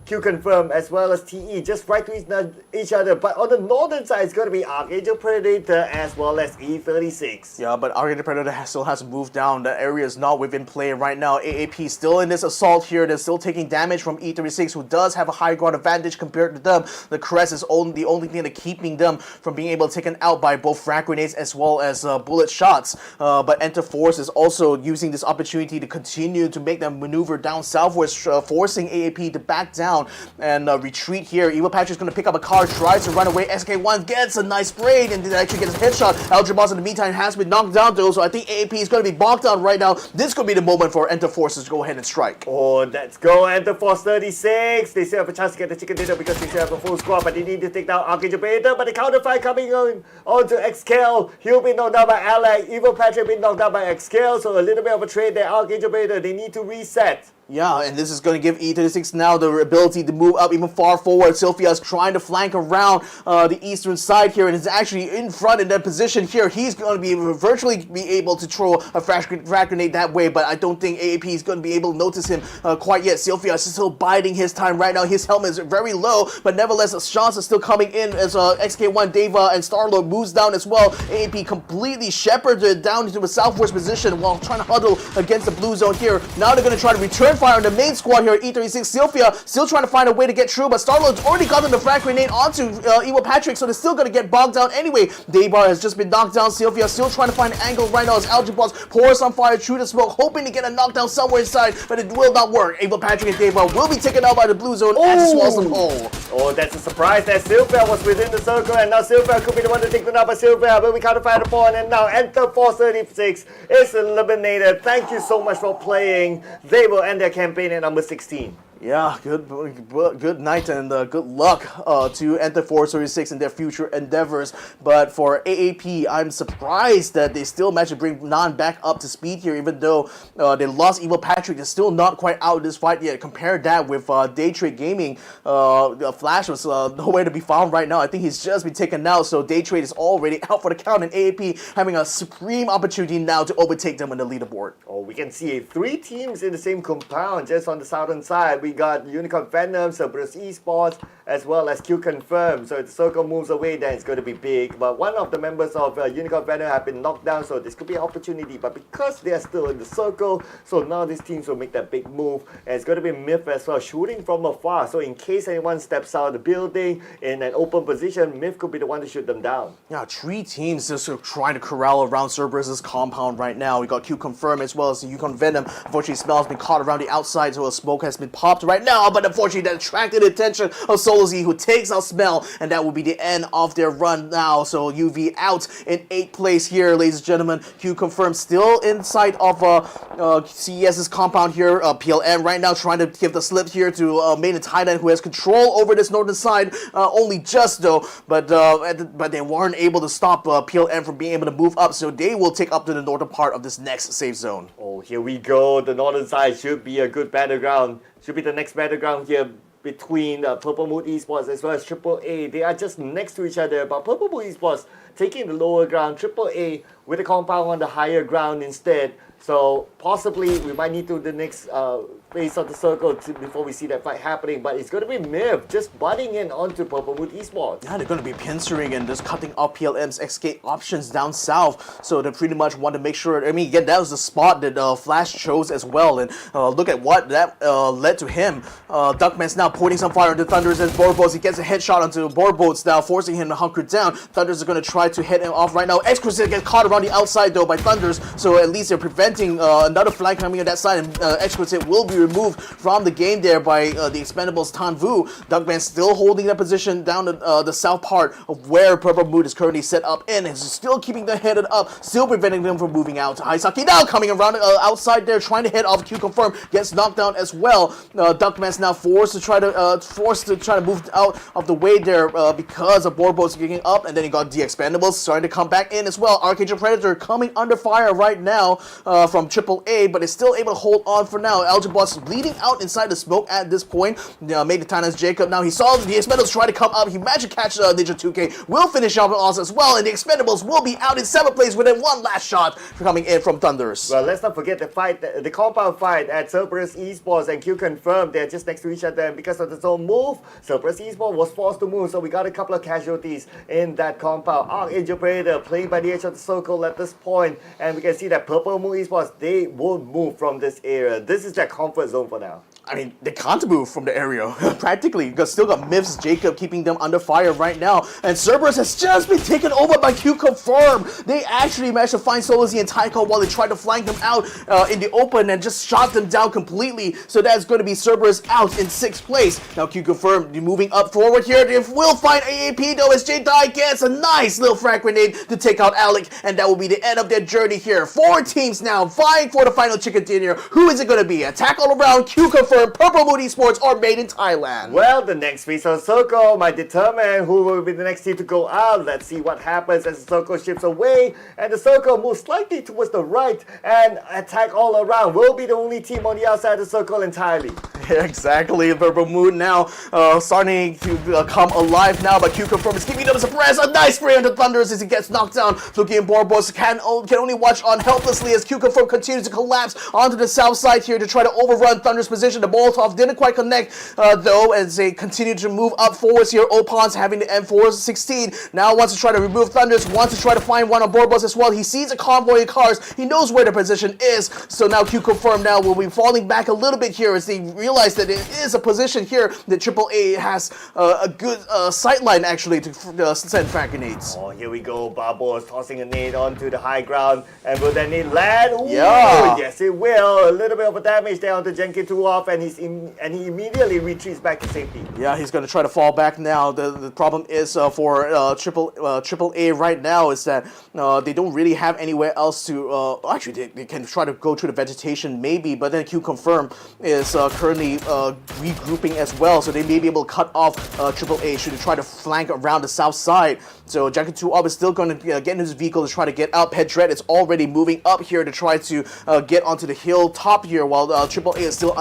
QConfirm as well as TE, just right to each other. But on the northern side, it's going to be ArkAngel Predator as well as E36. Yeah, but ArkAngel Predator still has to move down. The area is not within play right now. AAP still in this assault here. They're still taking damage from E36, who does have a high ground advantage compared to them. The crest is the only thing that's keeping them from being able to take out by both frag grenades as well as bullet shots. But Enter Force is also using this opportunity to continue to make them maneuver down southwards, forcing AAP to back down and retreat here. Evil Patrick's going to pick up a car, tries to run away. SK1 gets a nice spray and actually gets a headshot. Algebras in the meantime has been knocked down though, so I think AAP is going to be bogged down right now. This could be the moment for Enter Forces to go ahead and strike. Oh, let's go Enter Force 36. They still have a chance to get the chicken dinner because they still have a full squad, but they need to take down ArkAngel Predator. But the counter fight coming on to Xscal. He'll be knocked down by Alex. Evil Patrick been knocked down by Xscal, so a little bit of a trade there. ArkAngel Predator, they need to reset. Yeah, and this is going to give E36 now the ability to move up even far forward. Sophia is trying to flank around the eastern side here and is actually in front in that position here. He's going to be virtually be able to throw a frag grenade that way, but I don't think AAP is going to be able to notice him quite yet. Sophia is still biding his time right now. His helmet is very low, but nevertheless, shots are still coming in as XK1, Deva, and Starlord moves down as well. AAP completely shepherded down into a southwest position while trying to huddle against the blue zone here. Now they're going to try to return fire on the main squad here at E36. Sylphia still trying to find a way to get through, but Starlord's already gotten the frag grenade onto Evil Patrick, so they're still going to get bogged down anyway. Daybar has just been knocked down. Sylphia still trying to find an angle right now as Algebras pours some fire through the smoke, hoping to get a knockdown somewhere inside, but it will not work. Evil Patrick and Daybar will be taken out by the blue zone as it swallows them whole. Oh, that's a surprise that Sylphia was within the circle, and now Sylphia could be the one to take the number. Sylphia will be counterfired upon, and now Enter Force 36 is eliminated. Thank you so much for playing. They will end their campaign at number 16. Yeah, good night and good luck to Enter Force 36 in their future endeavors. But for AAP, I'm surprised that they still managed to bring Nan back up to speed here, even though they lost Evil Patrick. They're still not quite out of this fight yet. Compare that with Daytrade Gaming. Flash was nowhere to be found right now. I think he's just been taken out, so Daytrade is already out for the count, and AAP having a supreme opportunity now to overtake them on the leaderboard. Oh, we can see 3 teams in the same compound just on the southern side. We got Unicorn Venom, CERBERUS Esports, as well as QConfirm. So if the circle moves away, then it's going to be big. But one of the members of Unicorn Venom have been knocked down, so this could be an opportunity. But because they are still in the circle, so now these teams will make that big move. And it's going to be Myth as well, shooting from afar. So in case anyone steps out of the building in an open position, Myth could be the one to shoot them down. Yeah, 3 teams just trying to corral around CERBERUS' compound right now. We got QConfirm as well as the Unicorn Venom. Unfortunately, Smell has been caught around the outside, so a smoke has been popped right now, but unfortunately that attracted the attention of Solzy, who takes out Smell, and that will be the end of their run now. So UV out in 8th place here, ladies and gentlemen. QConfirm still inside of CES's compound here. PLM right now trying to give the slip here to Made in Thailand, who has control over this northern side, only just though, but they weren't able to stop PLM from being able to move up, so they will take up to the northern part of this next safe zone. Oh, here we go. The northern side should be a good battleground. Should be the next battleground here between Purple Moon Esports as well as AAA. They are just next to each other, but Purple Moon Esports taking the lower ground, AAA with a compound on the higher ground instead. So possibly we might need to the next phase of the circle before we see that fight happening. But it's going to be Myth just butting in onto Purple Moon Esports. Yeah, they're going to be pincering and just cutting off PLM's escape options down south. So they pretty much want to make sure, I mean, again, that was the spot that Flash chose as well. And look at what that led to him. Duckman's now pointing some fire into Thunders and Borboats. He gets a headshot onto Borboats now, forcing him to hunker down. Thunders are going to try to hit him off right now. Xsset gets caught around on the outside though by Thunders, so at least they're preventing another flag coming on that side, and Xsset will be removed from the game there by the Expendables Tan Vu. Duckman still holding that position down the south part of where Purple Mood is currently set up in, and still keeping them headed up, still preventing them from moving out. Haisaki now coming around outside there, trying to head off QConfirm, gets knocked down as well. Duckman's now forced to try to move out of the way there because of Borbo's getting up, and then you got the Expendables starting to come back in as well. ArkAngel Predator coming under fire right now from AAA, but is still able to hold on for now. Algebot's bleeding out inside the smoke at this point. Made the Thailand's Jacob. Now he saw the Expendables try to come up. He managed to catch Ninja 2K. Will finish off us as well, and the Expendables will be out in 7th place within one last shot coming in from Thunders. Well, let's not forget the fight, the compound fight at CERBERUS Esports and QConfirm. They're just next to each other, and because of the zone move, CERBERUS Esports was forced to move, so we got a couple of casualties in that compound. ArkAngel Predator playing by the edge of the circle at this point, and we can see that Purple Moon Esports, they won't move from this area. This is their comfort zone for now. I mean, they can't move from the area, practically. You still got Myth's Jacob keeping them under fire right now. And Cerberus has just been taken over by QConfirm. They actually managed to find Solozy and Taiko while they tried to flank them out in the open and just shot them down completely. So that's going to be Cerberus out in 6th place. Now QConfirm moving up forward here. They will find AAP though as J-Dye gets a nice little frag grenade to take out Alec. And that will be the end of their journey here. 4 teams now vying for the final chicken dinner. Who is it going to be? Attack all around, QConfirm, Purple Moon Esports, or Made in Thailand? Well, the next phase of Circle might determine who will be the next team to go out. Let's see what happens as the Circle shifts away and the Circle moves slightly towards the right and attack all around. Will be the only team on the outside of the Circle entirely. Yeah, exactly. Purple Moon now starting to come alive now, but QConfirm is giving them a surprise. A nice spray on the Thunders as he gets knocked down. Fluky and Borbos can only watch on helplessly as QConfirm continues to collapse onto the south side here to try to overrun Thunder's position. The Molotov didn't quite connect though as they continue to move up forwards here. Opon's having the M416. Now wants to try to remove Thunders, wants to try to find one on Borbos as well. He sees a convoy of cars. He knows where the position is. So now QConfirm now will be falling back a little bit here as they realize that it is a position here that AAA has a good sight line actually to send frag grenades. Oh, here we go. Barbos tossing a nade onto the high ground. And will that nade land? Ooh, yeah. Yes, it will. A little bit of a damage there onto Genki 2 off, and he immediately retreats back to safety. Yeah, he's going to try to fall back now. The problem is for AAA right now is that they don't really have anywhere else to... actually, they can try to go through the vegetation maybe, but then QConfirm is currently regrouping as well, so they may be able to cut off AAA should they try to flank around the south side. So Jacket 2 up is still going to get in his vehicle to try to get out. Pedred is already moving up here to try to get onto the hill top here, while AAA is still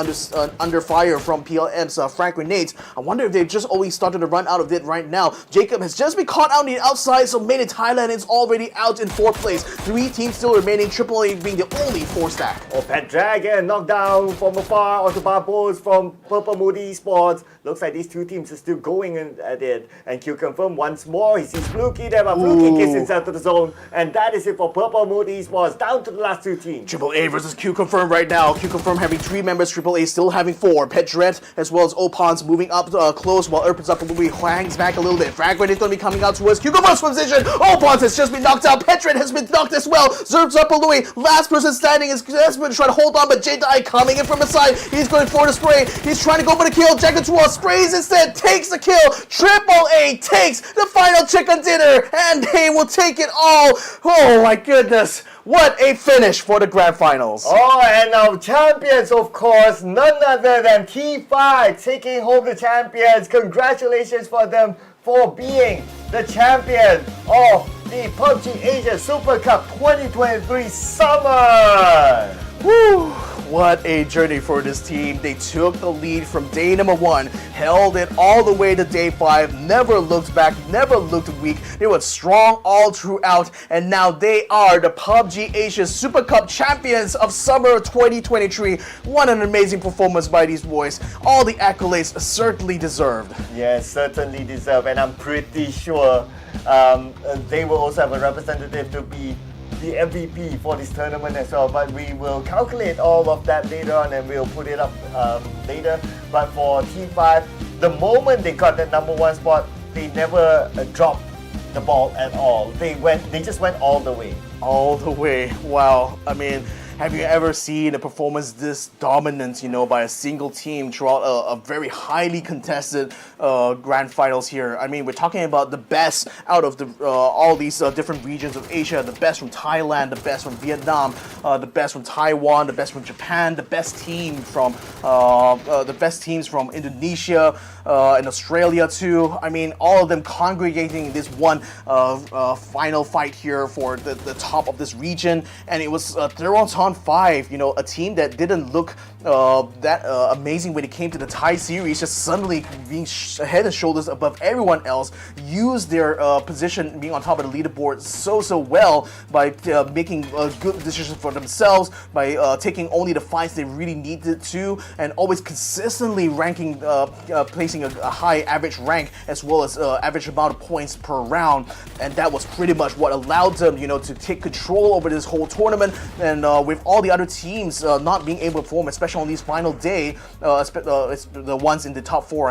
under fire from PLM's frag grenades. I wonder if they've just always started to run out of it right now. Jacob has just been caught out on the outside, so Made in Thailand is already out in 4th place. 3 teams still remaining, AAA being the only 4 stack. Oh, Pedred getting knocked down from afar onto Barbos from Purple Moon Esports. Looks like these 2 teams are still going at it. And QConfirm once more. He sees Fluky there, but Fluky gets himself to the zone. And that is it for Purple Moon Esports, down to the last 2 teams. AAA versus QConfirm right now. QConfirm having 3 members, AAA still having 4. Pedred as well as Opons moving up close while Erpens up hangs back a little bit. Frag grenade is going to be coming out towards QConfirm's position. Opons has just been knocked out. Pedred has been knocked as well. Zerbs up last person standing is desperate to try to hold on, but J-Dye coming in from the side. He's going for the spray. He's trying to go for the kill. Jacket 2 sprays instead, takes the kill. AAA takes the final chicken dinner, and they will take it all. Oh my goodness. What a finish for the grand finals. Oh, and our champions, of course, none other than T5 taking home the champions. Congratulations for them for being the champion of the PUBG Asia Super Cup 2023 Summer. Woo! What a journey for this team. They took the lead from day number 1, held it all the way to day 5, never looked back, never looked weak. They were strong all throughout, and now they are the PUBG Asia Super Cup champions of summer 2023. What an amazing performance by these boys. All the accolades certainly deserved. Yes, certainly deserved, and I'm pretty sure they will also have a representative to be the MVP for this tournament as well, but we will calculate all of that later on and we'll put it up later. But for T5, the moment they got the number 1 spot, they never dropped the ball at all. They just went all the way. All the way. Wow. I mean, have you ever seen a performance this dominant, by a single team throughout a very highly contested grand finals here? I mean, we're talking about the best out of all these different regions of Asia, the best from Thailand, the best from Vietnam, the best from Taiwan, the best from Japan, the best teams from Indonesia and Australia too. I mean, all of them congregating in this one final fight here for the top of this region, and it was Theerathon 5, a team that didn't look that amazing when it came to the Thai series, just suddenly being head and shoulders above everyone else, used their position being on top of the leaderboard so well by making good decisions for themselves, by taking only the fights they really needed to, and always consistently ranking, placing a high average rank as well as average amount of points per round, and that was pretty much what allowed them, to take control over this whole tournament. And with all the other teams not being able to perform, especially on these final day, the ones in the top 4,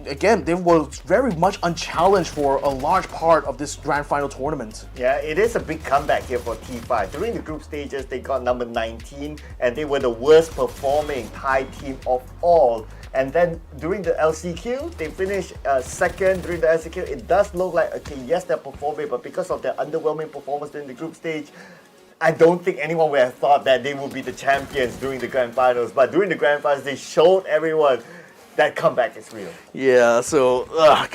again, they were very much unchallenged for a large part of this grand final tournament. Yeah, it is a big comeback here for T5. During the group stages, they got number 19, and they were the worst performing Thai team of all. And then during the LCQ, they finished second during the LCQ. It does look like, okay, yes, they're performing, but because of their underwhelming performance during the group stage, I don't think anyone would have thought that they would be the champions during the grand finals. But during the grand finals, they showed everyone that comeback is real. Yeah, so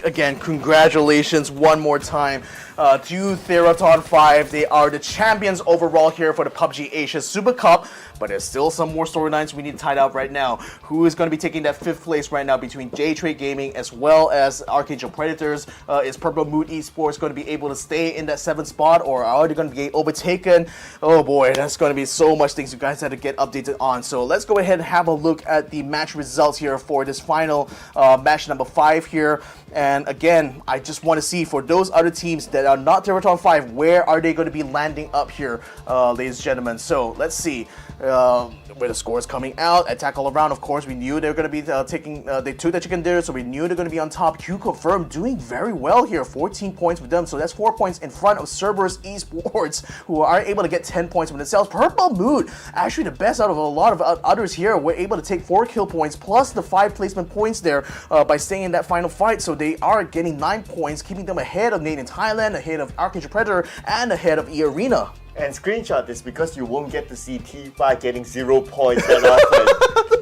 again, congratulations one more time to Theerathon 5. They are the champions overall here for the PUBG Asia Super Cup. But there's still some more storylines we need to tie up right now. Who is going to be taking that 5th place right now between Daytrade Gaming as well as ArkAngel Predators? Is Purple Mood Esports going to be able to stay in that 7th spot, or are they going to be overtaken? Oh boy, that's going to be so much things you guys have to get updated on. So let's go ahead and have a look at the match results here for this final match number 5 here. And again, I just want to see for those other teams that are not Theerathon 5, where are they going to be landing up here, ladies and gentlemen. So let's see where the score is coming out. Attack all around, of course, we knew they were going to be they took the chicken dinner, so we knew they're going to be on top. QConfirm doing very well here, 14 points with them, so that's 4 points in front of CERBERUS Esports, who are able to get 10 points from themselves. Purple Mood, actually the best out of a lot of others here, were able to take 4 kill points plus the 5 placement points there by staying in that final fight, so they are getting 9 points, keeping them ahead of Nate in Thailand, ahead of ArkAngel Predator, and ahead of eArena. And screenshot this because you won't get to see T5 getting 0 points that often.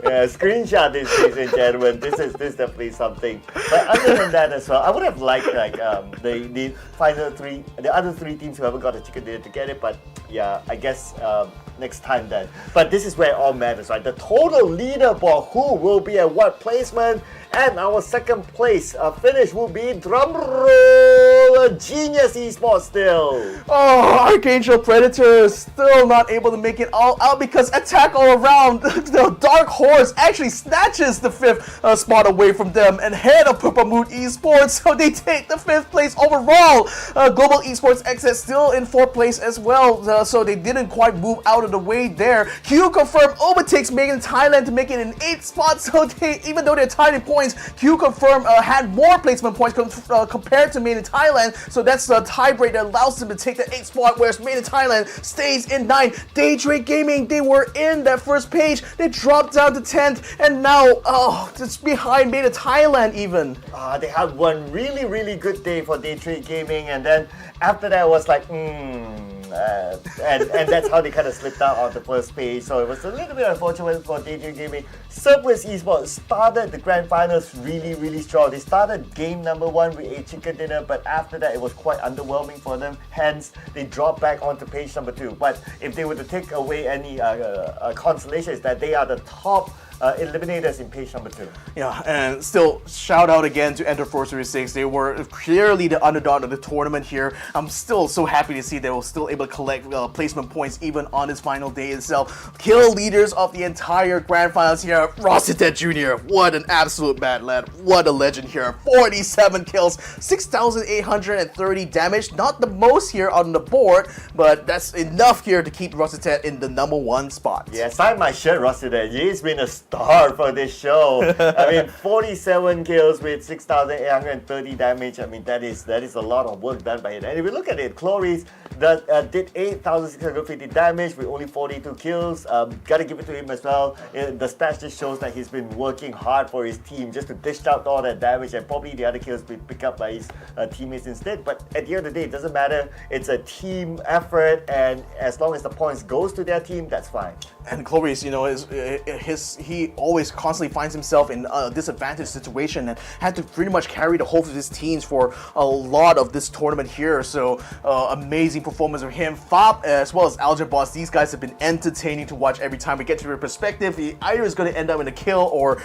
Yeah, screenshot this, ladies and gentlemen. This is definitely something. But other than that as well, I would have liked the final 3, the other 3 teams who haven't got a chicken dinner to get it. But yeah, I guess next time then. But this is where it all matters, right? The total leaderboard, who will be at what placement, and our second place finish will be drumroll, Genius Esports still. Oh, ArkAngel Predators still not able to make it all out because attack all around. The Dark Horse actually snatches the 5th spot away from them and head of Purple Mood Esports, so they take the 5th place overall. Global Esports Xsset still in 4th place as well, so they didn't quite move out of the way there. QConfirm overtakes Made in Thailand to make it in 8th spot, so they, even though they're tied in points, QConfirm had more placement points compared to Made in Thailand, so that's the tiebreak that allows them to take the 8th spot, whereas Made in Thailand stays in 9th. Daytrade Gaming, they were in that first page, they dropped down to 10th, and now, it's behind Made in Thailand even. They had one really good day for Daytrade Gaming, and then after that was like, and that's how they kind of slipped out on the first page. So it was a little bit unfortunate for Daytrade Gaming. CERBERUS Esports started the grand finals really strong. They started game number 1 with a chicken dinner, but after that it was quite underwhelming for them. Hence, they dropped back onto page number 2. But if they were to take away any consolation, is that they are the top eliminators in page number 2. Yeah, and still shout out again to Enter Force 36. They were clearly the underdog of the tournament here. I'm still so happy to see they were still able to collect placement points even on this final day itself. Kill leaders of the entire grand finals here. Xsset Jr., what an absolute bad lad. What a legend here. 47 kills, 6,830 damage. Not the most here on the board, but that's enough here to keep Xsset in the number 1 spot. Yeah, sign my shirt, Xsset. He's been a star for this show. I mean, 47 kills with 6,830 damage. I mean, that is a lot of work done by him. And if we look at it, Chloris did 8,650 damage with only 42 kills. Gotta give it to him as well. The stats just shows that he's been working hard for his team just to dish out all that damage, and probably the other kills be picked up by his teammates instead. But at the end of the day, it doesn't matter. It's a team effort, and as long as the points goes to their team, that's fine. And Chloris, you know, he always constantly finds himself in a disadvantaged situation and had to pretty much carry the whole of his teams for a lot of this tournament here. So amazing performance of him. Fab as well as AlGeBots, these guys have been entertaining to watch every time we get to their perspective. He either is going to end up in a kill or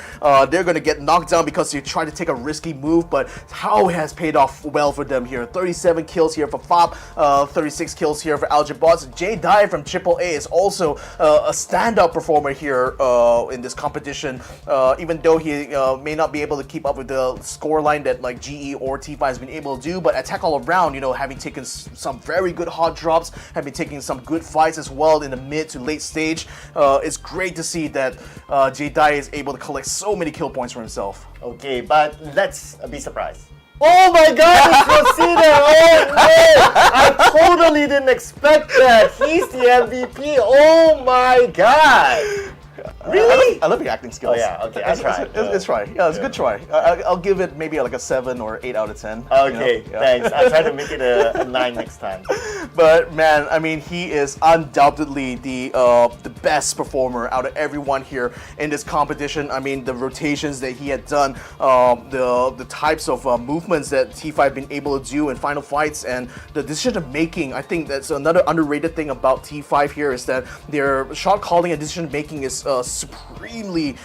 they're going to get knocked down because they try to take a risky move, but how it has paid off well for them here. 37 kills here for Fab, 36 kills here for AlGeBots. DAY5 from AAA is also a standout performer here in this competition, even though he may not be able to keep up with the scoreline that like GE or T5 has been able to do, but attack all around, you know, having taken some very good hot drops, having taken some good fights as well in the mid to late stage. It's great to see that DAY5 is able to collect so many kill points for himself. Okay, but let's be surprised. Oh my god, it's Rosita! Oh no! I totally didn't expect that! He's the MVP! Oh my god! Really? I love your acting skills. Oh yeah, okay, I tried. It's try. Yeah, it's a good try. I'll give it maybe like a 7 or 8 out of 10. Okay, you know? thanks. I'll try to make it a 9 next time. But man, I mean, he is undoubtedly the best performer out of everyone here in this competition. I mean, the rotations that he had done, the types of movements that T5 been able to do in final fights, and the decision making. I think that's another underrated thing about T5 here is that their shot calling and decision making is supremely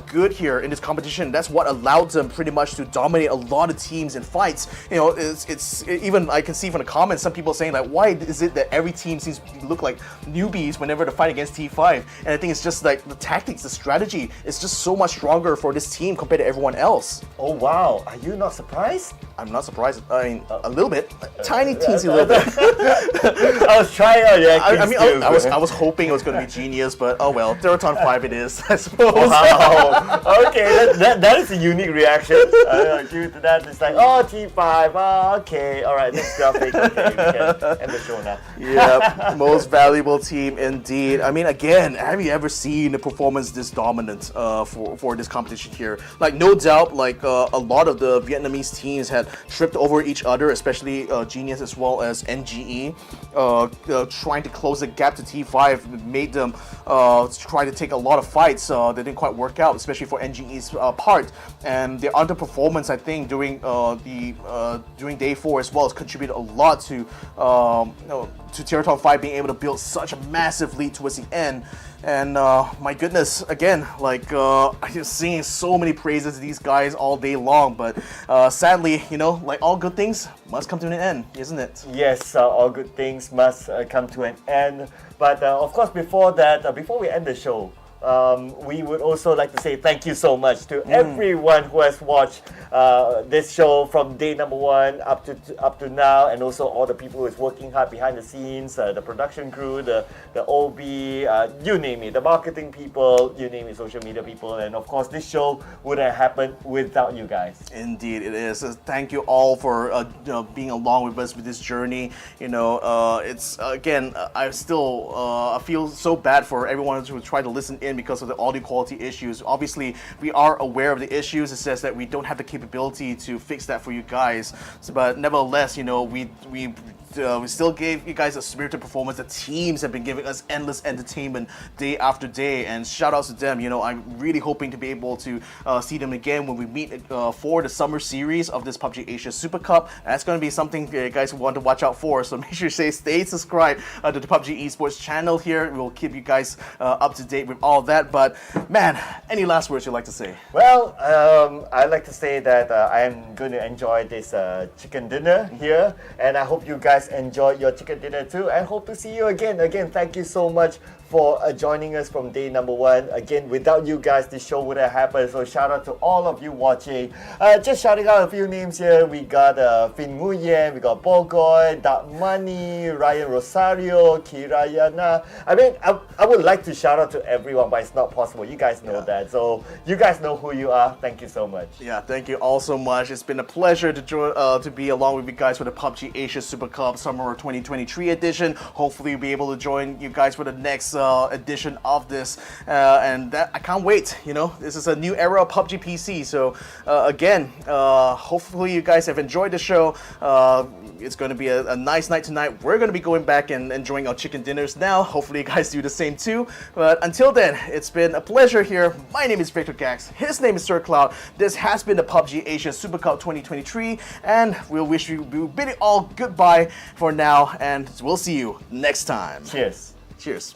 good here in this competition. That's what allowed them pretty much to dominate a lot of teams in fights. You know, it's even I can see from the comments some people saying like, why is it that every team seems to look like newbies whenever they fight against T5? And I think it's just like the tactics, the strategy is just so much stronger for this team compared to everyone else. Oh wow, are you not surprised? I'm not surprised. I mean, a little bit, tiny teensy little bit. I was trying out your I mean, skills, I was hoping it was going to be genius, but oh well. Theerathon 5 it is, I suppose. Wow. Okay, that is a unique reaction. Due to that, it's like, oh, T5, oh, okay, all right, next graphic, okay, we can end the show now. Yep, most valuable team indeed. I mean, again, have you ever seen a performance this dominant for this competition here? Like, no doubt, like a lot of the Vietnamese teams had tripped over each other, especially Genius as well as NGE, trying to close the gap to T5 made them try to take a lot of fights that didn't quite work out, especially for NGE's part. And their underperformance, I think, during day 4 as well, has contributed a lot to Theerathon 5 being able to build such a massive lead towards the end. And my goodness, again, like I'm just singing so many praises to these guys all day long, but sadly, you know, like all good things must come to an end, isn't it? Yes, all good things must come to an end. But of course, before that, before we end the show, we would also like to say thank you so much to everyone who has watched this show from day number 1 up to now, and also all the people who is working hard behind the scenes, the production crew, the OB, you name it, the marketing people, you name it, social media people, and of course this show wouldn't have happened without you guys. Indeed, it is. Thank you all for being along with us with this journey. You know, it's again, I still I feel so bad for everyone who tried to listen in because of the audio quality issues. Obviously, we are aware of the issues. It says that we don't have the capability to fix that for you guys. So, but nevertheless, you know, we still gave you guys a spirited performance. The teams have been giving us endless entertainment day after day, and shout outs to them. You know, I'm really hoping to be able to see them again when we meet for the summer series of this PUBG Asia Super Cup. And that's going to be something you guys want to watch out for. So make sure you stay subscribed to the PUBG Esports channel here. We'll keep you guys up to date with all that. But man, any last words you'd like to say? Well, I'd like to say that I am going to enjoy this chicken dinner here, and I hope you guys enjoy your chicken dinner too, and hope to see you again. Again, thank you so much for joining us from day number 1. Again, without you guys, this show wouldn't have happened. So shout out to all of you watching. Just shouting out a few names here. We got Fin Nguyen, we got Bogoy, Dark Money, Ryan Rosario, Kirayana. I mean, I would like to shout out to everyone, but it's not possible. You guys know that. So you guys know who you are. Thank you so much. Yeah, thank you all so much. It's been a pleasure to join, to be along with you guys for the PUBG Asia Super Cup Summer 2023 edition. Hopefully, we'll be able to join you guys for the next edition of this, and that I can't wait. You know, this is a new era of PUBG PC. So again, hopefully you guys have enjoyed the show. It's going to be a nice night tonight. We're going to be going back and enjoying our chicken dinners now. Hopefully you guys do the same too. But until then, it's been a pleasure here. My name is Victor Gax. His name is Sir Cloud. This has been the PUBG Asia Super Cup 2023, and we'll bid it all goodbye for now, and we'll see you next time. Cheers. Cheers.